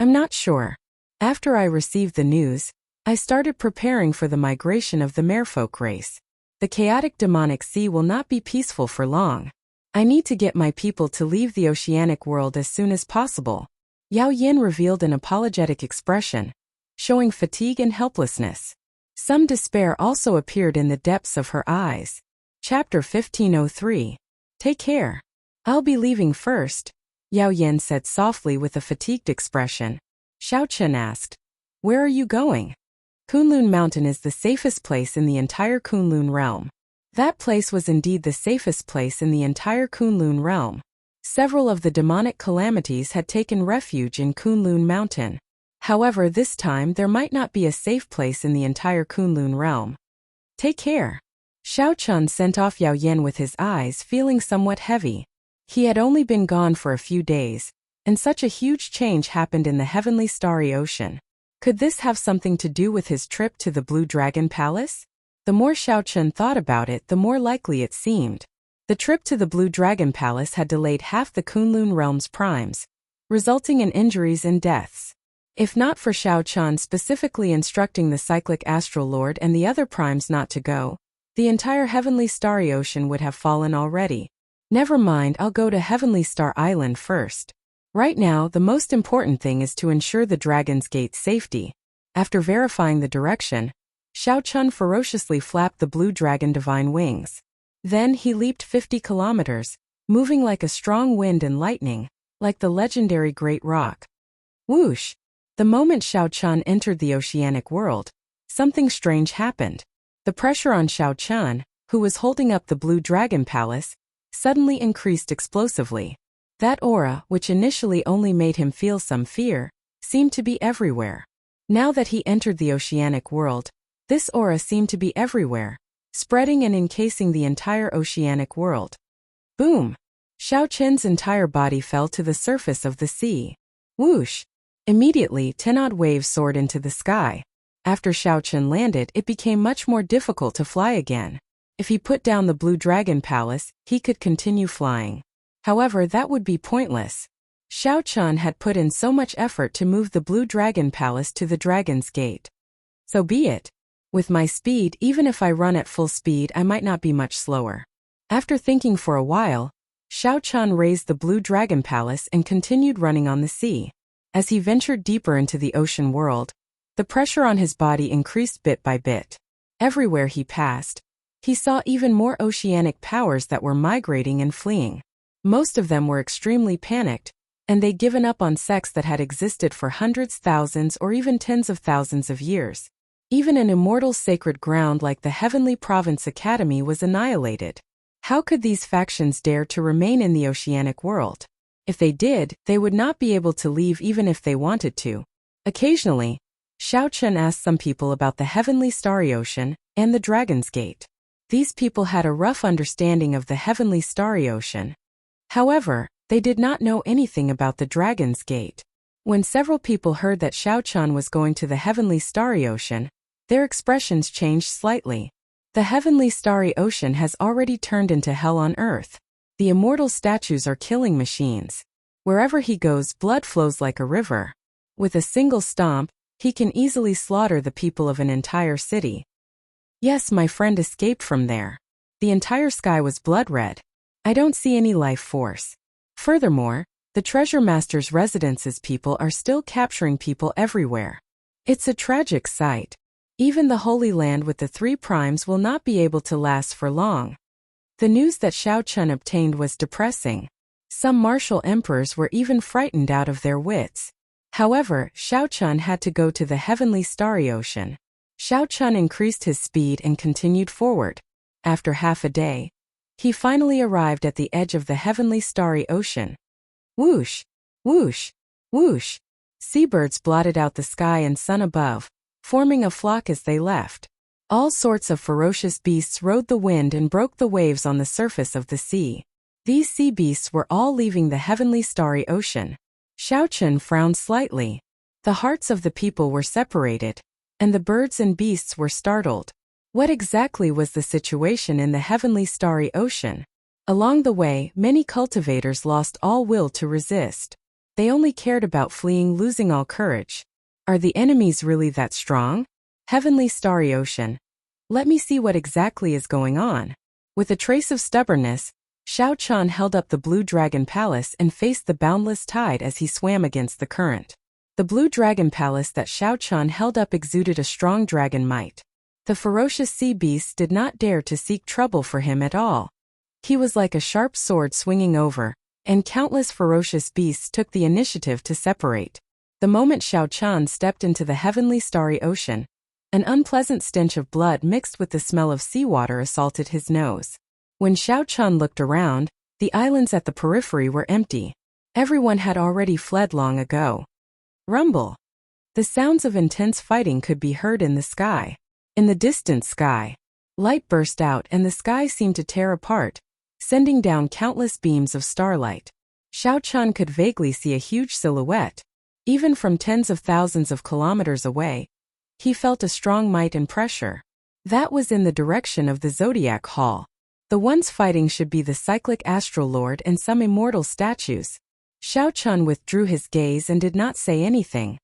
"I'm not sure. After I received the news, I started preparing for the migration of the merfolk race. The chaotic demonic sea will not be peaceful for long. I need to get my people to leave the oceanic world as soon as possible." Yao Yan revealed an apologetic expression, showing fatigue and helplessness. Some despair also appeared in the depths of her eyes. Chapter 1503. Take care. I'll be leaving first, Yao Yan said softly with a fatigued expression. Xiao Chun asked, Where are you going? Kunlun Mountain is the safest place in the entire Kunlun realm. That place was indeed the safest place in the entire Kunlun realm. Several of the demonic calamities had taken refuge in Kunlun Mountain. However, this time there might not be a safe place in the entire Kunlun realm. Take care. Xiao Chun sent off Yao Yin with his eyes feeling somewhat heavy. He had only been gone for a few days, and such a huge change happened in the heavenly starry ocean. Could this have something to do with his trip to the Blue Dragon Palace? The more Xiao Chun thought about it, the more likely it seemed. The trip to the Blue Dragon Palace had delayed half the Kunlun realm's primes, resulting in injuries and deaths. If not for Xiao Chun specifically instructing the Cyclic Astral Lord and the other primes not to go, the entire Heavenly Starry Ocean would have fallen already. Never mind, I'll go to Heavenly Star Island first. Right now, the most important thing is to ensure the Dragon's Gate's safety. After verifying the direction, Xiao Chun ferociously flapped the blue dragon divine wings. Then he leaped 50 kilometers, moving like a strong wind and lightning, like the legendary Great Rock. Whoosh! The moment Xiao Chun entered the oceanic world, something strange happened. The pressure on Xiao Chun, who was holding up the Blue Dragon Palace, suddenly increased explosively. That aura, which initially only made him feel some fear, seemed to be everywhere. Now that he entered the oceanic world, this aura seemed to be everywhere, spreading and encasing the entire oceanic world. Boom! Xiao Chun's entire body fell to the surface of the sea. Whoosh! Immediately, 10-odd waves soared into the sky. After Xiao Chun landed, it became much more difficult to fly again. If he put down the Blue Dragon Palace, he could continue flying. However, that would be pointless. Xiao Chun had put in so much effort to move the Blue Dragon Palace to the Dragon's Gate. So be it. With my speed, even if I run at full speed, I might not be much slower. After thinking for a while, Xiao Chun raised the Blue Dragon Palace and continued running on the sea. As he ventured deeper into the ocean world, the pressure on his body increased bit by bit. Everywhere he passed, he saw even more oceanic powers that were migrating and fleeing. Most of them were extremely panicked, and they'd given up on sects that had existed for hundreds, thousands, or even tens of thousands of years. Even an immortal sacred ground like the Heavenly Province Academy was annihilated. How could these factions dare to remain in the oceanic world? If they did, they would not be able to leave even if they wanted to. Occasionally, Xiao Chun asked some people about the Heavenly Starry Ocean and the Dragon's Gate. These people had a rough understanding of the Heavenly Starry Ocean. However, they did not know anything about the Dragon's Gate. When several people heard that Xiao Chun was going to the Heavenly Starry Ocean, their expressions changed slightly. The Heavenly Starry Ocean has already turned into hell on earth. The immortal statues are killing machines. Wherever he goes, blood flows like a river. With a single stomp, he can easily slaughter the people of an entire city. Yes, my friend escaped from there. The entire sky was blood red. I don't see any life force. Furthermore, the Treasure Master's residence's people are still capturing people everywhere. It's a tragic sight. Even the Holy Land with the 3 primes will not be able to last for long. The news that Xiao Chun obtained was depressing. Some martial emperors were even frightened out of their wits. However, Xiao Chun had to go to the Heavenly Starry Ocean. Xiao Chun increased his speed and continued forward. After half a day, he finally arrived at the edge of the Heavenly Starry Ocean. Whoosh! Whoosh! Whoosh! Seabirds blotted out the sky and sun above, forming a flock as they left. All sorts of ferocious beasts rode the wind and broke the waves on the surface of the sea. These sea beasts were all leaving the Heavenly Starry Ocean. Xiao Chun frowned slightly. The hearts of the people were separated, and the birds and beasts were startled. What exactly was the situation in the Heavenly Starry Ocean? Along the way, many cultivators lost all will to resist. They only cared about fleeing, losing all courage. Are the enemies really that strong? Heavenly Starry Ocean. Let me see what exactly is going on. With a trace of stubbornness, Xiao Chun held up the Blue Dragon Palace and faced the boundless tide as he swam against the current. The Blue Dragon Palace that Xiao Chun held up exuded a strong dragon might. The ferocious sea beasts did not dare to seek trouble for him at all. He was like a sharp sword swinging over, and countless ferocious beasts took the initiative to separate. The moment Xiao Chun stepped into the heavenly starry ocean, an unpleasant stench of blood mixed with the smell of seawater assaulted his nose. When Xiao Chun looked around, the islands at the periphery were empty. Everyone had already fled long ago. Rumble. The sounds of intense fighting could be heard in the sky. In the distant sky, light burst out and the sky seemed to tear apart, sending down countless beams of starlight. Xiao Chun could vaguely see a huge silhouette. Even from tens of thousands of kilometers away, he felt a strong might and pressure. That was in the direction of the Zodiac Hall. The ones fighting should be the cyclic astral lord and some immortal statues. Xiao Chun withdrew his gaze and did not say anything.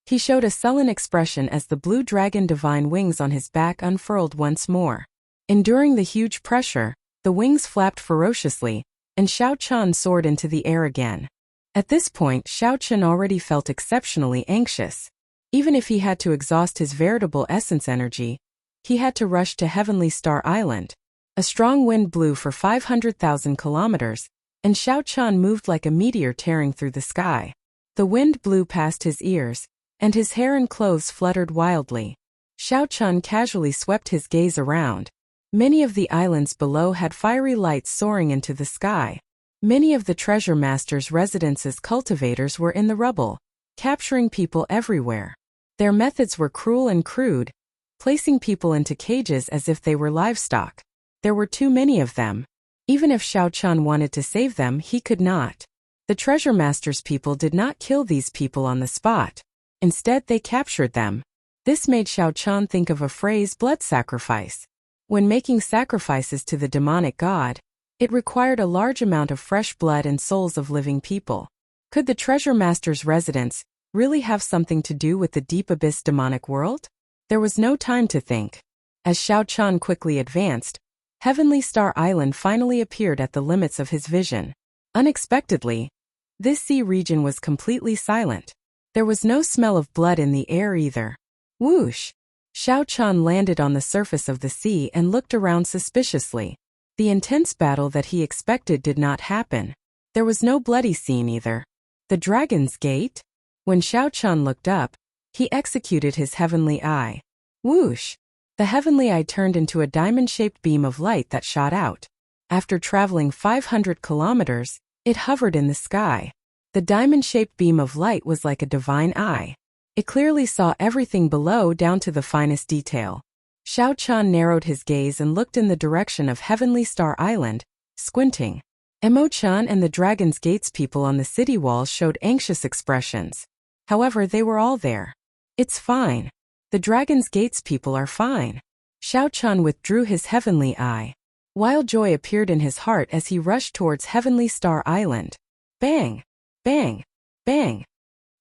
He showed a sullen expression as the blue dragon divine wings on his back unfurled once more. Enduring the huge pressure, the wings flapped ferociously, and Xiao Chun soared into the air again. At this point, Xiao Chun already felt exceptionally anxious. Even if he had to exhaust his veritable essence energy, he had to rush to Heavenly Star Island. A strong wind blew for 500,000 kilometers, and Xiao Chun moved like a meteor tearing through the sky. The wind blew past his ears, and his hair and clothes fluttered wildly. Xiao Chun casually swept his gaze around. Many of the islands below had fiery lights soaring into the sky. Many of the treasure master's residence's cultivators were in the rubble, capturing people everywhere. Their methods were cruel and crude, placing people into cages as if they were livestock. There were too many of them. Even if Xiao Chun wanted to save them, he could not. The treasure master's people did not kill these people on the spot. Instead, they captured them. This made Xiao Chun think of a phrase, blood sacrifice. When making sacrifices to the demonic god, it required a large amount of fresh blood and souls of living people. Could the treasure master's residence really have something to do with the deep abyss demonic world? There was no time to think. As Xiao Chun quickly advanced, Heavenly Star Island finally appeared at the limits of his vision. Unexpectedly, this sea region was completely silent. There was no smell of blood in the air either. Whoosh! Xiao Chun landed on the surface of the sea and looked around suspiciously. The intense battle that he expected did not happen. There was no bloody scene either. The Dragon's Gate? When Xiao Chun looked up, he executed his heavenly eye. Whoosh! The heavenly eye turned into a diamond-shaped beam of light that shot out. After traveling 500 kilometers, it hovered in the sky. The diamond-shaped beam of light was like a divine eye. It clearly saw everything below down to the finest detail. Xiao Chun narrowed his gaze and looked in the direction of Heavenly Star Island, squinting. Emo-chan and the Dragon's Gate's people on the city walls showed anxious expressions. However, they were all there. It's fine. The Dragon's Gate's people are fine. Xiao Chun withdrew his heavenly eye. Wild joy appeared in his heart as he rushed towards Heavenly Star Island. Bang! Bang! Bang!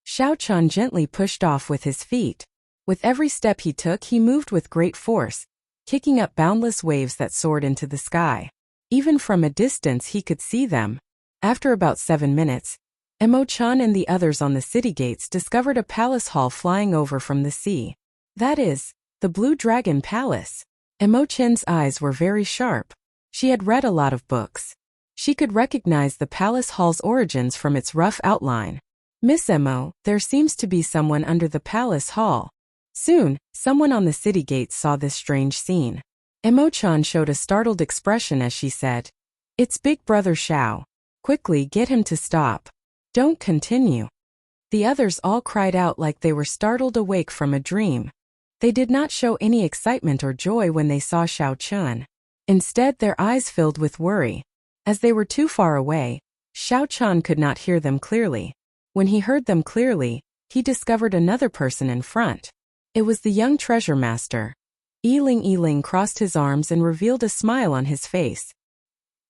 Xiao Chun gently pushed off with his feet. With every step he took, he moved with great force, kicking up boundless waves that soared into the sky. Even from a distance he could see them. After about 7 minutes, Emo-chan and the others on the city gates discovered a palace hall flying over from the sea. That is, the Blue Dragon Palace. Emo-chan's eyes were very sharp. She had read a lot of books. She could recognize the palace hall's origins from its rough outline. Miss Emo, there seems to be someone under the palace hall. Soon, someone on the city gates saw this strange scene. Emo-chan showed a startled expression as she said, "It's Big Brother Xiao. Quickly get him to stop. Don't continue." The others all cried out like they were startled awake from a dream. They did not show any excitement or joy when they saw Xiao Chun. Instead, their eyes filled with worry. As they were too far away, Xiao Chun could not hear them clearly. When he heard them clearly, he discovered another person in front. It was the young treasure master. Yiling crossed his arms and revealed a smile on his face.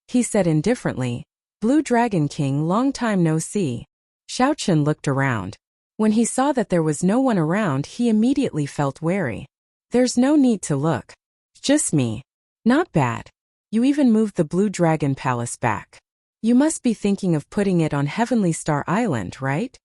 He said indifferently, "Blue Dragon King, long time no see." Xiao Chun looked around. When he saw that there was no one around, he immediately felt wary. "There's no need to look. Just me. Not bad. You even moved the Blue Dragon Palace back. You must be thinking of putting it on Heavenly Star Island, right?"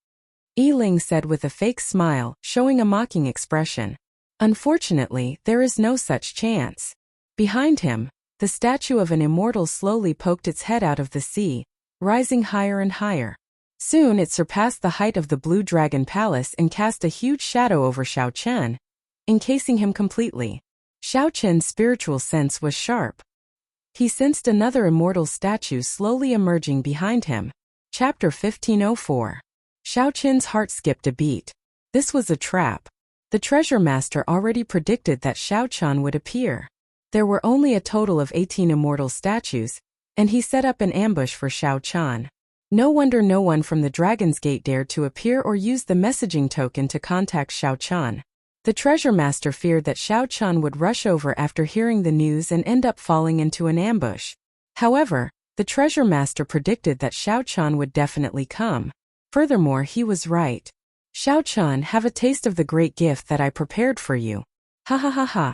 Yiling said with a fake smile, showing a mocking expression. "Unfortunately, there is no such chance." Behind him, the statue of an immortal slowly poked its head out of the sea, rising higher and higher. Soon it surpassed the height of the Blue Dragon Palace and cast a huge shadow over Xiao Chen, encasing him completely. Xiao Chen's spiritual sense was sharp. He sensed another immortal statue slowly emerging behind him. Chapter 1504. Xiao Chen's heart skipped a beat. This was a trap. The treasure master already predicted that Xiao Chen would appear. There were only a total of 18 immortal statues, and he set up an ambush for Xiao Chen. No wonder no one from the Dragon's Gate dared to appear or use the messaging token to contact Xiao Chen. The treasure master feared that Xiao Chen would rush over after hearing the news and end up falling into an ambush. However, the treasure master predicted that Xiao Chen would definitely come. Furthermore, he was right. Xiao Chen, have a taste of the great gift that I prepared for you. Ha ha ha ha.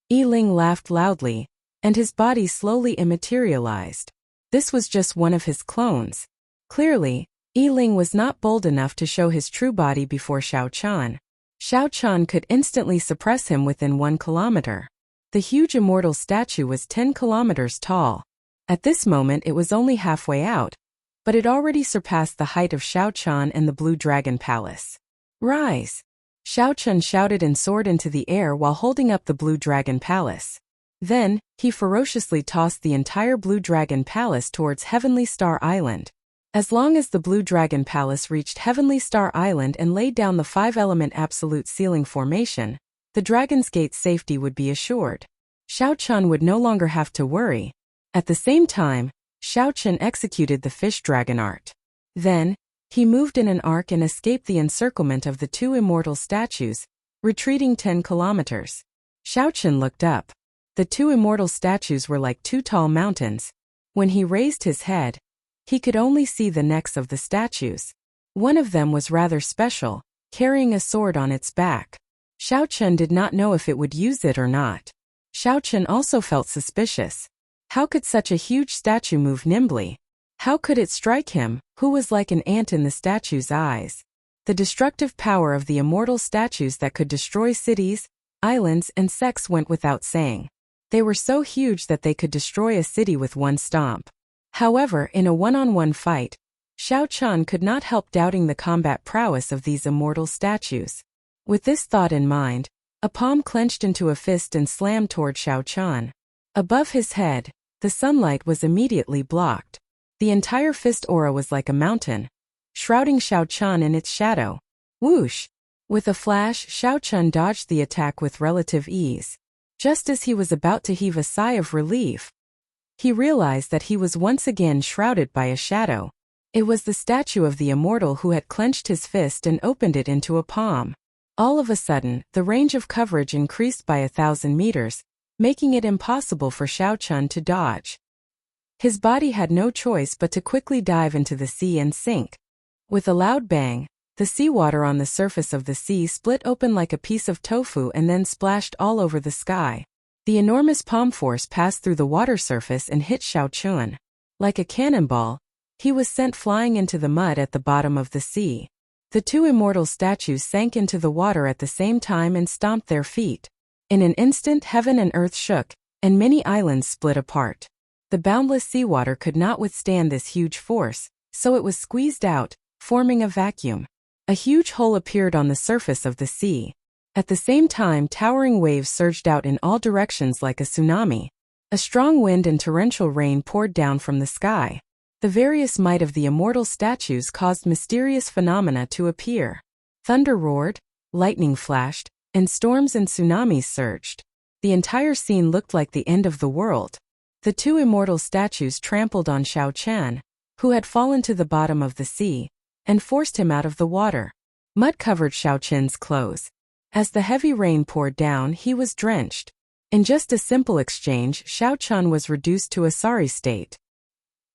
Yi Ling laughed loudly, and his body slowly immaterialized. This was just one of his clones. Clearly, Yi Ling was not bold enough to show his true body before Xiao Chen. Xiao Chen could instantly suppress him within 1 kilometer. The huge immortal statue was 10 kilometers tall. At this moment it was only halfway out, but it already surpassed the height of Xiao Chen and the Blue Dragon Palace. Rise! Xiao Chen shouted and soared into the air while holding up the Blue Dragon Palace. Then, he ferociously tossed the entire Blue Dragon Palace towards Heavenly Star Island. As long as the Blue Dragon Palace reached Heavenly Star Island and laid down the 5-element absolute ceiling formation, the Dragon's Gate's safety would be assured. Xiao Chen would no longer have to worry. At the same time, Xiao Chen executed the fish dragon art. Then, he moved in an arc and escaped the encirclement of the 2 immortal statues, retreating 10 kilometers. Xiao Chen looked up. The 2 immortal statues were like 2 tall mountains. When he raised his head, he could only see the necks of the statues. One of them was rather special, carrying a sword on its back. Xiao Chen did not know if it would use it or not. Xiao Chen also felt suspicious. How could such a huge statue move nimbly? How could it strike him, who was like an ant in the statue's eyes? The destructive power of the immortal statues that could destroy cities, islands, and sects went without saying. They were so huge that they could destroy a city with one stomp. However, in a one-on-one fight, Xiao Chen could not help doubting the combat prowess of these immortal statues. With this thought in mind, a palm clenched into a fist and slammed toward Xiao Chen. Above his head, the sunlight was immediately blocked. The entire fist aura was like a mountain, shrouding Xiao Chen in its shadow. Whoosh! With a flash, Xiao Chen dodged the attack with relative ease. Just as he was about to heave a sigh of relief, he realized that he was once again shrouded by a shadow. It was the statue of the immortal who had clenched his fist and opened it into a palm. All of a sudden, the range of coverage increased by 1,000 meters, making it impossible for Xiao Chen to dodge. His body had no choice but to quickly dive into the sea and sink. With a loud bang, the seawater on the surface of the sea split open like a piece of tofu and then splashed all over the sky. The enormous palm force passed through the water surface and hit Xiao Chen. Like a cannonball, he was sent flying into the mud at the bottom of the sea. The 2 immortal statues sank into the water at the same time and stomped their feet. In an instant, heaven and earth shook, and many islands split apart. The boundless seawater could not withstand this huge force, so it was squeezed out, forming a vacuum. A huge hole appeared on the surface of the sea. At the same time, towering waves surged out in all directions like a tsunami. A strong wind and torrential rain poured down from the sky. The various might of the immortal statues caused mysterious phenomena to appear. Thunder roared, lightning flashed, and storms and tsunamis surged. The entire scene looked like the end of the world. The 2 immortal statues trampled on Xiao Chen, who had fallen to the bottom of the sea, and forced him out of the water. Mud covered Xiao Chen's clothes. As the heavy rain poured down, he was drenched. In just a simple exchange, Xiao Chen was reduced to a sorry state.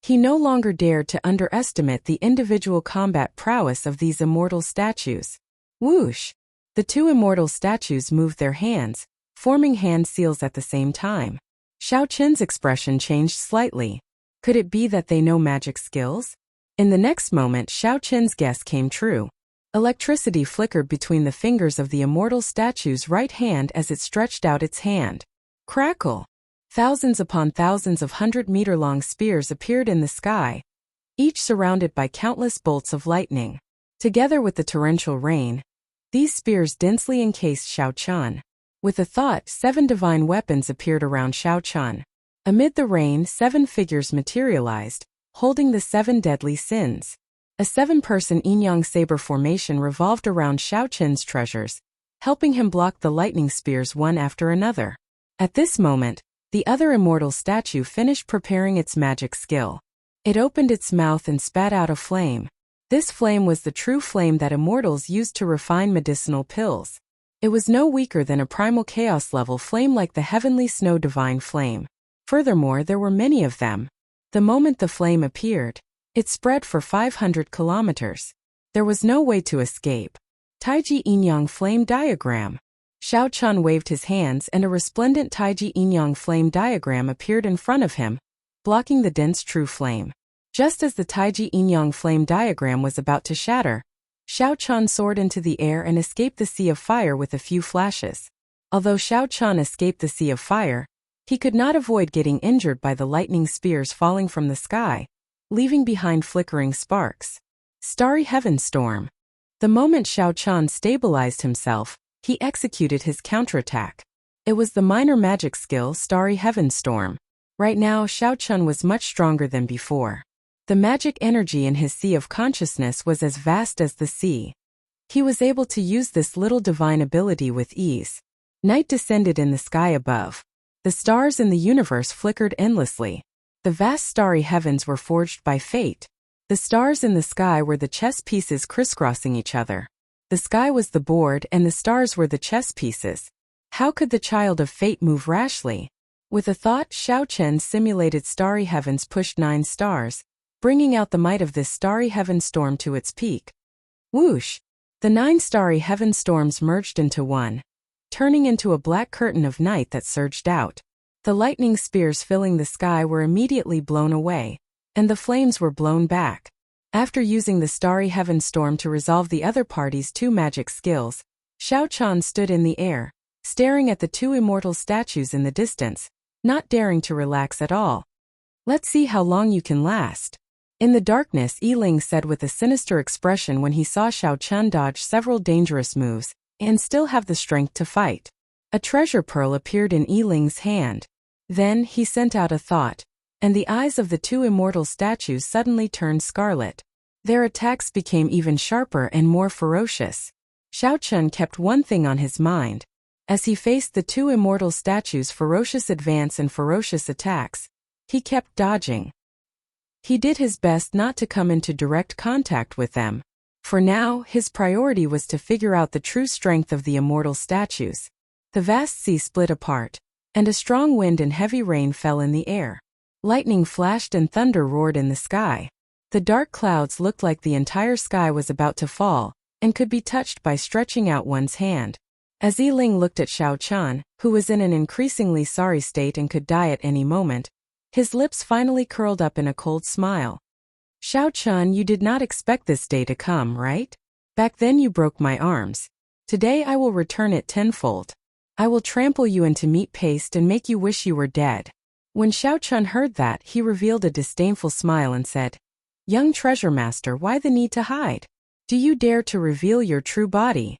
He no longer dared to underestimate the individual combat prowess of these immortal statues. Whoosh! The 2 immortal statues moved their hands, forming hand seals at the same time. Xiao Chen's expression changed slightly. Could it be that they know magic skills? In the next moment, Xiao Chen's guess came true. Electricity flickered between the fingers of the immortal statue's right hand as it stretched out its hand. Crackle! Thousands upon thousands of 100-meter-long spears appeared in the sky, each surrounded by countless bolts of lightning. Together with the torrential rain, these spears densely encased Xiao Chun. With a thought, 7 divine weapons appeared around Xiao Chun. Amid the rain, 7 figures materialized, holding the 7 deadly sins. A 7-person yin-yang saber formation revolved around Xiao Chun's treasures, helping him block the lightning spears one after another. At this moment, the other immortal statue finished preparing its magic skill. It opened its mouth and spat out a flame. This flame was the true flame that immortals used to refine medicinal pills. It was no weaker than a primal chaos level flame like the heavenly snow divine flame. Furthermore, there were many of them. The moment the flame appeared, it spread for 500 kilometers. There was no way to escape. Taiji yin-yang flame diagram. Xiao Chun waved his hands and a resplendent Taiji yin-yang flame diagram appeared in front of him, blocking the dense true flame. Just as the Taiji yin-yang flame diagram was about to shatter, Xiao Chun soared into the air and escaped the sea of fire with a few flashes. Although Xiao Chun escaped the sea of fire, he could not avoid getting injured by the lightning spears falling from the sky, leaving behind flickering sparks. Starry Heaven Storm. The moment Xiao Chun stabilized himself, he executed his counterattack. It was the minor magic skill Starry Heaven Storm. Right now, Xiao Chun was much stronger than before. The magic energy in his sea of consciousness was as vast as the sea. He was able to use this little divine ability with ease. Night descended in the sky above. The stars in the universe flickered endlessly. The vast starry heavens were forged by fate. The stars in the sky were the chess pieces crisscrossing each other. The sky was the board and the stars were the chess pieces. How could the child of fate move rashly? With a thought, Xiao Chun's simulated starry heavens pushed 9 stars, bringing out the might of this starry heaven storm to its peak. Whoosh! The 9 starry heaven storms merged into one, turning into a black curtain of night that surged out. The lightning spears filling the sky were immediately blown away, and the flames were blown back. After using the starry heaven storm to resolve the other party's 2 magic skills, Xiao Chun stood in the air, staring at the 2 immortal statues in the distance, not daring to relax at all. Let's see how long you can last. In the darkness, Yiling said with a sinister expression when he saw Xiao Chun dodge several dangerous moves and still have the strength to fight. A treasure pearl appeared in Yiling's hand. Then he sent out a thought, and the eyes of the 2 immortal statues suddenly turned scarlet. Their attacks became even sharper and more ferocious. Xiao Chun kept one thing on his mind. As he faced the 2 immortal statues' ferocious advance and ferocious attacks, he kept dodging. He did his best not to come into direct contact with them. For now, his priority was to figure out the true strength of the immortal statues. The vast sea split apart, and a strong wind and heavy rain fell in the air. Lightning flashed and thunder roared in the sky. The dark clouds looked like the entire sky was about to fall, and could be touched by stretching out one's hand. As Yiling looked at Xiao Chun, who was in an increasingly sorry state and could die at any moment, his lips finally curled up in a cold smile. Xiao Chun, you did not expect this day to come, right? Back then you broke my arms. Today I will return it tenfold. I will trample you into meat paste and make you wish you were dead. When Xiao Chun heard that, he revealed a disdainful smile and said, Young treasure master, why the need to hide? Do you dare to reveal your true body?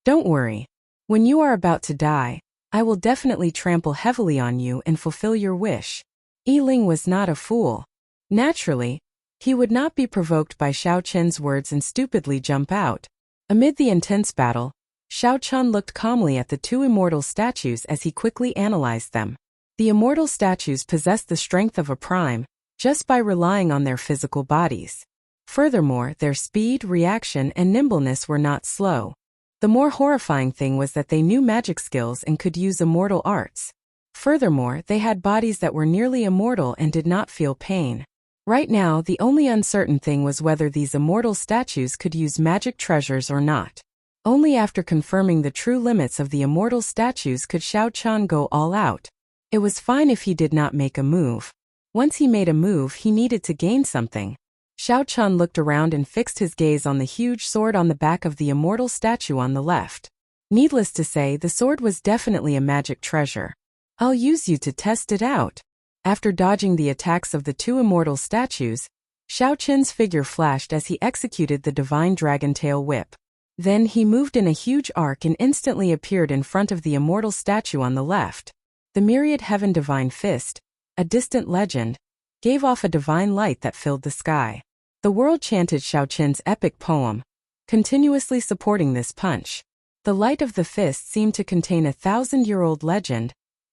Don't worry. When you are about to die, I will definitely trample heavily on you and fulfill your wish. Yiling was not a fool. Naturally, he would not be provoked by Xiao Chun's words and stupidly jump out. Amid the intense battle, Xiao Chun looked calmly at the 2 immortal statues as he quickly analyzed them. The immortal statues possessed the strength of a prime, just by relying on their physical bodies. Furthermore, their speed, reaction, and nimbleness were not slow. The more horrifying thing was that they knew magic skills and could use immortal arts. Furthermore, they had bodies that were nearly immortal and did not feel pain. Right now, the only uncertain thing was whether these immortal statues could use magic treasures or not. Only after confirming the true limits of the immortal statues could Xiao Chun go all out. It was fine if he did not make a move. Once he made a move, he needed to gain something. Xiao Chun looked around and fixed his gaze on the huge sword on the back of the immortal statue on the left. Needless to say, the sword was definitely a magic treasure. I'll use you to test it out. After dodging the attacks of the 2 immortal statues, Xiao Qin's figure flashed as he executed the divine dragon tail whip. Then he moved in a huge arc and instantly appeared in front of the immortal statue on the left. The myriad heaven divine fist, a distant legend, gave off a divine light that filled the sky. The world chanted Xiao Qin's epic poem, continuously supporting this punch. The light of the fist seemed to contain a 1,000-year-old legend,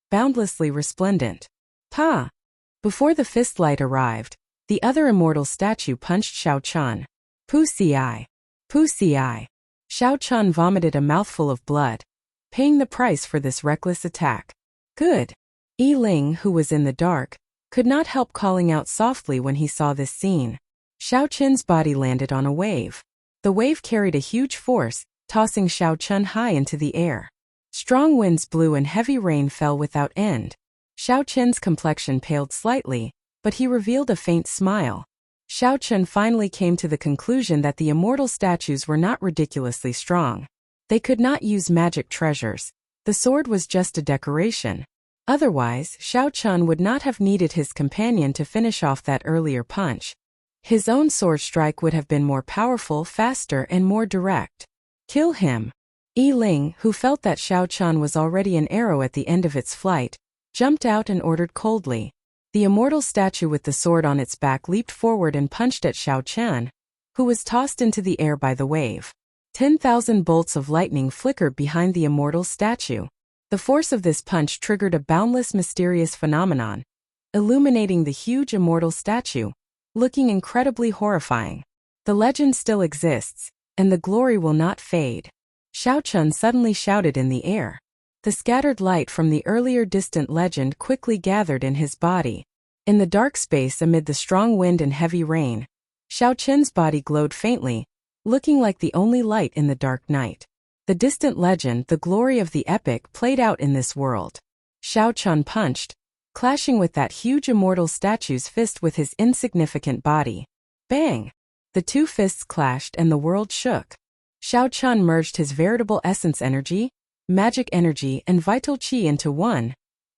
boundlessly resplendent. Pa! Before the fist light arrived, the other immortal statue punched Xiao Qin. Pu-ci. Pu-ci. Xiao Qin vomited a mouthful of blood, paying the price for this reckless attack. Good. Yi Ling, who was in the dark, could not help calling out softly when he saw this scene. Xiao Qin's body landed on a wave. The wave carried a huge force, tossing Xiao Qin high into the air. Strong winds blew and heavy rain fell without end. Xiao Qin's complexion paled slightly, but he revealed a faint smile. Xiao Qin finally came to the conclusion that the immortal statues were not ridiculously strong. They could not use magic treasures. The sword was just a decoration. Otherwise, Xiao Qin would not have needed his companion to finish off that earlier punch. His own sword strike would have been more powerful, faster, and more direct. Kill him. Yi Ling, who felt that Xiao Qin was already an arrow at the end of its flight, jumped out and ordered coldly. The immortal statue with the sword on its back leaped forward and punched at Xiao Qin, who was tossed into the air by the wave. 10,000 bolts of lightning flickered behind the immortal statue. The force of this punch triggered a boundless mysterious phenomenon, illuminating the huge immortal statue, looking incredibly horrifying. The legend still exists, and the glory will not fade. Xiao Qin suddenly shouted in the air. The scattered light from the earlier distant legend quickly gathered in his body. In the dark space amid the strong wind and heavy rain, Xiao Qin's body glowed faintly, looking like the only light in the dark night. The distant legend, the glory of the epic, played out in this world. Xiao Qin punched, clashing with that huge immortal statue's fist with his insignificant body. Bang! The two fists clashed and the world shook. Xiao Qin merged his veritable essence energy, magic energy, and vital qi into one,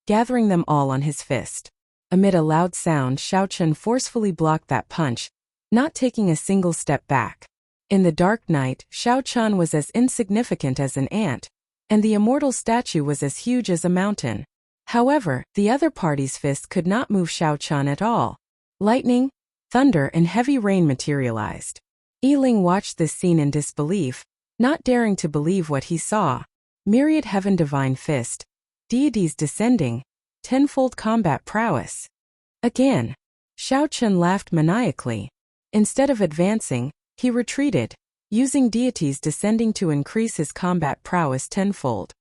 gathering them all on his fist. Amid a loud sound, Xiao Qin forcefully blocked that punch, not taking a single step back. In the dark night, Xiao Qin was as insignificant as an ant, and the immortal statue was as huge as a mountain. However, the other party's fist could not move Xiao Qin at all. Lightning, thunder, and heavy rain materialized. Yi Ling watched this scene in disbelief, not daring to believe what he saw. Myriad heaven divine fist, deities descending, tenfold combat prowess. Again. Xiao Qin laughed maniacally. Instead of advancing, he retreated, using deities descending to increase his combat prowess tenfold.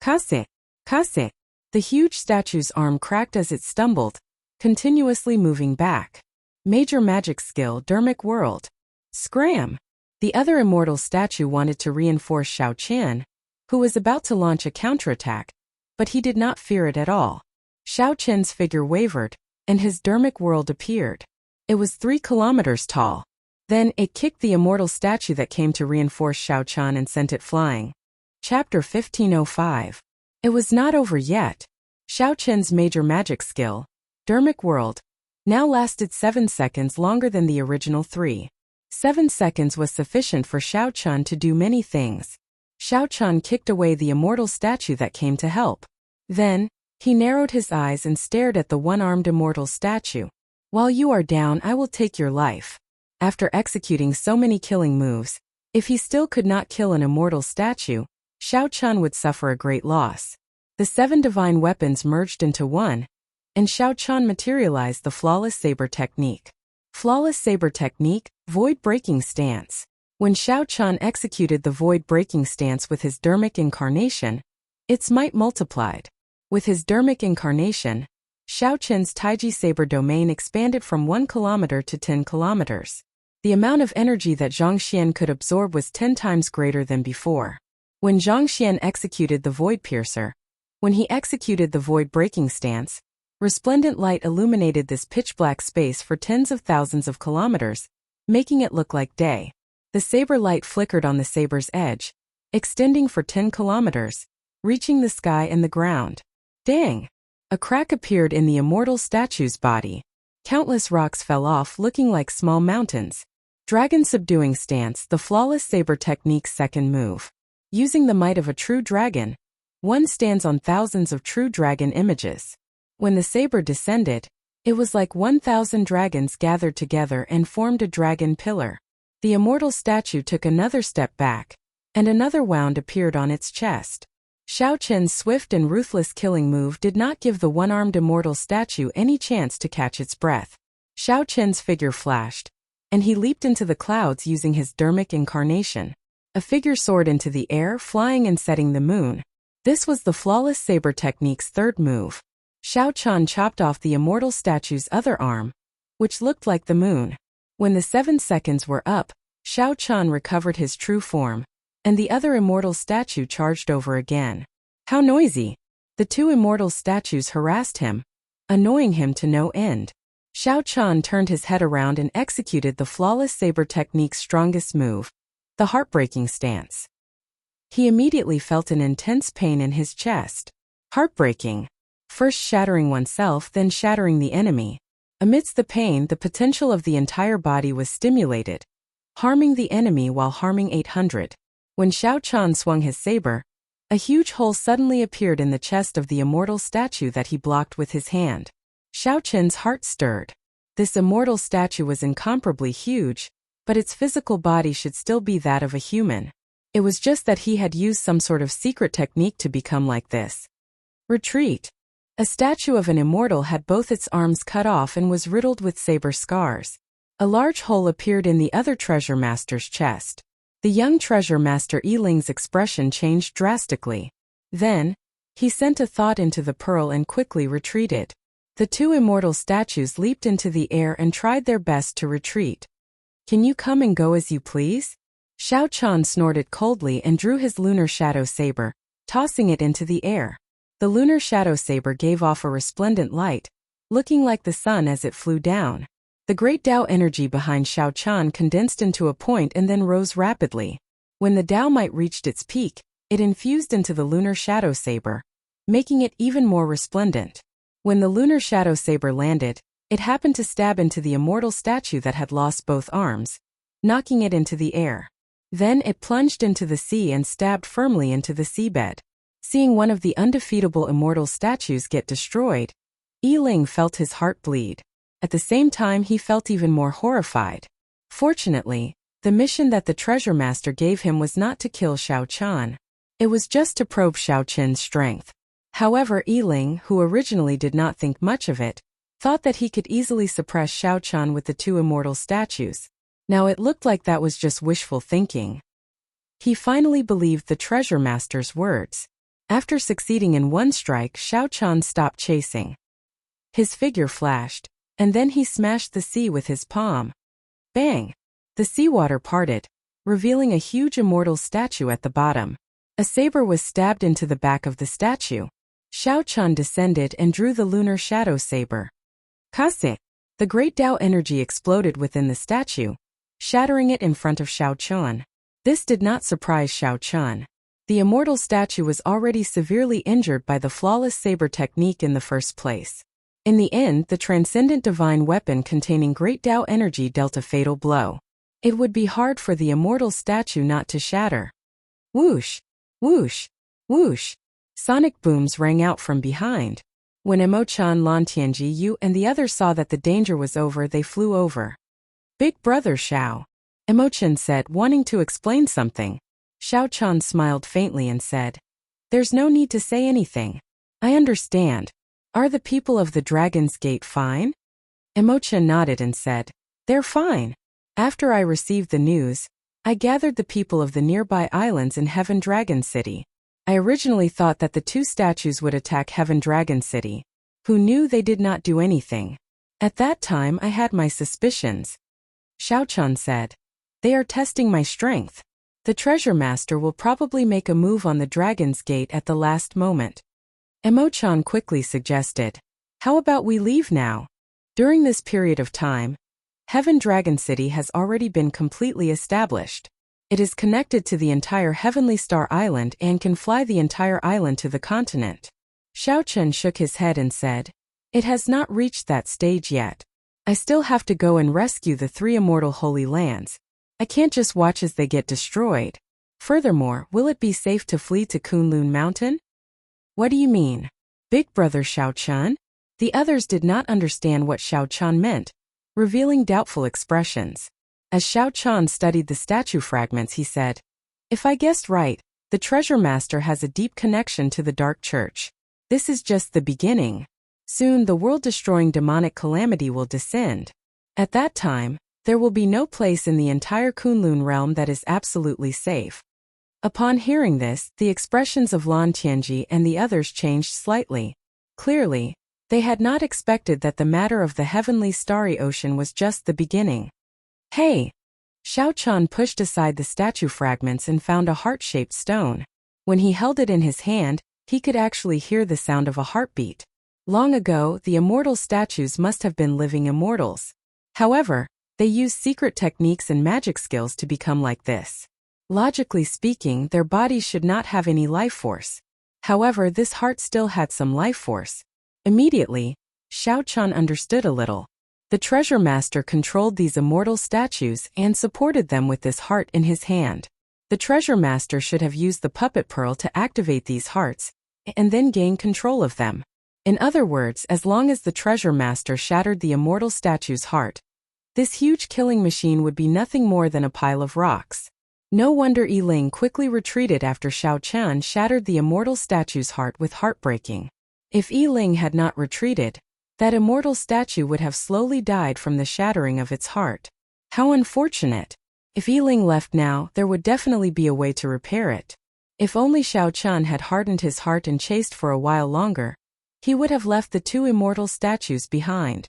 Kase! Kase! The huge statue's arm cracked as it stumbled, continuously moving back. Major magic skill, Dermic World. Scram! The other immortal statue wanted to reinforce Xiao Qin, who was about to launch a counterattack, but he did not fear it at all. Xiao Qin's figure wavered, and his Dermic World appeared. It was 3 kilometers tall. Then it kicked the immortal statue that came to reinforce Xiao Qin and sent it flying. Chapter 1505. It was not over yet. Xiao Qin's major magic skill, Dermic World, now lasted 7 seconds longer than the original 3. 7 seconds was sufficient for Xiao Qin to do many things. Xiao Qin kicked away the immortal statue that came to help. Then, he narrowed his eyes and stared at the one-armed immortal statue. While you are down, I will take your life. After executing so many killing moves, if he still could not kill an immortal statue, Xiao Qin would suffer a great loss. The 7 divine weapons merged into one, and Xiao Qin materialized the flawless saber technique. Flawless saber technique, void-breaking stance. When Xiao Qin executed the void-breaking stance with his Dermic incarnation, its might multiplied. With his Dermic incarnation, Xiao Qin's Taiji saber domain expanded from 1 kilometer to 10 kilometers. The amount of energy that Zhangxian could absorb was 10 times greater than before. When Zhangxian executed the void piercer, when he executed the void-breaking stance, resplendent light illuminated this pitch-black space for tens of thousands of kilometers, making it look like day. The saber light flickered on the saber's edge, extending for 10 kilometers, reaching the sky and the ground. Dang! A crack appeared in the immortal statue's body. Countless rocks fell off looking like small mountains. Dragon subduing stance, the flawless saber technique's second move. Using the might of a true dragon, one stands on thousands of true dragon images. When the saber descended, it was like 1,000 dragons gathered together and formed a dragon pillar. The immortal statue took another step back, and another wound appeared on its chest. Xiao Chen's swift and ruthless killing move did not give the one-armed immortal statue any chance to catch its breath. Xiao Chen's figure flashed, and he leaped into the clouds using his dermic incarnation. A figure soared into the air, flying and setting the moon. This was the flawless saber technique's third move. Xiao Chen chopped off the immortal statue's other arm, which looked like the moon. When the 7 seconds were up, Xiao Chen recovered his true form, and the other immortal statue charged over again. How noisy! The 2 immortal statues harassed him, annoying him to no end. Xiao Chen turned his head around and executed the flawless saber technique's strongest move, the heartbreaking stance. He immediately felt an intense pain in his chest. Heartbreaking. First shattering oneself, then shattering the enemy. Amidst the pain, the potential of the entire body was stimulated, harming the enemy while harming 800. When Xiao Chen swung his saber, a huge hole suddenly appeared in the chest of the immortal statue that he blocked with his hand. Xiao Chen's heart stirred. This immortal statue was incomparably huge, but its physical body should still be that of a human. It was just that he had used some sort of secret technique to become like this. Retreat. A statue of an immortal had both its arms cut off and was riddled with saber scars. A large hole appeared in the other treasure master's chest. The young treasure master Yiling's expression changed drastically. Then, he sent a thought into the pearl and quickly retreated. The 2 immortal statues leaped into the air and tried their best to retreat. Can you come and go as you please? Xiao Chen snorted coldly and drew his lunar shadow saber, tossing it into the air. The lunar shadow saber gave off a resplendent light, looking like the sun as it flew down. The great Tao energy behind Xiao Chen condensed into a point and then rose rapidly. When the Tao might reached its peak, it infused into the lunar shadow saber, making it even more resplendent. When the lunar shadow saber landed, it happened to stab into the immortal statue that had lost both arms, knocking it into the air. Then it plunged into the sea and stabbed firmly into the seabed. Seeing one of the undefeatable immortal statues get destroyed, Yiling felt his heart bleed. At the same time, he felt even more horrified. Fortunately, the mission that the treasure master gave him was not to kill Xiao Chen. It was just to probe Xiao Chen's strength. However, Yiling, who originally did not think much of it, thought that he could easily suppress Xiao Chen with the 2 immortal statues. Now it looked like that was just wishful thinking. He finally believed the treasure master's words. After succeeding in one strike, Xiao Chen stopped chasing. His figure flashed, and then he smashed the sea with his palm. Bang! The seawater parted, revealing a huge immortal statue at the bottom. A saber was stabbed into the back of the statue. Xiao Chen descended and drew the lunar shadow saber. Kase! The great Tao energy exploded within the statue, shattering it in front of Xiao Chen. This did not surprise Xiao Chen. The immortal statue was already severely injured by the flawless saber technique in the first place. In the end, the transcendent divine weapon containing great Tao energy dealt a fatal blow. It would be hard for the immortal statue not to shatter. Whoosh! Whoosh! Whoosh! Sonic booms rang out from behind. When Emo-chan, Lan Tianji, Yu and the others saw that the danger was over, they flew over. Big brother Xiao, Emo-chan said, wanting to explain something. Xiao Chen smiled faintly and said, "There's no need to say anything. I understand. Are the people of the Dragon's Gate fine?" Emo-chan nodded and said, "They're fine. After I received the news, I gathered the people of the nearby islands in Heaven Dragon City. I originally thought that the 2 statues would attack Heaven Dragon City. Who knew they did not do anything? At that time I had my suspicions." Xiao Chen said, "They are testing my strength. The treasure master will probably make a move on the Dragon's Gate at the last moment." Emo-chan quickly suggested, "How about we leave now?" During this period of time, Heaven Dragon City has already been completely established. It is connected to the entire Heavenly Star Island and can fly the entire island to the continent. Xiao Chen shook his head and said, "It has not reached that stage yet. I still have to go and rescue the 3 immortal holy lands. I can't just watch as they get destroyed. Furthermore, will it be safe to flee to Kunlun Mountain? What do you mean? Big brother Xiao Chun? The others did not understand what Xiao Chun meant, revealing doubtful expressions. As Xiao Chun studied the statue fragments, he said, "If I guessed right, the treasure master has a deep connection to the dark church. This is just the beginning. Soon the world-destroying demonic calamity will descend. At that time, there will be no place in the entire Kunlun realm that is absolutely safe." Upon hearing this, the expressions of Lan Tianji and the others changed slightly. Clearly, they had not expected that the matter of the heavenly starry ocean was just the beginning. Hey! Xiao Chun pushed aside the statue fragments and found a heart-shaped stone. When he held it in his hand, he could actually hear the sound of a heartbeat. Long ago, the immortal statues must have been living immortals. However, they used secret techniques and magic skills to become like this. Logically speaking, their bodies should not have any life force. However, this heart still had some life force. Immediately, Xiao Chun understood a little. The treasure master controlled these immortal statues and supported them with this heart in his hand. The treasure master should have used the puppet pearl to activate these hearts, and then gain control of them. In other words, as long as the treasure master shattered the immortal statue's heart, this huge killing machine would be nothing more than a pile of rocks. No wonder Yi Ling quickly retreated after Xiao Chun shattered the immortal statue's heart with heartbreaking. If Yi Ling had not retreated, that immortal statue would have slowly died from the shattering of its heart. How unfortunate! If Yi Ling left now, there would definitely be a way to repair it. If only Xiao Chun had hardened his heart and chased for a while longer, he would have left the 2 immortal statues behind.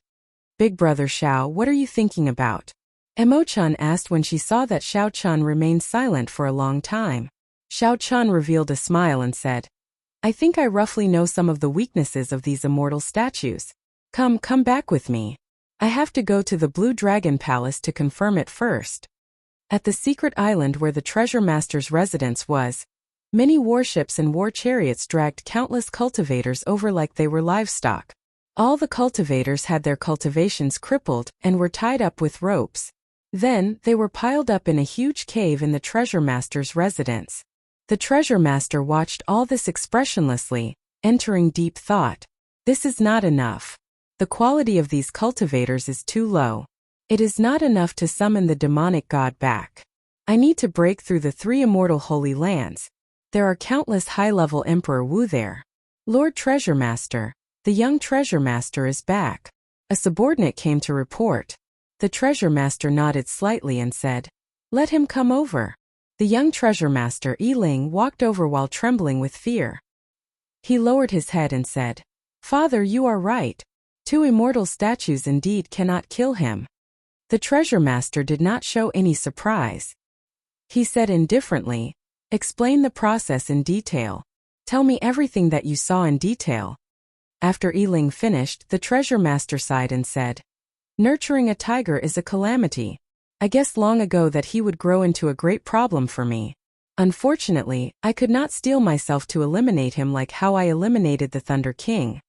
Big brother Xiao, what are you thinking about? Emo Chun asked when she saw that Xiao Chun remained silent for a long time. Xiao Chun revealed a smile and said, "I think I roughly know some of the weaknesses of these immortal statues. Come back with me. I have to go to the Blue Dragon Palace to confirm it first." At the secret island where the treasure master's residence was, many warships and war chariots dragged countless cultivators over like they were livestock. All the cultivators had their cultivations crippled and were tied up with ropes. Then, they were piled up in a huge cave in the treasure master's residence. The treasure master watched all this expressionlessly, entering deep thought. This is not enough. The quality of these cultivators is too low. It is not enough to summon the demonic god back. I need to break through the 3 immortal holy lands. There are countless high-level Emperor Wu there. Lord Treasure Master, the young treasure master is back. A subordinate came to report. The treasure master nodded slightly and said, "Let him come over." The young treasure master Yi Ling walked over while trembling with fear. He lowered his head and said, "Father, you are right. 2 immortal statues indeed cannot kill him." The treasure master did not show any surprise. He said indifferently, "Explain the process in detail. Tell me everything that you saw in detail." After Yi Ling finished, the treasure master sighed and said, "Nurturing a tiger is a calamity. I guessed long ago that he would grow into a great problem for me. Unfortunately, I could not steel myself to eliminate him like how I eliminated the Thunder King.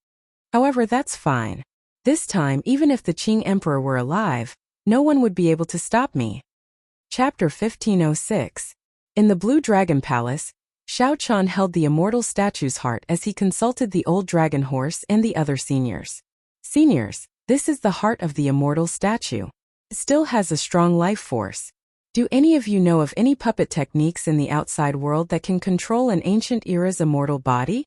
However, that's fine. This time, even if the Qing Emperor were alive, no one would be able to stop me." Chapter 1506. In the Blue Dragon Palace, Xiao Chun held the immortal statue's heart as he consulted the old dragon horse and the other seniors. "Seniors, this is the heart of the immortal statue. It still has a strong life force. Do any of you know of any puppet techniques in the outside world that can control an ancient era's immortal body?"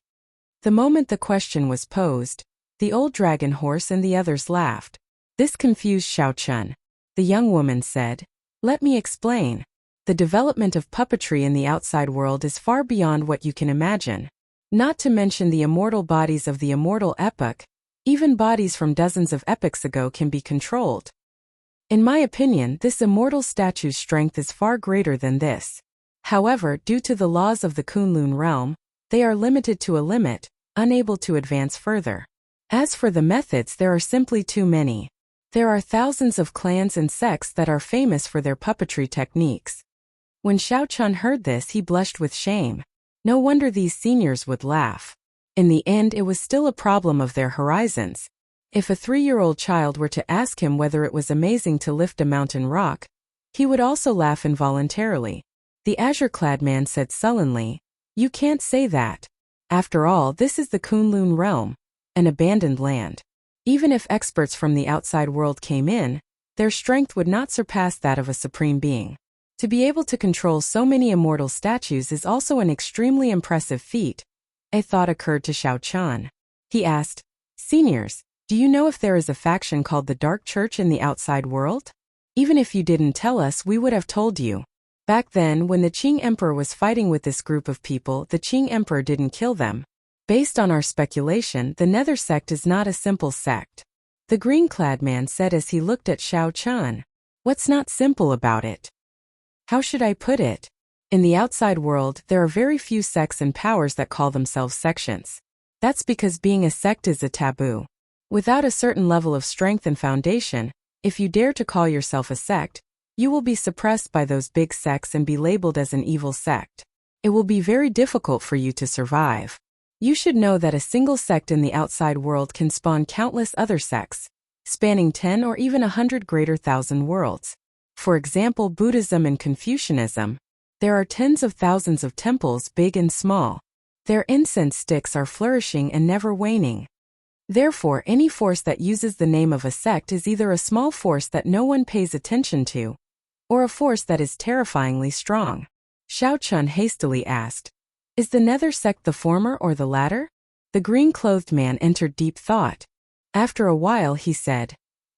The moment the question was posed, the old dragon horse and the others laughed. This confused Xiao Chun. The young woman said, "Let me explain. The development of puppetry in the outside world is far beyond what you can imagine. Not to mention the immortal bodies of the immortal epoch, even bodies from dozens of epochs ago can be controlled. In my opinion, this immortal statue's strength is far greater than this. However, due to the laws of the Kunlun realm, they are limited to a limit, unable to advance further. As for the methods, there are simply too many. There are thousands of clans and sects that are famous for their puppetry techniques." When Xiao Chun heard this, he blushed with shame. No wonder these seniors would laugh. In the end, it was still a problem of their horizons. If a 3-year-old child were to ask him whether it was amazing to lift a mountain rock, he would also laugh involuntarily. The azure-clad man said sullenly, "You can't say that. After all, this is the Kunlun realm, an abandoned land. Even if experts from the outside world came in, their strength would not surpass that of a supreme being. To be able to control so many immortal statues is also an extremely impressive feat." A thought occurred to Xiao Chun. He asked, "Seniors, do you know if there is a faction called the Dark Church in the outside world? Even if you didn't tell us, we would have told you." Back then, when the Qing Emperor was fighting with this group of people, the Qing Emperor didn't kill them. Based on our speculation, the Nether sect is not a simple sect. The green-clad man said as he looked at Xiao Chun. "What's not simple about it? How should I put it? In the outside world, there are very few sects and powers that call themselves sections. That's because being a sect is a taboo. Without a certain level of strength and foundation, if you dare to call yourself a sect, you will be suppressed by those big sects and be labeled as an evil sect. It will be very difficult for you to survive. You should know that a single sect in the outside world can spawn countless other sects, spanning 10 or even 100 greater thousand worlds. For example, Buddhism and Confucianism. There are tens of thousands of temples, big and small. Their incense sticks are flourishing and never waning. Therefore, any force that uses the name of a sect is either a small force that no one pays attention to, or a force that is terrifyingly strong." Xiao Chun hastily asked, "Is the Nether sect the former or the latter?" The green-clothed man entered deep thought. After a while he said,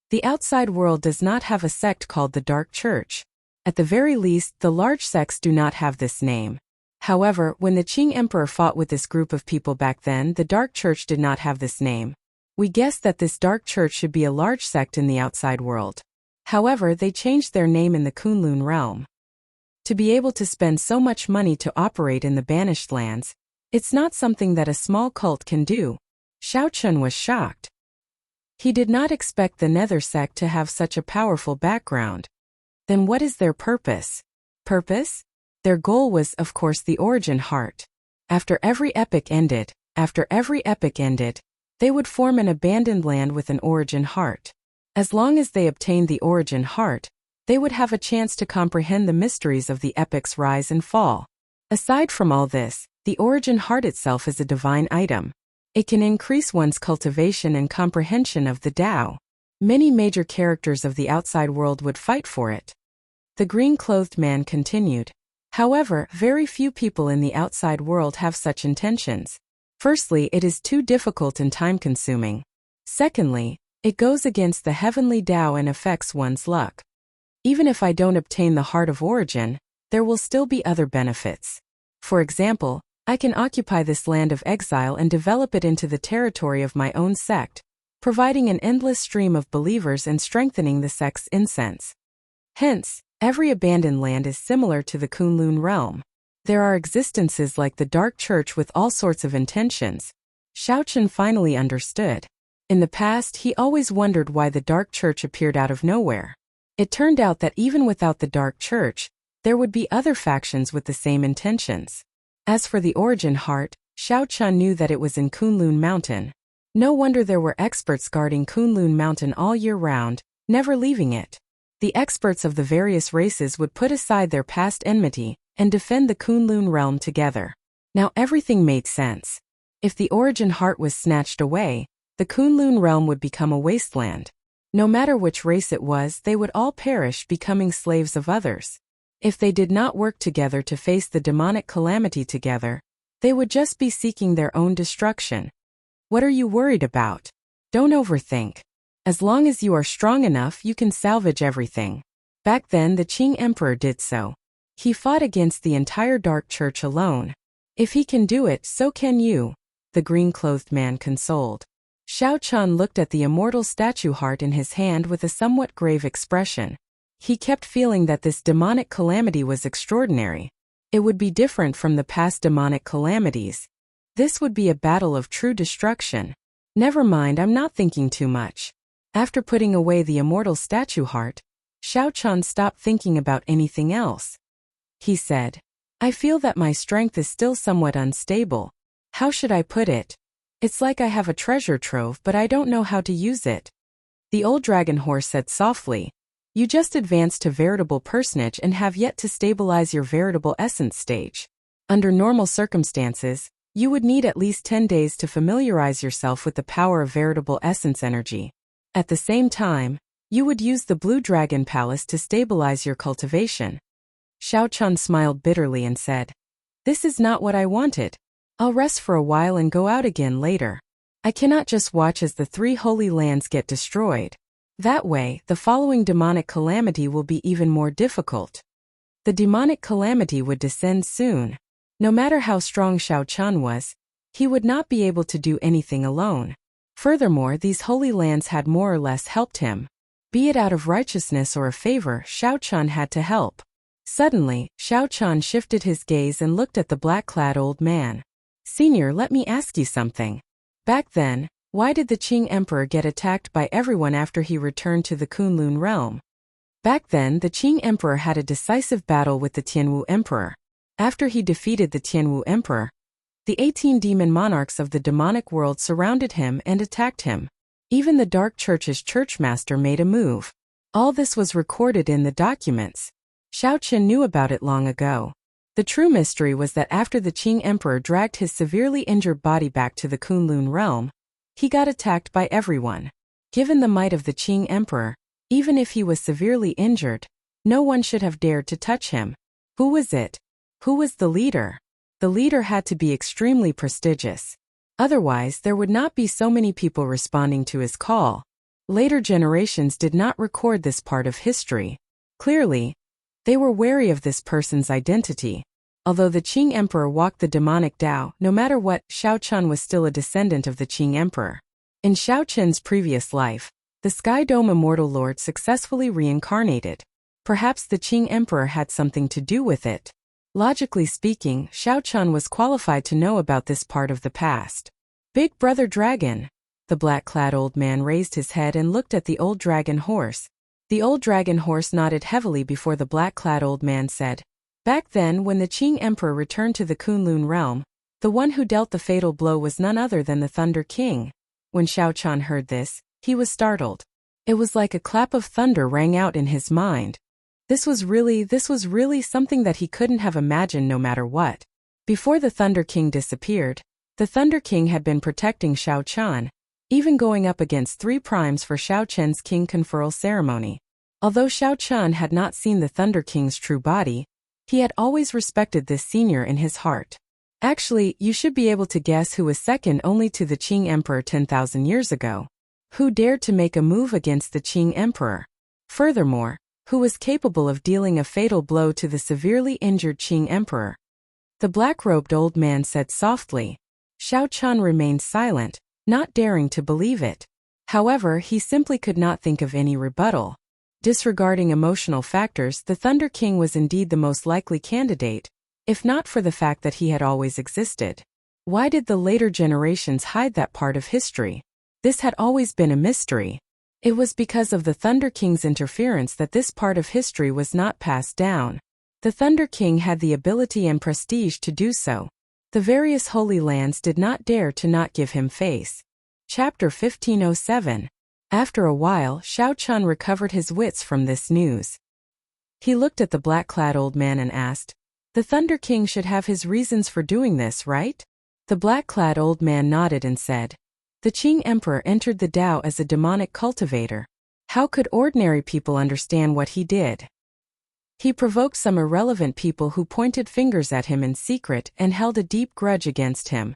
"The outside world does not have a sect called the Dark Church. At the very least, the large sects do not have this name. However, when the Qing Emperor fought with this group of people back then, the Dark Church did not have this name. We guessed that this Dark Church should be a large sect in the outside world. However, they changed their name in the Kunlun realm. To be able to spend so much money to operate in the banished lands, it's not something that a small cult can do." Xiao Chun was shocked. He did not expect the Nether sect to have such a powerful background. Then what is their purpose? Purpose? Their goal was, of course, the origin heart. After every epoch ended, they would form an abandoned land with an origin heart. As long as they obtained the origin heart, they would have a chance to comprehend the mysteries of the epoch's rise and fall. Aside from all this, the origin heart itself is a divine item. It can increase one's cultivation and comprehension of the Tao. Many major characters of the outside world would fight for it. The green-clothed man continued. However, very few people in the outside world have such intentions. Firstly, it is too difficult and time-consuming. Secondly, it goes against the heavenly Tao and affects one's luck. Even if I don't obtain the heart of origin, there will still be other benefits. For example, I can occupy this land of exile and develop it into the territory of my own sect, providing an endless stream of believers and strengthening the sect's incense. Hence, every abandoned land is similar to the Kunlun realm. There are existences like the Dark Church with all sorts of intentions. Xiao Chun finally understood. In the past, he always wondered why the Dark Church appeared out of nowhere. It turned out that even without the Dark Church, there would be other factions with the same intentions. As for the origin heart, Xiao Chun knew that it was in Kunlun Mountain. No wonder there were experts guarding Kunlun Mountain all year round, never leaving it. The experts of the various races would put aside their past enmity and defend the Kunlun realm together. Now everything made sense. If the origin heart was snatched away, the Kunlun realm would become a wasteland. No matter which race it was, they would all perish, becoming slaves of others. If they did not work together to face the demonic calamity together, they would just be seeking their own destruction. What are you worried about? Don't overthink. As long as you are strong enough, you can salvage everything. Back then, the Qing Emperor did so. He fought against the entire Dark Church alone. If he can do it, so can you, the green-clothed man consoled. Xiao Chun looked at the immortal statue heart in his hand with a somewhat grave expression. He kept feeling that this demonic calamity was extraordinary. It would be different from the past demonic calamities. This would be a battle of true destruction. Never mind, I'm not thinking too much. After putting away the immortal statue heart, Xiao Chun stopped thinking about anything else. He said, I feel that my strength is still somewhat unstable. How should I put it? It's like I have a treasure trove but I don't know how to use it. The old dragon horse said softly, "You just advanced to veritable personage and have yet to stabilize your veritable essence stage. Under normal circumstances, you would need at least 10 days to familiarize yourself with the power of veritable essence energy. At the same time, you would use the Blue Dragon Palace to stabilize your cultivation." Xiao Chun smiled bitterly and said, "This is not what I wanted. I'll rest for a while and go out again later. I cannot just watch as the 3 holy lands get destroyed. That way, the following demonic calamity will be even more difficult." The demonic calamity would descend soon. No matter how strong Xiao Chun was, he would not be able to do anything alone. Furthermore, these holy lands had more or less helped him. Be it out of righteousness or a favor, Xiao Chun had to help. Suddenly, Xiao Chun shifted his gaze and looked at the black-clad old man. "Senior, let me ask you something. Back then, why did the Qing Emperor get attacked by everyone after he returned to the Kunlun realm?" Back then, the Qing Emperor had a decisive battle with the Tianwu Emperor. After he defeated the Tianwu Emperor, the 18 demon monarchs of the demonic world surrounded him and attacked him. Even the Dark Church's churchmaster made a move. All this was recorded in the documents. Xiao Qun knew about it long ago. The true mystery was that after the Qing Emperor dragged his severely injured body back to the Kunlun realm, he got attacked by everyone. Given the might of the Qing Emperor, even if he was severely injured, no one should have dared to touch him. Who was it? Who was the leader? The leader had to be extremely prestigious. Otherwise, there would not be so many people responding to his call. Later generations did not record this part of history. Clearly, they were wary of this person's identity. Although the Qing Emperor walked the demonic Tao, no matter what, Xiao Chun was still a descendant of the Qing Emperor. In Xiao Chun's previous life, the Sky Dome Immortal Lord successfully reincarnated. Perhaps the Qing Emperor had something to do with it. Logically speaking, Xiao Chun was qualified to know about this part of the past. "Big Brother Dragon." The black-clad old man raised his head and looked at the old dragon horse. The old dragon horse nodded heavily before the black-clad old man said, "Back then, when the Qing Emperor returned to the Kunlun realm, the one who dealt the fatal blow was none other than the Thunder King." When Xiao Chun heard this, he was startled. It was like a clap of thunder rang out in his mind. This was really something that he couldn't have imagined no matter what. Before the Thunder King disappeared, the Thunder King had been protecting Xiao Chun, even going up against 3 primes for Xiao Chun's king conferral ceremony. Although Xiao Chun had not seen the Thunder King's true body, he had always respected this senior in his heart. Actually, you should be able to guess who was second only to the Qing Emperor 10,000 years ago. Who dared to make a move against the Qing Emperor? Furthermore, who was capable of dealing a fatal blow to the severely injured Qing Emperor? The black-robed old man said softly. Xiao Chun remained silent, not daring to believe it. However, he simply could not think of any rebuttal. Disregarding emotional factors, the Thunder King was indeed the most likely candidate, if not for the fact that he had always existed. Why did the later generations hide that part of history? This had always been a mystery. It was because of the Thunder King's interference that this part of history was not passed down. The Thunder King had the ability and prestige to do so. The various holy lands did not dare to not give him face. Chapter 1507. After a while, Xiao Chun recovered his wits from this news. He looked at the black-clad old man and asked, "The Thunder King should have his reasons for doing this, right?" The black-clad old man nodded and said, "The Qing Emperor entered the Tao as a demonic cultivator. How could ordinary people understand what he did? He provoked some irrelevant people who pointed fingers at him in secret and held a deep grudge against him.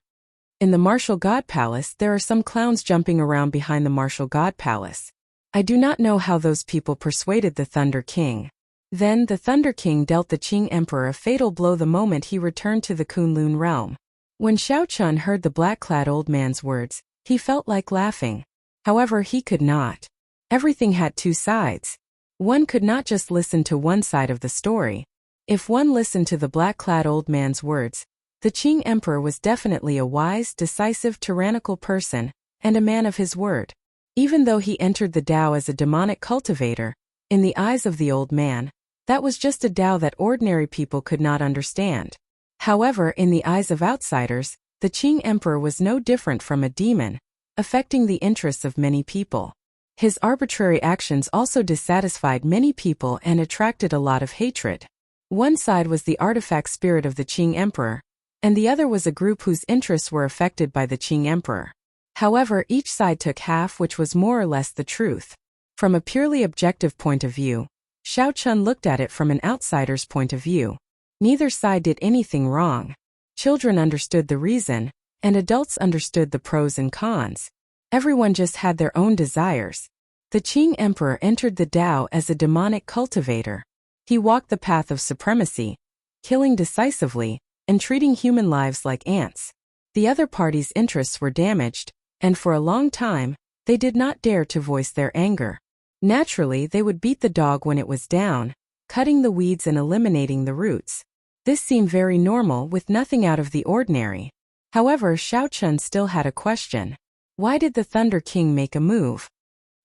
In the Martial God Palace, there are some clowns jumping around behind the Martial God Palace. I do not know how those people persuaded the Thunder King. Then the Thunder King dealt the Qing Emperor a fatal blow the moment he returned to the Kunlun realm." When Xiao Chun heard the black-clad old man's words, he felt like laughing. However, he could not. Everything had 2 sides. One could not just listen to one side of the story. If one listened to the black-clad old man's words, the Qing Emperor was definitely a wise, decisive, tyrannical person, and a man of his word. Even though he entered the Tao as a demonic cultivator, in the eyes of the old man, that was just a Tao that ordinary people could not understand. However, in the eyes of outsiders, The Qing Emperor was no different from a demon, affecting the interests of many people. His arbitrary actions also dissatisfied many people and attracted a lot of hatred. One side was the artifact spirit of the Qing Emperor, and the other was a group whose interests were affected by the Qing Emperor. However, each side took half, which was more or less the truth. From a purely objective point of view, Xiao Chun looked at it from an outsider's point of view. Neither side did anything wrong. Children understood the reason, and adults understood the pros and cons. Everyone just had their own desires. The Qing Emperor entered the Tao as a demonic cultivator. He walked the path of supremacy, killing decisively, and treating human lives like ants. The other party's interests were damaged, and for a long time, they did not dare to voice their anger. Naturally, they would beat the dog when it was down, cutting the weeds and eliminating the roots. This seemed very normal with nothing out of the ordinary. However, Xiao Chun still had a question. Why did the Thunder King make a move?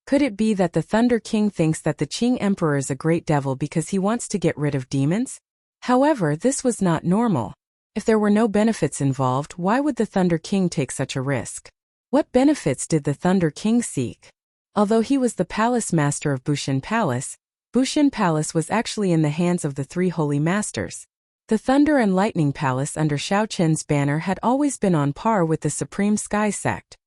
Could it be that the Thunder King thinks that the Qing Emperor is a great devil because he wants to get rid of demons? However, this was not normal. If there were no benefits involved, why would the Thunder King take such a risk? What benefits did the Thunder King seek? Although he was the palace master of Bushin Palace was actually in the hands of the three holy masters. The Thunder and Lightning Palace under Xiao Chun's banner had always been on par with the Supreme Sky Sect.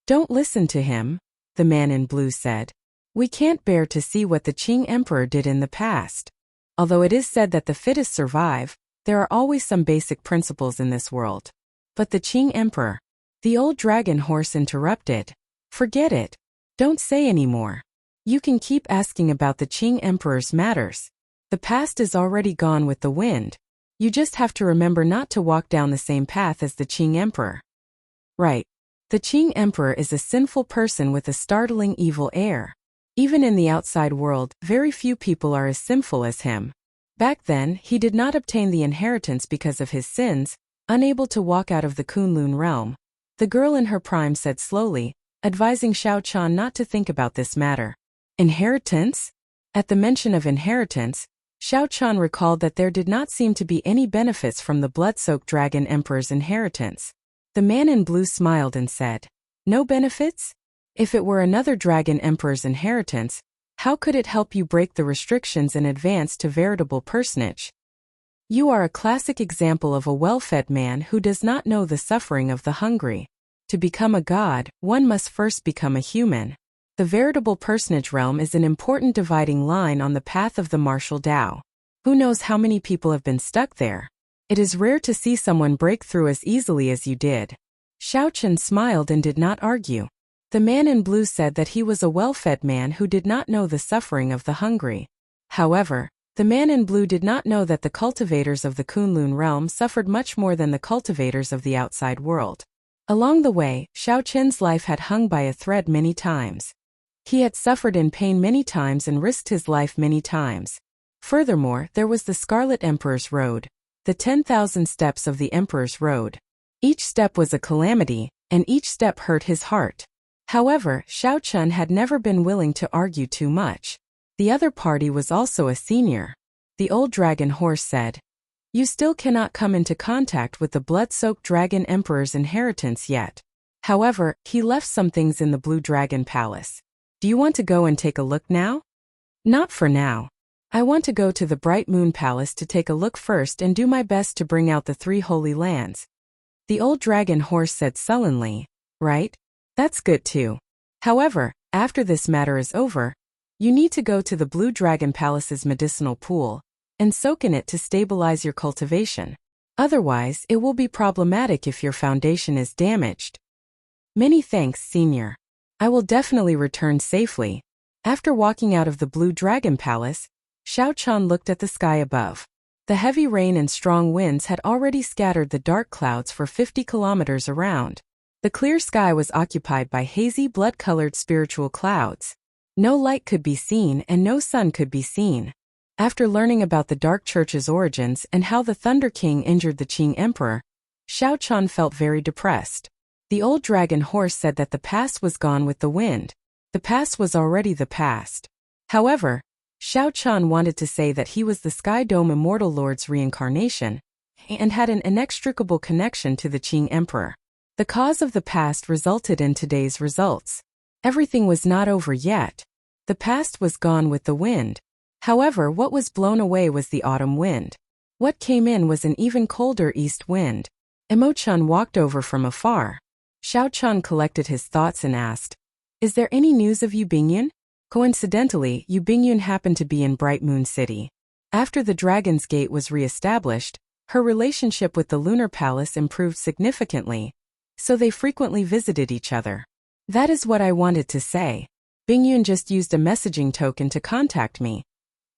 Don't listen to him, the man in blue said. We can't bear to see what the Qing Emperor did in the past. Although it is said that the fittest survive, there are always some basic principles in this world. But the Qing Emperor, the old dragon horse interrupted. Forget it. Don't say any more. You can keep asking about the Qing Emperor's matters. The past is already gone with the wind. You just have to remember not to walk down the same path as the Qing Emperor. Right. The Qing Emperor is a sinful person with a startling evil air. Even in the outside world, very few people are as sinful as him. Back then, he did not obtain the inheritance because of his sins, unable to walk out of the Kunlun realm. The girl in her prime said slowly, advising Xiao Chun not to think about this matter. Inheritance? At the mention of inheritance, Xiao Chun recalled that there did not seem to be any benefits from the blood-soaked dragon emperor's inheritance. The man in blue smiled and said, no benefits? If it were another dragon emperor's inheritance, how could it help you break the restrictions and advance to veritable personage? You are a classic example of a well-fed man who does not know the suffering of the hungry. To become a god, one must first become a human. The veritable personage realm is an important dividing line on the path of the martial Tao. Who knows how many people have been stuck there? It is rare to see someone break through as easily as you did. Xiao Chun smiled and did not argue. The man in blue said that he was a well-fed man who did not know the suffering of the hungry. However, the man in blue did not know that the cultivators of the Kunlun realm suffered much more than the cultivators of the outside world. Along the way, Xiao Chun's life had hung by a thread many times. He had suffered in pain many times and risked his life many times. Furthermore, there was the Scarlet Emperor's Road, the 10,000 steps of the Emperor's Road. Each step was a calamity, and each step hurt his heart. However, Xiao Chun had never been willing to argue too much. The other party was also a senior. The old dragon horse said, you still cannot come into contact with the blood-soaked dragon emperor's inheritance yet. However, he left some things in the Blue Dragon Palace. Do you want to go and take a look now? Not for now. I want to go to the Bright Moon Palace to take a look first and do my best to bring out the 3 holy lands. The old dragon horse said sullenly, right? That's good too. However, after this matter is over, you need to go to the Blue Dragon Palace's medicinal pool and soak in it to stabilize your cultivation. Otherwise, it will be problematic if your foundation is damaged. Many thanks, Senior. I will definitely return safely. After walking out of the Blue Dragon Palace, Xiao Chun looked at the sky above. The heavy rain and strong winds had already scattered the dark clouds for 50 kilometers around. The clear sky was occupied by hazy blood-colored spiritual clouds. No light could be seen and no sun could be seen. After learning about the Dark Church's origins and how the Thunder King injured the Qing Emperor, Xiao Chun felt very depressed. The old dragon horse said that the past was gone with the wind. The past was already the past. However, Xiao Chun wanted to say that he was the Sky Dome Immortal Lord's reincarnation. and had an inextricable connection to the Qing emperor. The cause of the past resulted in today's results. Everything was not over yet. The past was gone with the wind. However, what was blown away was the autumn wind. What came in was an even colder east wind. Emo-chan walked over from afar. Xiao-chan collected his thoughts and asked, "Is there any news of Yu Bingyun?" Coincidentally, Yu Bingyun happened to be in Bright Moon City. After the Dragon's Gate was re-established, her relationship with the Lunar Palace improved significantly, so they frequently visited each other. That is what I wanted to say. Bingyun just used a messaging token to contact me,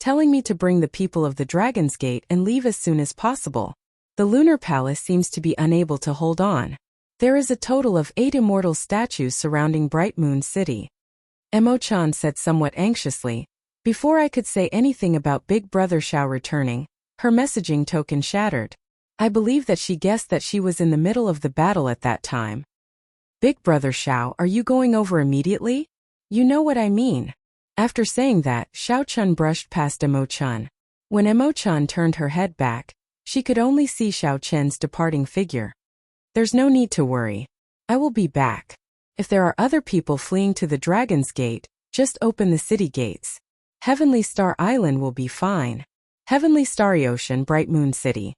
telling me to bring the people of the Dragon's Gate and leave as soon as possible. The Lunar Palace seems to be unable to hold on. There is a total of 8 immortal statues surrounding Bright Moon City. Emo-chan said somewhat anxiously. Before I could say anything about Big Brother Xiao returning, her messaging token shattered. I believe that she guessed that she was in the middle of the battle at that time. Big Brother Xiao, are you going over immediately? You know what I mean. After saying that, Xiao-chun brushed past Emo-chan. When Emo-chan turned her head back, she could only see Xiao-chen's departing figure. There's no need to worry. I will be back. If there are other people fleeing to the Dragon's Gate, just open the city gates. Heavenly Star Island will be fine. Heavenly Starry Ocean, Bright Moon City.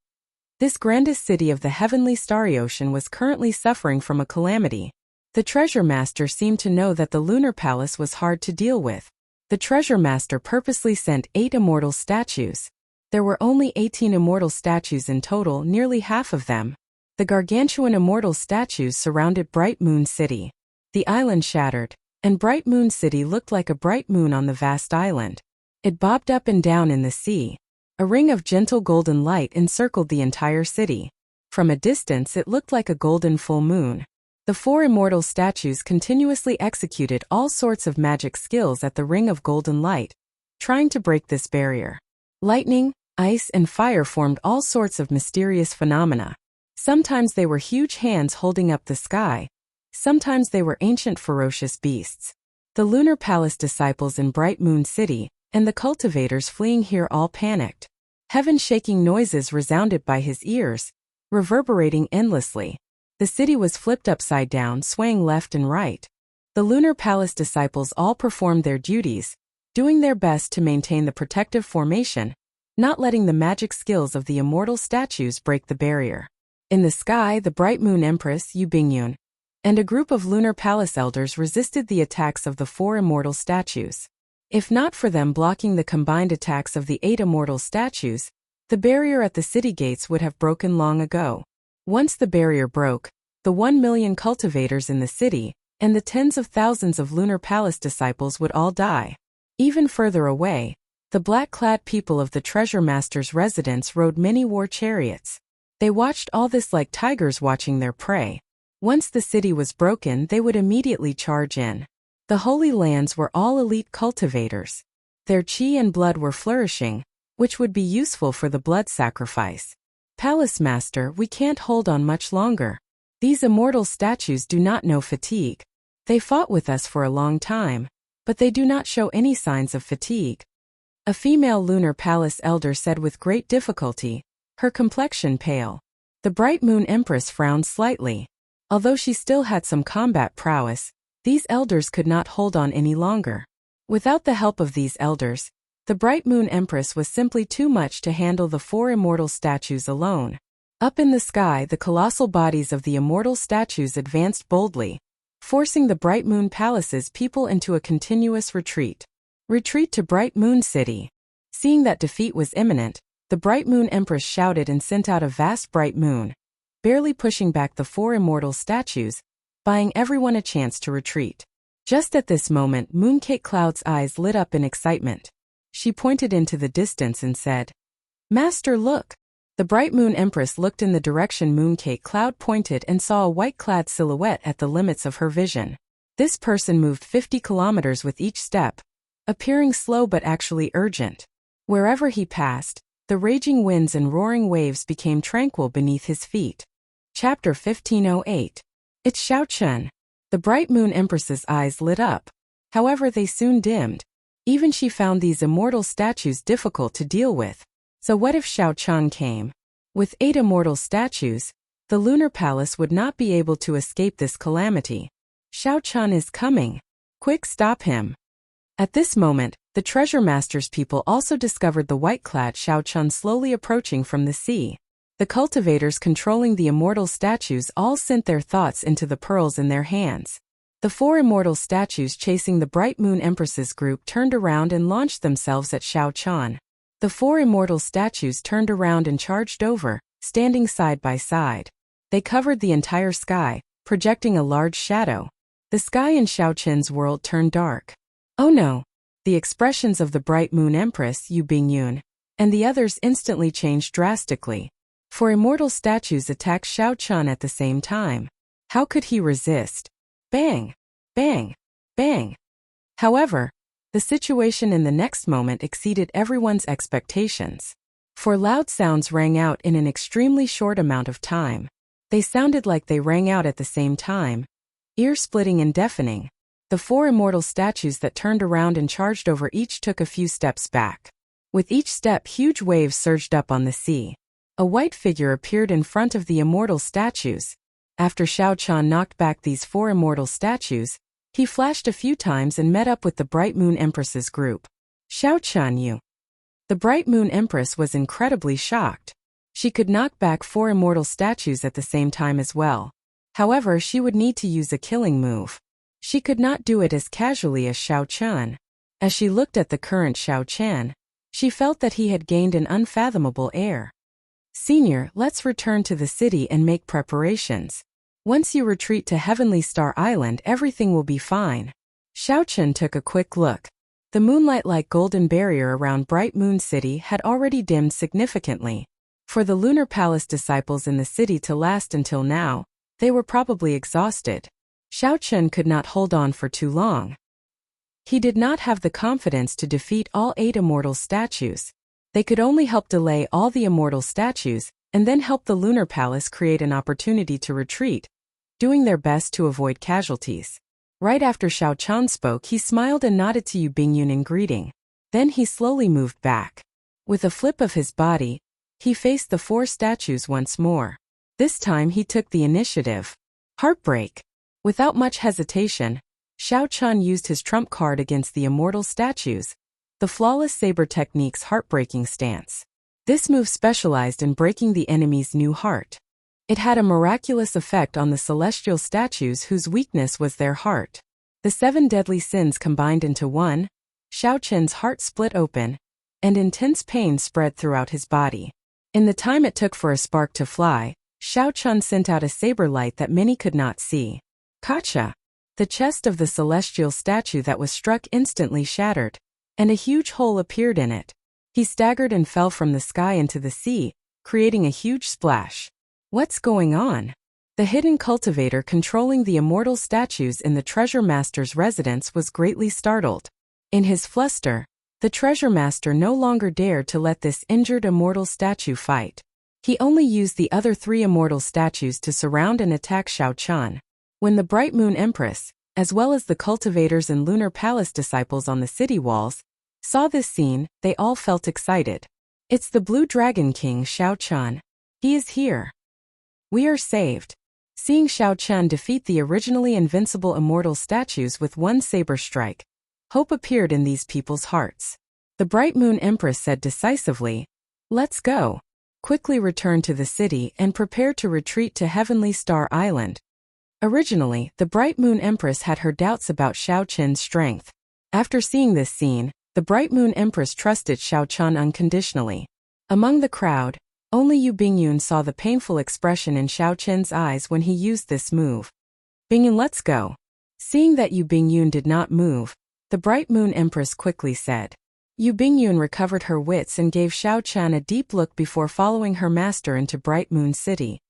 This grandest city of the Heavenly Starry Ocean was currently suffering from a calamity. The Treasure Master seemed to know that the Lunar Palace was hard to deal with. The Treasure Master purposely sent 8 immortal statues. There were only 18 immortal statues in total, nearly half of them. The gargantuan immortal statues surrounded Bright Moon City. The island shattered, and Bright Moon City looked like a bright moon on the vast island. It bobbed up and down in the sea. A ring of gentle golden light encircled the entire city. From a distance it looked like a golden full moon. The 4 immortal statues continuously executed all sorts of magic skills at the ring of golden light, trying to break this barrier. Lightning, ice, and fire formed all sorts of mysterious phenomena. Sometimes they were huge hands holding up the sky. Sometimes they were ancient ferocious beasts. The Lunar Palace disciples in Bright Moon City and the cultivators fleeing here all panicked. Heaven-shaking noises resounded by his ears, reverberating endlessly. The city was flipped upside down, swaying left and right. The Lunar Palace disciples all performed their duties, doing their best to maintain the protective formation, not letting the magic skills of the immortal statues break the barrier. In the sky, the Bright Moon Empress, Yu Bingyun, and a group of Lunar Palace elders resisted the attacks of the 4 immortal statues. If not for them blocking the combined attacks of the 8 immortal statues, the barrier at the city gates would have broken long ago. Once the barrier broke, the 1 million cultivators in the city, and the tens of thousands of Lunar Palace disciples would all die. Even further away, the black-clad people of the Treasure Master's residence rode many war chariots. They watched all this like tigers watching their prey. Once the city was broken, they would immediately charge in. The Holy Lands were all elite cultivators. Their chi and blood were flourishing, which would be useful for the blood sacrifice. Palace Master, we can't hold on much longer. These immortal statues do not know fatigue. They fought with us for a long time, but they do not show any signs of fatigue. A female Lunar Palace elder said with great difficulty, her complexion pale. The Bright Moon Empress frowned slightly. Although she still had some combat prowess, these elders could not hold on any longer. Without the help of these elders, the Bright Moon Empress was simply too much to handle the 4 immortal statues alone. Up in the sky, the colossal bodies of the immortal statues advanced boldly, forcing the Bright Moon Palace's people into a continuous retreat. Retreat to Bright Moon City. Seeing that defeat was imminent, the Bright Moon Empress shouted and sent out a vast bright moon, barely pushing back the 4 immortal statues, buying everyone a chance to retreat. Just at this moment, Mooncake Cloud's eyes lit up in excitement. She pointed into the distance and said, "Master, look!" The Bright Moon Empress looked in the direction Mooncake Cloud pointed and saw a white-clad silhouette at the limits of her vision. This person moved 50 kilometers with each step, appearing slow but actually urgent. Wherever he passed, the raging winds and roaring waves became tranquil beneath his feet. Chapter 1508. It's Xiao-chun. The Bright Moon Empress's eyes lit up. However, they soon dimmed. Even she found these immortal statues difficult to deal with. So what if Xiao-chun came? With 8 immortal statues, the lunar palace would not be able to escape this calamity. Xiao Chun is coming. Quick, stop him. At this moment, the treasure master's people also discovered the white-clad Xiao Chun slowly approaching from the sea. The cultivators controlling the immortal statues all sent their thoughts into the pearls in their hands. The 4 immortal statues chasing the Bright Moon Empress's group turned around and launched themselves at Xiao Chun. The 4 immortal statues turned around and charged over, standing side by side. They covered the entire sky, projecting a large shadow. The sky in Xiao Chun's world turned dark. Oh no! The expressions of the Bright Moon Empress, Yu Bingyun, and the others instantly changed drastically. 4 immortal statues attacked Xiao Chun at the same time. How could he resist? Bang! Bang! Bang! However, the situation in the next moment exceeded everyone's expectations. 4 loud sounds rang out in an extremely short amount of time. They sounded like they rang out at the same time, ear-splitting and deafening. The 4 immortal statues that turned around and charged over each took a few steps back. With each step, huge waves surged up on the sea. A white figure appeared in front of the immortal statues. After Xiao Chun knocked back these 4 immortal statues, he flashed a few times and met up with the Bright Moon Empress's group. Xiao Chun, you. The Bright Moon Empress was incredibly shocked. She could knock back 4 immortal statues at the same time as well. However, she would need to use a killing move. She could not do it as casually as Xiao Chun. As she looked at the current Xiao Chun, she felt that he had gained an unfathomable air. Senior, let's return to the city and make preparations. Once you retreat to Heavenly Star Island, everything will be fine. Xiao Chun took a quick look. The moonlight-like golden barrier around Bright Moon City had already dimmed significantly. For the Lunar Palace disciples in the city to last until now, they were probably exhausted. Xiao Chun could not hold on for too long. He did not have the confidence to defeat all 8 immortal statues. They could only help delay all the immortal statues, and then help the Lunar Palace create an opportunity to retreat, doing their best to avoid casualties. Right after Xiao Chun spoke, he smiled and nodded to Yu Bingyun in greeting. Then he slowly moved back. With a flip of his body, he faced the 4 statues once more. This time he took the initiative. Heartbreak. Without much hesitation, Xiao Chun used his trump card against the immortal statues, the flawless saber technique's heartbreaking stance. This move specialized in breaking the enemy's new heart. It had a miraculous effect on the celestial statues whose weakness was their heart. The 7 deadly sins combined into one. Xiao Chun's heart split open, and intense pain spread throughout his body. In the time it took for a spark to fly, Xiao Chun sent out a saber light that many could not see. Gotcha! The chest of the celestial statue that was struck instantly shattered, and a huge hole appeared in it. He staggered and fell from the sky into the sea, creating a huge splash. What's going on? The hidden cultivator controlling the immortal statues in the treasure master's residence was greatly startled. In his fluster, the treasure master no longer dared to let this injured immortal statue fight. He only used the other 3 immortal statues to surround and attack Xiao Chun. When the Bright Moon Empress, as well as the cultivators and Lunar Palace disciples on the city walls, saw this scene, they all felt excited. It's the Blue Dragon King Xiao Chun. He is here. We are saved. Seeing Xiao Chun defeat the originally invincible immortal statues with one saber strike, hope appeared in these people's hearts. The Bright Moon Empress said decisively, "Let's go. Quickly return to the city and prepare to retreat to Heavenly Star Island." Originally, the Bright Moon Empress had her doubts about Xiao Chun's strength. After seeing this scene, the Bright Moon Empress trusted Xiao Chun unconditionally. Among the crowd, only Yu Bingyun saw the painful expression in Xiao Chun's eyes when he used this move. "Bingyun, let's go." Seeing that Yu Bingyun did not move, the Bright Moon Empress quickly said. Yu Bingyun recovered her wits and gave Xiao Chun a deep look before following her master into Bright Moon City.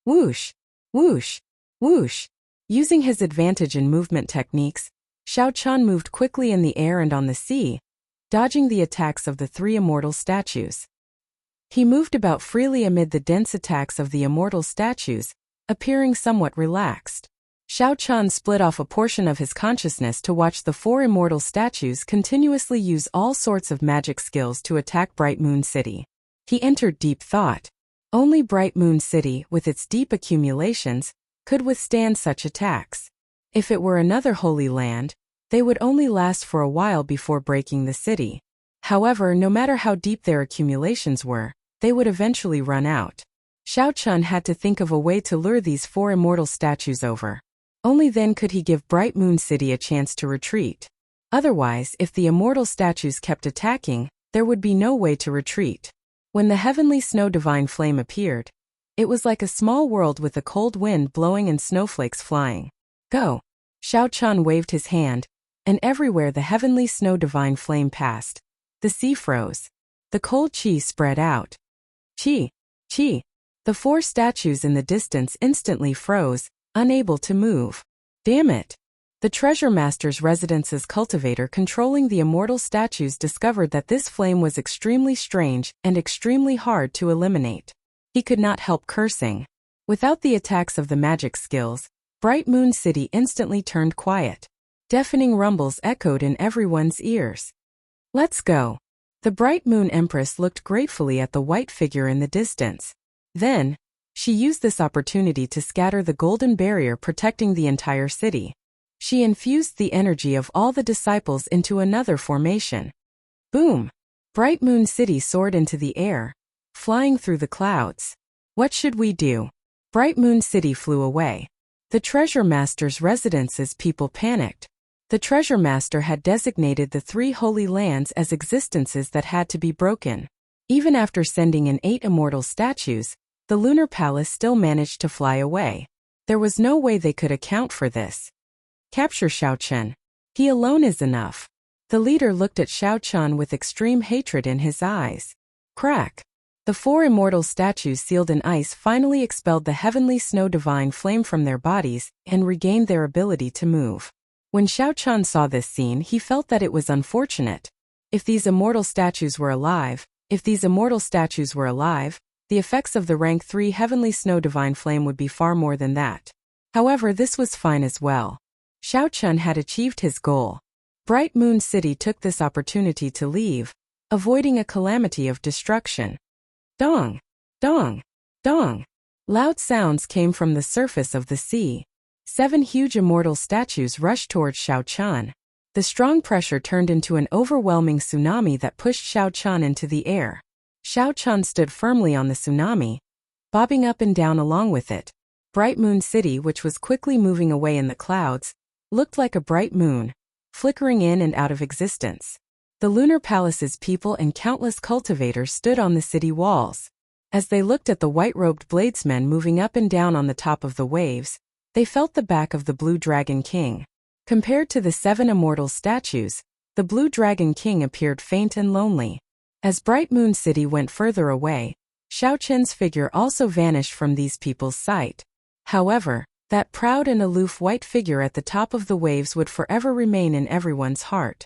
Whoosh! Whoosh! Whoosh! Using his advantage in movement techniques, Xiao Chun moved quickly in the air and on the sea, dodging the attacks of the 3 immortal statues. He moved about freely amid the dense attacks of the immortal statues, appearing somewhat relaxed. Xiao Chun split off a portion of his consciousness to watch the 4 immortal statues continuously use all sorts of magic skills to attack Bright Moon City. He entered deep thought. Only Bright Moon City, with its deep accumulations, could withstand such attacks. If it were another holy land, they would only last for a while before breaking the city. However, no matter how deep their accumulations were, they would eventually run out. Xiao Chun had to think of a way to lure these 4 immortal statues over. Only then could he give Bright Moon City a chance to retreat. Otherwise, if the immortal statues kept attacking, there would be no way to retreat. When the heavenly snow divine flame appeared, it was like a small world with a cold wind blowing and snowflakes flying. Go! Xiao Chun waved his hand, and everywhere the heavenly snow divine flame passed, the sea froze. The cold chi spread out. Chi! Chi! The 4 statues in the distance instantly froze, unable to move. Damn it! The treasure master's residence's cultivator controlling the immortal statues discovered that this flame was extremely strange and extremely hard to eliminate. He could not help cursing. Without the attacks of the magic skills, Bright Moon City instantly turned quiet. Deafening rumbles echoed in everyone's ears. Let's go. The Bright Moon Empress looked gratefully at the white figure in the distance. Then, she used this opportunity to scatter the golden barrier protecting the entire city. She infused the energy of all the disciples into another formation. Boom! Bright Moon City soared into the air, flying through the clouds. What should we do? Bright Moon City flew away. The treasure master's residence's people panicked. The treasure master had designated the 3 holy lands as existences that had to be broken. Even after sending in 8 immortal statues, the lunar palace still managed to fly away. There was no way they could account for this. Capture Xiao Chun. He alone is enough. The leader looked at Xiao Chun with extreme hatred in his eyes. Crack! The 4 immortal statues sealed in ice finally expelled the heavenly snow divine flame from their bodies and regained their ability to move. When Xiao Chun saw this scene, he felt that it was unfortunate. If these immortal statues were alive, the effects of the rank 3 heavenly snow divine flame would be far more than that. However, this was fine as well. Xiao Chun had achieved his goal. Bright Moon City took this opportunity to leave, avoiding a calamity of destruction. Dong! Dong! Dong! Loud sounds came from the surface of the sea. 7 huge immortal statues rushed towards Xiao Chun. The strong pressure turned into an overwhelming tsunami that pushed Xiao Chun into the air. Xiao Chun stood firmly on the tsunami, bobbing up and down along with it. Bright Moon City, which was quickly moving away in the clouds, looked like a bright moon, flickering in and out of existence. The lunar palace's people and countless cultivators stood on the city walls. As they looked at the white-robed bladesmen moving up and down on the top of the waves, they felt the back of the Blue Dragon King. Compared to the 7 immortal statues, the Blue Dragon King appeared faint and lonely. As Bright Moon City went further away, Xiao Chun's figure also vanished from these people's sight. However, that proud and aloof white figure at the top of the waves would forever remain in everyone's heart.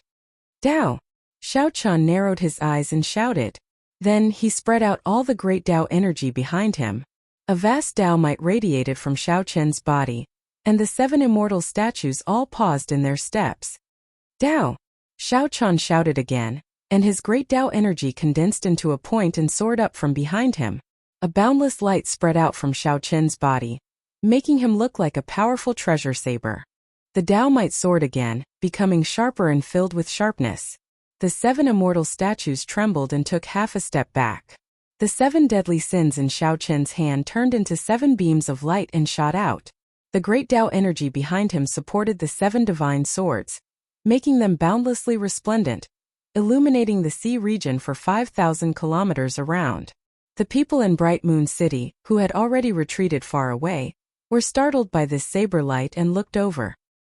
Dao! Xiao Chun narrowed his eyes and shouted. Then he spread out all the great Dao energy behind him. A vast Dao might radiated from Xiao Chun's body, and the 7 immortal statues all paused in their steps. Dao! Xiao Chun shouted again, and his great Dao energy condensed into a point and soared up from behind him. A boundless light spread out from Xiao Chun's body, making him look like a powerful treasure saber. The Dao might soared again, becoming sharper and filled with sharpness. The 7 immortal statues trembled and took half a step back. The 7 deadly sins in Xiao Chun's hand turned into 7 beams of light and shot out. The great Dao energy behind him supported the 7 divine swords, making them boundlessly resplendent, illuminating the sea region for 5,000 kilometers around. The people in Bright Moon City, who had already retreated far away, were startled by this saber light and looked over.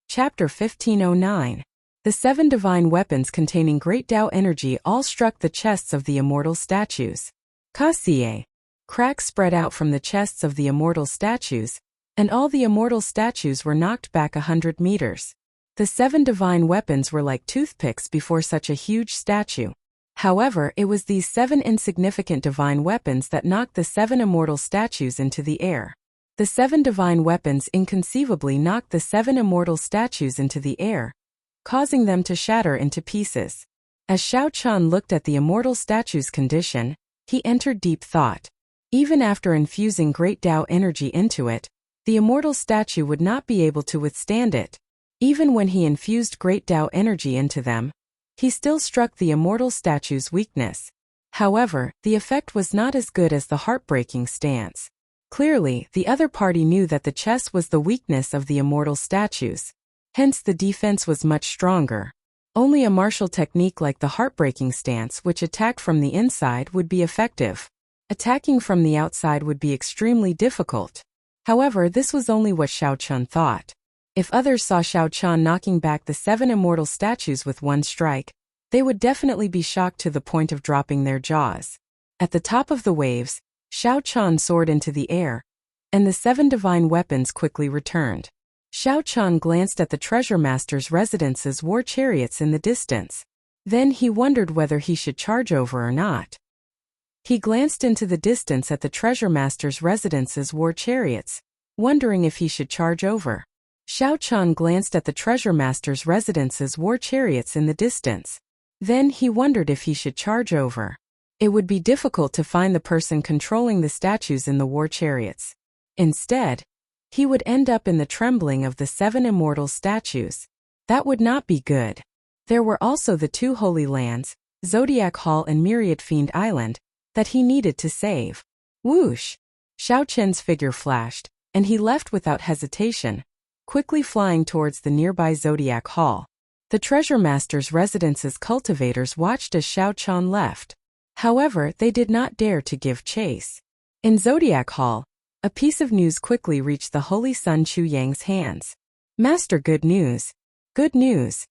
Chapter 1509. The 7 divine weapons containing great Dao energy all struck the chests of the immortal statues. Kasie. Cracks spread out from the chests of the immortal statues, and all the immortal statues were knocked back 100 meters. The 7 divine weapons were like toothpicks before such a huge statue. However, it was these 7 insignificant divine weapons that knocked the 7 immortal statues into the air. The 7 divine weapons inconceivably knocked the 7 immortal statues into the air, causing them to shatter into pieces. As Xiao Chun looked at the immortal statue's condition, he entered deep thought. Even after infusing great Tao energy into it, the immortal statue would not be able to withstand it. Even when he infused great Tao energy into them, he still struck the immortal statue's weakness. However, the effect was not as good as the heartbreaking stance. Clearly, the other party knew that the chess was the weakness of the immortal statues. Hence the defense was much stronger. Only a martial technique like the heartbreaking stance, which attacked from the inside, would be effective. Attacking from the outside would be extremely difficult. However, this was only what Xiao Chun thought. If others saw Xiao Chun knocking back the 7 immortal statues with one strike, they would definitely be shocked to the point of dropping their jaws. At the top of the waves, Xiao Chun soared into the air, and the 7 divine weapons quickly returned. Xiao Chun glanced at the treasure master's residence's war chariots in the distance. Then he wondered whether he should charge over or not. He glanced into the distance at the treasure master's residence's war chariots, wondering if he should charge over. Xiao Chun glanced at the treasure master's residence's war chariots in the distance. Then he wondered if he should charge over. It would be difficult to find the person controlling the statues in the war chariots. Instead, he would end up in the trembling of the 7 immortal statues. That would not be good. There were also the 2 holy lands, Zodiac Hall and Myriad Fiend Island, that he needed to save. Whoosh! Xiao Chen's figure flashed, and he left without hesitation, quickly flying towards the nearby Zodiac Hall. The treasure master's residence's cultivators watched as Xiao Chen left. However, they did not dare to give chase. In Zodiac Hall, a piece of news quickly reached the Holy Sun Chu Yang's hands. Master, good news! Good news!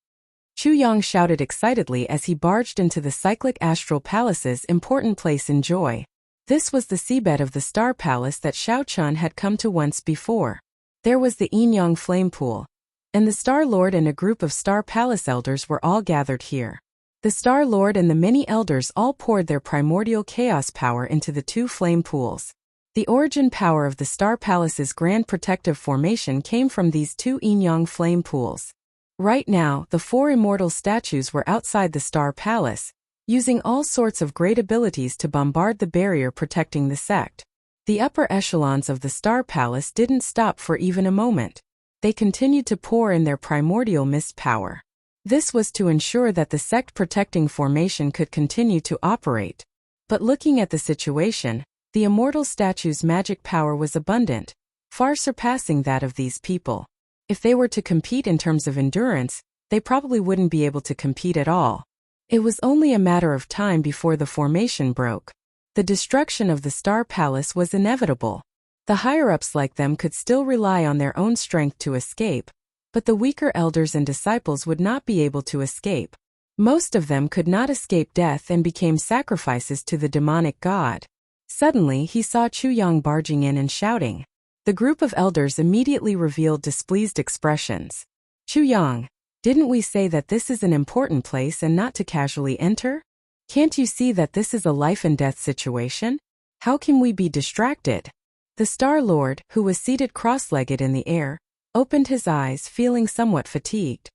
Chu Yang shouted excitedly as he barged into the Cyclic Astral Palace's important place in Joy. This was the seabed of the Star Palace that Xiao Chun had come to once before. There was the Yin Yang Flame Pool, and the Star Lord and a group of Star Palace elders were all gathered here. The Star Lord and the many elders all poured their primordial chaos power into the 2 flame pools. The origin power of the Star Palace's grand protective formation came from these 2 yin-yang flame pools. Right now, the 4 immortal statues were outside the Star Palace, using all sorts of great abilities to bombard the barrier protecting the sect. The upper echelons of the Star Palace didn't stop for even a moment. They continued to pour in their primordial mist power. This was to ensure that the sect-protecting formation could continue to operate. But looking at the situation, the immortal statue's magic power was abundant, far surpassing that of these people. If they were to compete in terms of endurance, they probably wouldn't be able to compete at all. It was only a matter of time before the formation broke. The destruction of the Star Palace was inevitable. The higher-ups like them could still rely on their own strength to escape, but the weaker elders and disciples would not be able to escape. Most of them could not escape death and became sacrifices to the demonic god. Suddenly he saw Chu Yang barging in and shouting. The group of elders immediately revealed displeased expressions. Chu Yang, didn't we say that this is an important place and not to casually enter? Can't you see that this is a life and death situation? How can we be distracted? The Star Lord, who was seated cross-legged in the air, opened his eyes, feeling somewhat fatigued.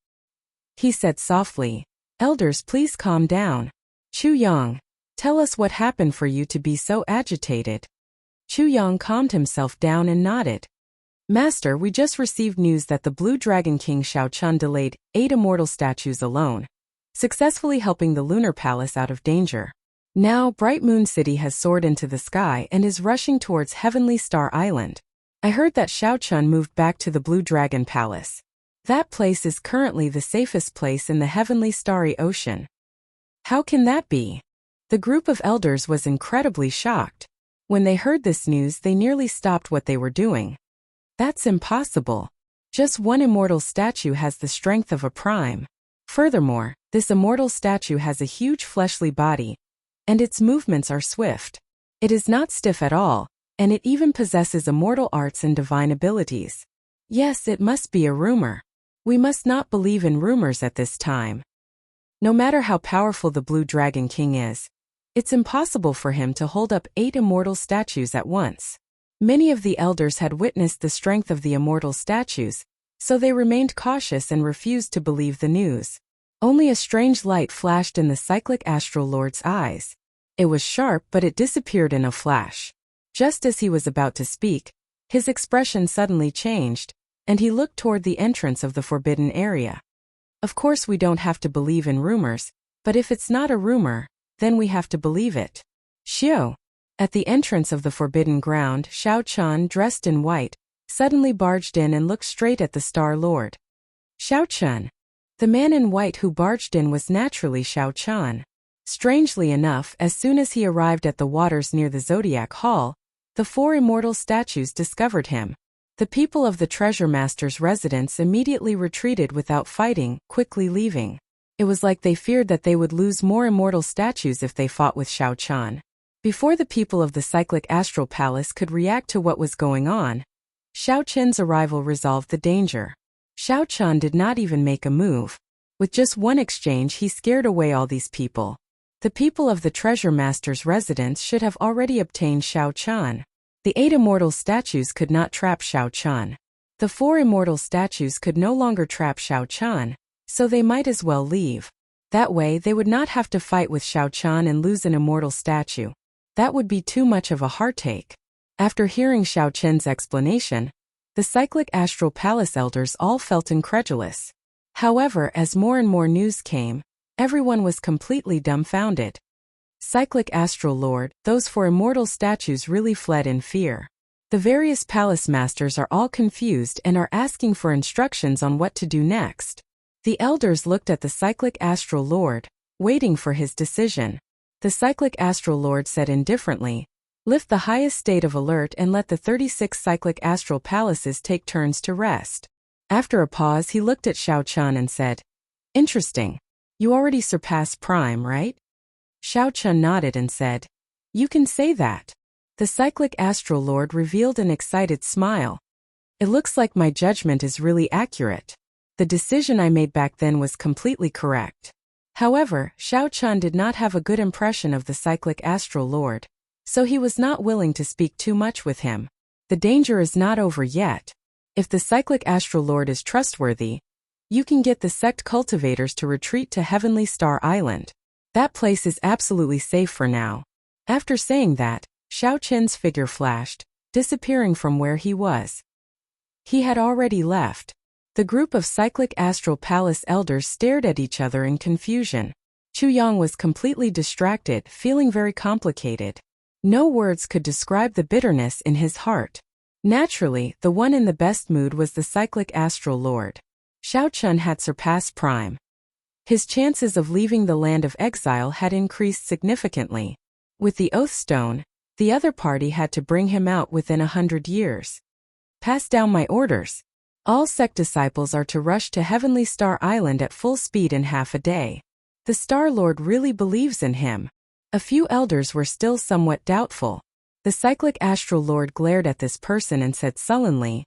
He said softly, "Elders, please calm down. Chu Yang, tell us what happened for you to be so agitated." Chu Yang calmed himself down and nodded. "Master, we just received news that the Blue Dragon King Xiao Chun delayed 8 immortal statues alone, successfully helping the Lunar Palace out of danger. Now, Bright Moon City has soared into the sky and is rushing towards Heavenly Star Island. I heard that Xiao Chun moved back to the Blue Dragon Palace. That place is currently the safest place in the Heavenly Starry Ocean." How can that be? The group of elders was incredibly shocked. When they heard this news, they nearly stopped what they were doing. That's impossible. Just one immortal statue has the strength of a prime. Furthermore, this immortal statue has a huge fleshly body, and its movements are swift. It is not stiff at all, and it even possesses immortal arts and divine abilities. Yes, it must be a rumor. We must not believe in rumors at this time. No matter how powerful the Blue Dragon King is, it's impossible for him to hold up 8 immortal statues at once. Many of the elders had witnessed the strength of the immortal statues, so they remained cautious and refused to believe the news. Only a strange light flashed in the Cyclic Astral Lord's eyes. It was sharp, but it disappeared in a flash. Just as he was about to speak, his expression suddenly changed, and he looked toward the entrance of the forbidden area. Of course we don't have to believe in rumors, but if it's not a rumor, then we have to believe it. Xiao. At the entrance of the forbidden ground, Xiao Chun, dressed in white, suddenly barged in and looked straight at the Star Lord. Xiao Chun. The man in white who barged in was naturally Xiao Chun. Strangely enough, as soon as he arrived at the waters near the Zodiac Hall, the four immortal statues discovered him. The people of the Treasure Master's residence immediately retreated without fighting, quickly leaving. It was like they feared that they would lose more immortal statues if they fought with Xiao Chun. Before the people of the Cyclic Astral Palace could react to what was going on, Xiao Chun's arrival resolved the danger. Xiao Chun did not even make a move. With just one exchange, he scared away all these people. The people of the Treasure Master's residence should have already obtained Xiao Chun. The 8 immortal statues could not trap Xiao Chun. The 4 immortal statues could no longer trap Xiao Chun, so they might as well leave. That way they would not have to fight with Xiao Chun and lose an immortal statue. That would be too much of a heartache. After hearing Xiao Chun's explanation, the Cyclic Astral Palace elders all felt incredulous. However, as more and more news came, everyone was completely dumbfounded. Cyclic Astral Lord, those 4 immortal statues really fled in fear. The various palace masters are all confused and are asking for instructions on what to do next. The elders looked at the Cyclic Astral Lord, waiting for his decision. The Cyclic Astral Lord said indifferently, "Lift the highest state of alert and let the 36 Cyclic Astral Palaces take turns to rest." After a pause, he looked at Xiao Chun and said, "Interesting. You already surpassed Prime, right?" Xiao Chun nodded and said, "You can say that." The Cyclic Astral Lord revealed an excited smile. "It looks like my judgment is really accurate. The decision I made back then was completely correct." However, Xiao Chun did not have a good impression of the Cyclic Astral Lord, so he was not willing to speak too much with him. The danger is not over yet. If the Cyclic Astral Lord is trustworthy, you can get the sect cultivators to retreat to Heavenly Star Island. That place is absolutely safe for now. After saying that, Xiao Chun's figure flashed, disappearing from where he was. He had already left. The group of Cyclic Astral Palace elders stared at each other in confusion. Chu Yang was completely distracted, feeling very complicated. No words could describe the bitterness in his heart. Naturally, the one in the best mood was the Cyclic Astral Lord. Xiao Chun had surpassed Prime. His chances of leaving the land of exile had increased significantly. With the Oath Stone, the other party had to bring him out within 100 years. Pass down my orders. All sect disciples are to rush to Heavenly Star Island at full speed in half a day. The Star Lord really believes in him. A few elders were still somewhat doubtful. The Cyclic Astral Lord glared at this person and said sullenly,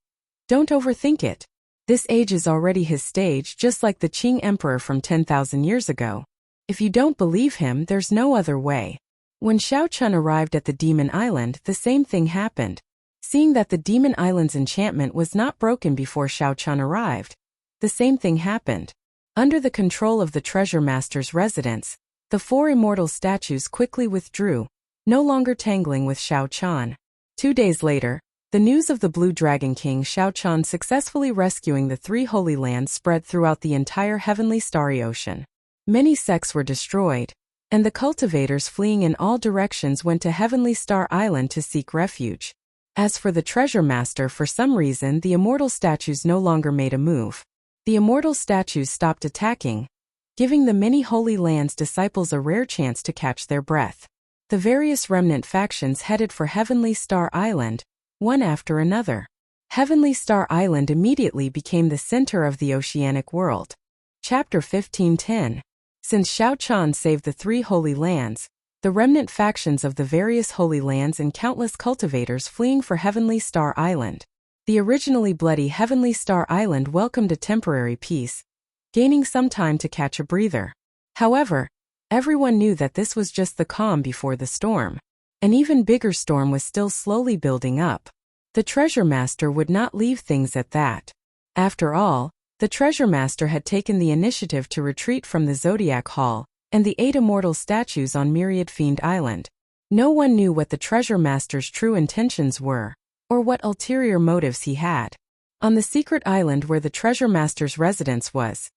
"Don't overthink it. This age is already his stage, just like the Qing Emperor from 10,000 years ago. If you don't believe him, there's no other way." When Xiao Chun arrived at the Demon Island, the same thing happened. Seeing that the Demon Island's enchantment was not broken before Xiao Chun arrived, the same thing happened. Under the control of the Treasure Master's residence, the 4 immortal statues quickly withdrew, no longer tangling with Xiao Chun. 2 days later, the news of the Blue Dragon King Xiao Chun successfully rescuing the 3 Holy Lands spread throughout the entire Heavenly Starry Ocean. Many sects were destroyed, and the cultivators fleeing in all directions went to Heavenly Star Island to seek refuge. As for the Treasure Master, for some reason the immortal statues no longer made a move. The immortal statues stopped attacking, giving the many Holy Lands disciples a rare chance to catch their breath. The various remnant factions headed for Heavenly Star Island, one after another. Heavenly Star Island immediately became the center of the oceanic world. Chapter 15:10. Since Xiao Chun saved the 3 Holy Lands, the remnant factions of the various Holy Lands and countless cultivators fleeing for Heavenly Star Island. The originally bloody Heavenly Star Island welcomed a temporary peace, gaining some time to catch a breather. However, everyone knew that this was just the calm before the storm. An even bigger storm was still slowly building up. The Treasure Master would not leave things at that. After all, the Treasure Master had taken the initiative to retreat from the Zodiac Hall and the 8 immortal statues on Myriad Fiend Island. No one knew what the treasure master's true intentions were, or what ulterior motives he had. On the secret island where the treasure master's residence was,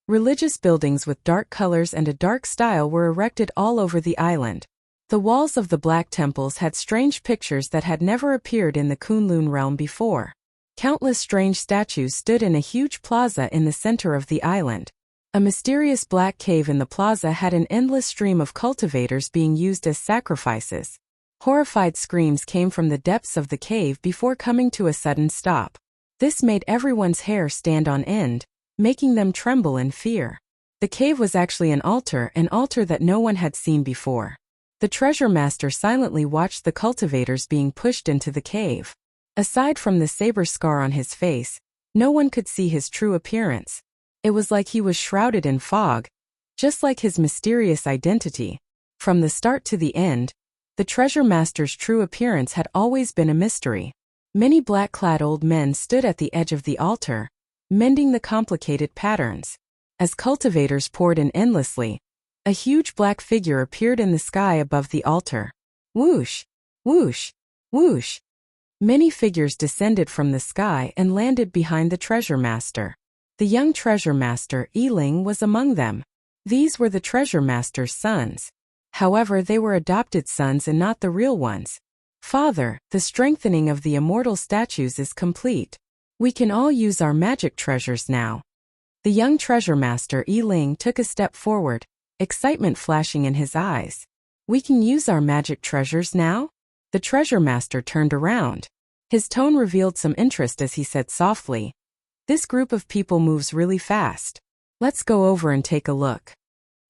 religious buildings with dark colors and a dark style were erected all over the island. The walls of the black temples had strange pictures that had never appeared in the Kunlun realm before. Countless strange statues stood in a huge plaza in the center of the island. A mysterious black cave in the plaza had an endless stream of cultivators being used as sacrifices. Horrified screams came from the depths of the cave before coming to a sudden stop. This made everyone's hair stand on end, making them tremble in fear. The cave was actually an altar that no one had seen before. The treasure master silently watched the cultivators being pushed into the cave. Aside from the saber scar on his face, no one could see his true appearance. It was like he was shrouded in fog, just like his mysterious identity. From the start to the end, the treasure master's true appearance had always been a mystery. Many black-clad old men stood at the edge of the altar, mending the complicated patterns. As cultivators poured in endlessly, a huge black figure appeared in the sky above the altar. Whoosh! Whoosh! Whoosh! Many figures descended from the sky and landed behind the treasure master. The young treasure master, Yiling, was among them. These were the treasure master's sons. However, they were adopted sons and not the real ones. Father, the strengthening of the immortal statues is complete. We can all use our magic treasures now. The young treasure master, Yiling, took a step forward, excitement flashing in his eyes. We can use our magic treasures now? The treasure master turned around. His tone revealed some interest as he said softly, "This group of people moves really fast. Let's go over and take a look."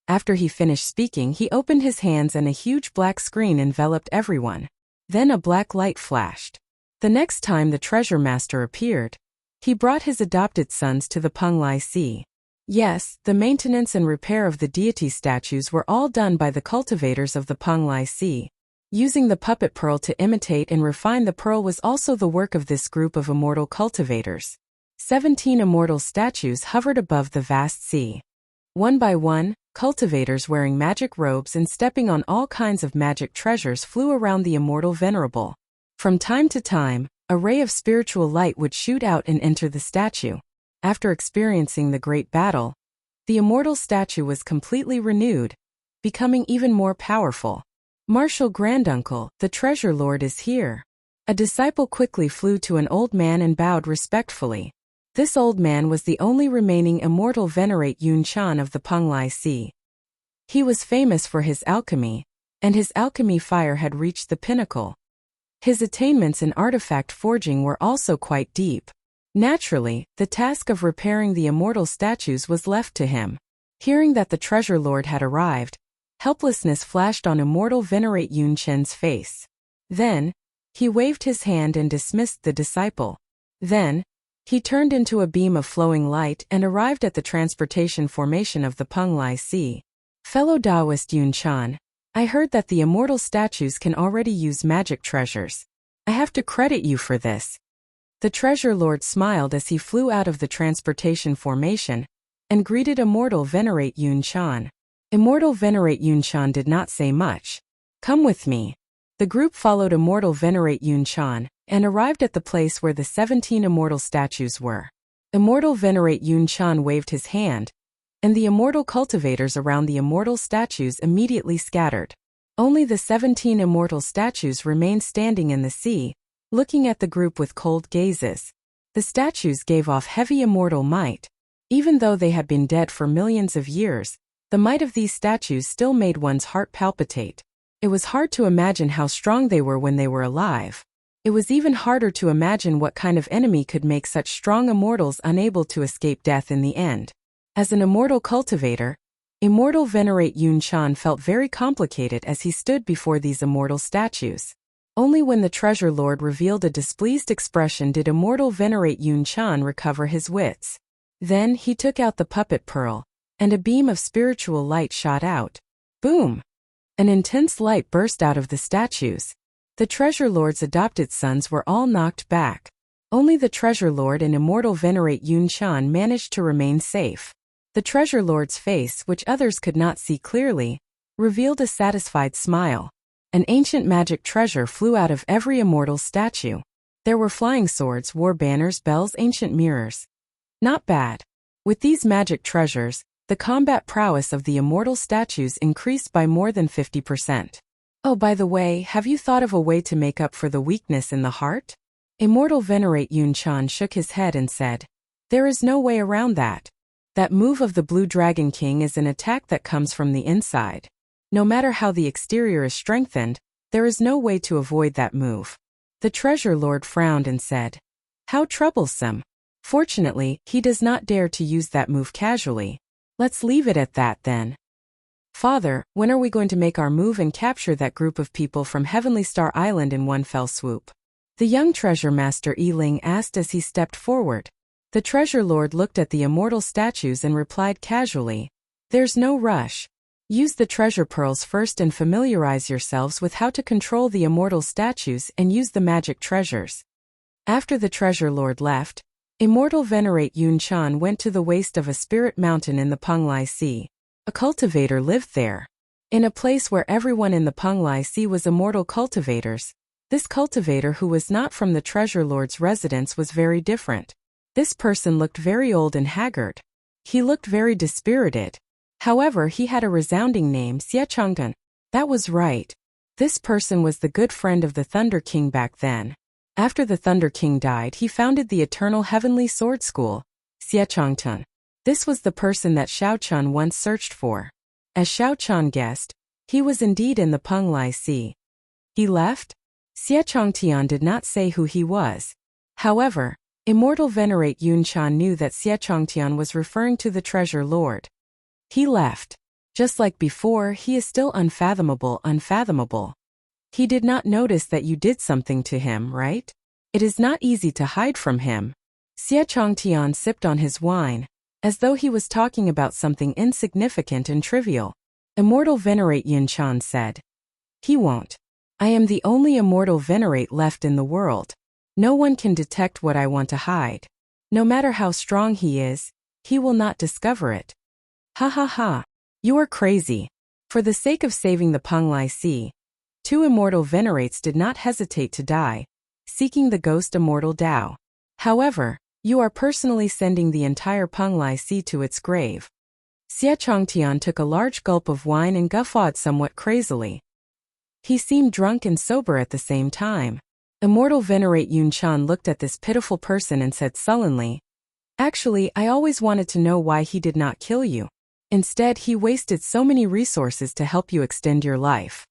After he finished speaking, he opened his hands and a huge black screen enveloped everyone. Then a black light flashed. The next time the treasure master appeared, he brought his adopted sons to the Penglai Sea. Yes, the maintenance and repair of the deity statues were all done by the cultivators of the Penglai Sea. Using the puppet pearl to imitate and refine the pearl was also the work of this group of immortal cultivators. 17 immortal statues hovered above the vast sea. One by one, cultivators wearing magic robes and stepping on all kinds of magic treasures flew around the immortal venerable. From time to time, a ray of spiritual light would shoot out and enter the statue. After experiencing the great battle, the immortal statue was completely renewed, becoming even more powerful. "Martial Granduncle, the treasure lord is here." A disciple quickly flew to an old man and bowed respectfully. This old man was the only remaining immortal venerate Yun Chan of the Penglai Sea. He was famous for his alchemy, and his alchemy fire had reached the pinnacle. His attainments in artifact forging were also quite deep. Naturally, the task of repairing the immortal statues was left to him. Hearing that the treasure lord had arrived, helplessness flashed on immortal venerate Yun Chen's face. Then, he waved his hand and dismissed the disciple. Then, he turned into a beam of flowing light and arrived at the transportation formation of the Penglai Sea. "Fellow Taoist Yun Chan, I heard that the immortal statues can already use magic treasures. I have to credit you for this." The treasure lord smiled as he flew out of the transportation formation and greeted immortal venerate Yun Chan. Immortal venerate Yun Chan did not say much. "Come with me." The group followed immortal venerate Yun Chan and arrived at the place where the 17 immortal statues were. Immortal venerate Yun Chan waved his hand, and the immortal cultivators around the immortal statues immediately scattered. Only the 17 immortal statues remained standing in the sea, looking at the group with cold gazes. The statues gave off heavy immortal might. Even though they had been dead for millions of years, the might of these statues still made one's heart palpitate. It was hard to imagine how strong they were when they were alive. It was even harder to imagine what kind of enemy could make such strong immortals unable to escape death in the end. As an immortal cultivator, immortal venerate Yun Chan felt very complicated as he stood before these immortal statues. Only when the treasure lord revealed a displeased expression did immortal venerate Yun Chan recover his wits. Then he took out the puppet pearl, and a beam of spiritual light shot out. Boom! An intense light burst out of the statues. The treasure lord's adopted sons were all knocked back. Only the treasure lord and immortal venerate Yun Chan managed to remain safe. The treasure lord's face, which others could not see clearly, revealed a satisfied smile. An ancient magic treasure flew out of every immortal statue. There were flying swords, war banners, bells, ancient mirrors. Not bad. With these magic treasures, the combat prowess of the immortal statues increased by more than 50%. Oh, by the way, have you thought of a way to make up for the weakness in the heart? Immortal Venerate Yun Chan shook his head and said, "There is no way around that. That move of the Blue Dragon King is an attack that comes from the inside. No matter how the exterior is strengthened, there is no way to avoid that move." The Treasure Lord frowned and said, "How troublesome. Fortunately, he does not dare to use that move casually. Let's leave it at that then." "Father, when are we going to make our move and capture that group of people from Heavenly Star Island in one fell swoop?" The young Treasure Master Yi Ling asked as he stepped forward. The Treasure Lord looked at the immortal statues and replied casually, "There's no rush. Use the treasure pearls first and familiarize yourselves with how to control the immortal statues and use the magic treasures." After the Treasure Lord left, Immortal Venerate Yun Chan went to the waist of a spirit mountain in the Penglai Sea. A cultivator lived there. In a place where everyone in the Penglai Sea was immortal cultivators, this cultivator who was not from the Treasure Lord's residence was very different. This person looked very old and haggard. He looked very dispirited. However, he had a resounding name, Xie Changtan. That was right. This person was the good friend of the Thunder King back then. After the Thunder King died, he founded the Eternal Heavenly Sword School, Xie Changtan. This was the person that Xiao Chun once searched for. As Xiao Chun guessed, he was indeed in the Penglai Sea. He left? Xie Changtian did not say who he was. However, Immortal Venerate Yun Chan knew that Xie Changtian was referring to the Treasure Lord. He left. Just like before, he is still unfathomable. He did not notice that you did something to him, right? It is not easy to hide from him. Xie Changtian sipped on his wine, as though he was talking about something insignificant and trivial. Immortal Venerate Yun Chan said, "He won't. I am the only immortal Venerate left in the world. No one can detect what I want to hide. No matter how strong he is, he will not discover it." Ha ha ha. You are crazy. For the sake of saving the Penglai Sea, two immortal venerates did not hesitate to die, seeking the ghost immortal Tao. However, you are personally sending the entire Penglai Sea to its grave. Xie Changtian took a large gulp of wine and guffawed somewhat crazily. He seemed drunk and sober at the same time. Immortal Venerate Yun Chan looked at this pitiful person and said sullenly, "Actually, I always wanted to know why he did not kill you. Instead, he wasted so many resources to help you extend your life."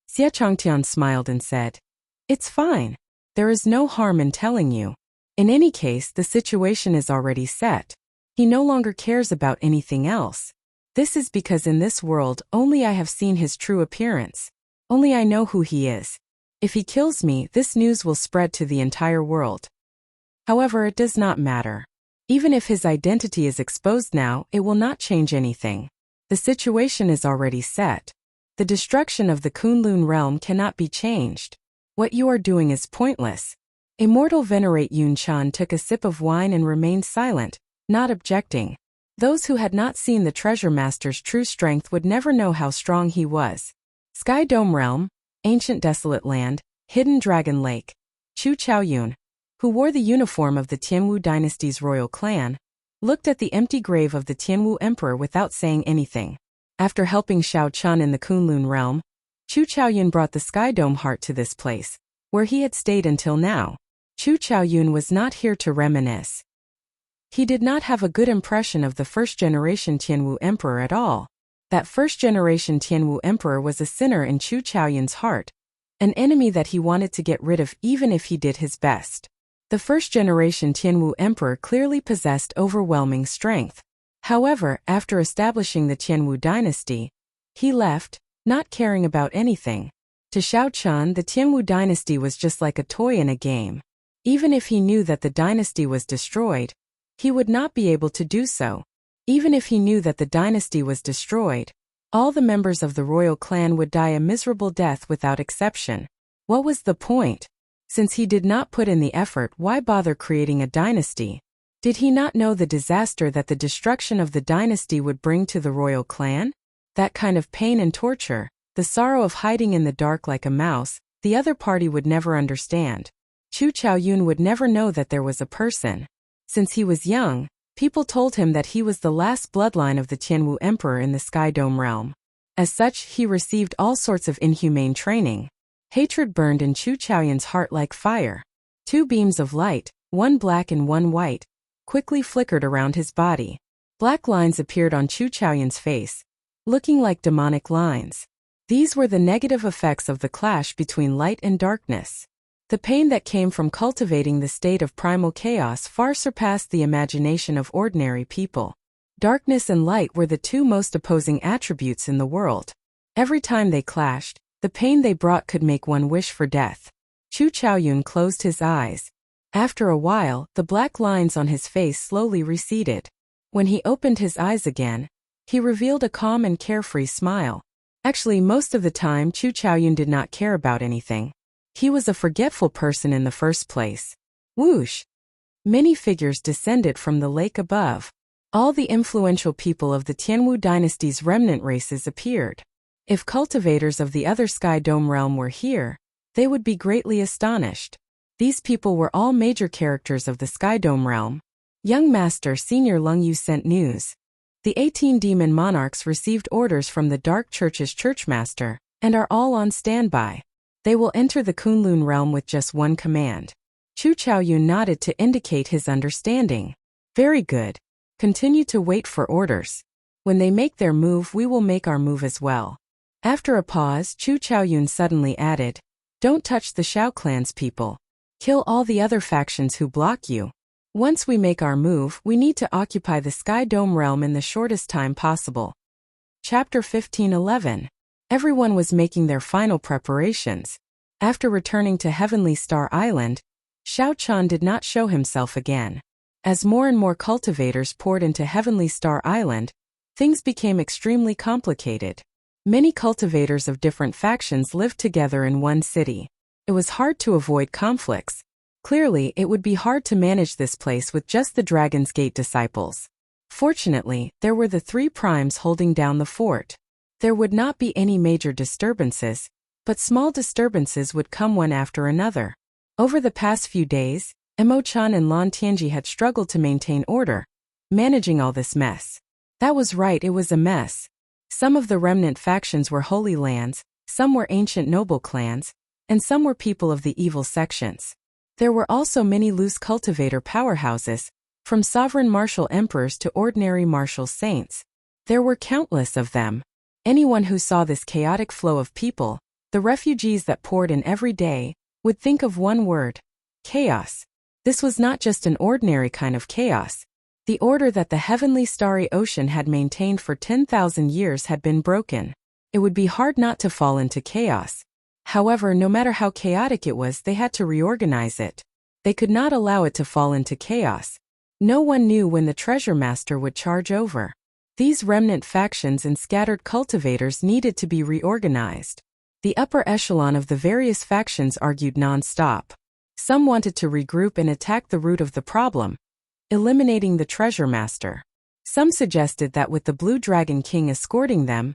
Xie Changtian smiled and said, "It's fine. There is no harm in telling you. In any case, the situation is already set. He no longer cares about anything else. This is because in this world, only I have seen his true appearance. Only I know who he is. If he kills me, this news will spread to the entire world. However, it does not matter. Even if his identity is exposed now, it will not change anything. The situation is already set. The destruction of the Kunlun realm cannot be changed. What you are doing is pointless." Immortal Venerate Yun Chan took a sip of wine and remained silent, not objecting. Those who had not seen the Treasure Master's true strength would never know how strong he was. Sky Dome Realm, Ancient Desolate Land, Hidden Dragon Lake. Chu Chaoyun, who wore the uniform of the Tianwu dynasty's royal clan, looked at the empty grave of the Tianwu emperor without saying anything. After helping Xiao Chun in the Kunlun realm, Chu Chaoyun brought the Sky Dome heart to this place, where he had stayed until now. Chu Chaoyun was not here to reminisce. He did not have a good impression of the first-generation Tianwu emperor at all. That first-generation Tianwu emperor was a sinner in Chu Chaoyun's heart, an enemy that he wanted to get rid of even if he did his best. The first-generation Tianwu emperor clearly possessed overwhelming strength. However, after establishing the Tianwu dynasty, he left, not caring about anything. To Xiao Chun, the Tianwu dynasty was just like a toy in a game. Even if he knew that the dynasty was destroyed, he would not be able to do so. Even if he knew that the dynasty was destroyed, all the members of the royal clan would die a miserable death without exception. What was the point? Since he did not put in the effort, why bother creating a dynasty? Did he not know the disaster that the destruction of the dynasty would bring to the royal clan? That kind of pain and torture, The sorrow of hiding in the dark like a mouse, the other party would never understand. Chu Chaoyun would never know that there was a person. Since he was young, people told him that he was the last bloodline of the Tianwu Emperor in the Sky Dome realm. As such, he received all sorts of inhumane training. Hatred burned in Chu Chaoyun's heart like fire. Two beams of light, one black and one white, quickly flickered around his body. Black lines appeared on Chu Chaoyun's face, looking like demonic lines. These were the negative effects of the clash between light and darkness. The pain that came from cultivating the state of primal chaos far surpassed the imagination of ordinary people. Darkness and light were the two most opposing attributes in the world. Every time they clashed, the pain they brought could make one wish for death. Chu Chaoyun closed his eyes. After a while, the black lines on his face slowly receded. When he opened his eyes again, he revealed a calm and carefree smile. Actually, most of the time Chu Chaoyun did not care about anything. He was a forgetful person in the first place. Whoosh! Many figures descended from the lake above. All the influential people of the Tianwu dynasty's remnant races appeared. If cultivators of the other Sky Dome realm were here, they would be greatly astonished. These people were all major characters of the Sky Dome realm. Young Master Senior Lung Yu sent news. The 18 demon monarchs received orders from the Dark Church's churchmaster, and are all on standby. They will enter the Kunlun realm with just one command. Chu Chaoyun nodded to indicate his understanding. Very good. Continue to wait for orders. When they make their move, we will make our move as well. After a pause, Chu Chaoyun suddenly added, don't touch the Shao clan's people. Kill all the other factions who block you. Once we make our move, we need to occupy the Sky Dome realm in the shortest time possible. Chapter 15:11. Everyone was making their final preparations. After returning to Heavenly Star Island, Xiao Chun did not show himself again. As more and more cultivators poured into Heavenly Star Island, things became extremely complicated. Many cultivators of different factions lived together in one city. It was hard to avoid conflicts. Clearly, it would be hard to manage this place with just the Dragon's Gate disciples. Fortunately, there were the three primes holding down the fort. There would not be any major disturbances, but small disturbances would come one after another. Over the past few days, Emo-chan and Lan Tianji had struggled to maintain order, managing all this mess. That was right, it was a mess. Some of the remnant factions were Holy Lands, some were ancient noble clans, and some were people of the evil sections. There were also many loose cultivator powerhouses, from sovereign martial emperors to ordinary martial saints. There were countless of them. Anyone who saw this chaotic flow of people, the refugees that poured in every day, would think of one word: chaos. This was not just an ordinary kind of chaos. The order that the heavenly starry ocean had maintained for 10,000 years had been broken. It would be hard not to fall into chaos. However, no matter how chaotic it was, they had to reorganize it. They could not allow it to fall into chaos. No one knew when the treasure master would charge over. These remnant factions and scattered cultivators needed to be reorganized. The upper echelon of the various factions argued non-stop. Some wanted to regroup and attack the root of the problem, eliminating the treasure master. Some suggested that with the Blue Dragon King escorting them,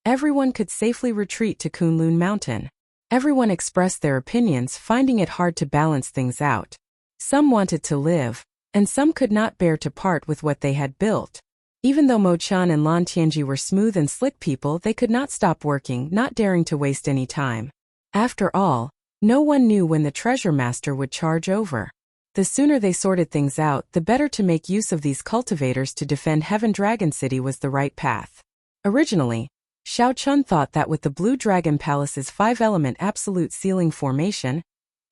everyone could safely retreat to Kunlun Mountain. Everyone expressed their opinions, finding it hard to balance things out. Some wanted to live, and some could not bear to part with what they had built. Even though Mo-chan and Lan Tianji were smooth and slick people, they could not stop working, not daring to waste any time. After all, no one knew when the treasure master would charge over. The sooner they sorted things out, the better. To make use of these cultivators to defend Heaven Dragon City was the right path. Originally, Xiao Chun thought that with the Blue Dragon Palace's 5-element absolute ceiling formation,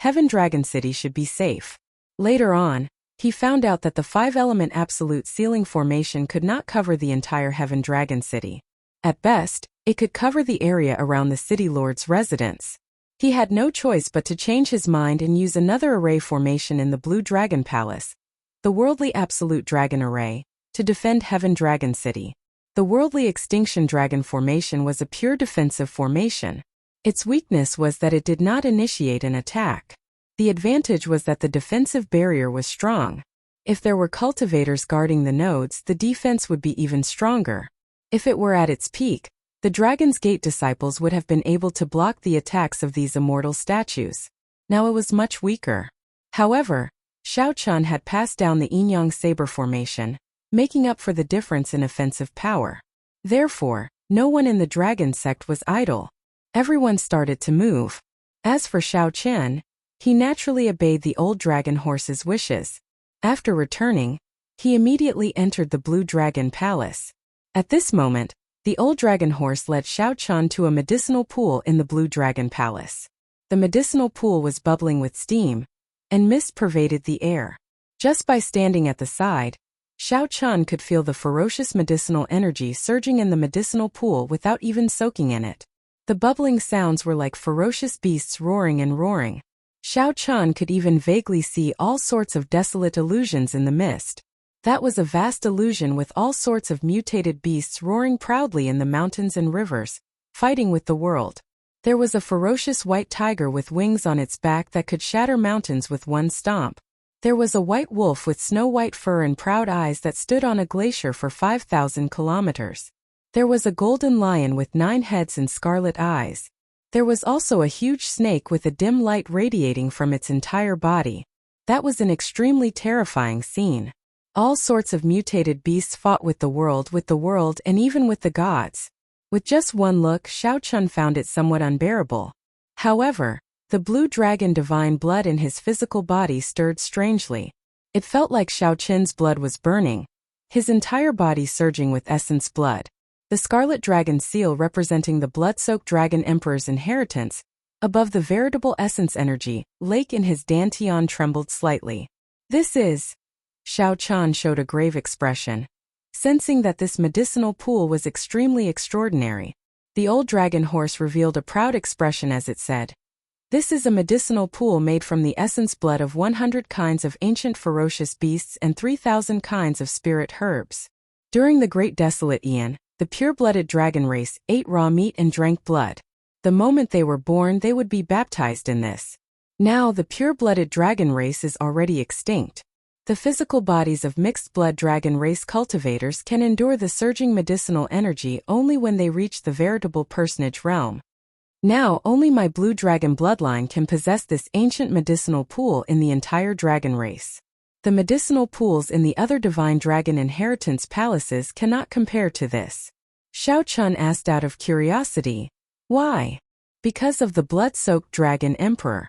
Heaven Dragon City should be safe. Later on, he found out that the 5-element absolute ceiling formation could not cover the entire Heaven Dragon City. At best, it could cover the area around the city lord's residence. He had no choice but to change his mind and use another array formation in the Blue Dragon Palace, the Worldly Absolute Dragon Array, to defend Heaven Dragon City. The Worldly Extinction Dragon formation was a pure defensive formation. Its weakness was that it did not initiate an attack. The advantage was that the defensive barrier was strong. If there were cultivators guarding the nodes, the defense would be even stronger. If it were at its peak, the Dragon's Gate disciples would have been able to block the attacks of these immortal statues. Now it was much weaker. However, Xiao Chun had passed down the yin-yang saber formation, making up for the difference in offensive power. Therefore, no one in the dragon sect was idle. Everyone started to move. As for Xiao Qian, he naturally obeyed the old dragon horse's wishes. After returning, he immediately entered the Blue Dragon Palace. At this moment, the old dragon horse led Xiao Chun to a medicinal pool in the Blue Dragon Palace. The medicinal pool was bubbling with steam, and mist pervaded the air. Just by standing at the side, Xiao Chun could feel the ferocious medicinal energy surging in the medicinal pool without even soaking in it. The bubbling sounds were like ferocious beasts roaring and roaring. Xiao Chun could even vaguely see all sorts of desolate illusions in the mist. That was a vast illusion with all sorts of mutated beasts roaring proudly in the mountains and rivers, fighting with the world. There was a ferocious white tiger with wings on its back that could shatter mountains with one stomp. There was a white wolf with snow-white fur and proud eyes that stood on a glacier for 5,000 kilometers. There was a golden lion with 9 heads and scarlet eyes. There was also a huge snake with a dim light radiating from its entire body. That was an extremely terrifying scene. All sorts of mutated beasts fought with the world and even with the gods. With just one look, Xiao Chun found it somewhat unbearable. However, the blue dragon divine blood in his physical body stirred strangely. It felt like Xiao Chun's blood was burning, his entire body surging with essence blood. The scarlet dragon seal representing the blood-soaked dragon emperor's inheritance, above the veritable essence energy, lake in his dantian trembled slightly. This is... Xiao Chun showed a grave expression. Sensing that this medicinal pool was extremely extraordinary, the old dragon horse revealed a proud expression as it said, "This is a medicinal pool made from the essence blood of 100 kinds of ancient ferocious beasts and 3,000 kinds of spirit herbs. During the Great Desolate Aeon, the pure-blooded dragon race ate raw meat and drank blood. The moment they were born, they would be baptized in this. Now the pure-blooded dragon race is already extinct. The physical bodies of mixed-blood dragon race cultivators can endure the surging medicinal energy only when they reach the veritable personage realm. Now only my blue dragon bloodline can possess this ancient medicinal pool in the entire dragon race. The medicinal pools in the other divine dragon inheritance palaces cannot compare to this." Xiao Chun asked out of curiosity, "Why?" "Because of the blood-soaked dragon emperor.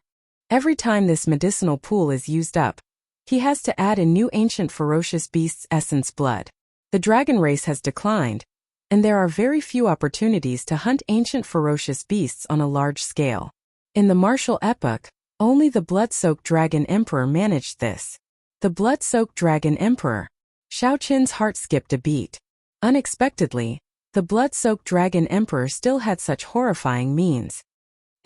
Every time this medicinal pool is used up, he has to add a new ancient ferocious beast's essence blood. The dragon race has declined, and there are very few opportunities to hunt ancient ferocious beasts on a large scale. In the martial epoch, only the blood-soaked dragon emperor managed this." The blood-soaked dragon emperor. Xiao Chun's heart skipped a beat. Unexpectedly, the blood-soaked dragon emperor still had such horrifying means.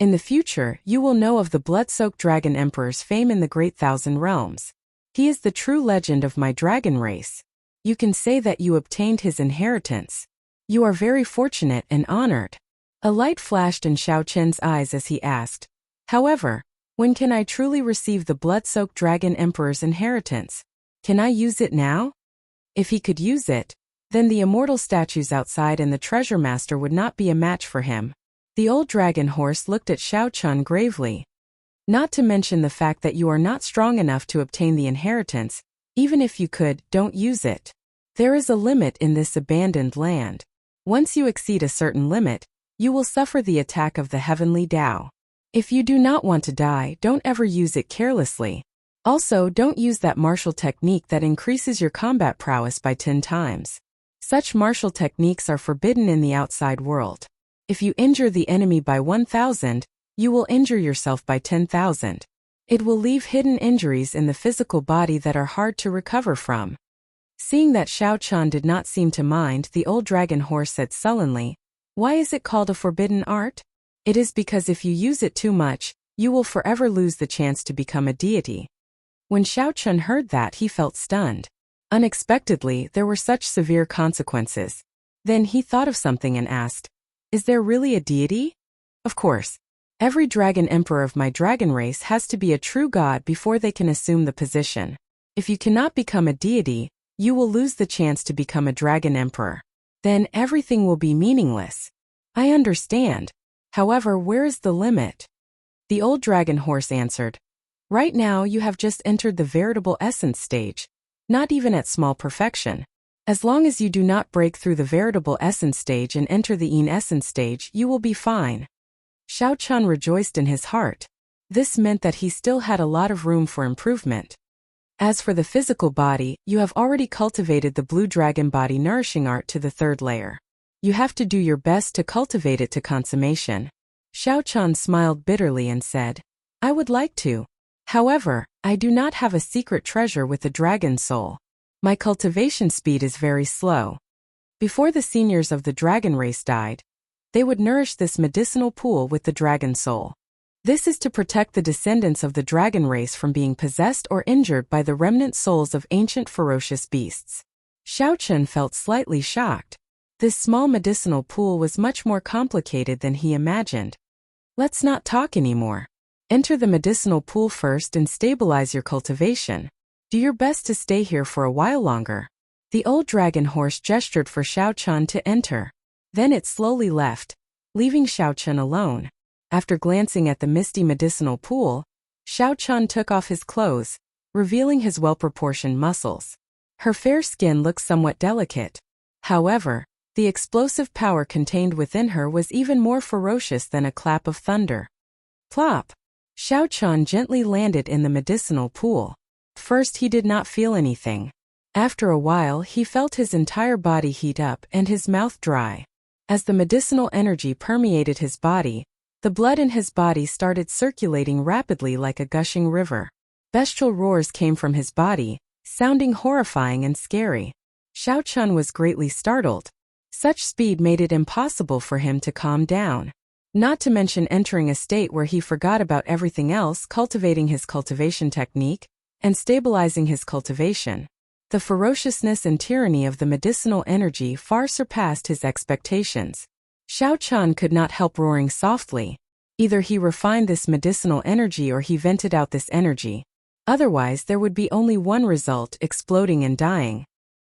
In the future, you will know of the blood-soaked dragon emperor's fame in the Great Thousand Realms. He is the true legend of my dragon race. You can say that you obtained his inheritance. You are very fortunate and honored." A light flashed in Xiao Chun's eyes as he asked, "However, when can I truly receive the blood-soaked dragon emperor's inheritance? Can I use it now?" If he could use it, then the immortal statues outside and the treasure master would not be a match for him. The old dragon horse looked at Xiao Chun gravely. "Not to mention the fact that you are not strong enough to obtain the inheritance. Even if you could, don't use it. There is a limit in this abandoned land. Once you exceed a certain limit, you will suffer the attack of the heavenly Tao. If you do not want to die, don't ever use it carelessly. Also, don't use that martial technique that increases your combat prowess by 10 times. Such martial techniques are forbidden in the outside world. If you injure the enemy by 1,000, you will injure yourself by 10,000. It will leave hidden injuries in the physical body that are hard to recover from." Seeing that Xiao Chun did not seem to mind, the old dragon horse said sullenly, "Why is it called a forbidden art? It is because if you use it too much, you will forever lose the chance to become a deity." When Xiao Chun heard that, he felt stunned. Unexpectedly, there were such severe consequences. Then he thought of something and asked, "Is there really a deity?" "Of course. Every dragon emperor of my dragon race has to be a true god before they can assume the position. If you cannot become a deity, you will lose the chance to become a dragon emperor. Then everything will be meaningless. I understand. However, where is the limit? The old dragon horse answered. Right now you have just entered the veritable essence stage, not even at small perfection. As long as you do not break through the veritable essence stage and enter the essence stage, you will be fine. Xiao Chun rejoiced in his heart. This meant that he still had a lot of room for improvement. As for the physical body, you have already cultivated the blue dragon body nourishing art to the 3rd layer. You have to do your best to cultivate it to consummation. Xiao Chun smiled bitterly and said, I would like to. However, I do not have a secret treasure with the dragon soul. My cultivation speed is very slow. Before the seniors of the dragon race died, they would nourish this medicinal pool with the dragon soul. This is to protect the descendants of the dragon race from being possessed or injured by the remnant souls of ancient ferocious beasts. Xiao Chun felt slightly shocked. This small medicinal pool was much more complicated than he imagined. Let's not talk anymore. Enter the medicinal pool first and stabilize your cultivation. Do your best to stay here for a while longer. The old dragon horse gestured for Xiao Chun to enter. Then it slowly left, leaving Xiao Chun alone. After glancing at the misty medicinal pool, Xiao Chun took off his clothes, revealing his well-proportioned muscles. Her fair skin looked somewhat delicate. However, the explosive power contained within her was even more ferocious than a clap of thunder. Plop! Xiao Chun gently landed in the medicinal pool. First he did not feel anything. After a while he felt his entire body heat up and his mouth dry. As the medicinal energy permeated his body, the blood in his body started circulating rapidly like a gushing river. Bestial roars came from his body, sounding horrifying and scary. Xiao Chun was greatly startled. Such speed made it impossible for him to calm down. Not to mention entering a state where he forgot about everything else, cultivating his cultivation technique, and stabilizing his cultivation. The ferociousness and tyranny of the medicinal energy far surpassed his expectations. Xiao Chun could not help roaring softly. Either he refined this medicinal energy or he vented out this energy. Otherwise there would be only one result: exploding and dying.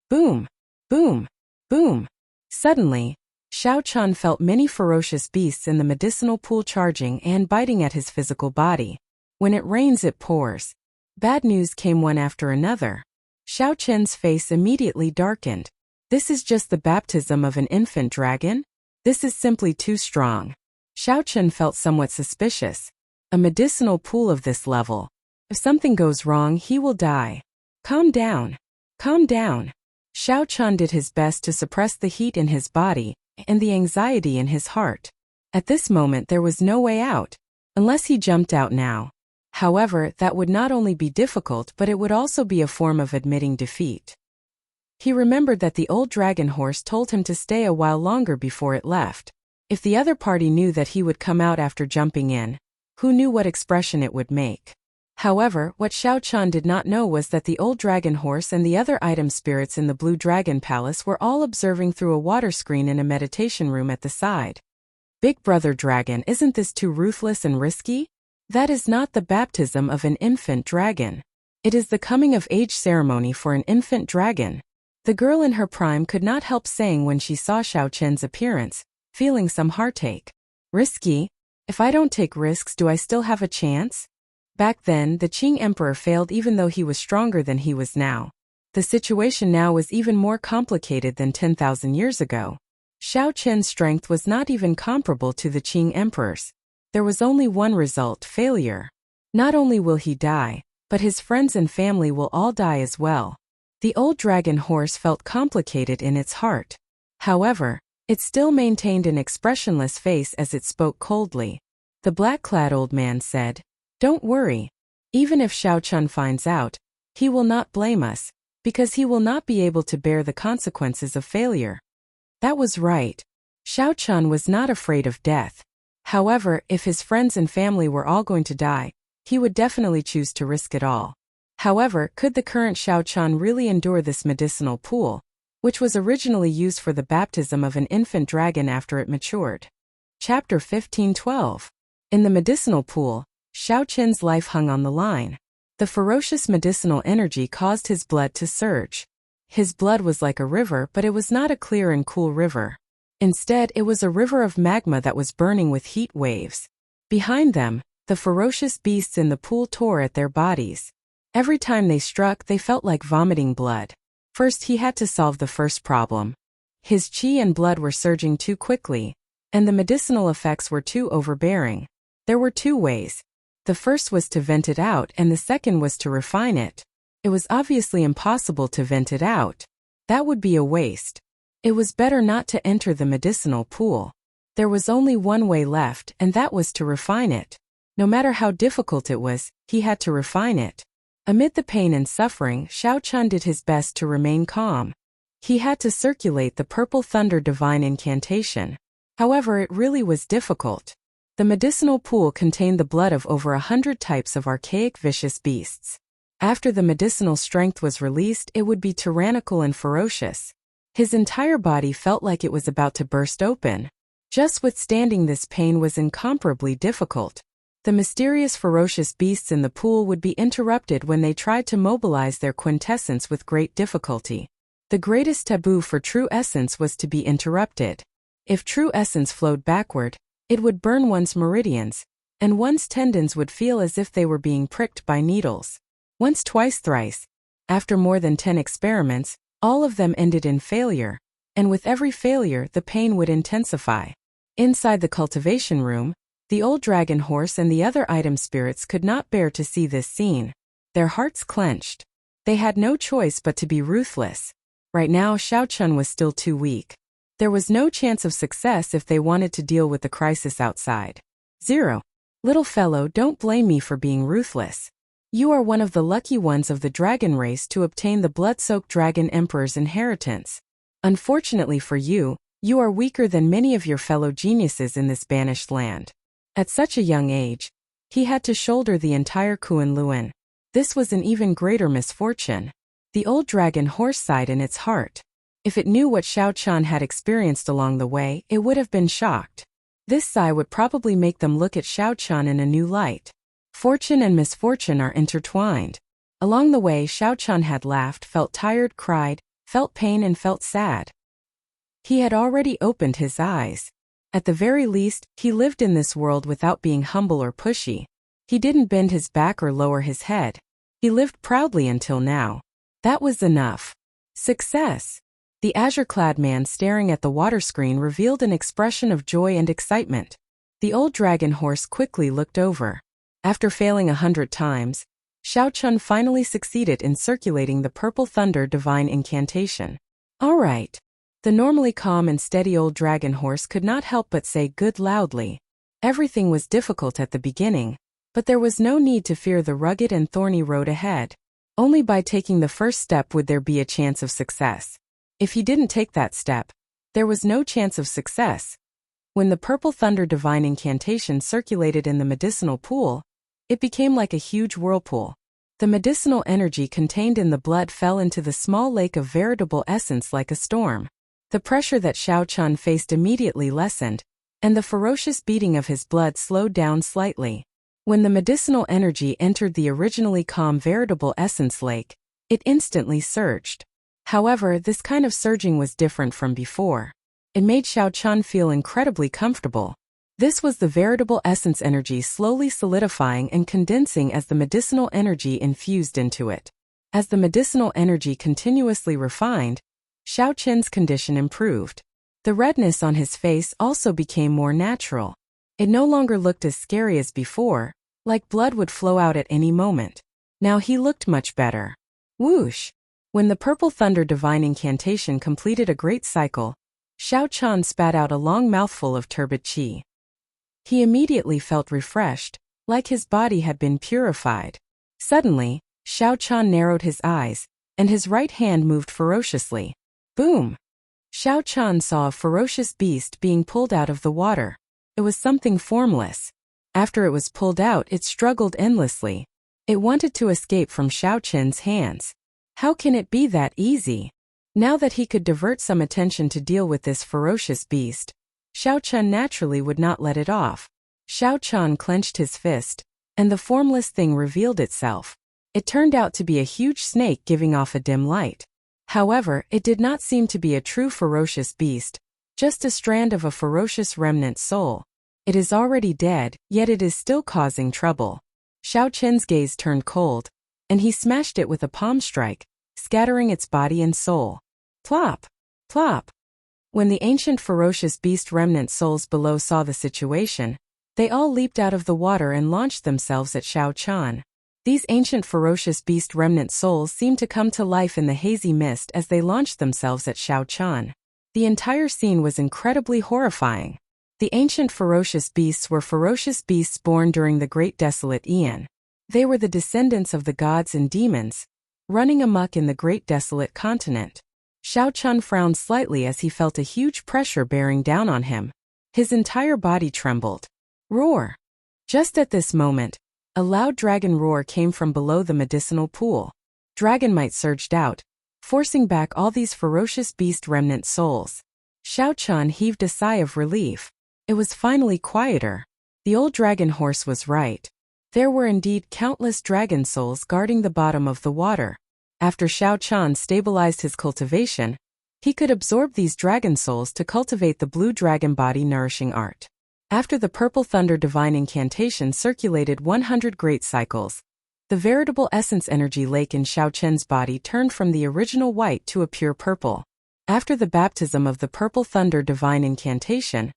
Boom! Boom! Boom! Suddenly, Xiao Chun felt many ferocious beasts in the medicinal pool charging and biting at his physical body. When it rains, it pours. Bad news came one after another. Xiao Chun's face immediately darkened. This is just the baptism of an infant dragon? This is simply too strong. Xiao Chun felt somewhat suspicious. A medicinal pool of this level. If something goes wrong, he will die. Calm down. Calm down. Xiao Chun did his best to suppress the heat in his body and the anxiety in his heart. At this moment there was no way out, unless he jumped out now. However, that would not only be difficult but it would also be a form of admitting defeat. He remembered that the old dragon horse told him to stay a while longer before it left. If the other party knew that he would come out after jumping in, who knew what expression it would make? However, what Xiao Chun did not know was that the old dragon horse and the other item spirits in the Blue Dragon Palace were all observing through a water screen in a meditation room at the side. Big Brother Dragon, isn't this too ruthless and risky? That is not the baptism of an infant dragon. It is the coming of age ceremony for an infant dragon. The girl in her prime could not help saying when she saw Xiao Chun's appearance, feeling some heartache. Risky? If I don't take risks, do I still have a chance? Back then, the Qing Emperor failed even though he was stronger than he was now. The situation now was even more complicated than 10,000 years ago. Xiao Chun's strength was not even comparable to the Qing Emperor's. There was only one result: failure. Not only will he die, but his friends and family will all die as well. The old dragon horse felt complicated in its heart. However, it still maintained an expressionless face as it spoke coldly. The black-clad old man said, "Don't worry. Even if Xiao Chun finds out, he will not blame us, because he will not be able to bear the consequences of failure." That was right. Xiao Chun was not afraid of death. However, if his friends and family were all going to die, he would definitely choose to risk it all. However, could the current Xiao Chun really endure this medicinal pool, which was originally used for the baptism of an infant dragon after it matured? Chapter 15:12. In the medicinal pool, Xiao Chun's life hung on the line. The ferocious medicinal energy caused his blood to surge. His blood was like a river, but it was not a clear and cool river. Instead, it was a river of magma that was burning with heat waves. Behind them, the ferocious beasts in the pool tore at their bodies. Every time they struck, they felt like vomiting blood. First, he had to solve the first problem. His chi and blood were surging too quickly, and the medicinal effects were too overbearing. There were two ways. The first was to vent it out, and the second was to refine it. It was obviously impossible to vent it out. That would be a waste. It was better not to enter the medicinal pool. There was only one way left, and that was to refine it. No matter how difficult it was, he had to refine it. Amid the pain and suffering, Xiao Chun did his best to remain calm. He had to circulate the purple thunder divine incantation. However, it really was difficult. The medicinal pool contained the blood of over 100 types of archaic vicious beasts. After the medicinal strength was released, it would be tyrannical and ferocious. His entire body felt like it was about to burst open. Just withstanding this pain was incomparably difficult. The mysterious ferocious beasts in the pool would be interrupted when they tried to mobilize their quintessence with great difficulty. The greatest taboo for true essence was to be interrupted. If true essence flowed backward, it would burn one's meridians, and one's tendons would feel as if they were being pricked by needles. Once, twice, thrice. After more than 10 experiments, all of them ended in failure, and with every failure the pain would intensify. Inside the cultivation room, the old dragon horse and the other item spirits could not bear to see this scene. Their hearts clenched. They had no choice but to be ruthless. Right now, Xiao Chun was still too weak. There was no chance of success if they wanted to deal with the crisis outside. 0. Little fellow, don't blame me for being ruthless. You are one of the lucky ones of the dragon race to obtain the blood-soaked dragon emperor's inheritance. Unfortunately for you, you are weaker than many of your fellow geniuses in this banished land. At such a young age, he had to shoulder the entire Kunlun. This was an even greater misfortune. The old dragon horse sighed in its heart. If it knew what Xiao Chun had experienced along the way, it would have been shocked. This sigh would probably make them look at Xiao Chun in a new light. Fortune and misfortune are intertwined. Along the way, Xiao Chun had laughed, felt tired, cried, felt pain, and felt sad. He had already opened his eyes. At the very least, he lived in this world without being humble or pushy. He didn't bend his back or lower his head. He lived proudly until now. That was enough. Success! The azure-clad man staring at the water screen revealed an expression of joy and excitement. The old dragon horse quickly looked over. After failing 100 times, Xiao Chun finally succeeded in circulating the purple thunder divine incantation. All right. The normally calm and steady old dragon horse could not help but say good loudly. Everything was difficult at the beginning, but there was no need to fear the rugged and thorny road ahead. Only by taking the first step would there be a chance of success. If he didn't take that step, there was no chance of success. When the purple thunder divine incantation circulated in the medicinal pool, it became like a huge whirlpool. The medicinal energy contained in the blood fell into the small lake of veritable essence like a storm. The pressure that Xiao Chun faced immediately lessened, and the ferocious beating of his blood slowed down slightly. When the medicinal energy entered the originally calm veritable essence lake, it instantly surged. However, this kind of surging was different from before. It made Xiao Chun feel incredibly comfortable. This was the veritable essence energy slowly solidifying and condensing as the medicinal energy infused into it. As the medicinal energy continuously refined, Xiao Chun's condition improved. The redness on his face also became more natural. It no longer looked as scary as before, like blood would flow out at any moment. Now he looked much better. Whoosh! When the purple thunder divine incantation completed a great cycle, Xiao Chun spat out a long mouthful of turbid qi. He immediately felt refreshed, like his body had been purified. Suddenly, Xiao Chun narrowed his eyes, and his right hand moved ferociously. Boom! Xiao Chun saw a ferocious beast being pulled out of the water. It was something formless. After it was pulled out, it struggled endlessly. It wanted to escape from Xiao Chun's hands. How can it be that easy? Now that he could divert some attention to deal with this ferocious beast, Xiao Chun naturally would not let it off. Xiao Chun clenched his fist, and the formless thing revealed itself. It turned out to be a huge snake giving off a dim light. However, it did not seem to be a true ferocious beast, Just a strand of a ferocious remnant soul. It is already dead, yet it is still causing trouble. Xiao Qin's gaze turned cold, and he smashed it with a palm strike, scattering its body and soul. Plop! Plop! When the ancient ferocious beast remnant souls below saw the situation, they all leaped out of the water and launched themselves at Xiao Qian. These ancient ferocious beast remnant souls seemed to come to life in the hazy mist as they launched themselves at Xiao Qian. The entire scene was incredibly horrifying. The ancient ferocious beasts were ferocious beasts born during the Great Desolate Aeon. They were the descendants of the gods and demons, running amok in the Great Desolate Continent. Xiao Qian frowned slightly as he felt a huge pressure bearing down on him. His entire body trembled. Roar! Just at this moment, a loud dragon roar came from below the medicinal pool. Dragon might surged out, forcing back all these ferocious beast remnant souls. Xiao Qian heaved a sigh of relief. It was finally quieter. The old dragon horse was right. There were indeed countless dragon souls guarding the bottom of the water. After Xiao Qian stabilized his cultivation, he could absorb these dragon souls to cultivate the blue dragon body nourishing art. After the purple thunder divine incantation circulated 100 great cycles, the veritable essence energy lake in Xiao Qian's body turned from the original white to a pure purple. After the baptism of the purple thunder divine incantation,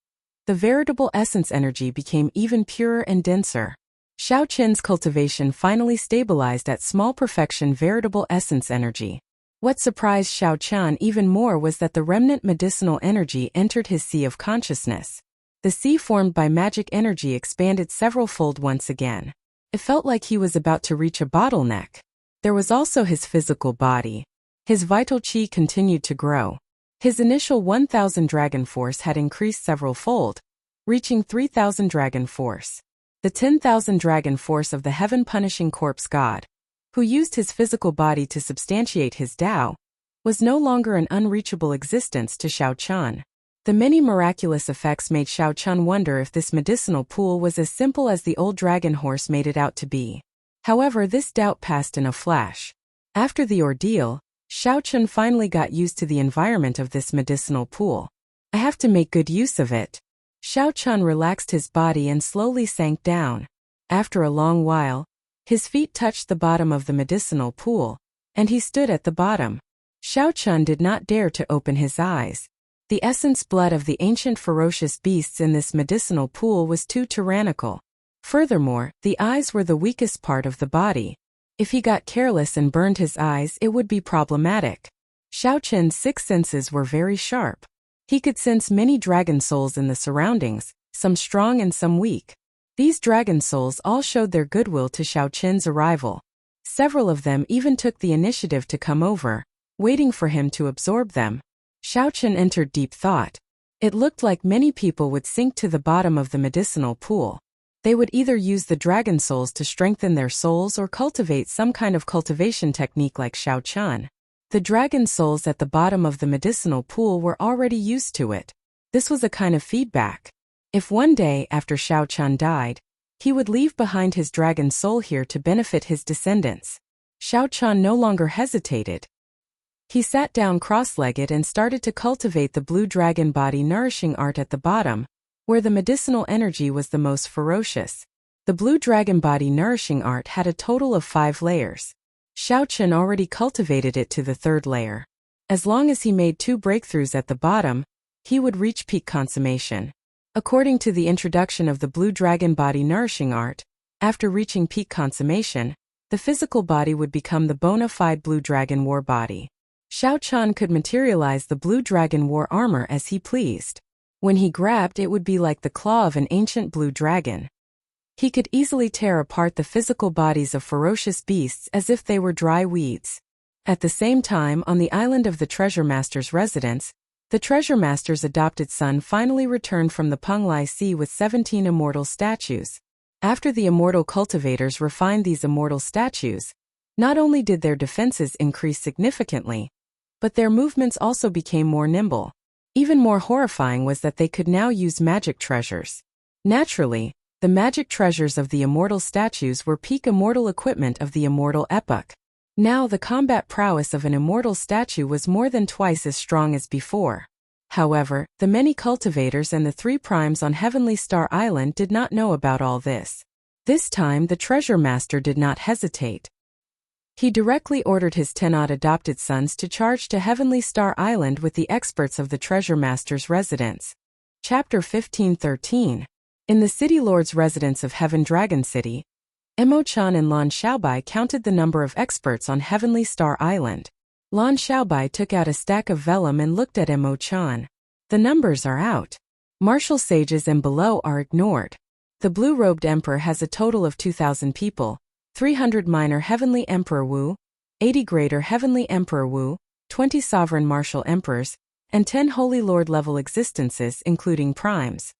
the veritable essence energy became even purer and denser. Xiao Qian's cultivation finally stabilized at small perfection veritable essence energy. What surprised Xiao Qian even more was that the remnant medicinal energy entered his sea of consciousness. The sea formed by magic energy expanded several-fold once again. It felt like he was about to reach a bottleneck. There was also his physical body. His vital qi continued to grow. His initial 1,000 dragon force had increased several-fold, reaching 3,000 dragon force. The 10,000 dragon force of the heaven-punishing corpse god, who used his physical body to substantiate his Tao, was no longer an unreachable existence to Xiao Qian. The many miraculous effects made Xiao Qian wonder if this medicinal pool was as simple as the old dragon horse made it out to be. However, this doubt passed in a flash. After the ordeal, Xiao Qian finally got used to the environment of this medicinal pool. I have to make good use of it. Xiao Qian relaxed his body and slowly sank down. After a long while, his feet touched the bottom of the medicinal pool, and he stood at the bottom. Xiao Qian did not dare to open his eyes. The essence blood of the ancient ferocious beasts in this medicinal pool was too tyrannical. Furthermore, the eyes were the weakest part of the body. If he got careless and burned his eyes, it would be problematic. Xiao Qian's 6 senses were very sharp. He could sense many dragon souls in the surroundings, some strong and some weak. These dragon souls all showed their goodwill to Xiao Qian's arrival. Several of them even took the initiative to come over, waiting for him to absorb them. Xiao Qian entered deep thought. It looked like many people would sink to the bottom of the medicinal pool. They would either use the dragon souls to strengthen their souls or cultivate some kind of cultivation technique like Xiao Qian. The dragon souls at the bottom of the medicinal pool were already used to it. This was a kind of feedback. If one day after Xiao Qian died, he would leave behind his dragon soul here to benefit his descendants. Xiao Qian no longer hesitated. He sat down cross-legged and started to cultivate the blue dragon body nourishing art at the bottom, where the medicinal energy was the most ferocious. The blue dragon body nourishing art had a total of 5 layers. Xiao Qian already cultivated it to the 3rd layer. As long as he made 2 breakthroughs at the bottom, he would reach peak consummation. According to the introduction of the blue dragon body nourishing art, after reaching peak consummation, the physical body would become the bona fide blue dragon war body. Xiao Qian could materialize the blue dragon war armor as he pleased. When he grabbed, it would be like the claw of an ancient blue dragon. He could easily tear apart the physical bodies of ferocious beasts as if they were dry weeds. At the same time, on the island of the Treasure Master's residence, the Treasure Master's adopted son finally returned from the Penglai Sea with 17 immortal statues. After the immortal cultivators refined these immortal statues, not only did their defenses increase significantly, but their movements also became more nimble. Even more horrifying was that they could now use magic treasures. Naturally, the magic treasures of the immortal statues were peak immortal equipment of the immortal epoch. Now the combat prowess of an immortal statue was more than twice as strong as before. However, the many cultivators and the 3 primes on Heavenly Star Island did not know about all this. This time the treasure master did not hesitate. He directly ordered his 10 odd adopted sons to charge to Heavenly Star Island with the experts of the treasure master's residence. Chapter 1513. In the city lord's residence of Heaven Dragon City, Emo-chan and Lan Xiaobai counted the number of experts on Heavenly Star Island. Lan Xiaobai took out a stack of vellum and looked at Emo-chan. The numbers are out. Martial sages and below are ignored. The blue-robed emperor has a total of 2,000 people, 300 minor Heavenly Emperor Wu, 80 greater Heavenly Emperor Wu, 20 sovereign martial emperors, and 10 Holy Lord level existences including primes.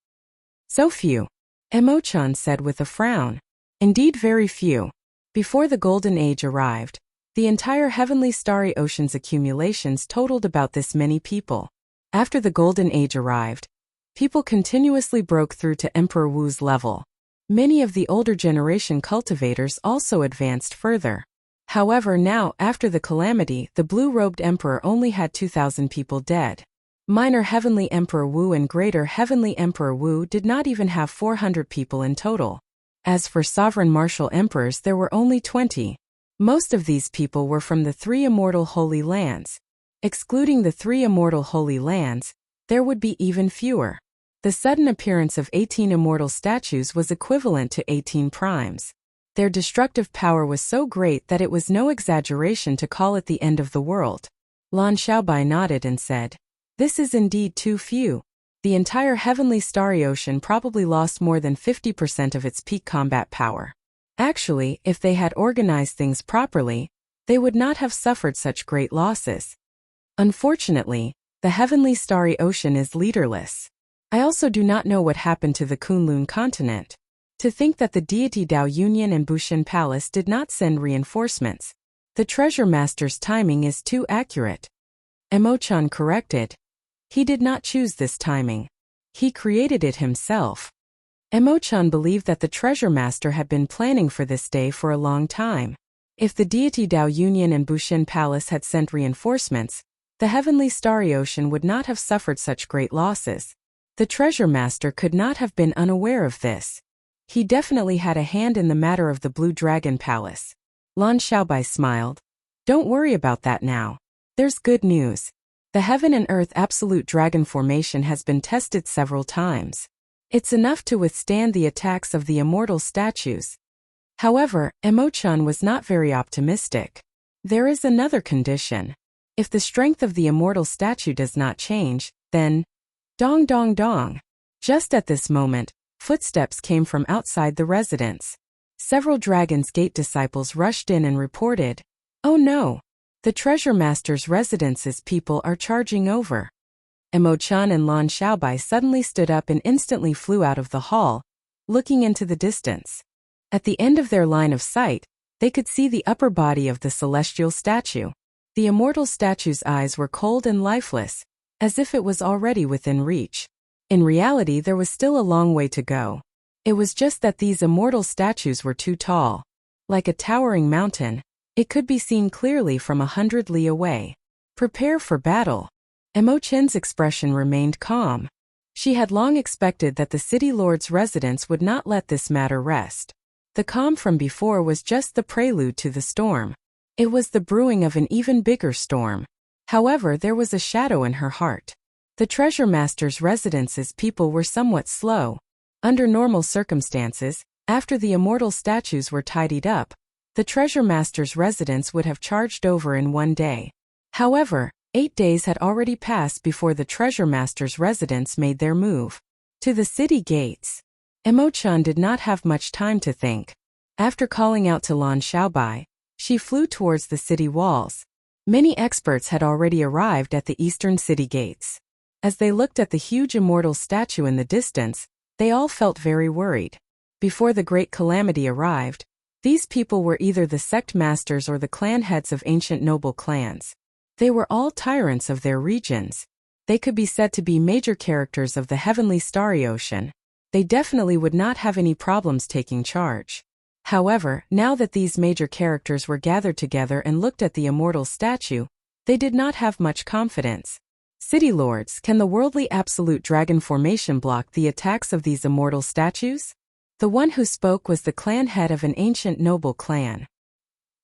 So few, Emo-chan said with a frown. Indeed very few. Before the Golden Age arrived, the entire Heavenly Starry Ocean's accumulations totaled about this many people. After the Golden Age arrived, people continuously broke through to Emperor Wu's level. Many of the older generation cultivators also advanced further. However, now, after the calamity, the blue-robed emperor only had 2,000 people dead. Minor Heavenly Emperor Wu and Greater Heavenly Emperor Wu did not even have 400 people in total. As for sovereign martial emperors, there were only 20. Most of these people were from the 3 immortal holy lands. Excluding the 3 immortal holy lands, there would be even fewer. The sudden appearance of 18 immortal statues was equivalent to 18 primes. Their destructive power was so great that it was no exaggeration to call it the end of the world. Lan Xiaobai nodded and said, "This is indeed too few." The entire Heavenly Starry Ocean probably lost more than 50% of its peak combat power. Actually, if they had organized things properly, they would not have suffered such great losses. Unfortunately, the Heavenly Starry Ocean is leaderless. I also do not know what happened to the Kunlun continent. To think that the deity Dao Union and Bushin Palace did not send reinforcements. The treasure master's timing is too accurate. Emo-chan corrected. He did not choose this timing. He created it himself. Emo-chan believed that the treasure master had been planning for this day for a long time. If the deity Dao Union and Bushin Palace had sent reinforcements, the Heavenly Starry Ocean would not have suffered such great losses. The treasure master could not have been unaware of this. He definitely had a hand in the matter of the Blue Dragon Palace. Lan Xiaobai smiled. Don't worry about that now. There's good news. The Heaven and Earth Absolute Dragon Formation has been tested several times. It's enough to withstand the attacks of the immortal statues. However, Emo-chan was not very optimistic. There is another condition. If the strength of the immortal statue does not change, then... Dong dong dong. Just at this moment, footsteps came from outside the residence. Several Dragon's Gate disciples rushed in and reported, "Oh no! The treasure master's residence's people are charging over." Emo-chan and Lan Xiaobai suddenly stood up and instantly flew out of the hall, looking into the distance. At the end of their line of sight, they could see the upper body of the celestial statue. The immortal statue's eyes were cold and lifeless, as if it was already within reach. In reality, there was still a long way to go. It was just that these immortal statues were too tall. Like a towering mountain, it could be seen clearly from 100 li away. Prepare for battle. Emo-chan's expression remained calm. She had long expected that the city lord's residence would not let this matter rest. The calm from before was just the prelude to the storm. It was the brewing of an even bigger storm. However, there was a shadow in her heart. The treasure master's residence's people were somewhat slow. Under normal circumstances, after the immortal statues were tidied up, the treasure master's residence would have charged over in one day. However, 8 days had already passed before the treasure master's residence made their move. To the city gates. Emo-chan did not have much time to think. After calling out to Lan Xiaobai, she flew towards the city walls. Many experts had already arrived at the eastern city gates. As they looked at the huge immortal statue in the distance, they all felt very worried. Before the great calamity arrived, these people were either the sect masters or the clan heads of ancient noble clans. They were all tyrants of their regions. They could be said to be major characters of the Heavenly Starry Ocean. They definitely would not have any problems taking charge. However, now that these major characters were gathered together and looked at the immortal statue, they did not have much confidence. City lords, can the worldly absolute dragon formation block the attacks of these immortal statues? The one who spoke was the clan head of an ancient noble clan.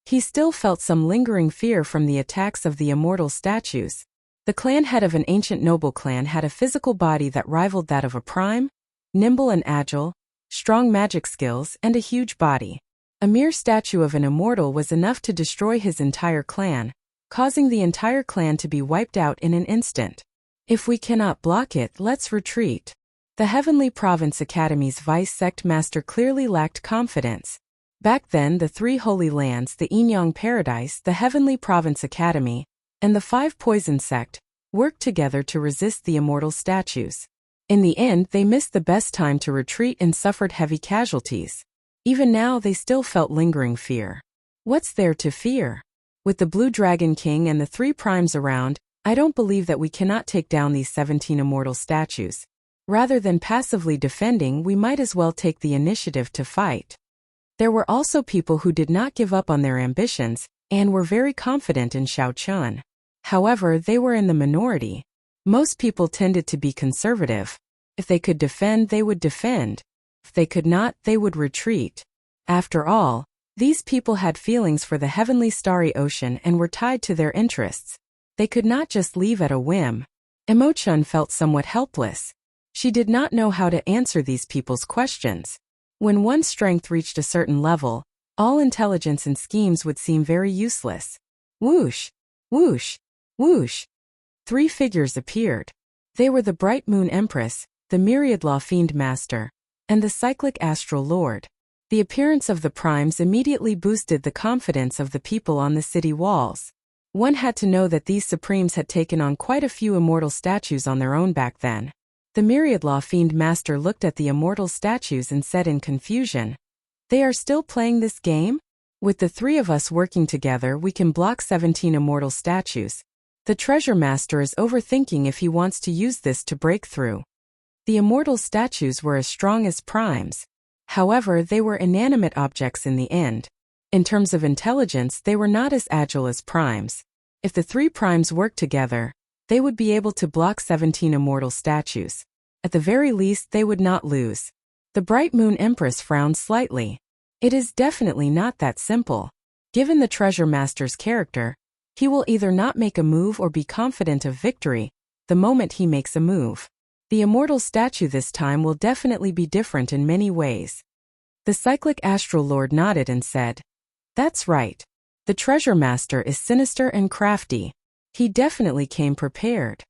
He still felt some lingering fear from the attacks of the immortal statues. The clan head of an ancient noble clan had a physical body that rivaled that of a prime, nimble and agile, strong magic skills, and a huge body. A mere statue of an immortal was enough to destroy his entire clan, causing the entire clan to be wiped out in an instant. If we cannot block it, let's retreat. The Heavenly Province Academy's vice sect master clearly lacked confidence. Back then, the three holy lands, the Yinyang Paradise, the Heavenly Province Academy, and the Five Poison Sect, worked together to resist the immortal statues. In the end, they missed the best time to retreat and suffered heavy casualties. Even now, they still felt lingering fear. What's there to fear? With the Blue Dragon King and the three primes around, I don't believe that we cannot take down these 17 immortal statues. Rather than passively defending, we might as well take the initiative to fight. There were also people who did not give up on their ambitions, and were very confident in Xiao Chun. However, they were in the minority. Most people tended to be conservative. If they could defend, they would defend. If they could not, they would retreat. After all, these people had feelings for the heavenly starry ocean and were tied to their interests. They could not just leave at a whim. Emo-chun felt somewhat helpless. She did not know how to answer these people's questions. When one's strength reached a certain level, all intelligence and schemes would seem very useless. Whoosh! Whoosh! Whoosh! Three figures appeared. They were the Bright Moon Empress, the Myriad Law Fiend Master, and the Cyclic Astral Lord. The appearance of the primes immediately boosted the confidence of the people on the city walls. One had to know that these supremes had taken on quite a few immortal statues on their own back then. The Myriad Law Fiend Master looked at the immortal statues and said in confusion, "They are still playing this game? With the three of us working together, we can block 17 immortal statues. The Treasure Master is overthinking if he wants to use this to break through." The immortal statues were as strong as primes. However, they were inanimate objects in the end. In terms of intelligence, they were not as agile as primes. If the three primes worked together, they would be able to block 17 immortal statues. At the very least, they would not lose. The Bright Moon Empress frowned slightly. It is definitely not that simple. Given the Treasure Master's character, he will either not make a move or be confident of victory the moment he makes a move. The immortal statue this time will definitely be different in many ways. The Cyclic Astral Lord nodded and said, "That's right. The Treasure Master is sinister and crafty. He definitely came prepared."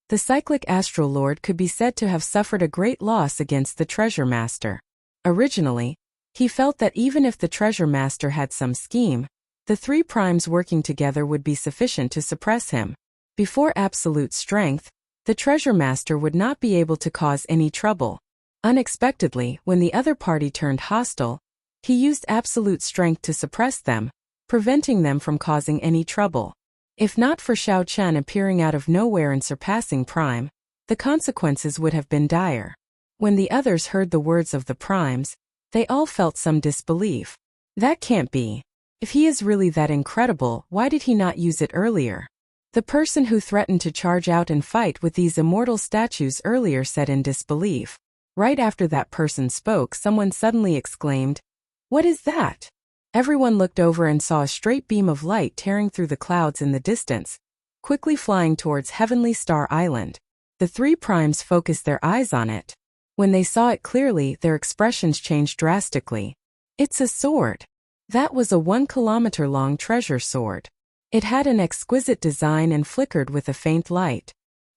The Cyclic Astral Lord could be said to have suffered a great loss against the Treasure Master. Originally, he felt that even if the Treasure Master had some scheme, the three primes working together would be sufficient to suppress him. Before absolute strength, the Treasure Master would not be able to cause any trouble. Unexpectedly, when the other party turned hostile, he used absolute strength to suppress them, preventing them from causing any trouble. If not for Xiao Chun appearing out of nowhere and surpassing Prime, the consequences would have been dire. When the others heard the words of the primes, they all felt some disbelief. That can't be. If he is really that incredible, why did he not use it earlier? The person who threatened to charge out and fight with these immortal statues earlier said in disbelief. Right after that person spoke, someone suddenly exclaimed, "What is that?" Everyone looked over and saw a straight beam of light tearing through the clouds in the distance, quickly flying towards Heavenly Star Island. The three primes focused their eyes on it. When they saw it clearly, their expressions changed drastically. "It's a sword." That was a 1-kilometer-long treasure sword. It had an exquisite design and flickered with a faint light.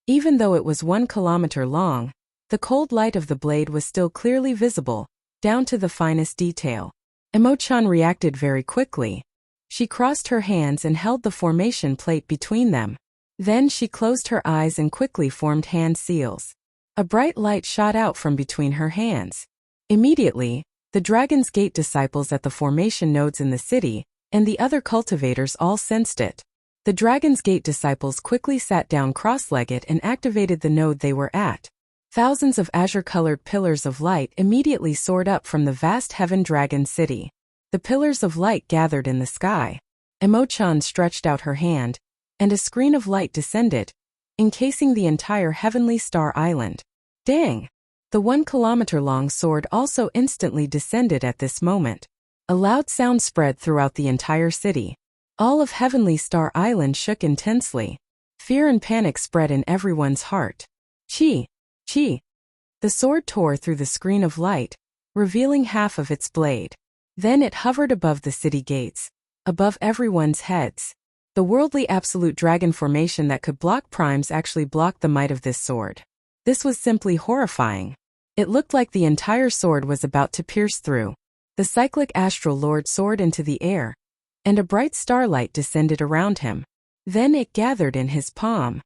Even though it was 1 kilometer long, the cold light of the blade was still clearly visible, down to the finest detail. Emo-chan reacted very quickly. She crossed her hands and held the formation plate between them. Then she closed her eyes and quickly formed hand seals. A bright light shot out from between her hands. Immediately, the Dragon's Gate disciples at the formation nodes in the city, and the other cultivators all sensed it. The Dragon's Gate disciples quickly sat down cross-legged and activated the node they were at. Thousands of azure-colored pillars of light immediately soared up from the vast Heaven Dragon City. The pillars of light gathered in the sky. Emo-chan stretched out her hand, and a screen of light descended, encasing the entire Heavenly Star Island. Dang! The 1-kilometer-long sword also instantly descended at this moment. A loud sound spread throughout the entire city. All of Heavenly Star Island shook intensely. Fear and panic spread in everyone's heart. Chi! Chi! The sword tore through the screen of light, revealing half of its blade. Then it hovered above the city gates, above everyone's heads. The worldly absolute dragon formation that could block primes actually blocked the might of this sword. This was simply horrifying. It looked like the entire sword was about to pierce through. The cyclic astral lord soared into the air, and a bright starlight descended around him. Then it gathered in his palm.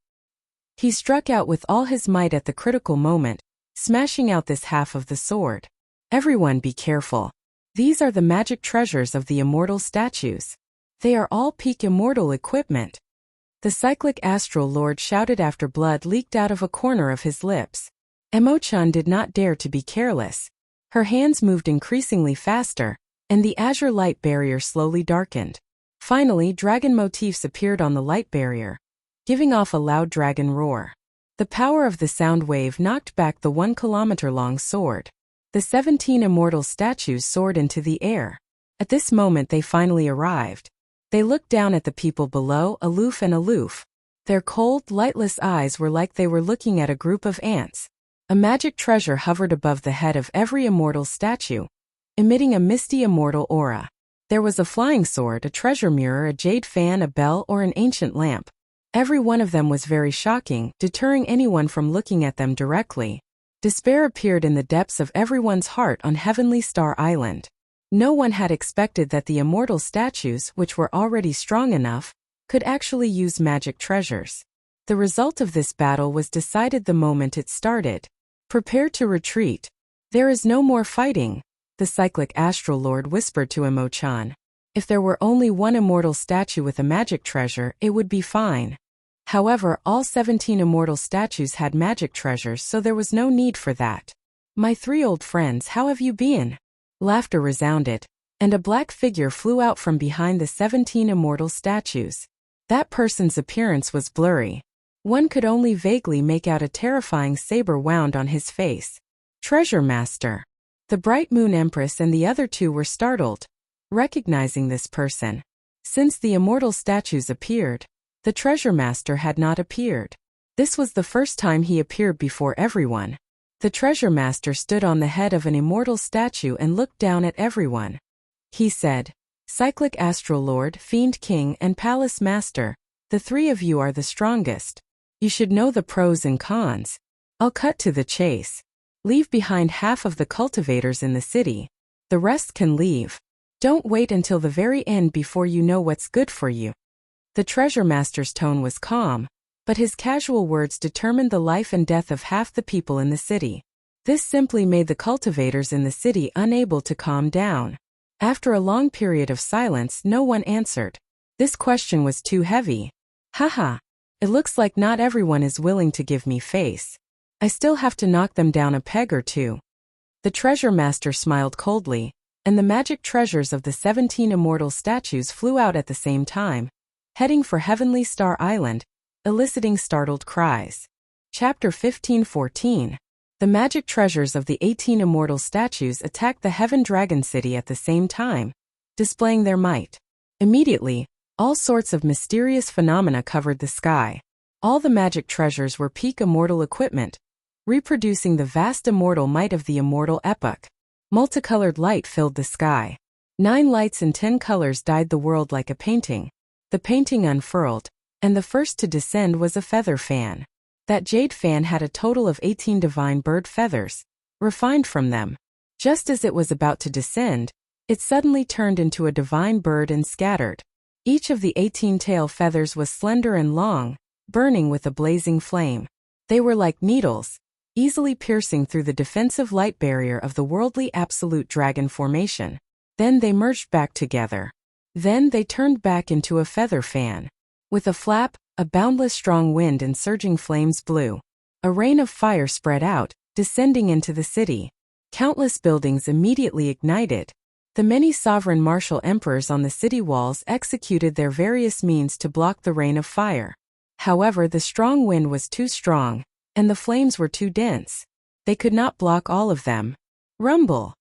He struck out with all his might at the critical moment, smashing out this half of the sword. Everyone be careful. These are the magic treasures of the immortal statues. They are all peak immortal equipment. The cyclic astral lord shouted after blood leaked out of a corner of his lips. Emo-chan did not dare to be careless. Her hands moved increasingly faster, and the azure light barrier slowly darkened. Finally, dragon motifs appeared on the light barrier, giving off a loud dragon roar. The power of the sound wave knocked back the 1-kilometer-long sword. The 17 immortal statues soared into the air. At this moment they finally arrived. They looked down at the people below, aloof and aloof. Their cold, lightless eyes were like they were looking at a group of ants. A magic treasure hovered above the head of every immortal statue, emitting a misty immortal aura. There was a flying sword, a treasure mirror, a jade fan, a bell, or an ancient lamp. Every one of them was very shocking, deterring anyone from looking at them directly. Despair appeared in the depths of everyone's heart on Heavenly Star Island. No one had expected that the immortal statues, which were already strong enough, could actually use magic treasures. The result of this battle was decided the moment it started. Prepare to retreat. There is no more fighting, the cyclic astral lord whispered to Emo-chan. If there were only one immortal statue with a magic treasure, it would be fine. However, all 17 immortal statues had magic treasures, so there was no need for that. My 3 old friends, how have you been? Laughter resounded, and a black figure flew out from behind the 17 immortal statues. That person's appearance was blurry. One could only vaguely make out a terrifying saber wound on his face. Treasure Master. The Bright Moon Empress and the other 2 were startled, recognizing this person. Since the immortal statues appeared, the Treasure Master had not appeared. This was the first time he appeared before everyone. The Treasure Master stood on the head of an immortal statue and looked down at everyone. He said, Cyclic Astral Lord, Fiend King, and Palace Master, the 3 of you are the strongest. You should know the pros and cons. I'll cut to the chase. Leave behind half of the cultivators in the city. The rest can leave. Don't wait until the very end before you know what's good for you. The Treasure Master's tone was calm, but his casual words determined the life and death of half the people in the city. This simply made the cultivators in the city unable to calm down. After a long period of silence, no one answered. This question was too heavy. Haha. It looks like not everyone is willing to give me face. I still have to knock them down a peg or 2. The Treasure Master smiled coldly, and the magic treasures of the 17 immortal statues flew out at the same time, heading for Heavenly Star Island, eliciting startled cries. Chapter 15-14. The magic treasures of the 18 immortal statues attacked the Heaven Dragon City at the same time, displaying their might. Immediately, all sorts of mysterious phenomena covered the sky. All the magic treasures were peak immortal equipment, reproducing the vast immortal might of the immortal epoch. Multicolored light filled the sky. 9 lights in 10 colors dyed the world like a painting. The painting unfurled, and the first to descend was a feather fan. That jade fan had a total of 18 divine bird feathers, refined from them. Just as it was about to descend, it suddenly turned into a divine bird and scattered. Each of the 18 tail feathers was slender and long, burning with a blazing flame. They were like needles, easily piercing through the defensive light barrier of the worldly absolute dragon formation. Then they merged back together. Then they turned back into a feather fan. With a flap, a boundless strong wind and surging flames blew. A rain of fire spread out, descending into the city. Countless buildings immediately ignited. The many sovereign martial emperors on the city walls executed their various means to block the rain of fire. However, the strong wind was too strong, and the flames were too dense. They could not block all of them. Rumble!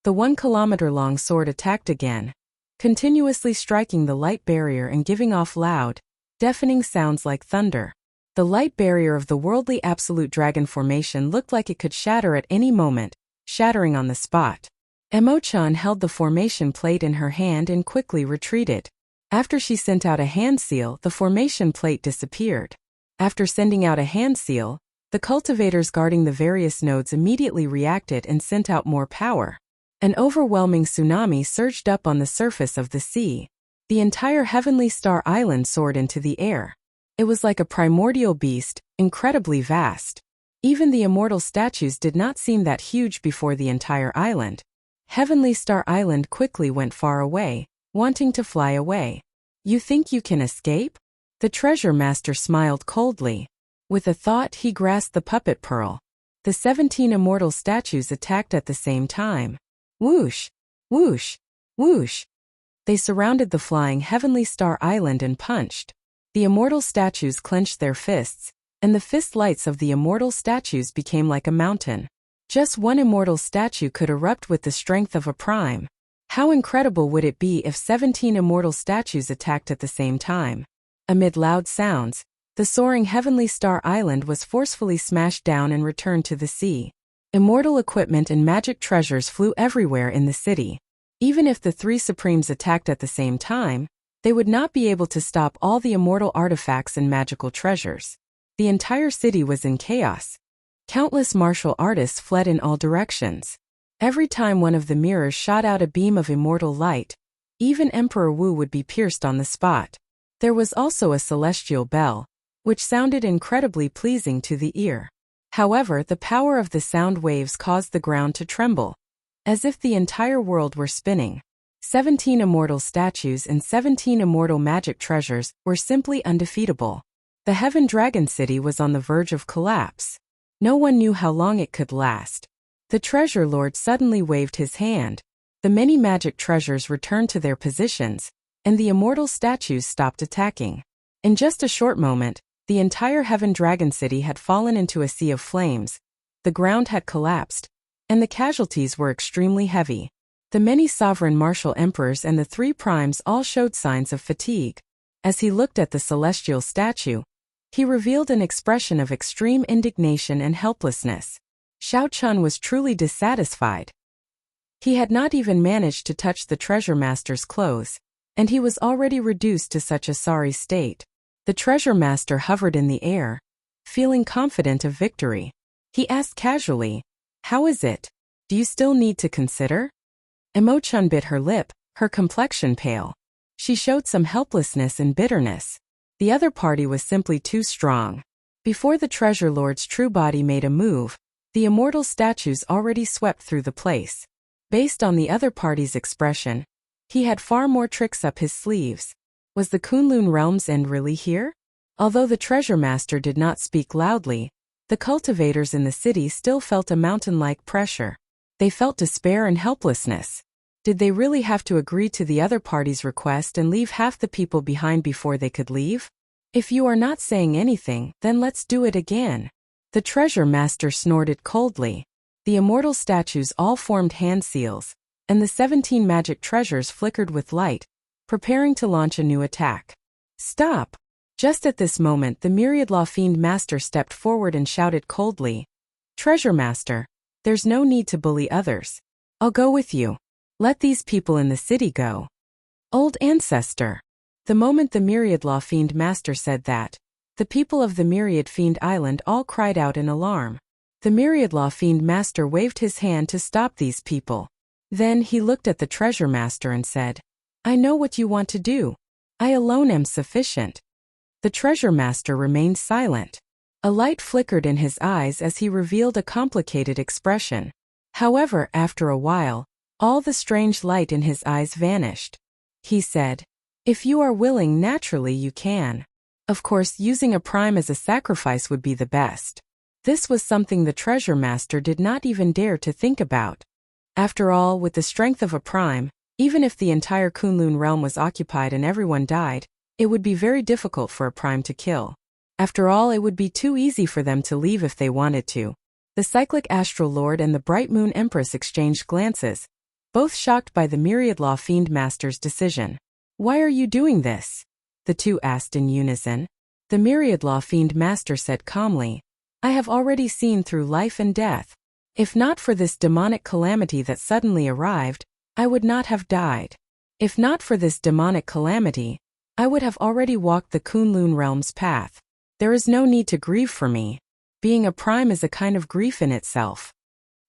The 1-kilometer-long sword attacked again, continuously striking the light barrier and giving off loud, deafening sounds like thunder. The light barrier of the worldly absolute dragon formation looked like it could shatter at any moment, shattering on the spot. Emo-chan held the formation plate in her hand and quickly retreated. After she sent out a hand seal, the formation plate disappeared. After sending out a hand seal, the cultivators guarding the various nodes immediately reacted and sent out more power. An overwhelming tsunami surged up on the surface of the sea. The entire Heavenly Star Island soared into the air. It was like a primordial beast, incredibly vast. Even the immortal statues did not seem that huge before the entire island. Heavenly Star Island quickly went far away, wanting to fly away. You think you can escape? The treasure master smiled coldly. With a thought, he grasped the puppet pearl. The 17 immortal statues attacked at the same time. Whoosh! Whoosh! Whoosh! They surrounded the flying Heavenly Star Island and punched. The immortal statues clenched their fists, and the fist lights of the immortal statues became like a mountain. Just one immortal statue could erupt with the strength of a prime. How incredible would it be if 17 immortal statues attacked at the same time? Amid loud sounds, the soaring Heavenly Star Island was forcefully smashed down and returned to the sea. Immortal equipment and magic treasures flew everywhere in the city. Even if the three Supremes attacked at the same time, they would not be able to stop all the immortal artifacts and magical treasures. The entire city was in chaos. Countless martial artists fled in all directions. Every time one of the mirrors shot out a beam of immortal light, even Emperor Wu would be pierced on the spot. There was also a celestial bell, which sounded incredibly pleasing to the ear. However, the power of the sound waves caused the ground to tremble, as if the entire world were spinning. 17 immortal statues and 17 immortal magic treasures were simply undefeatable. The Heaven Dragon City was on the verge of collapse. No one knew how long it could last. The Treasure Lord suddenly waved his hand. The many magic treasures returned to their positions, and the immortal statues stopped attacking. In just a short moment, the entire Heaven Dragon City had fallen into a sea of flames. The ground had collapsed, and the casualties were extremely heavy. The many sovereign martial emperors and the three primes all showed signs of fatigue. As he looked at the celestial statue, he revealed an expression of extreme indignation and helplessness. Xiao Chun was truly dissatisfied. He had not even managed to touch the treasure master's clothes, and he was already reduced to such a sorry state. The treasure master hovered in the air, feeling confident of victory. He asked casually, "How is it? Do you still need to consider?" Emo-chan bit her lip, her complexion pale. She showed some helplessness and bitterness. The other party was simply too strong. Before the Treasure Lord's true body made a move, the immortal statues already swept through the place. Based on the other party's expression, he had far more tricks up his sleeves. Was the Kunlun realm's end really here? Although the treasure master did not speak loudly, the cultivators in the city still felt a mountain-like pressure. They felt despair and helplessness. Did they really have to agree to the other party's request and leave half the people behind before they could leave? If you are not saying anything, then let's do it again. The treasure master snorted coldly. The immortal statues all formed hand seals, and the 17 magic treasures flickered with light, preparing to launch a new attack. Stop! Just at this moment, the Myriad Law Fiend Master stepped forward and shouted coldly, "Treasure Master, there's no need to bully others. I'll go with you. Let these people in the city go." Old Ancestor. The moment the Myriad Law Fiend Master said that, the people of the Myriad Fiend Island all cried out in alarm. The Myriad Law Fiend Master waved his hand to stop these people. Then he looked at the Treasure Master and said, "I know what you want to do. I alone am sufficient." The Treasure Master remained silent. A light flickered in his eyes as he revealed a complicated expression. However, after a while, all the strange light in his eyes vanished. He said, "If you are willing, naturally you can. Of course, using a prime as a sacrifice would be the best." This was something the treasure master did not even dare to think about. After all, with the strength of a prime, even if the entire Kunlun realm was occupied and everyone died, it would be very difficult for a prime to kill. After all, it would be too easy for them to leave if they wanted to. The cyclic astral lord and the bright moon empress exchanged glances, both shocked by the myriad law fiend master's decision. Why are you doing this? The two asked in unison. The myriad law fiend master said calmly, I have already seen through life and death. If not for this demonic calamity that suddenly arrived, I would not have died. If not for this demonic calamity, I would have already walked the Kunlun realm's path. There is no need to grieve for me. Being a prime is a kind of grief in itself.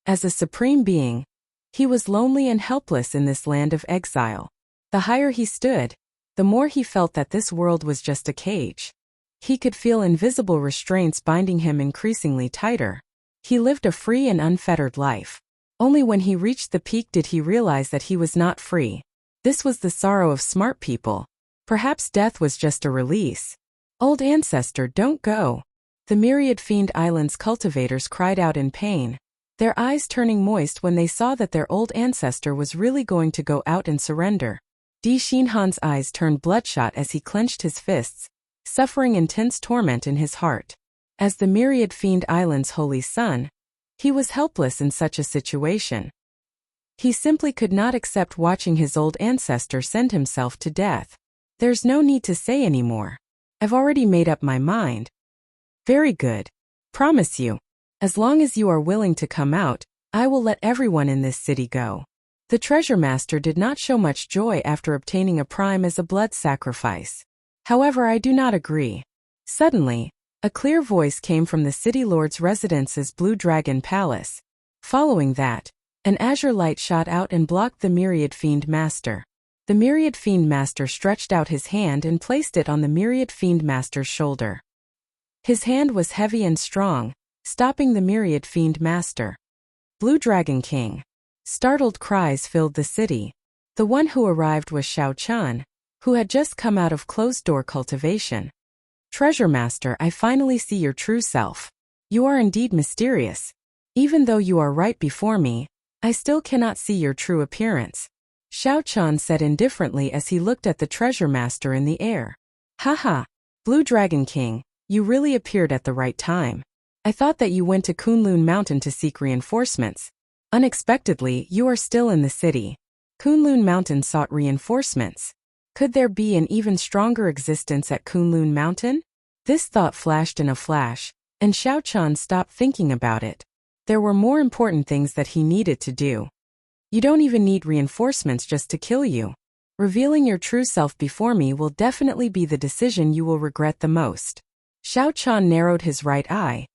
As a supreme being, he was lonely and helpless in this land of exile. The higher he stood, the more he felt that this world was just a cage. He could feel invisible restraints binding him increasingly tighter. He lived a free and unfettered life. Only when he reached the peak did he realize that he was not free. This was the sorrow of smart people. Perhaps death was just a release. Old ancestor, don't go. The myriad fiend island's cultivators cried out in pain, their eyes turning moist when they saw that their old ancestor was really going to go out and surrender. Di Xinhan's eyes turned bloodshot as he clenched his fists, suffering intense torment in his heart. As the myriad fiend island's holy son, he was helpless in such a situation. He simply could not accept watching his old ancestor send himself to death. There's no need to say anymore. I've already made up my mind. Very good. Promise you. As long as you are willing to come out, I will let everyone in this city go. The treasure master did not show much joy after obtaining a prime as a blood sacrifice. However, I do not agree. Suddenly, a clear voice came from the city lord's residence's Blue Dragon Palace. Following that, an azure light shot out and blocked the myriad fiend master. The myriad fiend master stretched out his hand and placed it on the myriad fiend master's shoulder. His hand was heavy and strong, stopping the myriad fiend master. Blue Dragon King. Startled cries filled the city. The one who arrived was Xiao Chun, who had just come out of closed-door cultivation. Treasure Master, I finally see your true self. You are indeed mysterious. Even though you are right before me, I still cannot see your true appearance. Xiao Chun said indifferently as he looked at the Treasure Master in the air. Haha, Blue Dragon King, you really appeared at the right time. I thought that you went to Kunlun Mountain to seek reinforcements. Unexpectedly, you are still in the city. Kunlun Mountain sought reinforcements. Could there be an even stronger existence at Kunlun Mountain? This thought flashed in a flash, and Xiao Chun stopped thinking about it. There were more important things that he needed to do. You don't even need reinforcements just to kill you. Revealing your true self before me will definitely be the decision you will regret the most. Xiao Chun narrowed his right eye,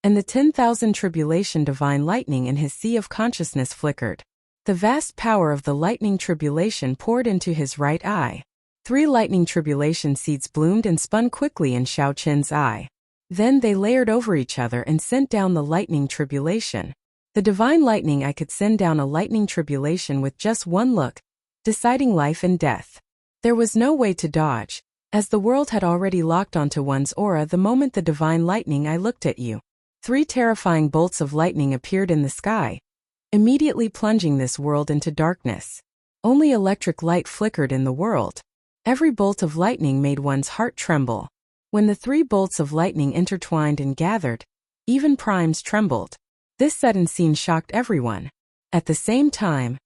and the 10,000 tribulation divine lightning in his sea of consciousness flickered. The vast power of the lightning tribulation poured into his right eye. 3 lightning tribulation seeds bloomed and spun quickly in Xiao Chun's eye. Then they layered over each other and sent down the lightning tribulation. The divine lightning, I could send down a lightning tribulation with just one look, deciding life and death. There was no way to dodge, as the world had already locked onto one's aura the moment the divine lightning I looked at you. 3 terrifying bolts of lightning appeared in the sky, immediately plunging this world into darkness. Only electric light flickered in the world. Every bolt of lightning made one's heart tremble. When the 3 bolts of lightning intertwined and gathered, even primes trembled. This sudden scene shocked everyone. At the same time,